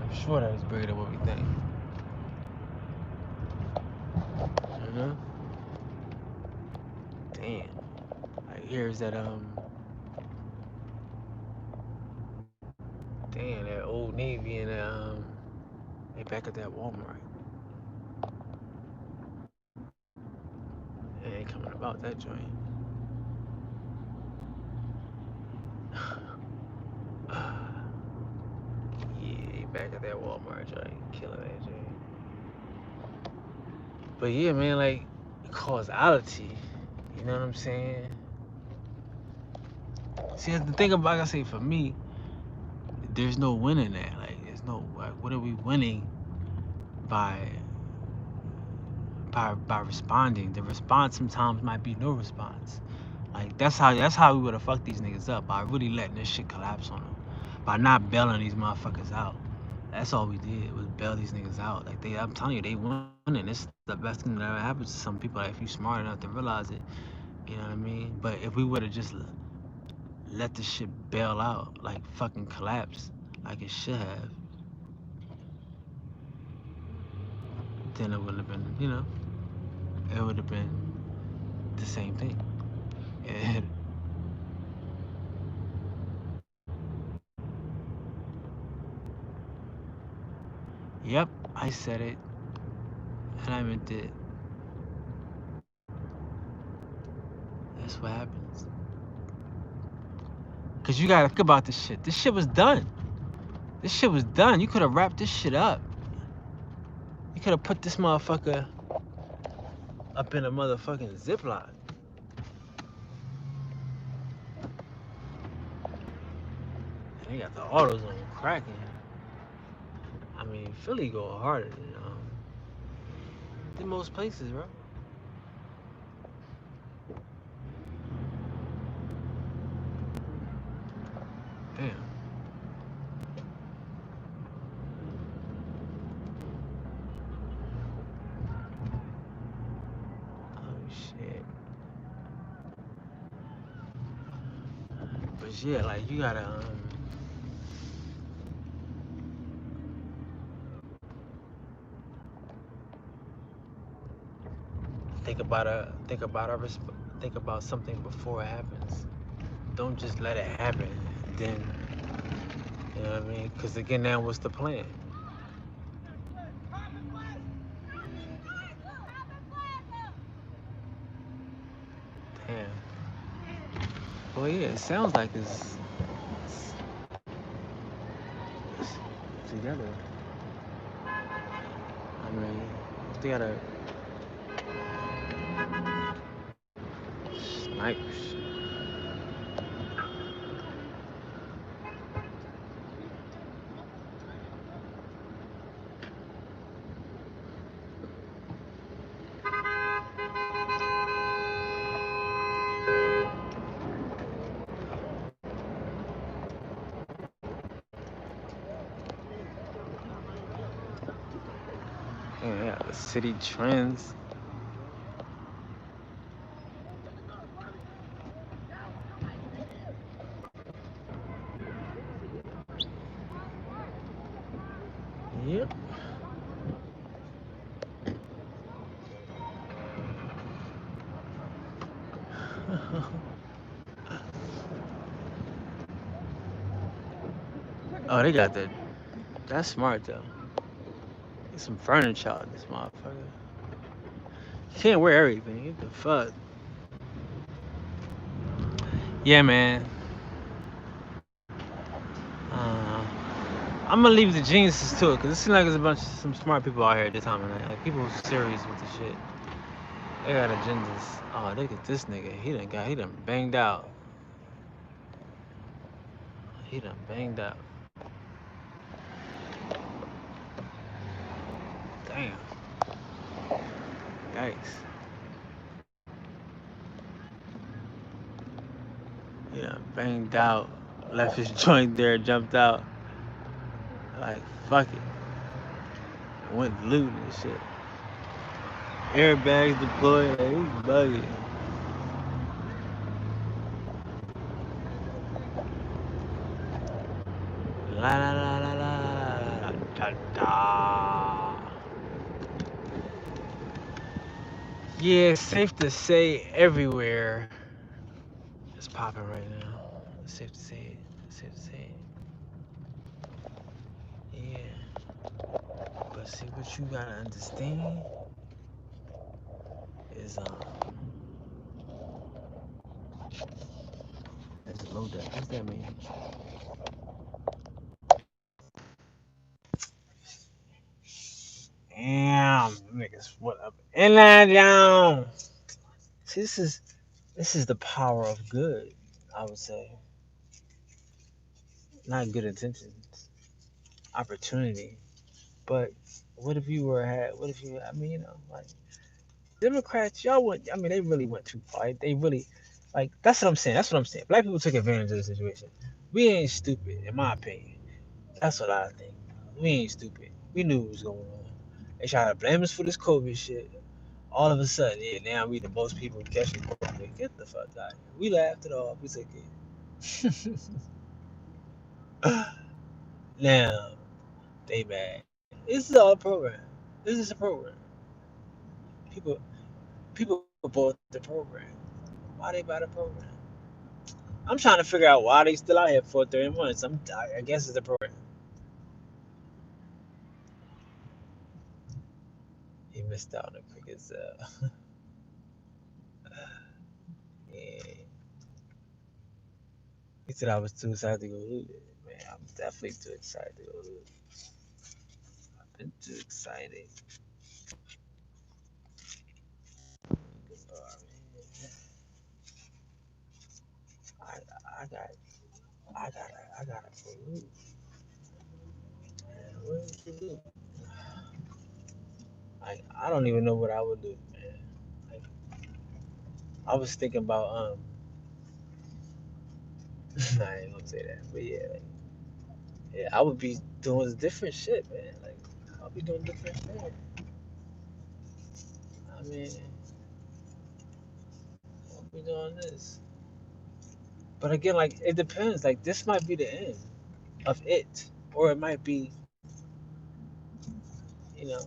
I'm sure that it's bigger than what we think. You know? Damn. Like here's that damn, that Old Navy and they back at that Walmart. It ain't coming about that joint. Yeah, back at that Walmart joint, killing that joint. But yeah, man, like causality. You know what I'm saying? See, the thing about, like I say, for me, there's no winning that. Like, there's no like, what are we winning by responding? The response sometimes might be no response. Like that's how we would have fucked these niggas up by really letting this shit collapse on them, by not bailing these motherfuckers out. That's all we did was bail these niggas out. Like I'm telling you, they winning. This is the best thing that ever happens to some people. Like, if you smart enough to realize it, you know what I mean. But if we would have just let this shit bail out, like fucking collapse, like it should have, then it would have been, you know, it would have been the same thing. And, yep, I said it, and I meant it. That's what happens. Cause you gotta think about this shit. This shit was done. This shit was done. You could have wrapped this shit up. You could have put this motherfucker up in a motherfucking Ziploc. And they got the autos on cracking. I mean, Philly go harder than most places, bro. Damn. Oh shit. But yeah, like you gotta think about something before it happens. Don't just let it happen. Then, you know what I mean? Because again, now what's the plan? Well, yeah, it sounds like it's together. I mean, they got a snipers. Yeah, the city trends. Yep. Oh, they got the. That's smart though. Get some furniture out of this motherfucker. You can't wear everything. What the fuck? Yeah, man. Uh, I'm gonna leave the geniuses to it, cause it seems like there's a bunch of some smart people out here at this time of night. Like people serious with the shit. They got agendas. Oh, look at this nigga. He done banged out. He done banged out. Damn. Yikes. He done banged out. Left his joint there, jumped out. Like, fuck it. Went looting and shit. Airbags deployed. Like, he's bugging. La la la la la la la da da. Yeah, it's safe to say everywhere it's popping right now. It's safe to say it. It's safe to say it. Yeah. But see, what you gotta understand is there's a low deck. What's that mean? Damn, niggas, what up? And that down. See, this is the power of good. I would say, not good intentions, opportunity. But what if you were had? What if you? I mean, like Democrats, y'all went. I mean, they really went too far. They really, like, that's what I'm saying. That's what I'm saying. Black people took advantage of the situation. We ain't stupid, in my opinion. That's what I think. We ain't stupid. We knew what was going on. They try to blame us for this COVID shit. All of a sudden, yeah, now we the most people catching COVID. Get the fuck out of here. We laughed it off. We took it. Now they mad. This is all a program. This is a program. People people bought the program. Why they buy the program? I'm trying to figure out why they still out here for 30 months. I guess it's the program. He missed out on the crickets. Yeah. He said I was too excited to go loot it. Man, I'm definitely too excited to go loot it. I've been too excited. Oh, I, I got I got a loot. Man, what would you do? I don't even know what I would do, man. Like, I was thinking about I ain't gonna say that, but yeah, like, yeah, I would be doing different shit, man. Like I'll be doing different shit. I mean, I'll be doing this. But again, like it depends. Like this might be the end of it, or it might be, you know,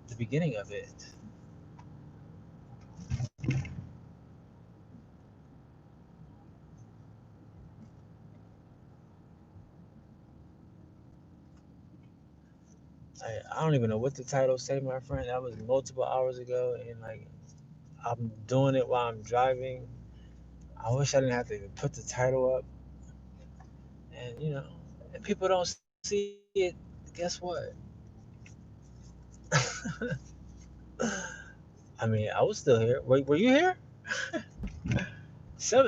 the beginning of it. I don't even know what the title say, my friend. That was multiple hours ago, and like I'm doing it while I'm driving. I wish I didn't have to even put the title up, and if people don't see it, guess what? I mean, I was still here. Were you here?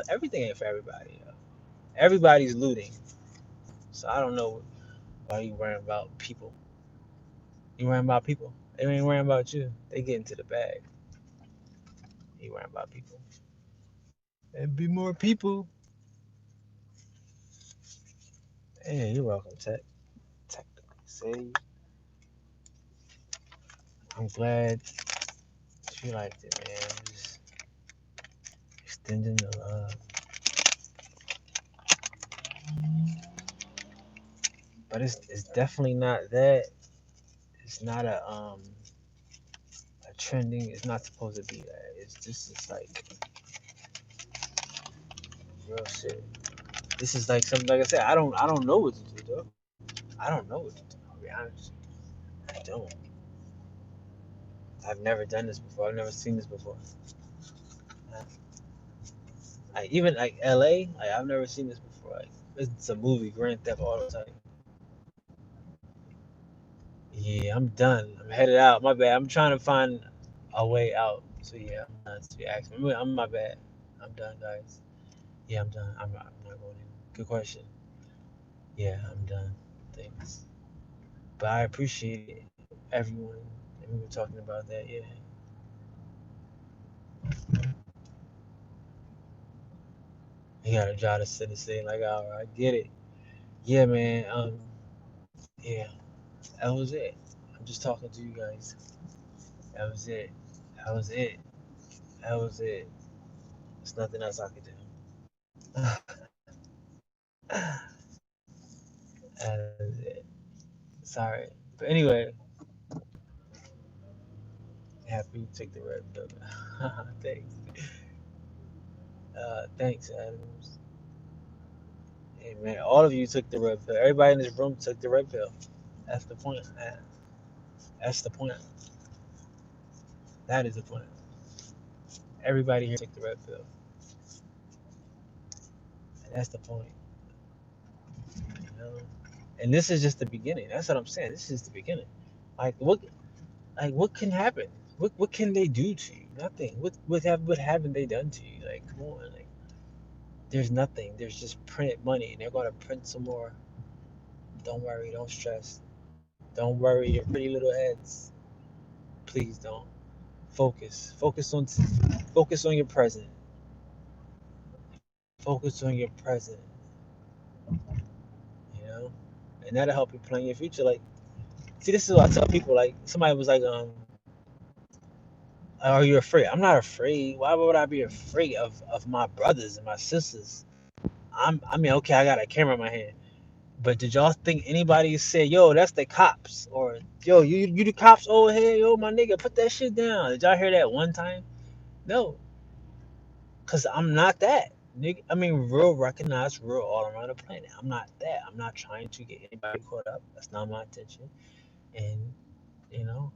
Everything ain't for everybody. Yo. Everybody's looting, so I don't know why you worrying about people. You worrying about people. They ain't worrying about you. They get into the bag. You worrying about people. And be more people. Hey, you're welcome, technically. Say, I'm glad you liked it, man. Just extending the love. But it's definitely not that. It's not a trending. It's not supposed to be that. It's like real shit. This is like something like I said. I don't know what to do though. I don't know what to do. I'll be honest. I don't. I've never done this before. I've never seen this before. Like even like LA, like I've never seen this before. Like it's a movie, Grand Theft Auto type. Yeah, I'm done. I'm headed out. My bad. I'm trying to find a way out. So yeah, I'm done. So you asked me. I'm my bad. I'm done, guys. Yeah, I'm done. I'm not going in. Good question. Yeah, I'm done. Thanks. But I appreciate it, everyone. And we were talking about that. Yeah. You gotta try to sit and say like, all right, I get it. Yeah, man. Yeah, that was it. I'm just talking to you guys. That was it. That was it. That was it. There's nothing else I could do. That is it. Sorry. But anyway, happy you took the red pill. Thanks. Thanks, Adams. Hey, man, all of you took the red pill. Everybody in this room took the red pill. That's the point, man. That's the point. That is the point. Everybody here took the red pill. And that's the point. You know? And this is just the beginning. That's what I'm saying. This is the beginning. Like what can happen? What can they do to you? Nothing. What haven't they done to you? Like come on, like there's nothing. There's just printed money and they're gonna print some more. Don't worry, don't stress. Don't worry your pretty little heads. Please don't. Focus on your present. Focus on your present, you know? And that'll help you plan your future. Like, see, this is what I tell people. Like, somebody was like, are you afraid? I'm not afraid. Why would I be afraid of my brothers and my sisters? I mean, okay, I got a camera in my hand. But did y'all think anybody said, yo, that's the cops? Or, yo, you the cops over here? Yo, my nigga, put that shit down. Did y'all hear that one time? No, because I'm not that. Nigga, I mean, real recognized, real all around the planet. I'm not that. I'm not trying to get anybody caught up. That's not my intention. And, you know,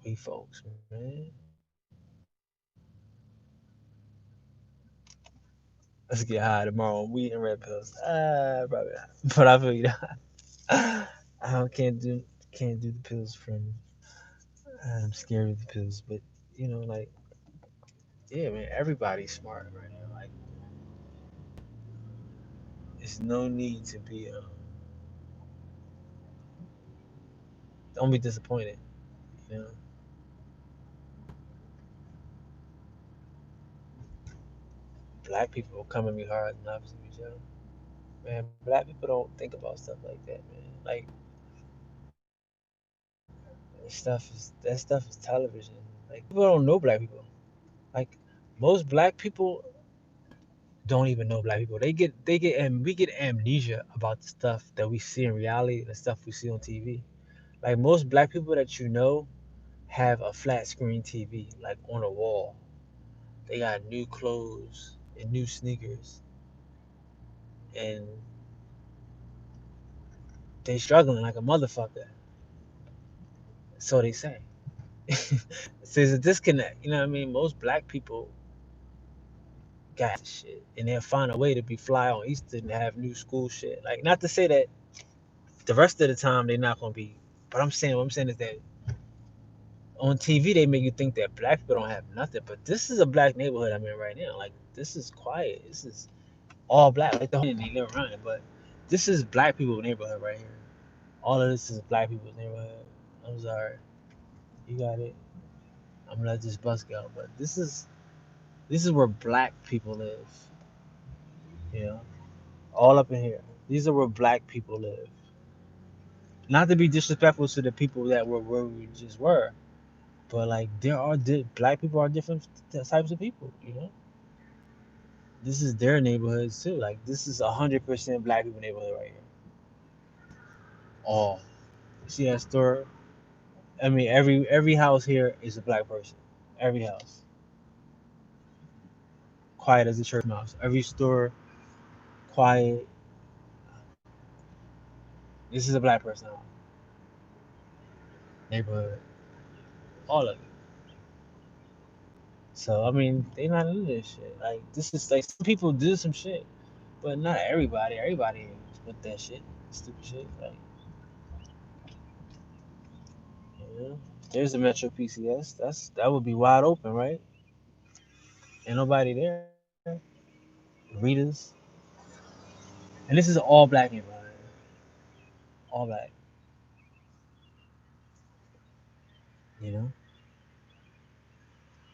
we folks, man. Let's get high tomorrow on weed and red pills. Probably not. But I feel you. I can't do the pills from. I'm scared of the pills, but like yeah, man, everybody's smart right now. Like, there's no need to be. Don't be disappointed. You know, black people come at me hard and opposite of each other. Man, black people don't think about stuff like that, man. Like that stuff is television. Like people don't know black people. Like most black people don't even know black people. And we get amnesia about the stuff that we see in reality and the stuff we see on TV. Like most black people that you know have a flat screen TV like on a wall. They got new clothes and new sneakers and they struggling like a motherfucker. So they say. So there's a disconnect. You know what I mean? Most black people got shit, and they'll find a way to be fly on Easter and have new school shit. Like, not to say that the rest of the time they're not gonna be, but what I'm saying is that on TV they make you think that black people don't have nothing. But this is a black neighborhood I'm in right now. Like, this is quiet. This is all black. Like, the whole they live around it, but this is black people's neighborhood right here. All of this is black people's neighborhood. I'm sorry, you got it. I'm gonna let this bus go, but this is where black people live. You know, all up in here. These are where black people live. Not to be disrespectful to the people that were where we just were, but like there are black people are different types of people. You know, this is their neighborhoods too. Like, this is 100% black people neighborhood right here. All, you see that store? I mean, every house here is a black person. Every house, quiet as a church mouse. Every store, quiet. This is a black person neighborhood. All of it. So I mean, they not into this shit. Like, this is like, some people do some shit, but not everybody. Everybody is with that shit, stupid shit. Like, you know, there's a Metro PCS. That would be wide open, right? Ain't nobody there. Readers, and this is an all black neighborhood. All black. You know,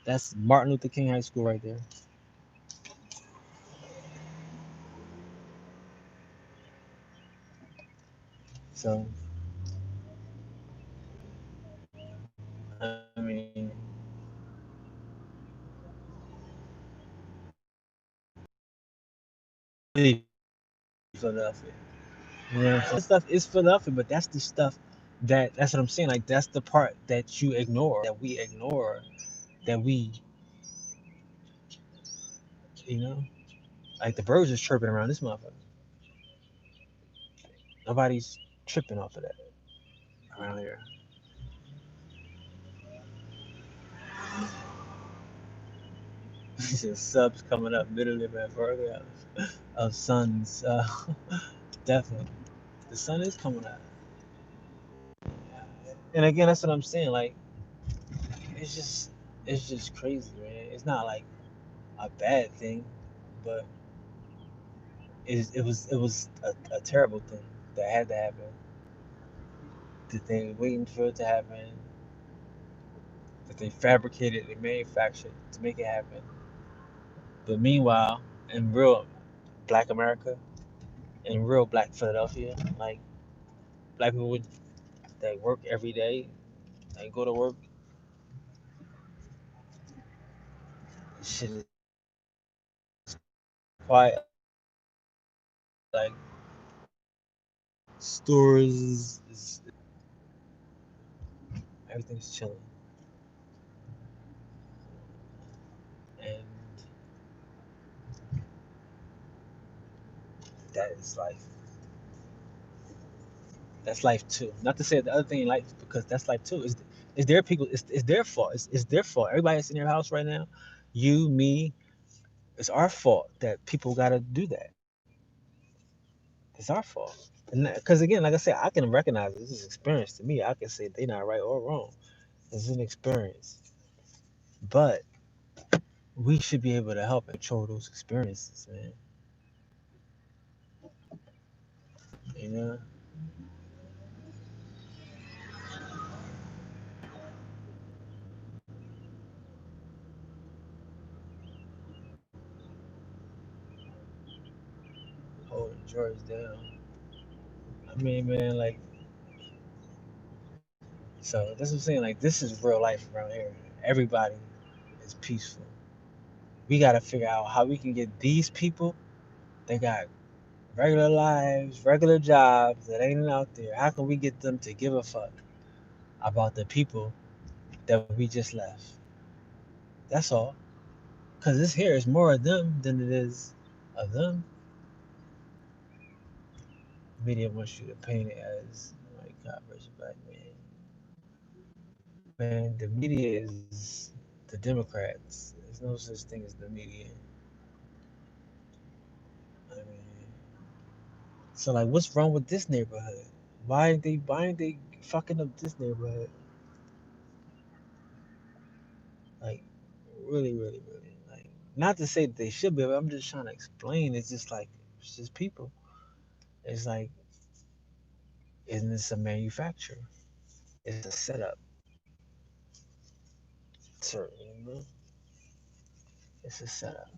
that's Martin Luther King High School right there. So I mean, Philadelphia. You know what I'm saying? This stuff is Philadelphia, but that's the stuff that's what I'm saying. Like, that's the part that you ignore, that we ignore, that we, you know, like the birds is chirping around this motherfucker. Nobody's tripping off of that around here. Just subs coming up literally man further of suns. Definitely, the sun is coming out. And again, that's what I'm saying. Like, it's just it's just crazy, man. It's not like a bad thing, but it was a terrible thing that had to happen. That they waiting for it to happen. That they fabricated, they manufactured to make it happen. But meanwhile, in real Black America, in real Black Philadelphia, like, black people that work every day, they go to work, shit is quiet. Like, stores, everything's chilling, and that is life. That's life too. Not to say the other thing in life, because that's life too. Is their people? It's their fault. It's their fault. Everybody that's in your house right now, you, me, it's our fault that people got to do that. It's our fault. And because again, like I said, I can recognize this is experience to me. I can say they're not right or wrong. It's an experience, but we should be able to help control those experiences, man. You know, holding George down. I mean, man, like, so that's what I'm saying. Like, this is real life around here. Everybody is peaceful. We got to figure out how we can get these people. They got regular lives, regular jobs that ain't out there. How can we get them to give a fuck about the people that we just left? That's all. Cause this here is more of them than it is of them. Media wants you to paint it as white cop versus black man. Man, the media is the Democrats. There's no such thing as the media. I mean, so like, what's wrong with this neighborhood? Why ain't they fucking up this neighborhood? Like, really, really, really. Like, not to say that they should be, but I'm just trying to explain. It's just like, it's just people. It's like, isn't this a manufacturer? It's a setup. Certainly, you know? It's a setup.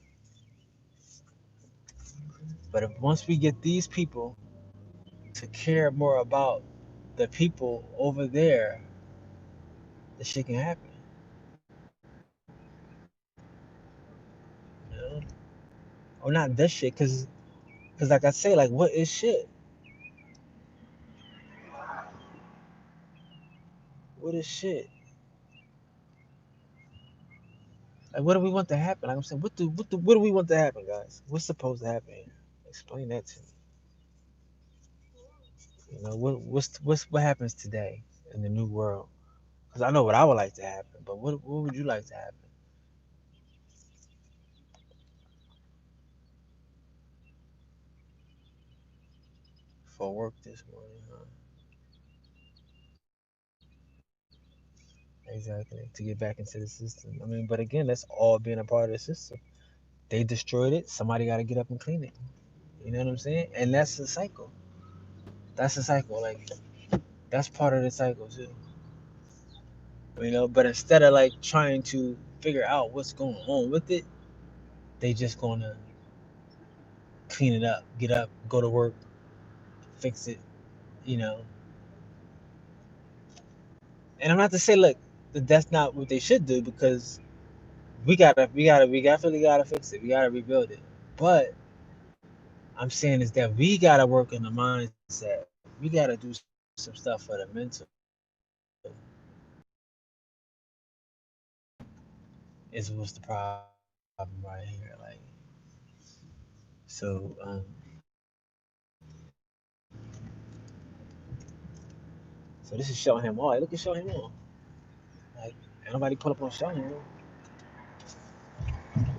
But if once we get these people to care more about the people over there, the shit can happen. You know? Or not this shit, cause like I say, like what is shit? What is shit? Like what do we want to happen? Like I'm saying, what do we want to happen, guys? What's supposed to happen here? Explain that to me. You know, what happens today in the new world? Because I know what I would like to happen, but what would you like to happen for work this morning, huh? Exactly. To get back into the system. I mean, but again, that's all being a part of the system. They destroyed it. Somebody got to get up and clean it. You know what I'm saying? And that's the cycle. That's the cycle. Like that's part of the cycle too. You know, but instead of like trying to figure out what's going on with it, they just gonna clean it up, get up, go to work, fix it. You know, and I'm not to say look that that's not what they should do because we definitely gotta fix it. We gotta rebuild it. But I'm saying is that we gotta work on the mindset. We gotta do some stuff for the mental is what's the problem right here. Like so so this is showing him all. Like, look at showing him all. Like ain't nobody pull up on showing him.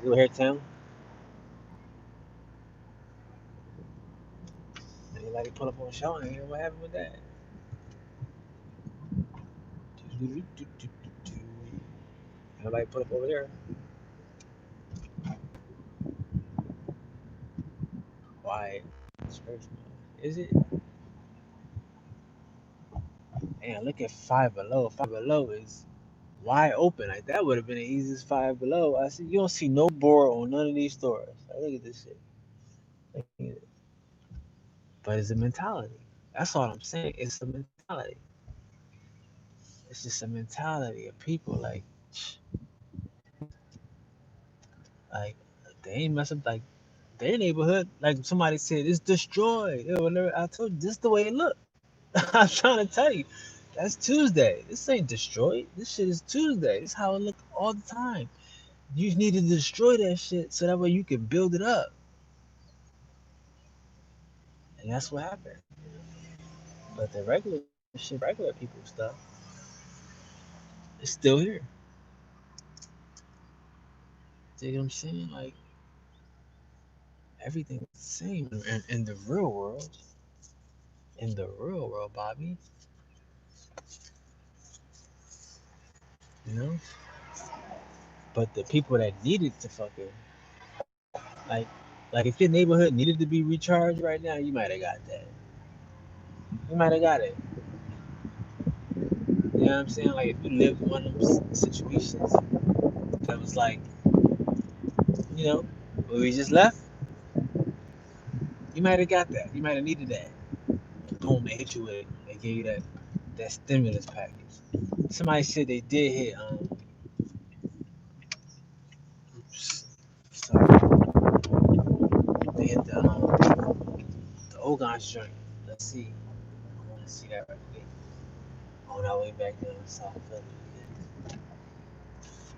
You hear Tim? Anybody pull up on showing him? What happened with that? Nobody pull up over there. Quiet. Is it? Man, look at Five Below. Five Below is wide open. Like that would have been the easiest Five Below. I see you don't see no board on none of these stores. Like, look at this shit. Look at it. But it's a mentality. That's all I'm saying. It's a mentality. It's just a mentality of people like they ain't mess up like their neighborhood. Like somebody said, it's destroyed. I told you this is the way it looked. I'm trying to tell you. That's Tuesday. This ain't destroyed. This shit is Tuesday. This is how it look all the time. You need to destroy that shit so that way you can build it up. And that's what happened. But the regular shit, regular people stuff, it's still here. See what I'm saying? Like everything's the same in the real world. In the real world, Bobby. You know? But the people that needed to fucking like like if your neighborhood needed to be recharged right now, you might have got that. You might have got it. You know what I'm saying? Like if you lived in one of those situations that was like, you know, where we just left, you might have got that. You might have needed that. Boom, they hit you with it. They gave you that stimulus package. Somebody said they did hit oops, sorry, they hit the Ogon's joint. Let's see. I want to see that right quick. On our way back down to South Philly.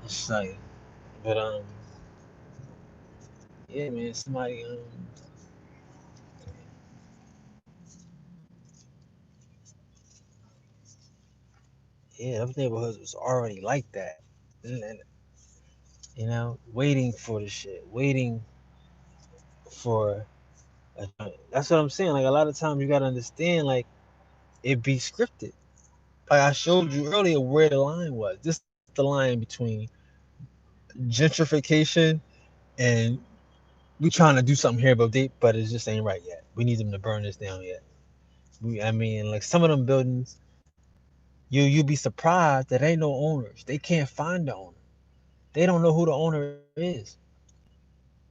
It's like, but yeah, man, somebody Yeah, those neighborhoods was already like that. And, waiting for the shit, waiting for that's what I'm saying. Like a lot of times you gotta understand, like it be scripted. Like I showed you earlier where the line was. This is the line between gentrification and we trying to do something here, but it just ain't right yet. We need them to burn this down yet. I mean, like some of them buildings, you'll be surprised that ain't no owners. They can't find the owner. They don't know who the owner is.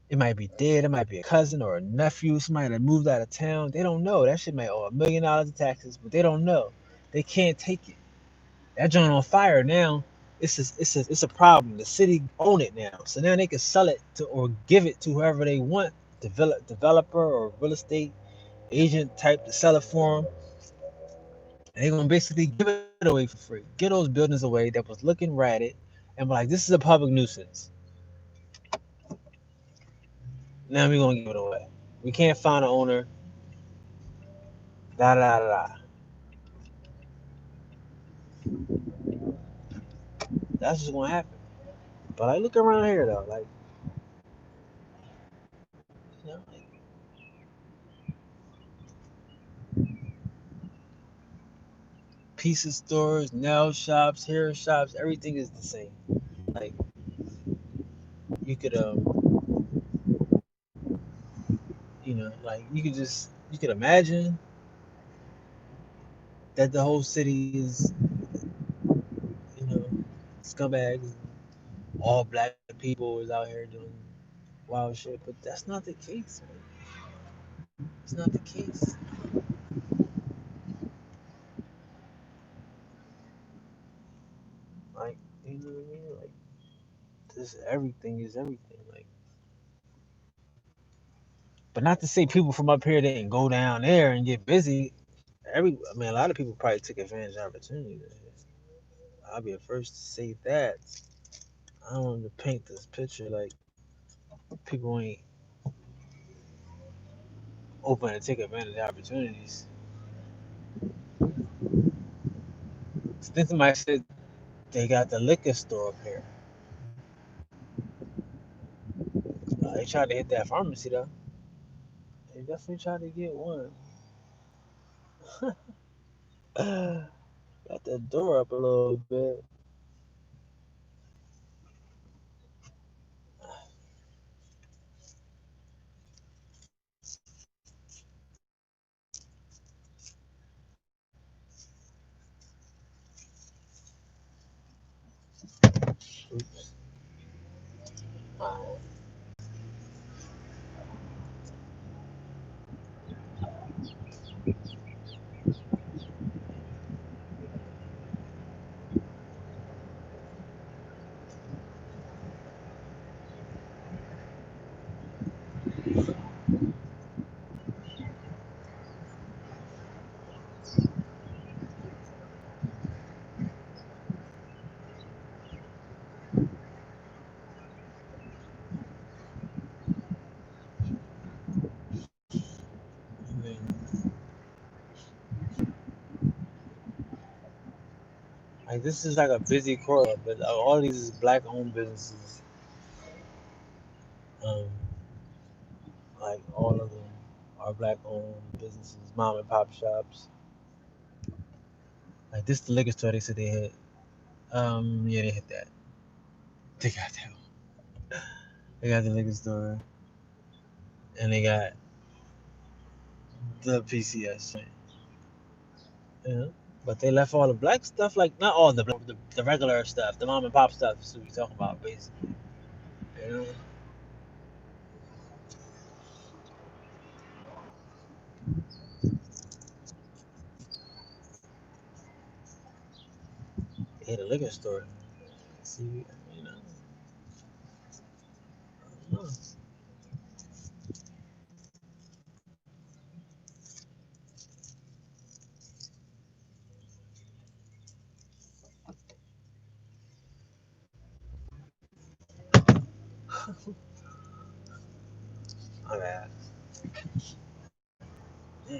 It might be dead. It might be a cousin or a nephew. Somebody that moved out of town. They don't know. That shit might owe $1 million in taxes, but they don't know. They can't take it. That joint on fire now. It's a problem. The city own it now, so now they can sell it to or give it to whoever they want, developer or real estate agent type to sell it for them. And they're gonna basically give it away for free. Get those buildings away that was looking ratted, and be like, this is a public nuisance. Now we're gonna give it away. We can't find an owner. Da da da da. That's just gonna happen. But I look around here though, like like pizza stores, nail shops, hair shops, everything is the same. Like you could you could imagine that the whole city is you know scumbags, all black people is out here doing wild shit, but that's not the case, man. It's not the case. Like you know what I mean? Like this everything is everything. Like, but not to say people from up here didn't go down there and get busy. I mean, a lot of people probably took advantage of opportunities. I'll be the first to say that. I don't want to paint this picture like people ain't open to take advantage of opportunities. Then somebody said they got the liquor store up here. They tried to hit that pharmacy though. They definitely tried to get one. Got the door up a little bit. Oops. Alright. Like this is like a busy corridor, but all these is black-owned businesses. Um, like all of them are black-owned businesses, mom and pop shops. Like this, the liquor store they said they hit. Yeah, they hit that. They got that. They got the liquor store, and they got the PCS joint. Yeah. But they left all the black stuff, like not all the black, the regular stuff, the mom and pop stuff. So we talking about basically. You know, they hit a liquor store. See, you know, no. My bad. Yeah.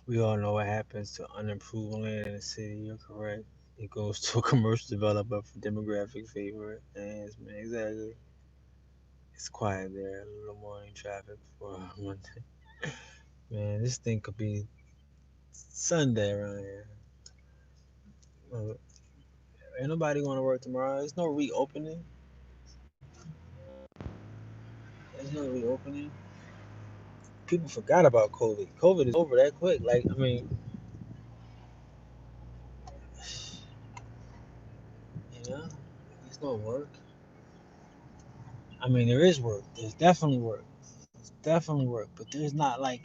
We all know what happens to unimproved land in the city. You're correct. It goes to a commercial developer for demographic favor enhancement. Exactly. It's quiet there. A little morning traffic for Monday. Man, this thing could be Sunday around here. Uh, Ain't nobody going to work tomorrow. There's no reopening. There's no reopening. People forgot about COVID. COVID is over that quick. Like, I mean, you know, there's no work. I mean, there is work. There's definitely work. There's definitely work. But there's not like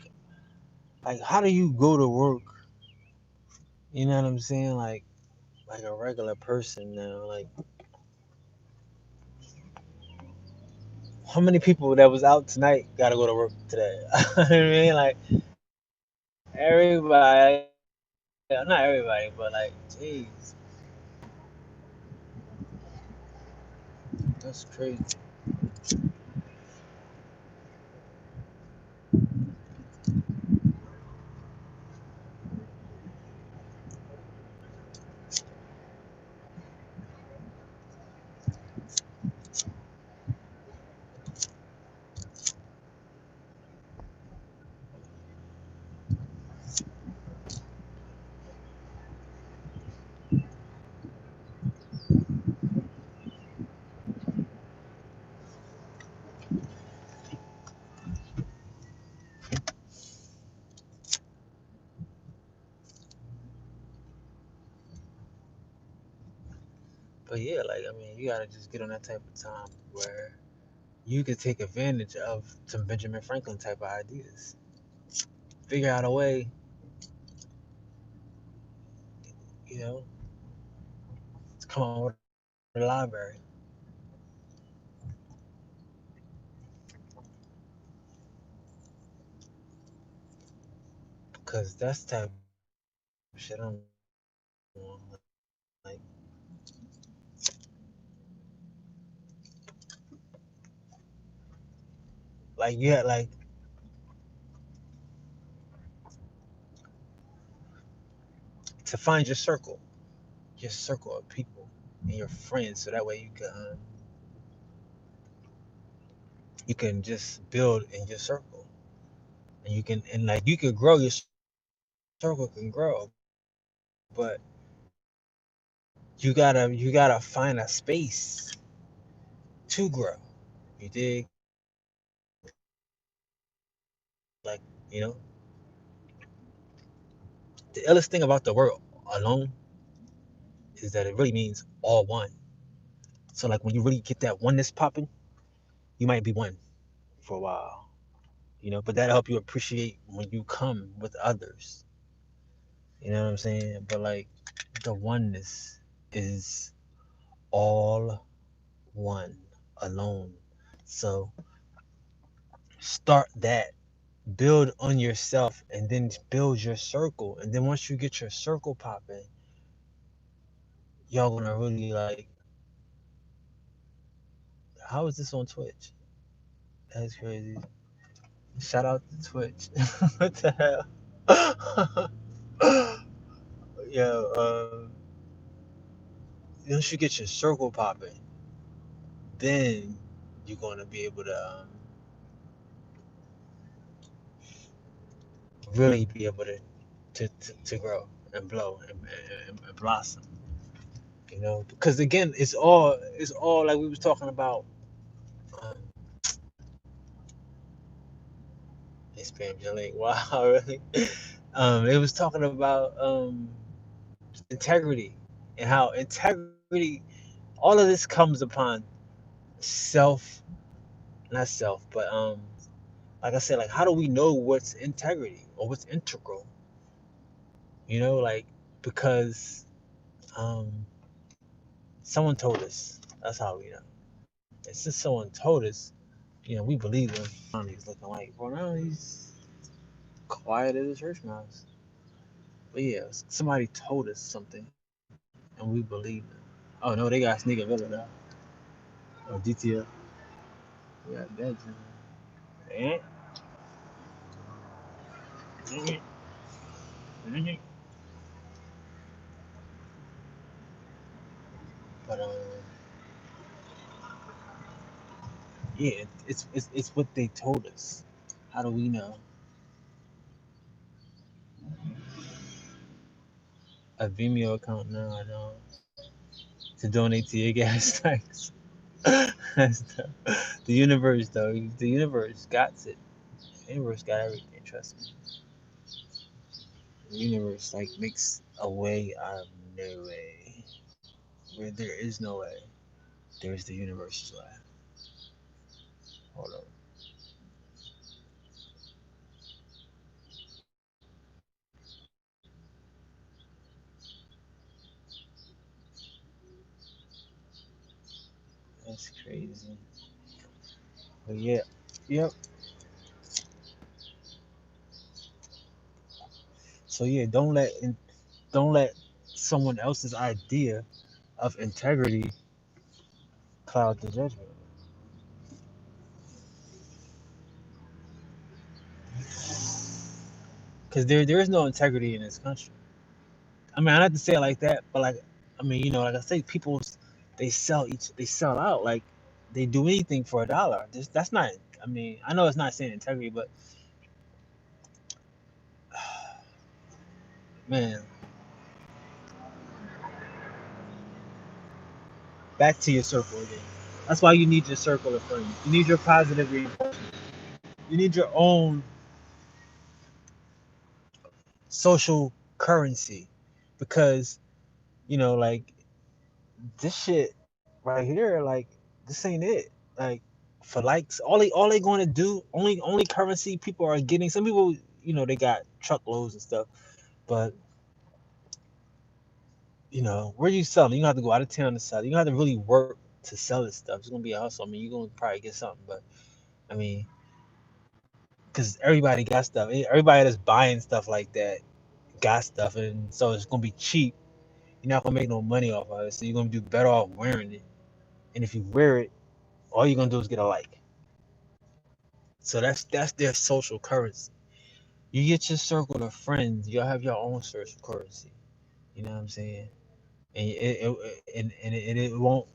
how do you go to work? You know what I'm saying? Like a regular person now. Like how many people that was out tonight got to go to work today? I mean, like everybody, not everybody, but like, jeez, that's crazy. But yeah, like I mean, you gotta just get on that type of time where you could take advantage of some Benjamin Franklin type of ideas. Figure out a way, you know, to come up with a library. Cause that's the type of shit I'm on. Like you had like to find your circle of people and your friends, so that way you can just build in your circle, and you can and like you can grow your circle can grow, but you gotta find a space to grow. You dig? Like you know, the illest thing about the word alone is that it really means all one. So like when you really get that oneness popping, you might be one for a while, but that'll help you appreciate when you come with others. You know what I'm saying? But like the oneness is all one alone. So start that. Build on yourself and then build your circle. And then once you get your circle popping, y'all gonna really like how is this on Twitch? That's crazy. Shout out to Twitch. What the hell? Yo, once you get your circle popping, then you're gonna be able to really be able to grow and blow and blossom. Because again, it's all like we was talking about. Um, Spam Link. Wow, really? It was talking about integrity and how integrity, all of this comes upon self, not self, but like I said, like how do we know what's integrity or what's integral? Like because um someone told us. That's how we know. And since someone told us, we believe them. He's looking like, well, now he's quiet as a church mouse. But yeah, somebody told us something, and we believe them. Oh no, they got Sneaker Villa now. Oh, DTF. We got that. Eh? Eh? Mhm. But yeah, it's what they told us. How do we know? A Vimeo account? No, I don't. To donate to your gas tax. That's the universe, though. The universe got it. The universe got everything. Trust me. The universe like makes a way out of no way. Where there is no way, there's the universe's way. Hold on. That's crazy. But yeah, yep. So yeah, don't let someone else's idea of integrity cloud the judgment. Because there is no integrity in this country. I mean, I don't have to say it like that, but like, I mean, like I say, people they sell out like they do anything for a dollar. That's not. I mean, I know it's not saying integrity, but man, back to your circle again. That's why you need your circle of friends. You need your positive reinforcement. You need your own social currency, because like this shit right here, like this ain't it. Like for likes, all they going to do, only currency people are getting. Some people, they got truckloads and stuff, but where you selling? You have to go out of town to sell. You have to really work to sell this stuff. It's gonna be a hustle. I mean, you're gonna probably get something, but I mean, because everybody got stuff. Everybody that's buying stuff like that got stuff, and so it's gonna be cheap. You're not gonna make no money off of it, so you're gonna do better off wearing it. And if you wear it, all you're gonna do is get a like. So that's their social currency. You get your circle of friends, you'll have your own social currency. You know what I'm saying? And it won't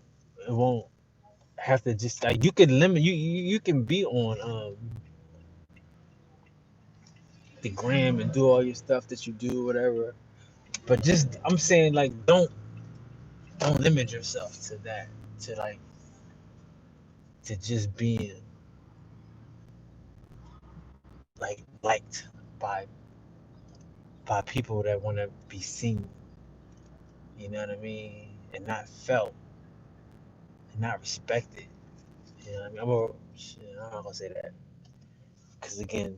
have to just like you can limit you can be on the gram and do all your stuff that you do, whatever. But just I'm saying like don't limit yourself to that, to like to just being like liked by people that want to be seen. You know what I mean? And not felt and not respected. You know what I mean? I'm not gonna say that because again,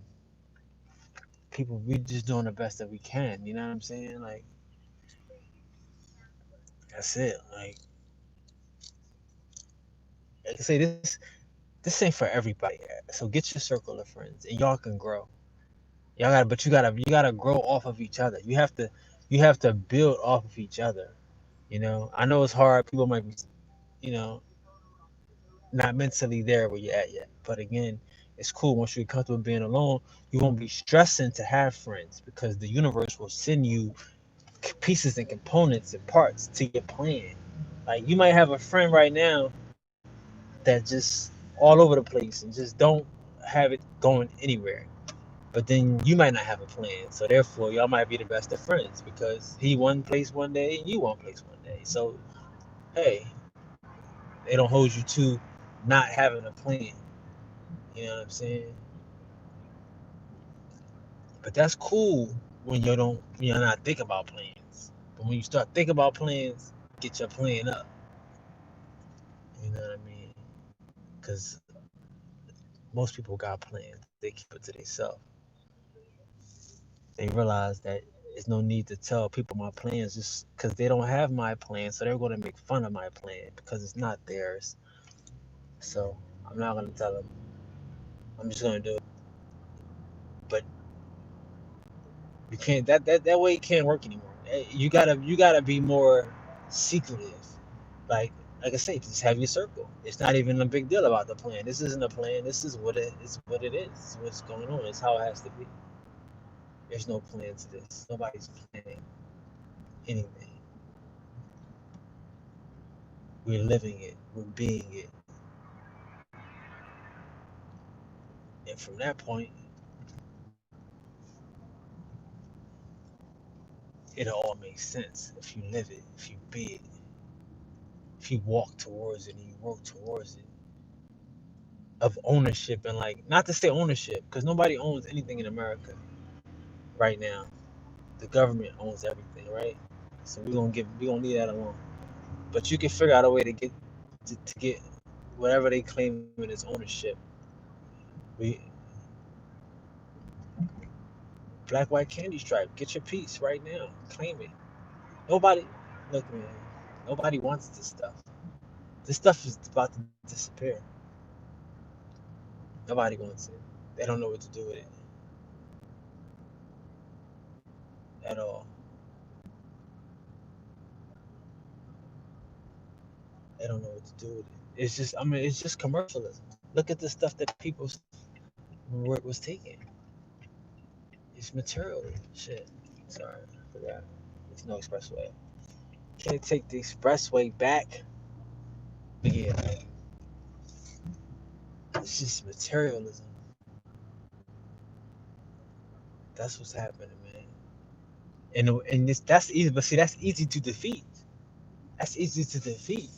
people we just doing the best that we can. You know what I'm saying? Like that's it. Like I say, this ain't for everybody. So get your circle of friends, and y'all can grow. But you gotta grow off of each other. You have to build off of each other. I know it's hard. People might be, you know, not mentally there where you're at yet. But again, it's cool once you're comfortable being alone. You won't be stressing to have friends because the universe will send you pieces and components and parts to your plan. Like you might have a friend right now that just all over the place and just don't have it going anywhere. But then you might not have a plan. So therefore y'all might be the best of friends because he one place one day and you one place one day. So hey, they don't hold you to not having a plan. You know what I'm saying? But that's cool when you're not thinking about plans. But when you start thinking about plans, get your plan up. You know what I mean? Because most people got plans. They keep it to themselves. They realize that there's no need to tell people my plans just because they don't have my plan. So they're going to make fun of my plan because it's not theirs. So I'm not going to tell them. I'm just going to do it. But you can't. That way it can't work anymore. You gotta be more secretive. Like I say, just have your circle. It's not even a big deal about the plan. This isn't a plan. This is what it is. It's what's going on. It's how it has to be. There's no plan to this. Nobody's planning anything. We're living it. We're being it. And from that point, it'll all make sense if you live it, if you be it, if you walk towards it and you work towards it. Of ownership and like, not to say ownership, because nobody owns anything in America right now. The government owns everything, right? So we're gonna leave that alone. But you can figure out a way to get whatever they claim as ownership. We black white candy stripe. Get your piece right now. Claim it. Nobody look, man. Nobody wants this stuff. This stuff is about to disappear. Nobody wants it. They don't know what to do with it at all. They don't know what to do with it. It's just, I mean, it's just commercialism. Look at the stuff that people was taking. It's material shit. Sorry, I forgot. There's no expressway. Can't take the expressway back. But yeah, it's just materialism. That's what's happening, man. And that's easy, but see, that's easy to defeat. That's easy to defeat.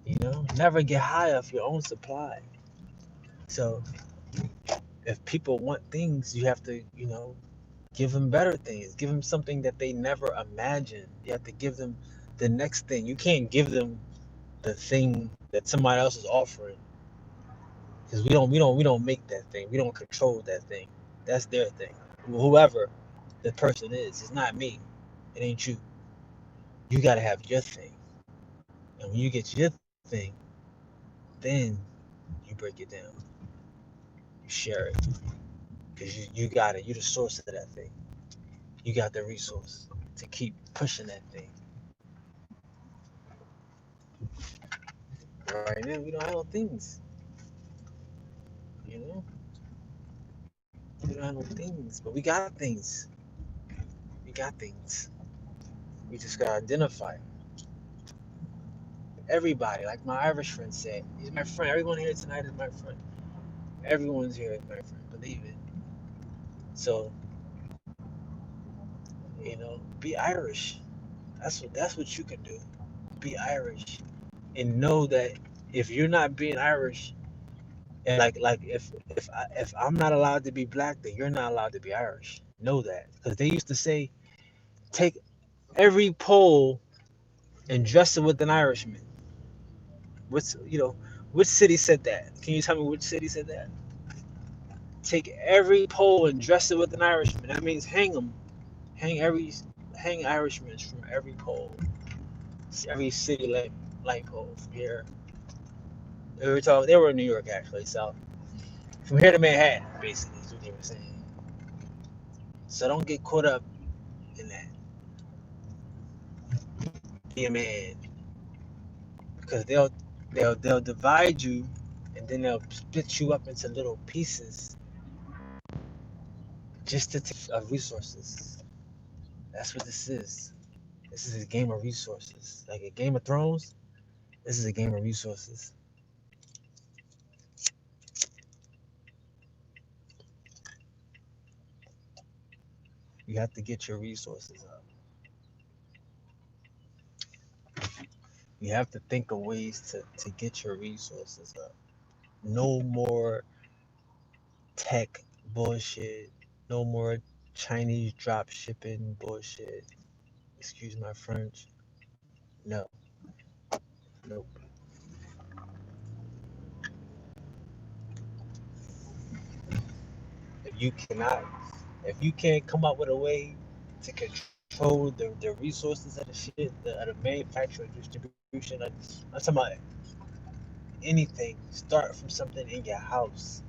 You know, never get high off your own supply. So if people want things, you have to, give them better things. Give them something that they never imagined. You have to give them the next thing. You can't give them the thing that somebody else is offering, because we don't make that thing. We don't control that thing. That's their thing. Whoever the person is, it's not me. It ain't you. You gotta have your thing, and when you get your thing, then you break it down. You share it, because you got it. You the source of that thing. You got the resource to keep pushing that thing. Right now, we don't have no things. You know, we don't have no things, but we got things. We got things. We just gotta identify it. Everybody, like my Irish friend said, he's my friend. Everyone here tonight is my friend. Everyone's here is my friend. Believe it. So, be Irish. That's what you can do. Be Irish, and know that if you're not being Irish, and like if I'm not allowed to be black, then you're not allowed to be Irish. Know that, because they used to say, take every pole and dress it with an Irishman. Which city said that? Can you tell me which city said that? Take every pole and dress it with an Irishman. That means hang them, hang Irishmen from every pole, every city light pole from here. They were in New York actually, so from here to Manhattan, basically, is what they were saying. So don't get caught up in that. Be a man, because they'll divide you, and then they'll split you up into little pieces just to take resources. That's what this is. This is a game of resources. Like a Game of Thrones, this is a game of resources. You have to get your resources up. You have to think of ways to get your resources up. No more tech bullshit. No more Chinese drop shipping bullshit. Excuse my French. No. Nope. If you cannot, if you can't come up with a way to control the resources of the shit, of the manufacturing distribution, I'm talking about anything. Start from something in your house.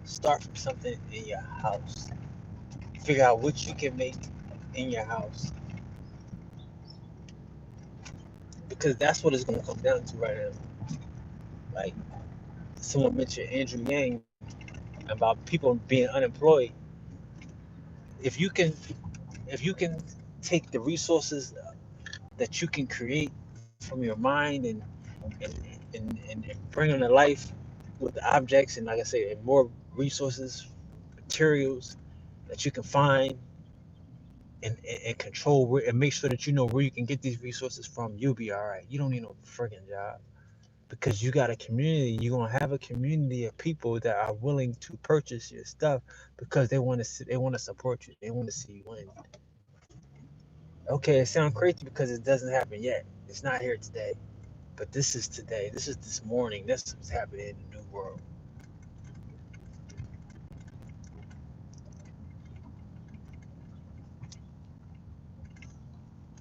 Start from something in your house. Figure out what you can make in your house, because that's what it's gonna come down to right now. Like, someone mentioned Andrew Yang about people being unemployed. If you can, if you can take the resources that you can create from your mind and, and bring them to life with the objects and like I say, and more resources, materials that you can find and control where and make sure that you know where you can get these resources from, you'll be all right. You don't need no friggin' job because you got a community. You're gonna have a community of people that are willing to purchase your stuff because they want to support you. They want to see you win. Okay, it sounds crazy because it doesn't happen yet. It's not here today, but this is today. This is this morning. This is happening in the new world.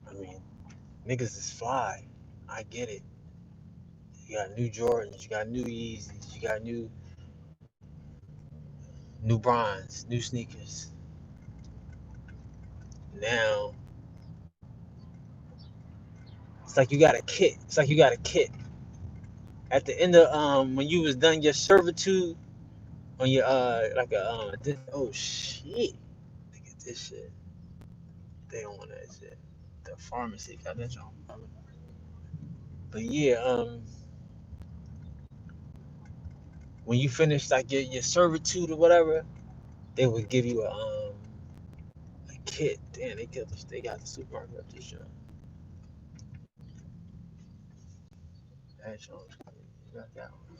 I mean, niggas is fly. I get it. You got new Jordans, you got new Yeezys, you got new bronze, new sneakers. Now it's like you got a kit. It's like you got a kit. At the end of when you was done your servitude on your like a oh shit. Look at this shit. They don't want that shit. The pharmacy got that joint. But yeah, when you finish like your servitude or whatever, they would give you a kit. Damn, they got the supermarket up this shit. That joint's crazy. You got that one.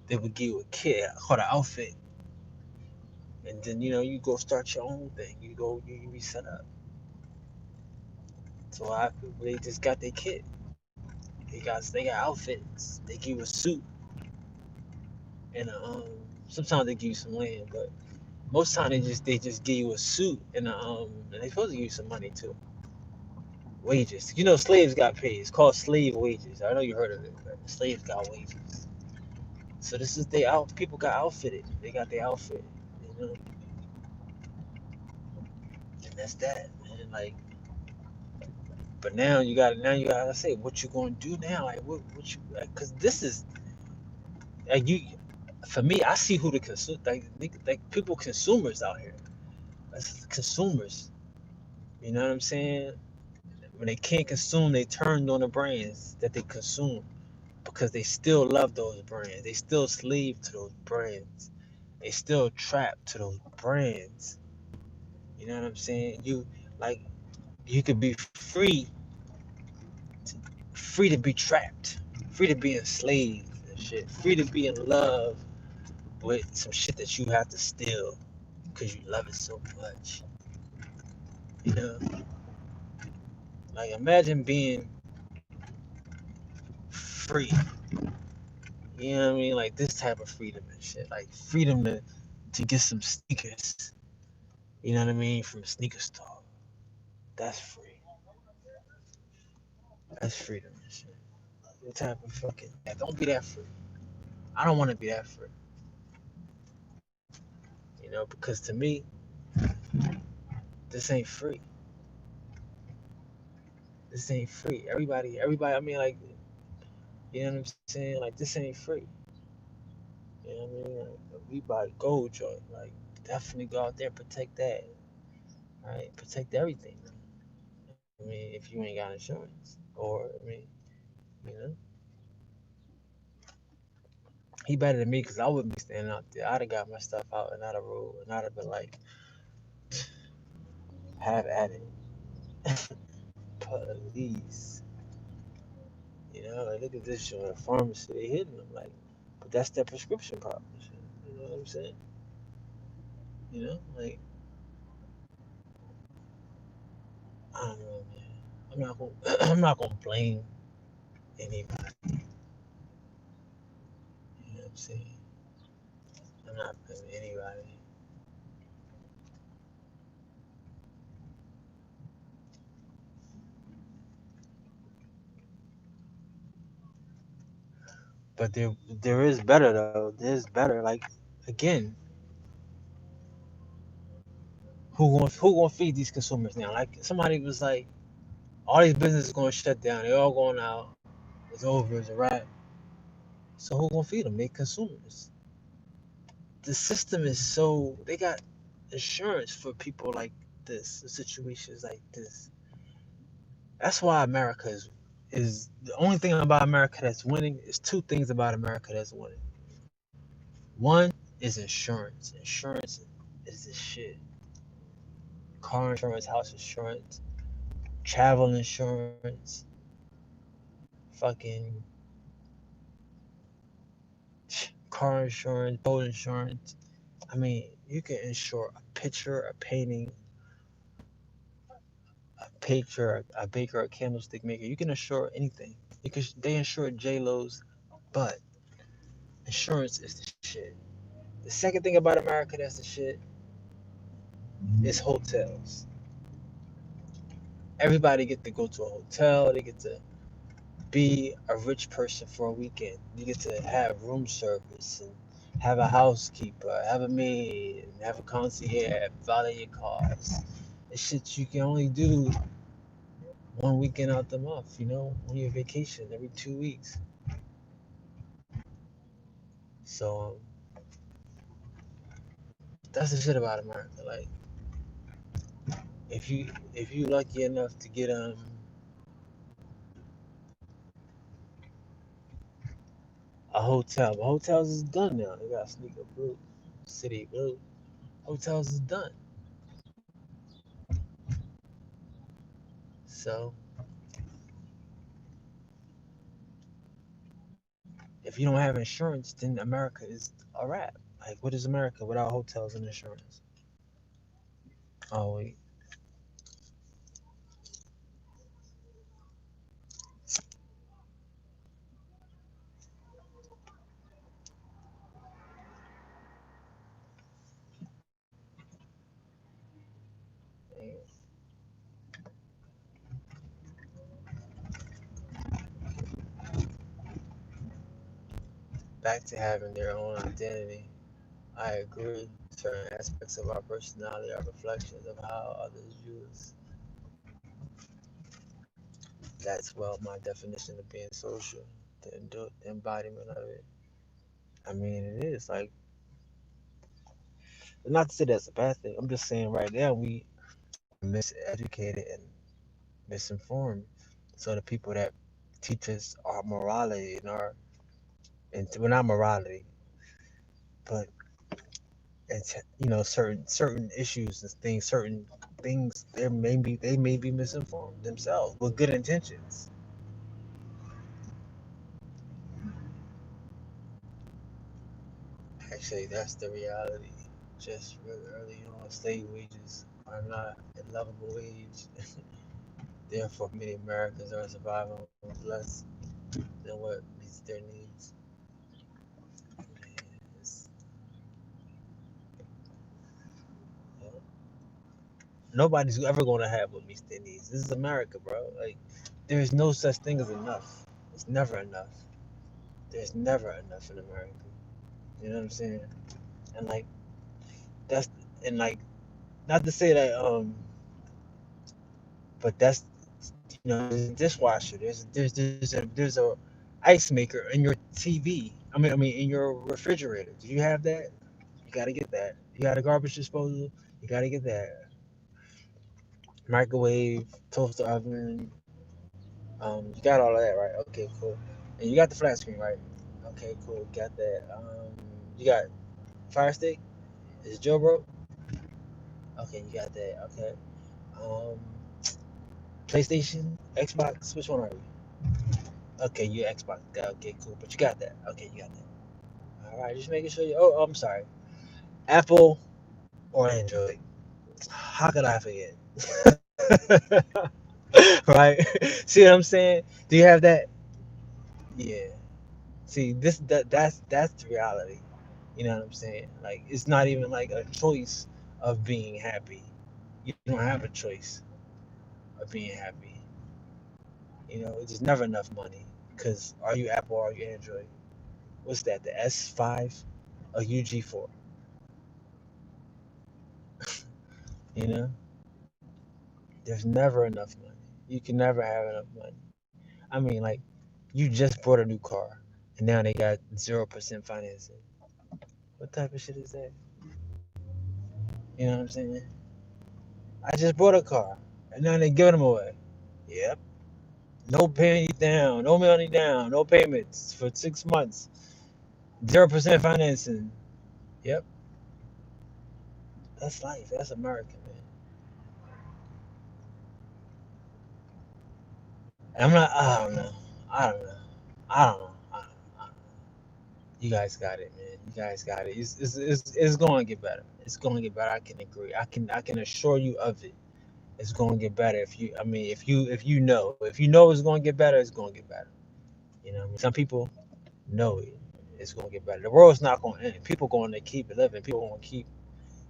They would give you a kit called an outfit. And then you go start your own thing. You be set up. So a lot of people they just got their kit. They got outfits. They give you a suit and sometimes they give you some land, but most time they just give you a suit and they supposed to give you some money too. Wages. Slaves got paid. It's called slave wages. I know you heard of it, but slaves got wages. So this is they out. People got outfitted. They got their outfit. You know, and that's that, man. Like, but now you got to say what you gonna do now. Like, what you like? Cause this is like you. For me, I see who the consume like people consumers out here. That's consumers. You know what I'm saying? When they can't consume, they turned on the brands that they consume because they still love those brands. They still slave to those brands. They still trapped to those brands. You know what I'm saying? Like you could be free to be trapped, free to be enslaved and shit, free to be in love with some shit that you have to steal because you love it so much. You know, like imagine being free. You know what I mean? Like this type of freedom and shit. Like freedom to get some sneakers. You know what I mean? From a sneaker store. That's free. That's freedom and shit. What type of fucking? Yeah, don't be that free. I don't want to be that free. Because to me, this ain't free. This ain't free. Everybody. I mean, like, you know what I'm saying? Like, this ain't free. You know what I mean? Like, we buy gold joint. Like, definitely go out there and protect that. Right? Protect everything. I mean, if you ain't got insurance, or I mean, you know, he better than me because I wouldn't be standing out there. I'd have got my stuff out and I'd have rolled and I'd have been like, have at it, police. Like look at this shit at a pharmacy. They hitting them like, but that's their prescription problem. You know what I'm saying? Like I don't know, man. I'm not gonna I'm not gonna blame anybody. You know what I'm saying? I'm not blaming anybody. But there is better though. There's better. Like again, who gonna feed these consumers now? Like somebody was like, all these businesses gonna shut down. They're all going out. It's over. It's a wrap. So who gonna feed them? They consumers. The system is so they got insurance for people like this, situations like this. That's why America is the only thing about America that's winning is two things about America that's winning. One is insurance. Insurance is the shit. Car insurance, house insurance, travel insurance, fucking car insurance, boat insurance. I mean, you can insure a picture, a painting, a picture, a baker, a candlestick maker. You can insure anything. They insure J Lo's, but insurance is the shit. The second thing about America that's the shit is hotels. Everybody get to go to a hotel. They get to be a rich person for a weekend. You get to have room service and have a housekeeper, have a maid, and have a concierge, valet your cars. It's shit you can only do one weekend out the month, on your vacation every 2 weeks. So that's the shit about America. Like if you lucky enough to get a hotel, but hotels is done now. They got Sneaker Blue, City Blue. Hotels is done. So if you don't have insurance, then America is a wrap. Like what is America without hotels and insurance? Oh wait. Back to having their own identity. I agree. Certain aspects of our personality are reflections of how others view us. That's well my definition of being social, the embodiment of it. I mean, it is like not to say that's a bad thing. I'm just saying right now we are miseducated and misinformed. So the people that teach us our morality and and well not morality, but it's certain issues and certain things they may be misinformed themselves with good intentions. Actually, that's the reality. Just really early on, slave wages are not a lovable wage. Therefore, many Americans are surviving with less than what meets their needs. It's- Nobody's ever going to have what meets their needs. This is America, bro. Like, there's no such thing as enough. It's never enough. There's never enough in America. You know what I'm saying? And like that's and like not to say that but that's there's a dishwasher. There's a ice maker in your TV. I mean in your refrigerator. Do you have that? You gotta get that. You got a garbage disposal. You gotta get that. Microwave, toaster oven. You got all of that, right? Okay, cool. And you got the flat screen, right? Okay, cool. Got that. You got Fire Stick. Is it jailbroke? Okay, you got that. Okay. Um, PlayStation, Xbox. Which one are you? Okay, you Xbox guy. Okay, cool. But you got that. Okay, you got that. All right, just making sure you. Oh, I'm sorry. Apple or Android? How could I forget? Right? See what I'm saying? Do you have that? Yeah. See, that's the reality. You know what I'm saying? Like, it's not even like a choice of being happy. You don't have a choice of being happy. There's never enough money. Because are you Apple or are you Android? What's that? The S5 or UG4? You know, there's never enough money. You can never have enough money. I mean, like, you just bought a new car. and now they got 0% financing. What type of shit is that? You know what I'm saying? I just bought a car, and now they giving them away. Yep. No penny down, no money down, no payments for 6 months. 0% financing. Yep. That's life. That's America, man. I'm not. I don't know. I don't know. I don't know. I don't know. You guys got it, man. You guys got it. It's going to get better. It's going to get better. I can agree. I can assure you of it. It's going to get better if you. I mean, if you know it's going to get better, it's going to get better. You know, some people know it. It's going to get better. The world's not going to end. People going to keep living. People going to keep.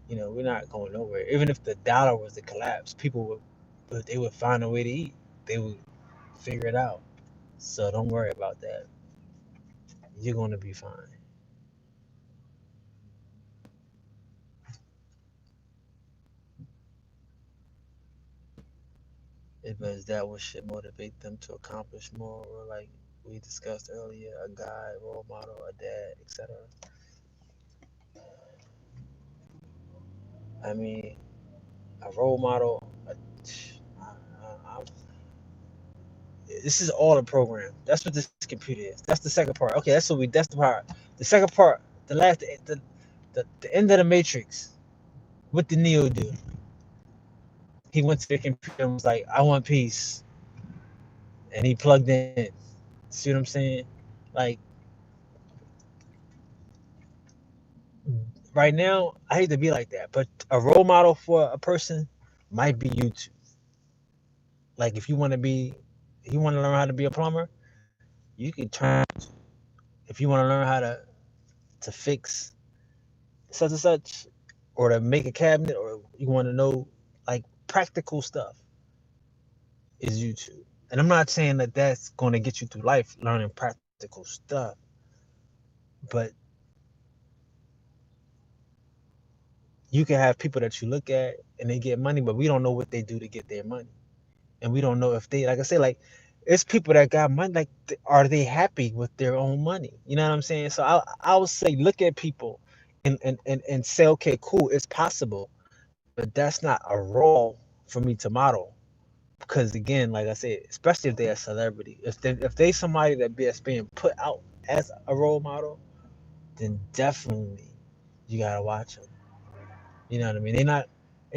We're not going nowhere. Even if the dollar was to collapse, people would, but they would find a way to eat. They would figure it out. So don't worry about that. You're going to be fine. But that what should motivate them to accomplish more, or like we discussed earlier, a guy, role model, a dad, etc. I mean, a role model. This is all a program. That's what this computer is. That's the second part. Okay, that's what we. That's the part. The second part, the last, the end of the Matrix. What did Neo do? He went to the computer and was like, "I want peace," and he plugged in. See what I'm saying? Like right now, I hate to be like that, but a role model for a person might be YouTube. Like if you want to learn how to be a plumber, you can turn. If you want to learn how to fix such and such, or to make a cabinet, or you want to know like practical stuff, is YouTube. And I'm not saying that that's going to get you through life learning practical stuff, but you can have people that you look at and they get money, but we don't know what they do to get their money, and we don't know if they, like I say, like it's people that got money. Like, are they happy with their own money? You know what I'm saying? So I would say look at people, and say, okay, cool, it's possible, but that's not a role for me to model. Because again, like I said, especially if they're a celebrity, if they somebody that's being put out as a role model, then definitely you gotta watch them. You know what I mean? They're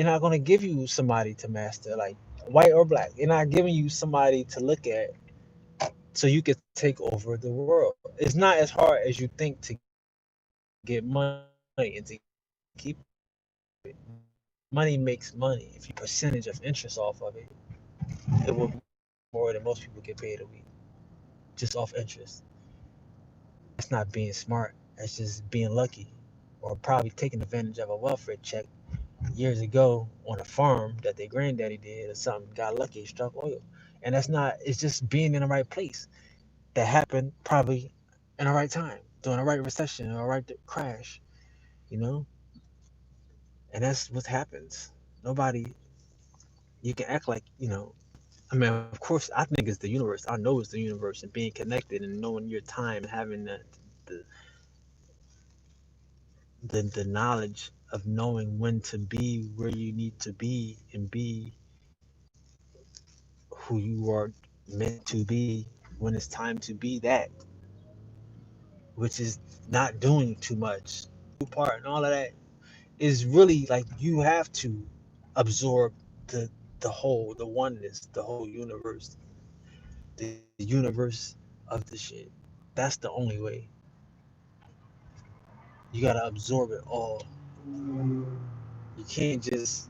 not gonna give you somebody to master, like white or black. They're not giving you somebody to look at so you can take over the world. It's not as hard as you think to get money and to keep it. Money makes money. If you get a percentage of interest off of it, it will be more than most people get paid a week, just off interest. And that's not being smart. That's just being lucky, or probably taking advantage of a welfare check years ago on a farm that their granddaddy did or something. Got lucky, struck oil, and that's not. It's just being in the right place that happened probably in the right time during the right recession or right crash. You know, and that's what happens. Nobody. You can act like I mean, of course, I think it's the universe. I know it's the universe, and being connected and knowing your time, having the the knowledge of knowing when to be where you need to be and be who you are meant to be when it's time to be that, which is not doing too much. Part and all of that is really like you have to absorb the the whole, the oneness, the whole universe, the universe of the shit. That's the only way. You gotta absorb it all. You can't just,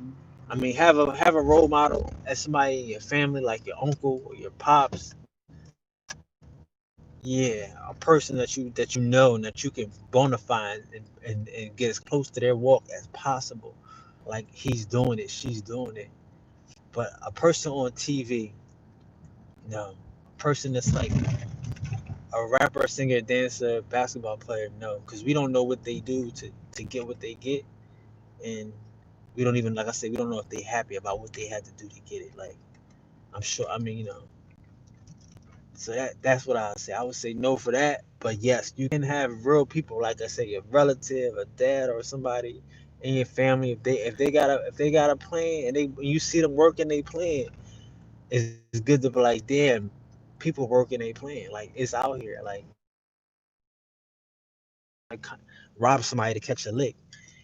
I mean, have a role model as somebody in your family, like your uncle or your pops. Yeah, a person that you know and that you can bona fide and get as close to their walk as possible. Like he's doing it, she's doing it. But a person on TV, no. A person that's like a rapper, singer, dancer, basketball player, no. Because we don't know what they do to get what they get. And we don't even, like I said, we don't know if they happy about what they had to do to get it. Like, I'm sure, I mean, So that's what I would say. I would say no for that. But yes, you can have real people, like I say, your relative, a dad, or somebody in your family. If they got a plan and you see them working they plan, it's good to be like, damn, people working they plan. Like it's out here. Like rob somebody to catch a lick.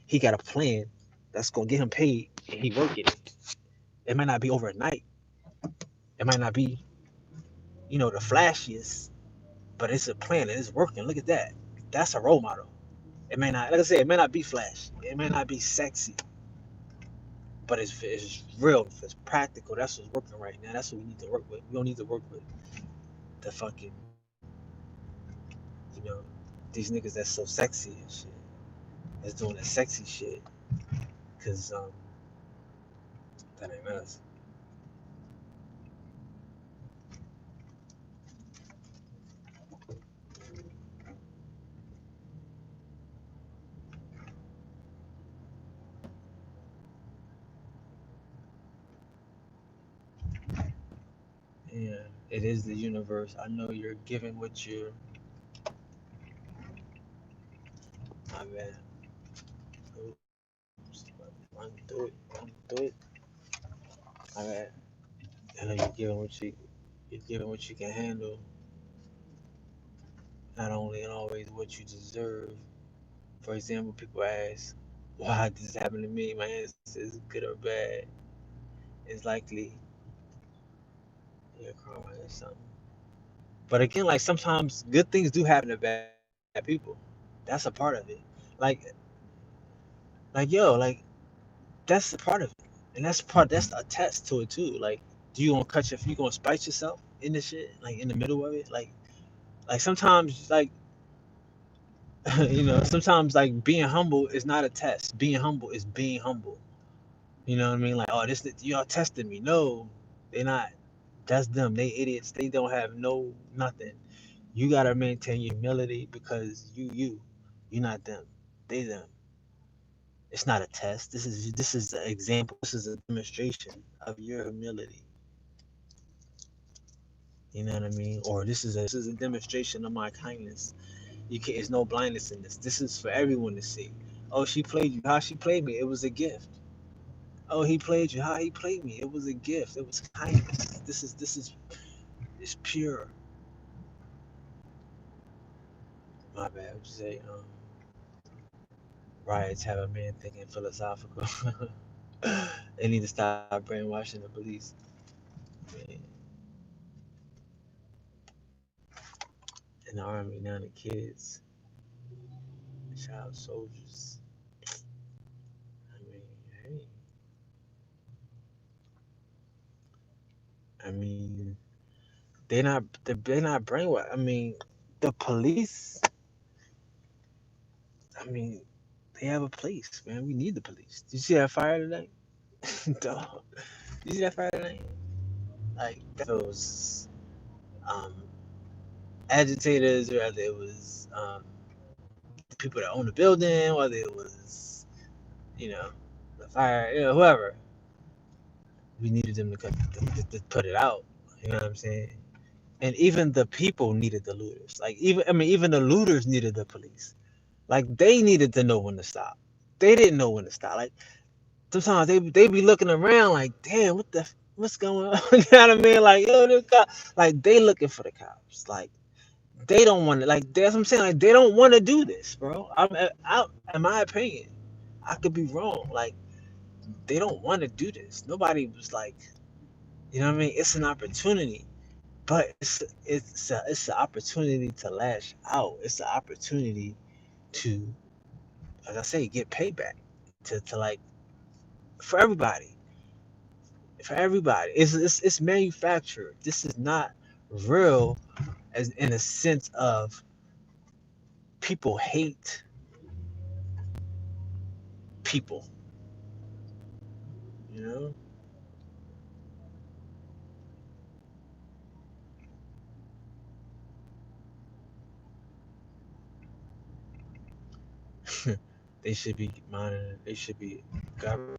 He got a plan that's gonna get him paid, and he working it. It might not be overnight. It might not be, the flashiest, but it's a plan and it's working. Look at that. That's a role model. It may not, like I said, it may not be flash. It may not be sexy, but it's real. If it's practical, that's what's working right now. That's what we need to work with. We don't need to work with the fucking, you know, these niggas that's so sexy and shit. That's doing the sexy shit. Cause that ain't us. Yeah, it is the universe. I know you're giving what you're. My bad. Oops. Run through it. Run through it. My bad. I know you're giving what you can handle, not only and always what you deserve. For example, people ask, why did this happen to me? My answer is good or bad. It's likely you're karma or something. But again, like sometimes good things do happen to bad people. That's a part of it. Like, like, that's a part of it. And that's a test to it too. Like, do you gonna you gonna spite yourself in the shit? Like in the middle of it? Like sometimes sometimes like being humble is not a test. Being humble is being humble. You know what I mean? Like, oh, y'all testing me. No, they're not. That's them. They idiots. They don't have no nothing. You gotta maintain your humility because you're not them. They them. It's not a test. This is an example. This is a demonstration of your humility. You know what I mean? Or this is a demonstration of my kindness. You can't. There's no blindness in this. This is for everyone to see. Oh, she played you. How she played me? It was a gift. Oh, he played you. How he played me? It was a gift. It was kindness. This is it's pure. My bad. What you say? Riots have a man thinking philosophical. They need to stop brainwashing the police. Man, in the army now, the kids, child soldiers. I mean, hey, I mean, they're not brainwashed. I mean, the police. I mean, they have a place, man. We need the police. Did you see that fire tonight? Dog. Did you see that fire tonight? Like those um, agitators, or whether it was the people that own the building, whether it was you know the fire, whoever. We needed them to put it out. You know what I'm saying? And even the people needed the looters. Like even the looters needed the police. Like they needed to know when to stop. They didn't know when to stop. Like sometimes they be looking around like, damn, what's going on? You know what I mean? Like, yo, this cop, like they looking for the cops. Like they don't want to. Like that's what I'm saying. Like they don't want to do this, bro. In my opinion, I could be wrong. Like they don't want to do this. Nobody was like, you know what I mean? It's an opportunity, but it's an opportunity to lash out. It's an opportunity to, like I say, get payback. To like for everybody, It's manufactured. This is not real, as in a sense of people hate people. You know, they should be monitored. They should be governed.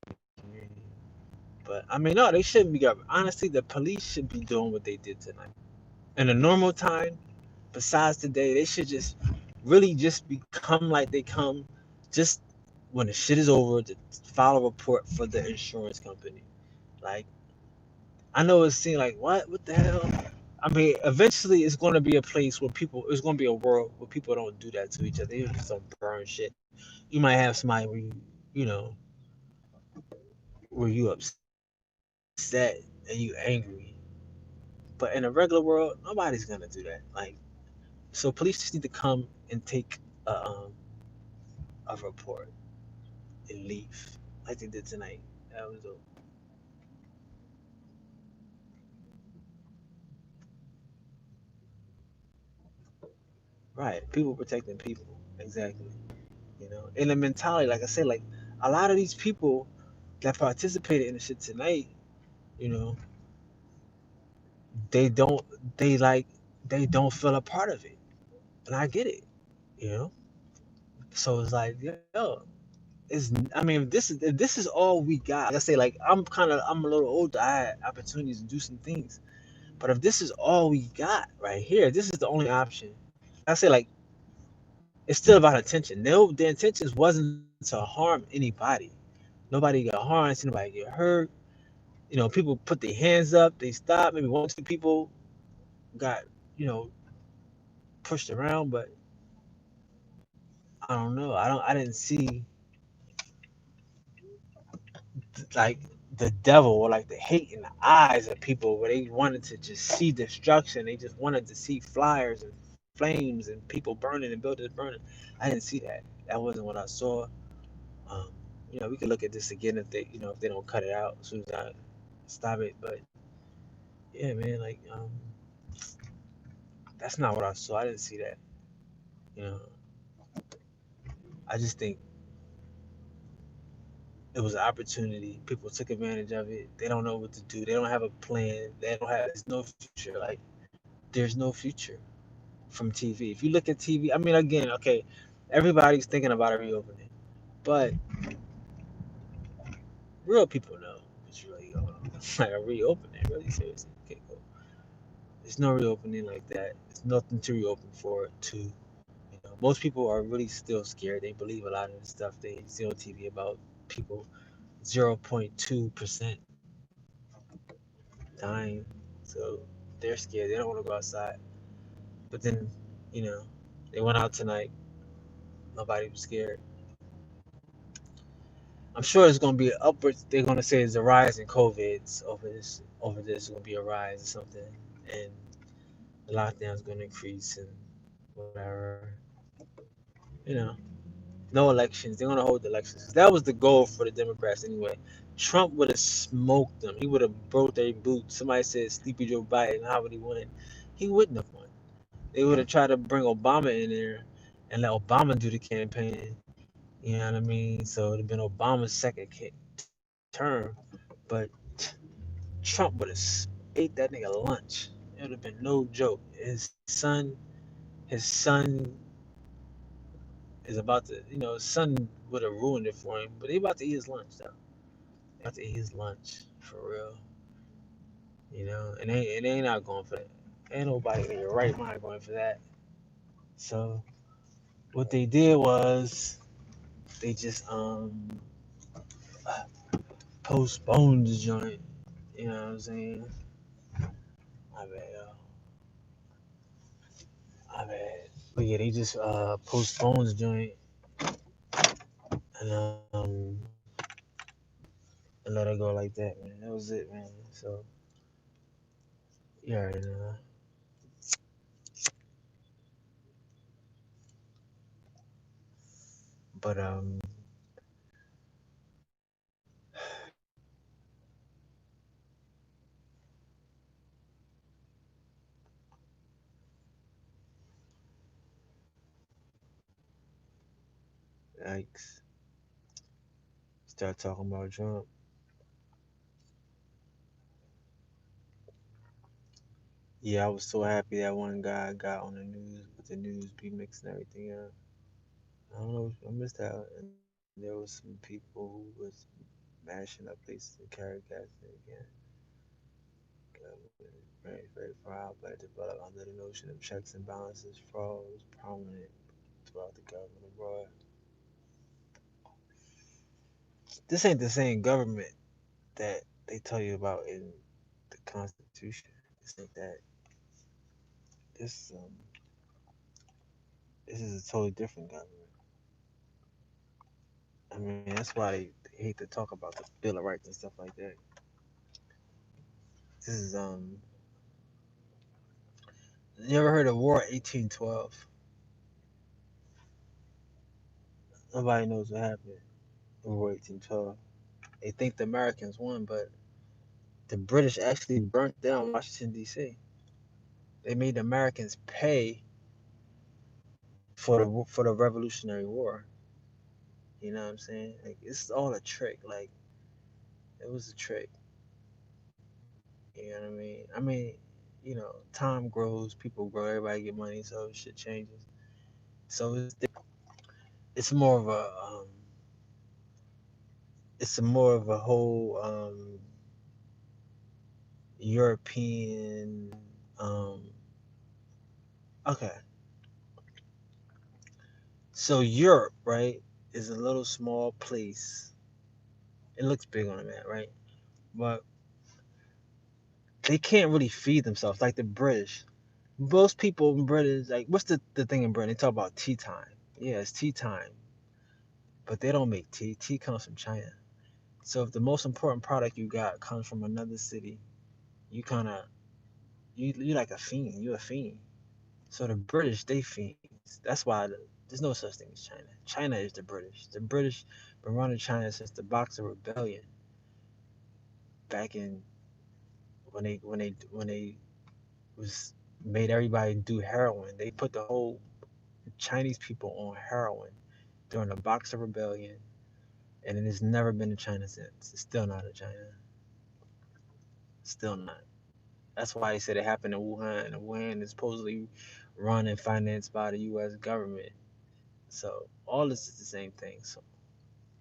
But I mean, no, they shouldn't be governed. Honestly, the police should be doing what they did tonight. In a normal time, besides today, they should just really just become like they come just when the shit is over to file a report for the insurance company. Like, I know it seemed like what the hell? I mean, eventually it's going to be a place where people, it's going to be a world where people don't do that to each other. They just don't burn shit. You might have somebody where you know, where you upset and you angry, but in a regular world, nobody's gonna do that. Like, so police just need to come and take a report and leave like they did tonight. That was dope. Right. People protecting people. Exactly. You know, and the mentality, like I said, like a lot of these people that participated in the shit tonight, you know, they don't, they like, they don't feel a part of it, and I get it. You know, so it's like, yo, is, I mean, if this is all we got, like I say, like I'm a little older, I had opportunities to do some things, but if this is all we got right here, this is the only option. I say, like, it's still about attention. The intentions wasn't to harm anybody. Nobody got harmed. See nobody get hurt. You know, people put their hands up. They stopped. Maybe one or two people got, you know, pushed around, but I don't know. I didn't see like the devil or like the hate in the eyes of people where they wanted to just see destruction. They just wanted to see flyers and flames and people burning and buildings burning. I didn't see that. That wasn't what I saw. Um, you know, we could look at this again if they, you know, if they don't cut it out as soon as I stop it. But yeah, man, like, that's not what I saw. I didn't see that. You know, I just think it was an opportunity. People took advantage of it. They don't know what to do. They don't have a plan. They don't have. There's no future. Like, there's no future from TV. If you look at TV, I mean, again, okay, everybody's thinking about a reopening, but real people know what's really going on. Like a reopening, really seriously. Okay, cool. There's no reopening like that. There's nothing to reopen for. To, you know, most people are really still scared. They believe a lot of the stuff they see on TV about people 0.2% dying. So they're scared. They don't want to go outside. But then, you know, they went out tonight. Nobody was scared. I'm sure it's gonna be an upwards. They're gonna say it's a rise in COVIDs over this. Over this, it's gonna be a rise or something, and the lockdown's gonna increase and whatever. You know, no elections. They're gonna hold the elections. That was the goal for the Democrats anyway. Trump would have smoked them. He would have broke their boots. Somebody said Sleepy Joe Biden. How would he win? He wouldn't have won. They would have tried to bring Obama in there and let Obama do the campaign. You know what I mean? So it'd have been Obama's second term, but Trump would have ate that nigga lunch. It would have been no joke. His son is about to, you know, his son would have ruined it for him. But he about to eat his lunch though. He about to eat his lunch for real. You know, and they ain't not going for that. Ain't nobody in your right mind going for that. So what they did was they just postponed the joint. You know what I'm saying? My bad, yo. My bad. But yeah, they just postponed the joint and and let it go like that, man. That was it, man. So yeah, you know. But yikes. Start talking about Trump. Yeah, I was so happy that one guy got on the news with the news be mixing everything up. I don't know. I missed out, and there was some people who was mashing up places and carry gas again. Government remains very fragile, but developed under the notion of checks and balances. Fraud was prominent throughout the government abroad. This ain't the same government that they tell you about in the Constitution. This ain't that. This this is a totally different government. I mean, that's why they hate to talk about the Bill of Rights and stuff like that. This is You ever heard of War 1812? Nobody knows what happened in War 1812. They think the Americans won, but the British actually burnt down Washington D.C. They made the Americans pay for the Revolutionary War. You know what I'm saying? Like it's all a trick. Like it was a trick. You know what I mean? Time grows, people grow, everybody get money, so shit changes. So it's more of a whole European okay. So Europe, right, is a little small place. It looks big on the map, right? But they can't really feed themselves like the British. Most people in Britain, like, what's the thing in Britain? They talk about tea time. Yeah, it's tea time. But they don't make tea. Tea comes from China. So if the most important product you got comes from another city, you kind of, you like a fiend. You a fiend. So the British, they fiends. That's why there's no such thing as China. China is the British. The British been running China since the Boxer Rebellion back in when they was made everybody do heroin. They put the whole Chinese people on heroin during the Boxer Rebellion, and it has never been to China since. It's still not in China. Still not. That's why they said it happened in Wuhan. And Wuhan is supposedly run and financed by the U.S. government. So all this is the same thing. So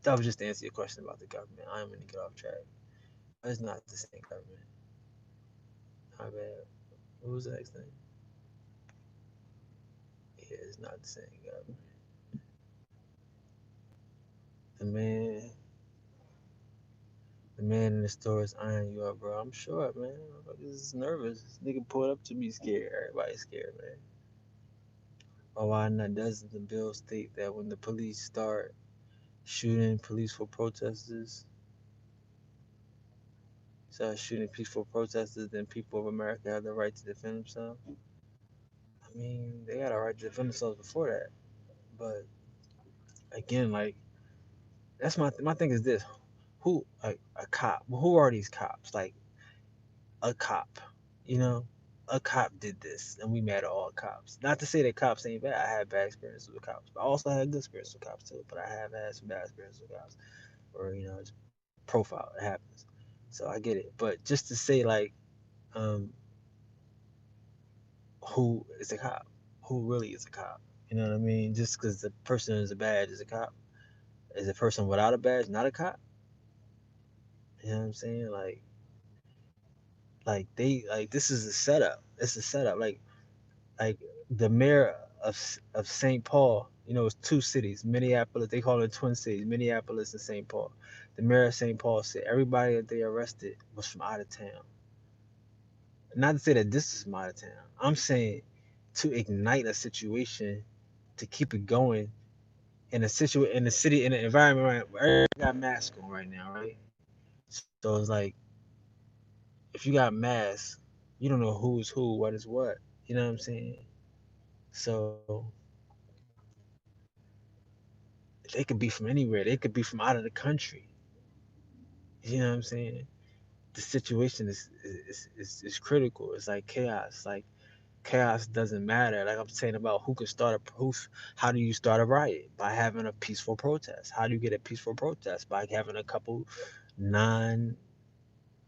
that was just to answer your question about the government. I'm gonna get off track. But it's not the same government. My bad. What was the next thing? Yeah, it's not the same government. The man, the man in the store is eyeing you up, bro. I'm sure, man. This is nervous. This nigga pulled up to me scared. Everybody's scared, man. Or why not? Doesn't the bill state that when the police start shooting peaceful protesters, then people of America have the right to defend themselves? I mean, they got a right to defend themselves before that. But again, like that's my thing is this: who like a cop? Well, who are these cops? Like a cop, you know? A cop did this, and we mad at all cops. Not to say that cops ain't bad. I had bad experiences with cops, but I also had good experiences with cops too. But I have had some bad experiences with cops, or it's profile. It happens, so I get it. But just to say like, um, who is a cop? Who really is a cop? You know what I mean? Just because the person is a badge is a cop, is a person without a badge not a cop? You know what I'm saying? Like this is a setup. It's a setup. Like the mayor of St. Paul. It's two cities, Minneapolis. They call it twin cities, Minneapolis and St. Paul. The mayor of St. Paul said everybody that they arrested was from out of town. Not to say that this is from out of town. I'm saying to ignite a situation, to keep it going in the city, in the environment right, where everybody got masks on right now, right? So it's like if you got masks, you don't know who's who, what is what. You know what I'm saying? So they could be from anywhere. They could be from out of the country. You know what I'm saying? The situation is critical. It's like chaos. Like chaos doesn't matter. Like I'm saying about who could start a proof. How do you start a riot? By having a peaceful protest. How do you get a peaceful protest? By having a couple non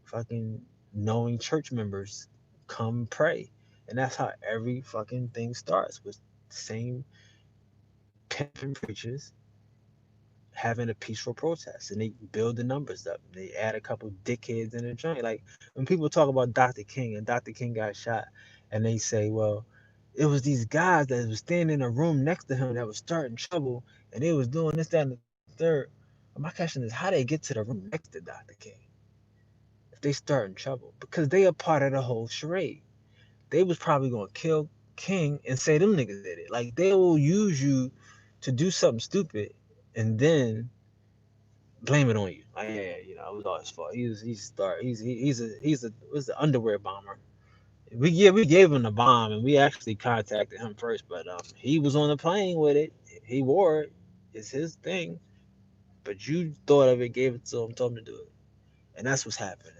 fucking knowing church members come pray. And that's how every fucking thing starts, with the same pimping preachers having a peaceful protest, and they build the numbers up. They add a couple dickheads in the joint. Like when people talk about Dr. King and Dr. King got shot, and they say, well, it was these guys that was standing in a room next to him that was starting trouble, and they was doing this, that, and the third. My question is, how they get to the room next to Dr. King if they starting trouble? Because they are part of the whole charade. They was probably gonna kill King and say them niggas did it. Like they will use you to do something stupid and then blame it on you. Like, yeah, it was all his fault. He's a was the underwear bomber. We gave him the bomb and we actually contacted him first, but he was on the plane with it. He wore it. It's his thing. But you thought of it, gave it to him, told him to do it. And that's what's happening.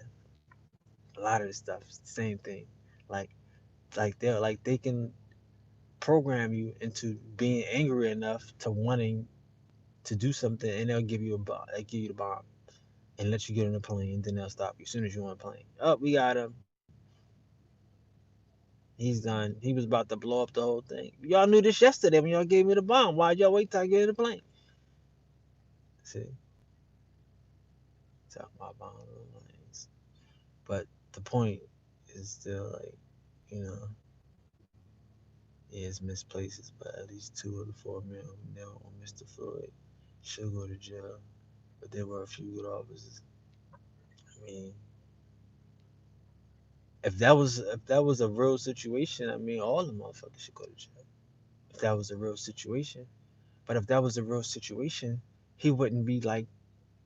A lot of this stuff, it's the same thing. Like they can program you into being angry enough to wanting to do something, and they'll give you a bomb. They give you the bomb and let you get on the plane, and then they'll stop you as soon as you're on the plane. Oh, we got him. He's done. He was about to blow up the whole thing. Y'all knew this yesterday when y'all gave me the bomb. Why'd y'all wait till I get in the plane? See, talking about bombs on planes. But the point is still like, you know, yeah, it's misplaces, but at least 2 of the 4 men who never on Mr. Floyd should go to jail. But there were a few good officers. I mean, if that was a real situation, I mean, all the motherfuckers should go to jail. If that was a real situation, but if that was a real situation, he wouldn't be like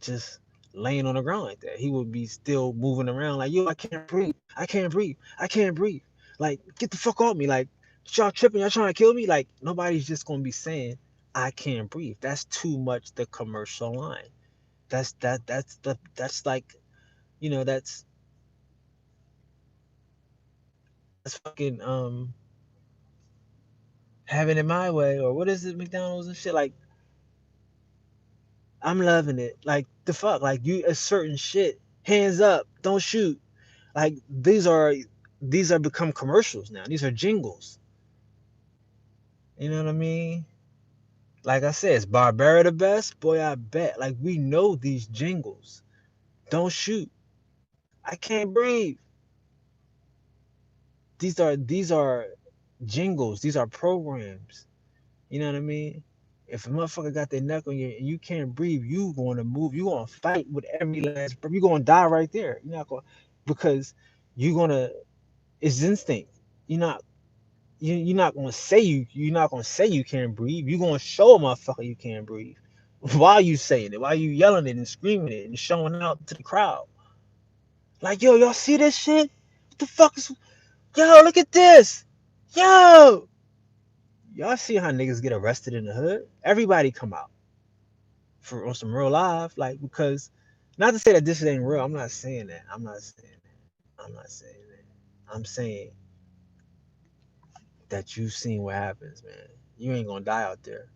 just laying on the ground like that. He would be still moving around like, yo, I can't breathe, I can't breathe, I can't breathe. Like, get the fuck off me. Like, y'all tripping, y'all trying to kill me. Like, nobody's just gonna be saying I can't breathe. That's too much the commercial line. That's like, that's fucking having it my way, or what is it, McDonald's and shit. Like, I'm loving it. Like, the fuck, like, you a certain shit. Hands up, don't shoot. Like, these are become commercials now. These are jingles. You know what I mean? Like I said, is Barbera the best? Boy, I bet. Like, we know these jingles. Don't shoot. I can't breathe. These are jingles. These are programs. You know what I mean? If a motherfucker got their neck on you and you can't breathe, you going to move. You going to fight with every last breath. You going to die right there. You're not going, because you're going to. It's instinct. You're not. You're not going to say You're not going to say you can't breathe. You're going to show a motherfucker you can't breathe. Why are you saying it? Why are you yelling it and screaming it and showing out to the crowd? Like, yo, y'all see this shit? What the fuck is? Yo, look at this. Yo, y'all see how niggas get arrested in the hood? Everybody come out for on some real life, like, because not to say that this ain't real. I'm not saying that. I'm not saying that. I'm not saying that. I'm saying that you've seen what happens, man. You ain't gonna die out there.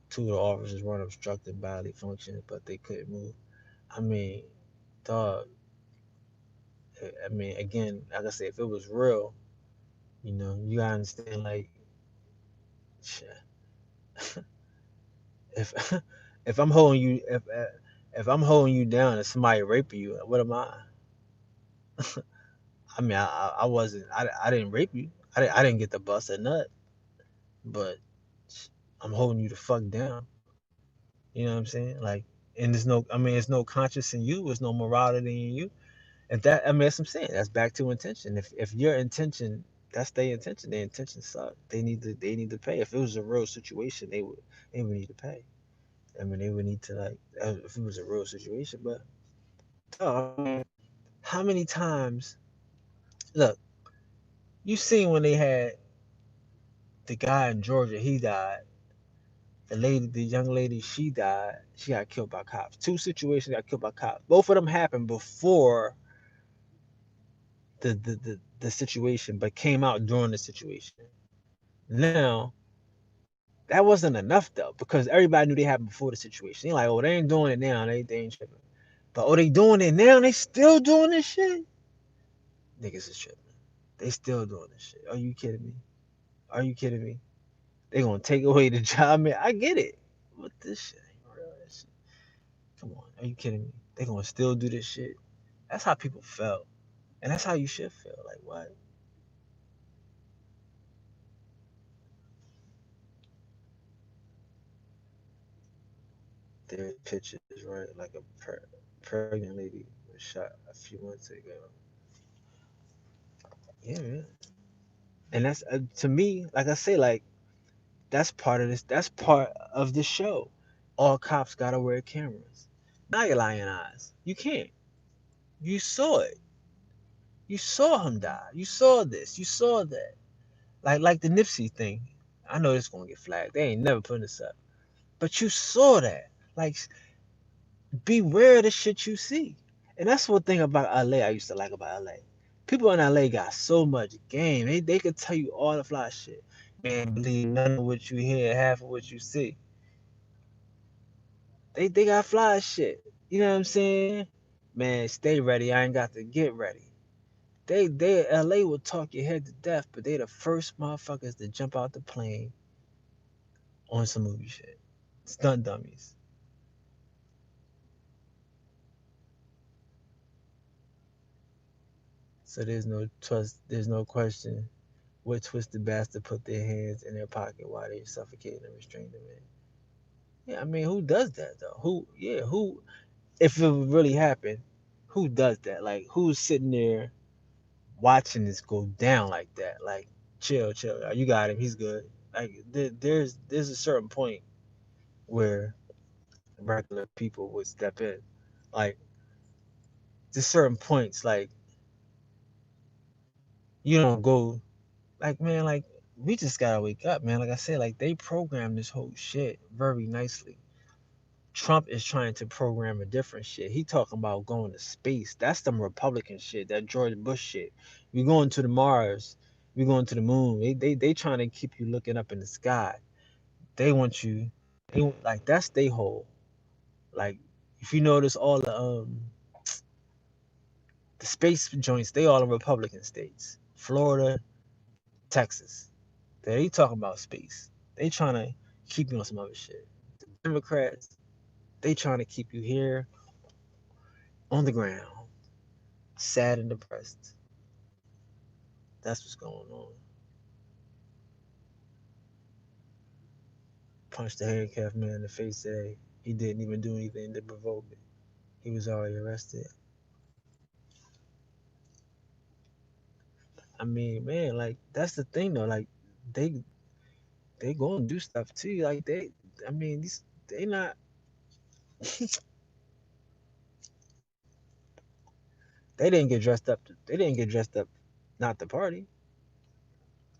Two of the officers weren't obstructing bodily functions, but they couldn't move. I mean, dog. I mean, again, like I said, if it was real, you gotta understand, like, shit. if if I'm holding you, if I'm holding you down and somebody raping you, what am I? I mean, I wasn't, I didn't rape you. I didn't get the bust a nut, but I'm holding you the fuck down. You know what I'm saying? Like, and I mean, there's no conscience in you. There's no morality in you. If that, I mean, that's what I'm saying. That's back to intention. If your intention, that's their intention. Their intention suck. They need to pay. If it was a real situation, they would need to pay. I mean, they would need to, like, if it was a real situation. But I mean, how many times? Look, you seen when they had the guy in Georgia, he died. The young lady, she died. She got killed by cops. Two situations got killed by cops. Both of them happened before the situation, but came out during the situation. Now, that wasn't enough though, because everybody knew they happened before the situation. They like, oh, they ain't doing it now. They ain't tripping. But oh, they doing it now. They still doing this shit. Niggas is tripping. They still doing this shit. Are you kidding me? Are you kidding me? They gonna take away the job, man. I get it. But this shit ain't real. This shit. Come on, are you kidding me? They gonna still do this shit. That's how people felt. And that's how you should feel. Like what? There's pictures, right? Like a pregnant lady was shot a few months ago. Yeah, man. And that's to me, like I say, like that's part of this. That's part of the show. All cops gotta wear cameras. Now you're lying eyes. You can't. You saw it. You saw him die. You saw this. You saw that. Like the Nipsey thing. I know it's gonna get flagged. They ain't never putting this up. But you saw that. Like beware of the shit you see. And that's one thing about LA I used to like about LA. People in LA got so much game. They could tell you all the fly shit. Man, believe none of what you hear, half of what you see. They got fly shit. You know what I'm saying? Man, stay ready. I ain't got to get ready. They LA will talk your head to death, but they the first motherfuckers to jump out the plane on some movie shit. Stunt dummies. So there's no question what twisted bastard put their hands in their pocket while they suffocated and restrained the man. Yeah, I mean, who does that though? Who, if it really happened, who does that? Like, who's sitting there watching this go down like that? Like, chill, chill. You got him. He's good. Like, there's a certain point where regular people would step in. Like, there's certain points. Like, you don't go. Like, man, like we just gotta wake up, man. Like I said, like they programmed this whole shit very nicely. Trump is trying to program a different shit. He talking about going to space. That's some Republican shit. That George Bush shit. We going to the Mars. We going to the moon. They trying to keep you looking up in the sky. They want you. Like that's they whole. Like if you notice all the space joints, they all in Republican states. Florida, Texas. They talking about space. They trying to keep you on some other shit. The Democrats, they trying to keep you here on the ground, sad and depressed. That's what's going on. Punched the handcuffed man in the face today. He didn't even do anything to provoke it. He was already arrested. I mean, man, like that's the thing though. Like they they gonna do stuff too. Like I mean, they not. They didn't get dressed up. They didn't get dressed up, not the party.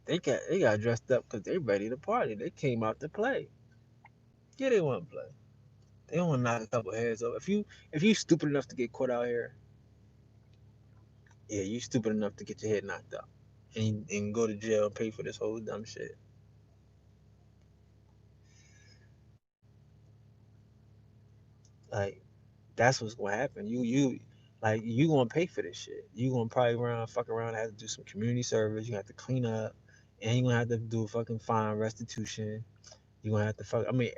They got dressed up because they ready to party. They came out to play. Yeah, they want to play. They want to knock a couple heads off. If you stupid enough to get caught out here, yeah, you stupid enough to get your head knocked out and go to jail and pay for this whole dumb shit. Like that's what's gonna happen. Like you gonna pay for this shit. You gonna probably fuck around, have to do some community service. You have to clean up, and you gonna have to do a fucking fine restitution. You gonna have to fuck. I mean,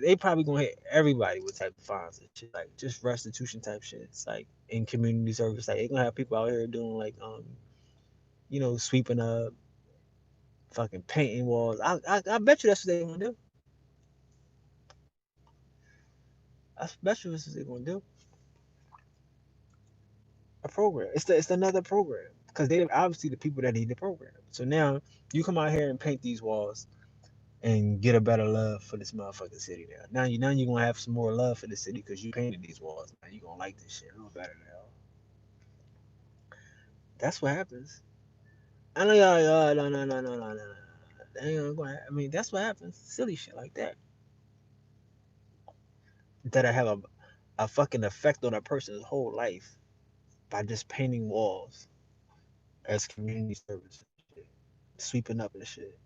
they probably gonna hit everybody with type of fines and shit, like just restitution type shit. It's like in community service, like they gonna have people out here doing like sweeping up, fucking painting walls. I bet you that's what they gonna do. I bet you that's what they gonna do. A program. It's another program because they obviously the people that need the program. So now you come out here and paint these walls and get a better love for this motherfucking city now. Now you gonna have some more love for the city because you painted these walls. Now you gonna like this shit a little better now. That's what happens. I know y'all. No, no, no, no, no, no, no. That ain't gonna. I mean, that's what happens. Silly shit like that. That'll have a fucking effect on a person's whole life by just painting walls as community service, shit. Sweeping up and shit.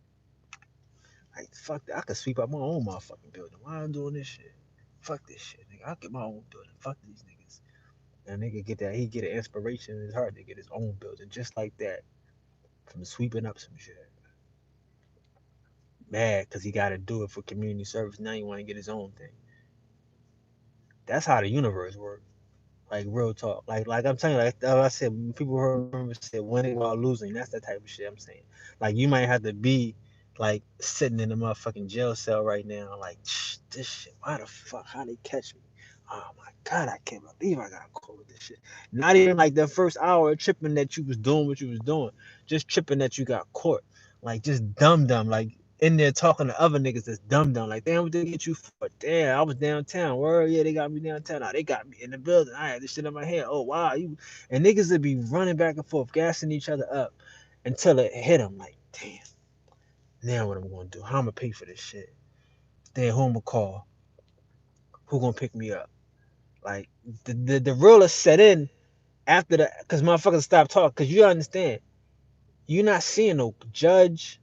Like fuck that. I could sweep up my own motherfucking building. Why I'm doing this shit? Fuck this shit, nigga. I'll get my own building. Fuck these niggas. And nigga get that. He get an inspiration in his heart to get his own building just like that from sweeping up some shit. Mad because he got to do it for community service. Now he want to get his own thing. That's how the universe works. Like real talk. Like I'm telling you, like I said, when people remember say winning while losing. That's the type of shit I'm saying. Like you might have to be like sitting in a motherfucking jail cell right now. Like this shit. Why the fuck? How they catch me? Oh my god, I can't believe I got caught with this shit. Not even like the first hour of tripping that you was doing what you was doing. Just tripping that you got caught. Like just dumb. Like in there talking to other niggas that's dumb. Like, damn, what they get you for? Damn, I was downtown. Word, yeah, they got me downtown. Nah, they got me in the building. I had this shit in my head. Oh, wow. And niggas would be running back and forth, gassing each other up until it hit them. Like, damn, now what I'm going to do? How I'm going to pay for this shit? Then who I'm going to call? Who going to pick me up? Like, the realest set in after the, because motherfuckers stop talking. Because you understand, you're not seeing no judge,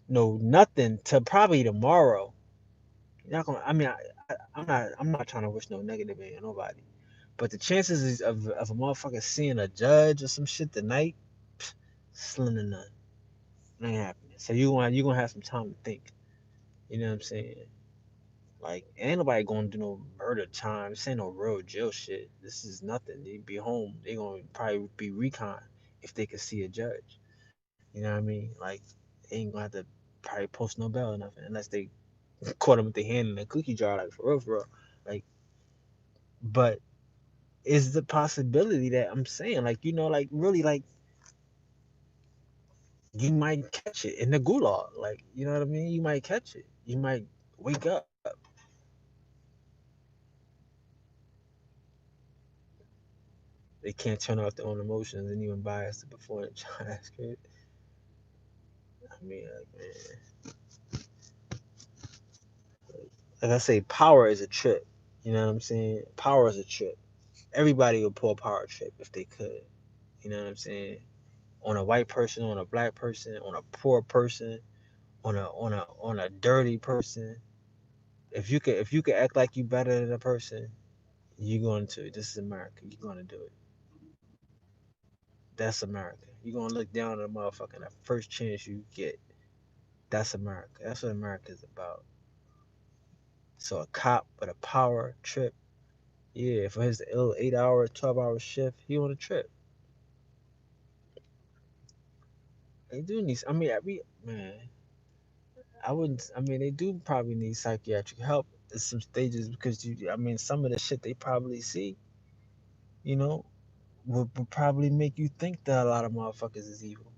no nothing till probably tomorrow. You're not gonna. I mean, I'm not trying to wish no negative in nobody, but the chances of a motherfucker seeing a judge or some shit tonight, slim to none. It ain't happening. So you gonna have some time to think. You know what I'm saying? Like ain't nobody gonna do no murder time. This ain't no real jail shit. This is nothing. They be home. They gonna probably be recon if they could see a judge. You know what I mean? Like they ain't gonna have to probably post no bail or nothing unless they caught them with their hand in a cookie jar, like for real, for real. Like, but is the possibility that I'm saying, like, like really, like you might catch it in the gulag, like, you know what I mean? You might catch it. You might wake up. They can't turn off their own emotions and even bias to perform a child. I mean, like I say, power is a trip. You know what I'm saying? Power is a trip. Everybody would pull a power trip if they could. You know what I'm saying? On a white person, on a black person, on a poor person, on a dirty person. If you could act like you better than a person, you're going to. This is America. You're going to do it. That's America. You're going to look down on a motherfucker the first chance you get. That's America. That's what America is about. So a cop with a power trip, yeah, for his ill 8 hour, 12-hour shift, he on a trip. They do need. I mean, man, I wouldn't. I mean, they do probably need psychiatric help at some stages because you. I mean, some of the shit they probably see, you know, would probably make you think that a lot of motherfuckers is evil.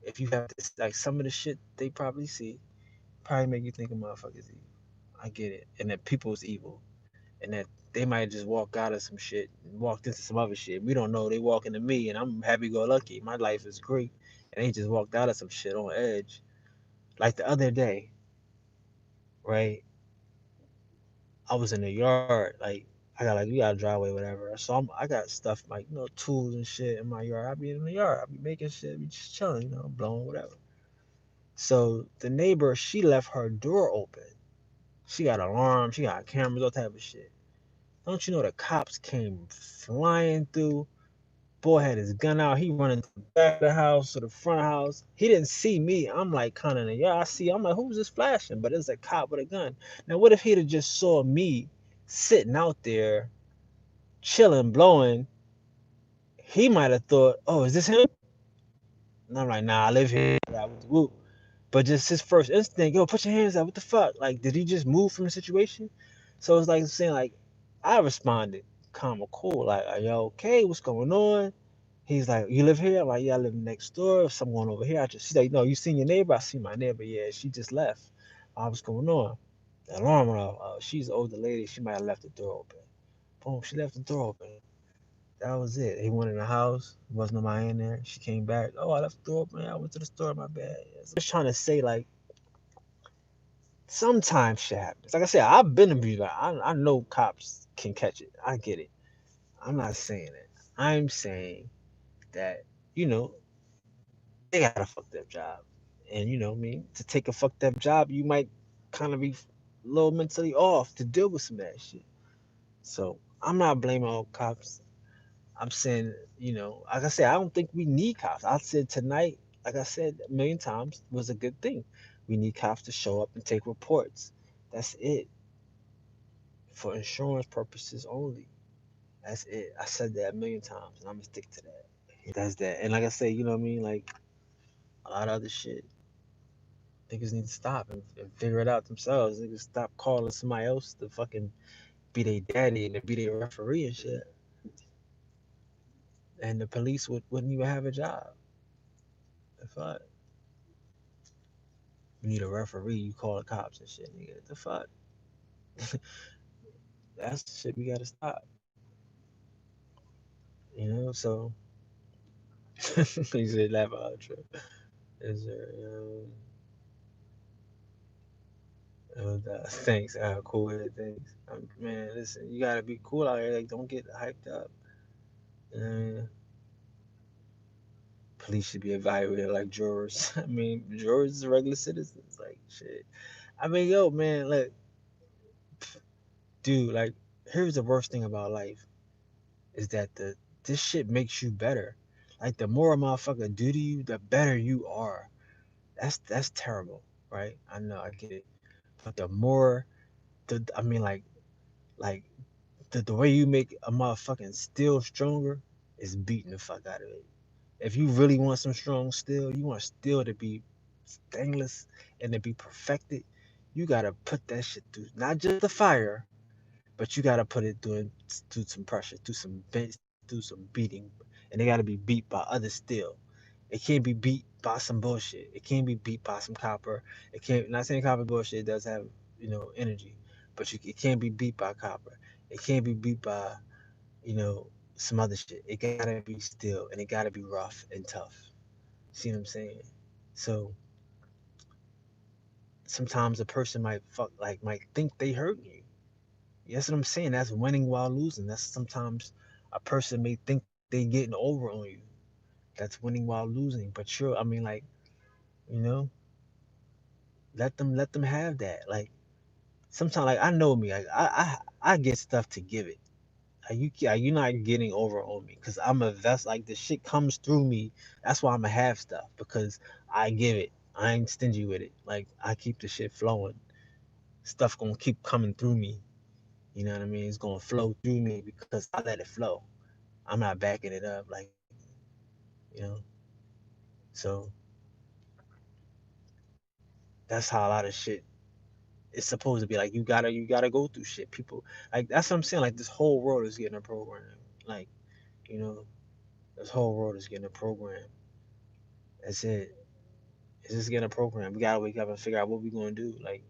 If you have to, like, some of the shit they probably see, probably make you think a motherfucker's evil. I get it, and that people's evil, and that they might just walk out of some shit and walked into some other shit. We don't know. They walk into me, and I'm happy go lucky. My life is great, and they just walked out of some shit on edge. Like the other day, right? I was in the yard, like we got a driveway, whatever. So I got stuff like tools and shit in my yard. I be in the yard. I be making shit, be just chilling, blowing whatever. So the neighbor, she left her door open. She got alarms, she got cameras, all type of shit. Don't you know the cops came flying through? Boy had his gun out. He running to the back of the house to the front of the house. He didn't see me. I'm like kind of in the yard. I see. I'm like, who's this flashing? But it's a cop with a gun. Now, what if he'd have just saw me sitting out there, chilling, blowing? He might have thought, oh, is this him? And I'm like, nah, I live here. But just his first instinct, yo, put your hands up. What the fuck? Like, did he just move from the situation? So it's like saying, like, I responded calm or cool. Like, are y'all okay? What's going on? He's like, you live here? I'm like, yeah, I live next door. Someone over here. She's like, no, you seen your neighbor? I see my neighbor. Yeah, she just left. What's going on? The alarm went off. She's an older lady. She might have left the door open. Boom, she left the door open. That was it. He went in the house. Wasn't nobody in there. She came back. Oh, I left the door open. I went to the store. My bad. So I'm just trying to say, like, sometimes shit happens. Like I said, I've been abused. Like, I know cops can catch it. I get it. I'm not saying it. I'm saying that, you know, they got a fucked up job. And I mean, to take a fucked up job, you might kind of be a little mentally off to deal with some of that shit. So I'm not blaming all cops. I'm saying, like I said, I don't think we need cops. I said tonight, like I said a million times, was a good thing. We need cops to show up and take reports. That's it. For insurance purposes only. That's it. I said that a million times, and I'm gonna stick to that. That's that. And like I say, you know what I mean? Like a lot of other shit, niggas need to stop and figure it out themselves. Niggas stop calling somebody else to fucking be their daddy and to be their referee and shit. And the police wouldn't even have a job. If I You need a referee, you call the cops and shit, nigga. The fuck? That's the shit we gotta stop. You know, so he said laugh out true. Is there thanks, cool with it, thanks. Man, listen, you gotta be cool out here. Like, don't get hyped up. Uh, Police should be evaluated like jurors. I mean, jurors are regular citizens. Like, shit. I mean, yo, man, look, dude, like, here's the worst thing about life is that this shit makes you better. Like, the more a motherfucker do to you, the better you are. That's terrible, right? I know, I get it. But the more, I mean, like the way you make a motherfucking steel stronger is beating the fuck out of it. If you really want some strong steel, you want steel to be stainless and to be perfected, you gotta put that shit through not just the fire, but you gotta put it through some pressure, through some beating, and they gotta be beat by other steel. It can't be beat by some bullshit. It can't be beat by some copper. It can't. Not saying copper bullshit does have energy, but it can't be beat by copper. It can't be beat by you know some other shit. It gotta be steel and it gotta be rough and tough. See what I'm saying? So sometimes a person might think they hurt you. That's what I'm saying. That's winning while losing. That's sometimes a person may think they getting over on you. That's winning while losing. But I mean, like, you know, let them have that. Like sometimes, like I know me, like I get stuff to give it. You're not getting over on me because I'm a vest. Like the shit comes through me. That's why I'm a have stuff because I give it. I ain't stingy with it. Like I keep the shit flowing. Stuff gonna keep coming through me. You know what I mean? It's gonna flow through me because I let it flow. I'm not backing it up. Like you know. So that's how a lot of shit is supposed to be. Like you gotta go through shit. People like that's what I'm saying. Like this whole world is getting a program. Like you know, this whole world is getting a program. That's it. It's just getting a program. We gotta wake up and figure out what we're gonna do. Like,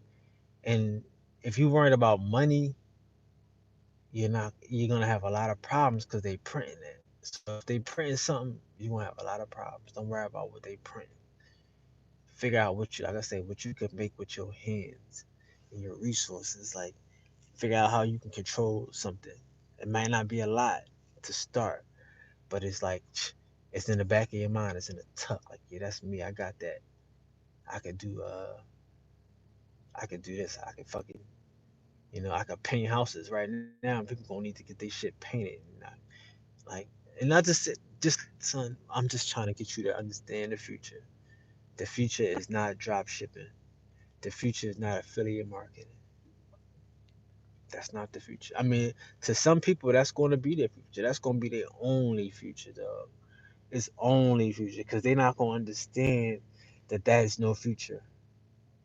and if you're worried about money, you're gonna have a lot of problems because they printing it. So if they printing something, you're gonna have a lot of problems. Don't worry about what they print. Figure out what you, like I said, what you can make with your hands and your resources. Like, figure out how you can control something. It might not be a lot to start, but it's like it's in the back of your mind. It's in the tuck. Like, yeah, that's me. I got that. I could do. I could do this. I could fucking. I could paint houses right now. People gonna need to get their shit painted. Like, and not just son. I'm just trying to get you to understand the future. The future is not drop shipping. The future is not affiliate marketing. That's not the future. I mean, to some people, that's going to be their future. That's going to be their only future, though. It's only future because they're not going to understand that that is no future.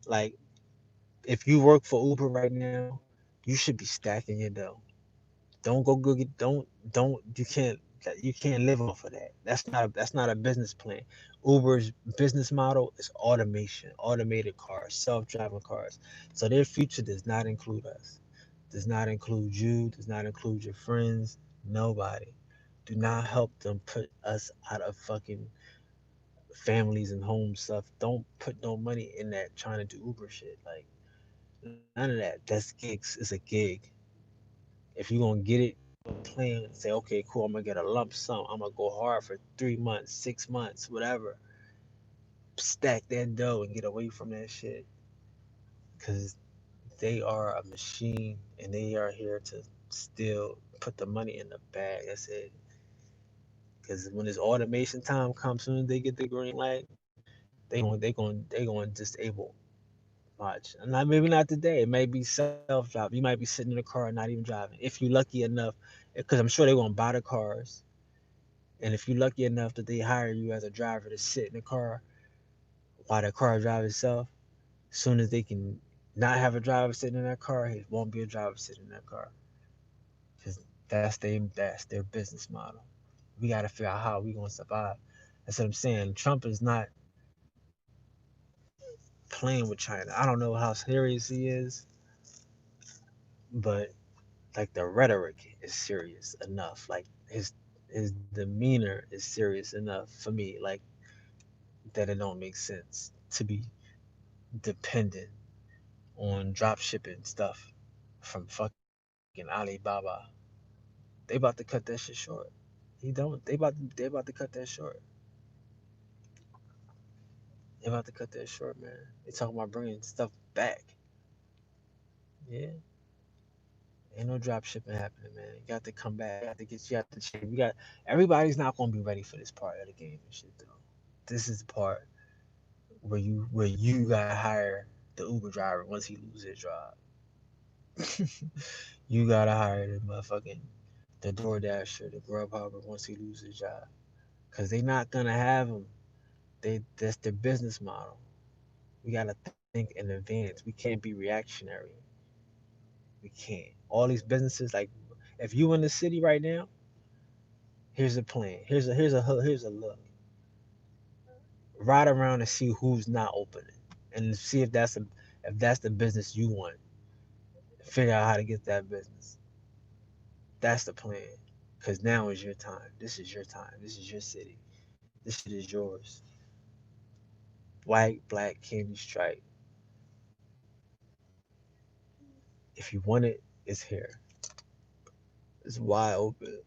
Like, if you work for Uber right now, you should be stacking your dough. Don't go get don't you can't live off of that. That's not a business plan. Uber's business model is automation, automated cars, self-driving cars. So their future does not include us. Does not include you, does not include your friends, nobody. Do not help them put us out of fucking families and home stuff. Don't put no money in that trying to do Uber shit. Like none of that. That's gigs. It's a gig. If you're gonna get it, plan, say, okay, cool, I'm gonna get a lump sum. I'm gonna go hard for 3 months, 6 months, whatever. Stack that dough and get away from that shit. Cause they are a machine and they are here to still put the money in the bag. That's it. Cause when this automation time comes, soon as they get the green light, they going to disable. Watch. Not maybe not today. It may be self driving. You might be sitting in the car and not even driving. If you're lucky enough, because I'm sure they won't buy the cars. And if you're lucky enough that they hire you as a driver to sit in the car while the car drives itself, as soon as they can not have a driver sitting in that car, it won't be a driver sitting in that car. Because that's their business model. We got to figure out how we gonna survive. That's what I'm saying. Trump is not playing with China. I don't know how serious he is, but like the rhetoric is serious enough. Like his demeanor is serious enough for me. Like that it don't make sense to be dependent on drop shipping stuff from fucking Alibaba. They about to cut that shit short. He don't. They about to cut that short. They about to cut that short, man. They talking about bringing stuff back. Yeah, ain't no drop shipping happening, man. You got to come back. You got to get. You got to change. We got. Everybody's not gonna be ready for this part of the game and shit though. This is the part where you gotta hire the Uber driver once he loses his job. You gotta hire the motherfucking the DoorDasher, the Grubhubber once he loses his job, cause they not gonna have him. That's their business model. We gotta think in advance. We can't be reactionary. We can't. All these businesses, like, if you in the city right now, here's a plan. Here's a look. Ride around and see who's not opening, and see if that's the business you want. Figure out how to get that business. That's the plan. Cause now is your time. This is your time. This is your city. This shit is yours. White, black, candy stripe. If you want it, it's here. It's wide open.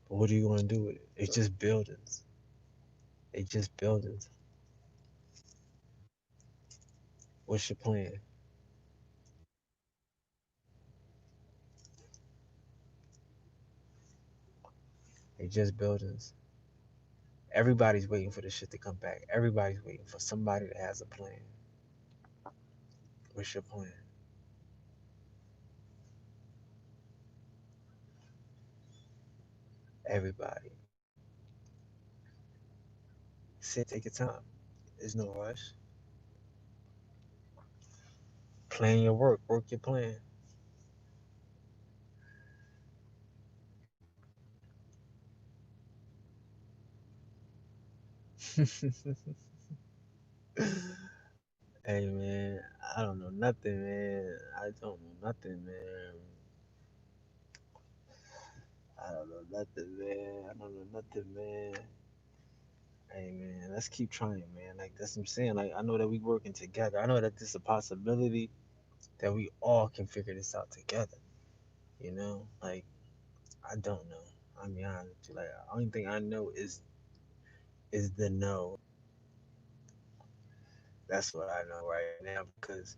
But what are you gonna do with it? It's just buildings. It's just buildings. What's your plan? It's just buildings. Everybody's waiting for this shit to come back. Everybody's waiting for somebody that has a plan. What's your plan? Everybody. Sit, take your time. There's no rush. Plan your work. Work your plan. Hey man, I don't know nothing, man. I don't know nothing, man. I don't know nothing, man. I don't know nothing, man. Hey man, let's keep trying, man. Like that's what I'm saying. Like I know that we working together. I know that there's a possibility that we all can figure this out together. Like I don't know. I'm be honest with you. Like the only thing I know is the no. That's what I know right now because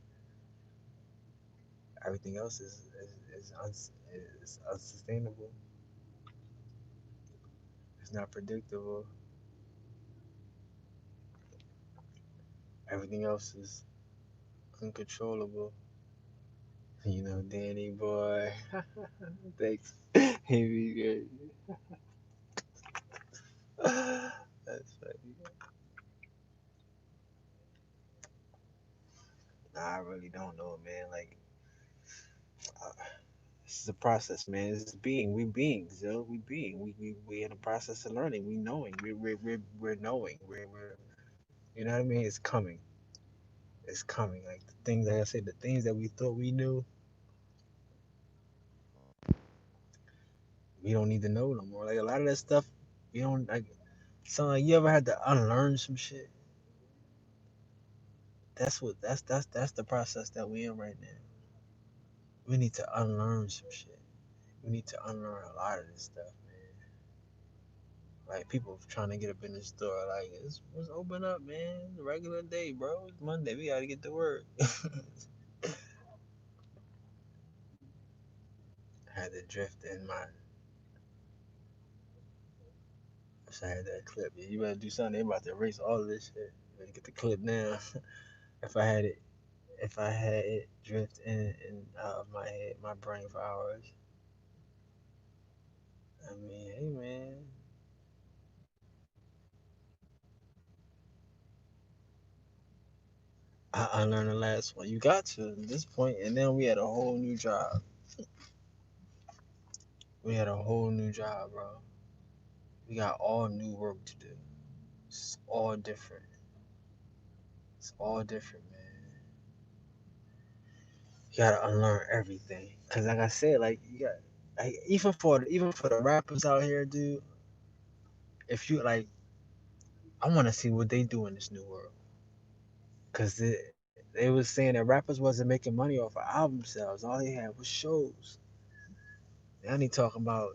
everything else is unsustainable. It's not predictable. Everything else is uncontrollable. Danny boy. Thanks. He be good. That's funny. Nah, I really don't know, man. Like, uh, this is a process, man. This is being. We beings, yo. We being. We in a process of learning. We knowing. We're knowing. We're. You know what I mean? It's coming. It's coming. Like the things, like I said, the things that we thought we knew, we don't need to know no more. Like a lot of that stuff, we don't like. So like, you ever had to unlearn some shit? That's the process that we in right now. We need to unlearn some shit. We need to unlearn a lot of this stuff, man. Like people trying to get up in the store, like let's open up, man. Regular day, bro. It's Monday. We gotta get to work. I had to drift in my. I had that clip. Yeah, you better do something. They about to erase all of this shit. Let me get the clip now. if I had it, if I had it drift in and out of my head, my brain for hours. I mean, hey man, I learned the last one. You got to at this point, and then we had a whole new job. We had a whole new job, bro. We got all new work to do. It's all different. It's all different, man. You gotta unlearn everything. Cause like I said, like you got, like even for the rappers out here, dude. If you like, I want to see what they do in this new world. Cause they was saying that rappers wasn't making money off of album sales. All they had was shows. Now they talking about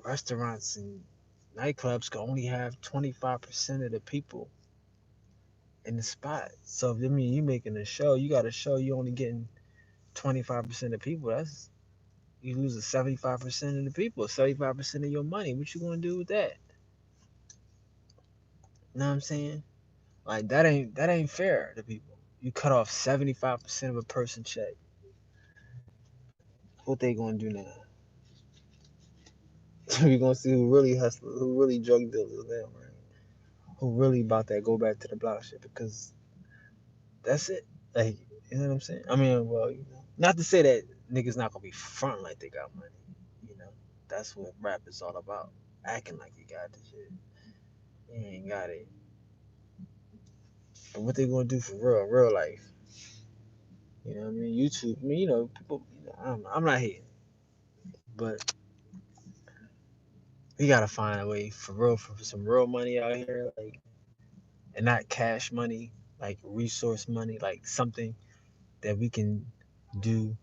restaurants and nightclubs can only have 25% of the people in the spot. So if I mean you making a show, you got a show, you only getting 25% of people. That's you losing 75% of the people, 75% of your money. What you gonna do with that? You know what I'm saying? Like that ain't fair to people. You cut off 75% of a person check. What they gonna do now? We gonna see who really hustlers, who really drug dealers now, right? Who really about that go back to the block shit because that's it. Like you know what I'm saying? I mean, well, not to say that niggas not gonna be front like they got money. You know, that's what rap is all about. Acting like you got the shit. You ain't got it. But what they gonna do for real life? You know what I mean? YouTube. I mean, people. I'm not hating, but we gotta find a way for real for some real money out here, like, and not cash money, like resource money, like something that we can do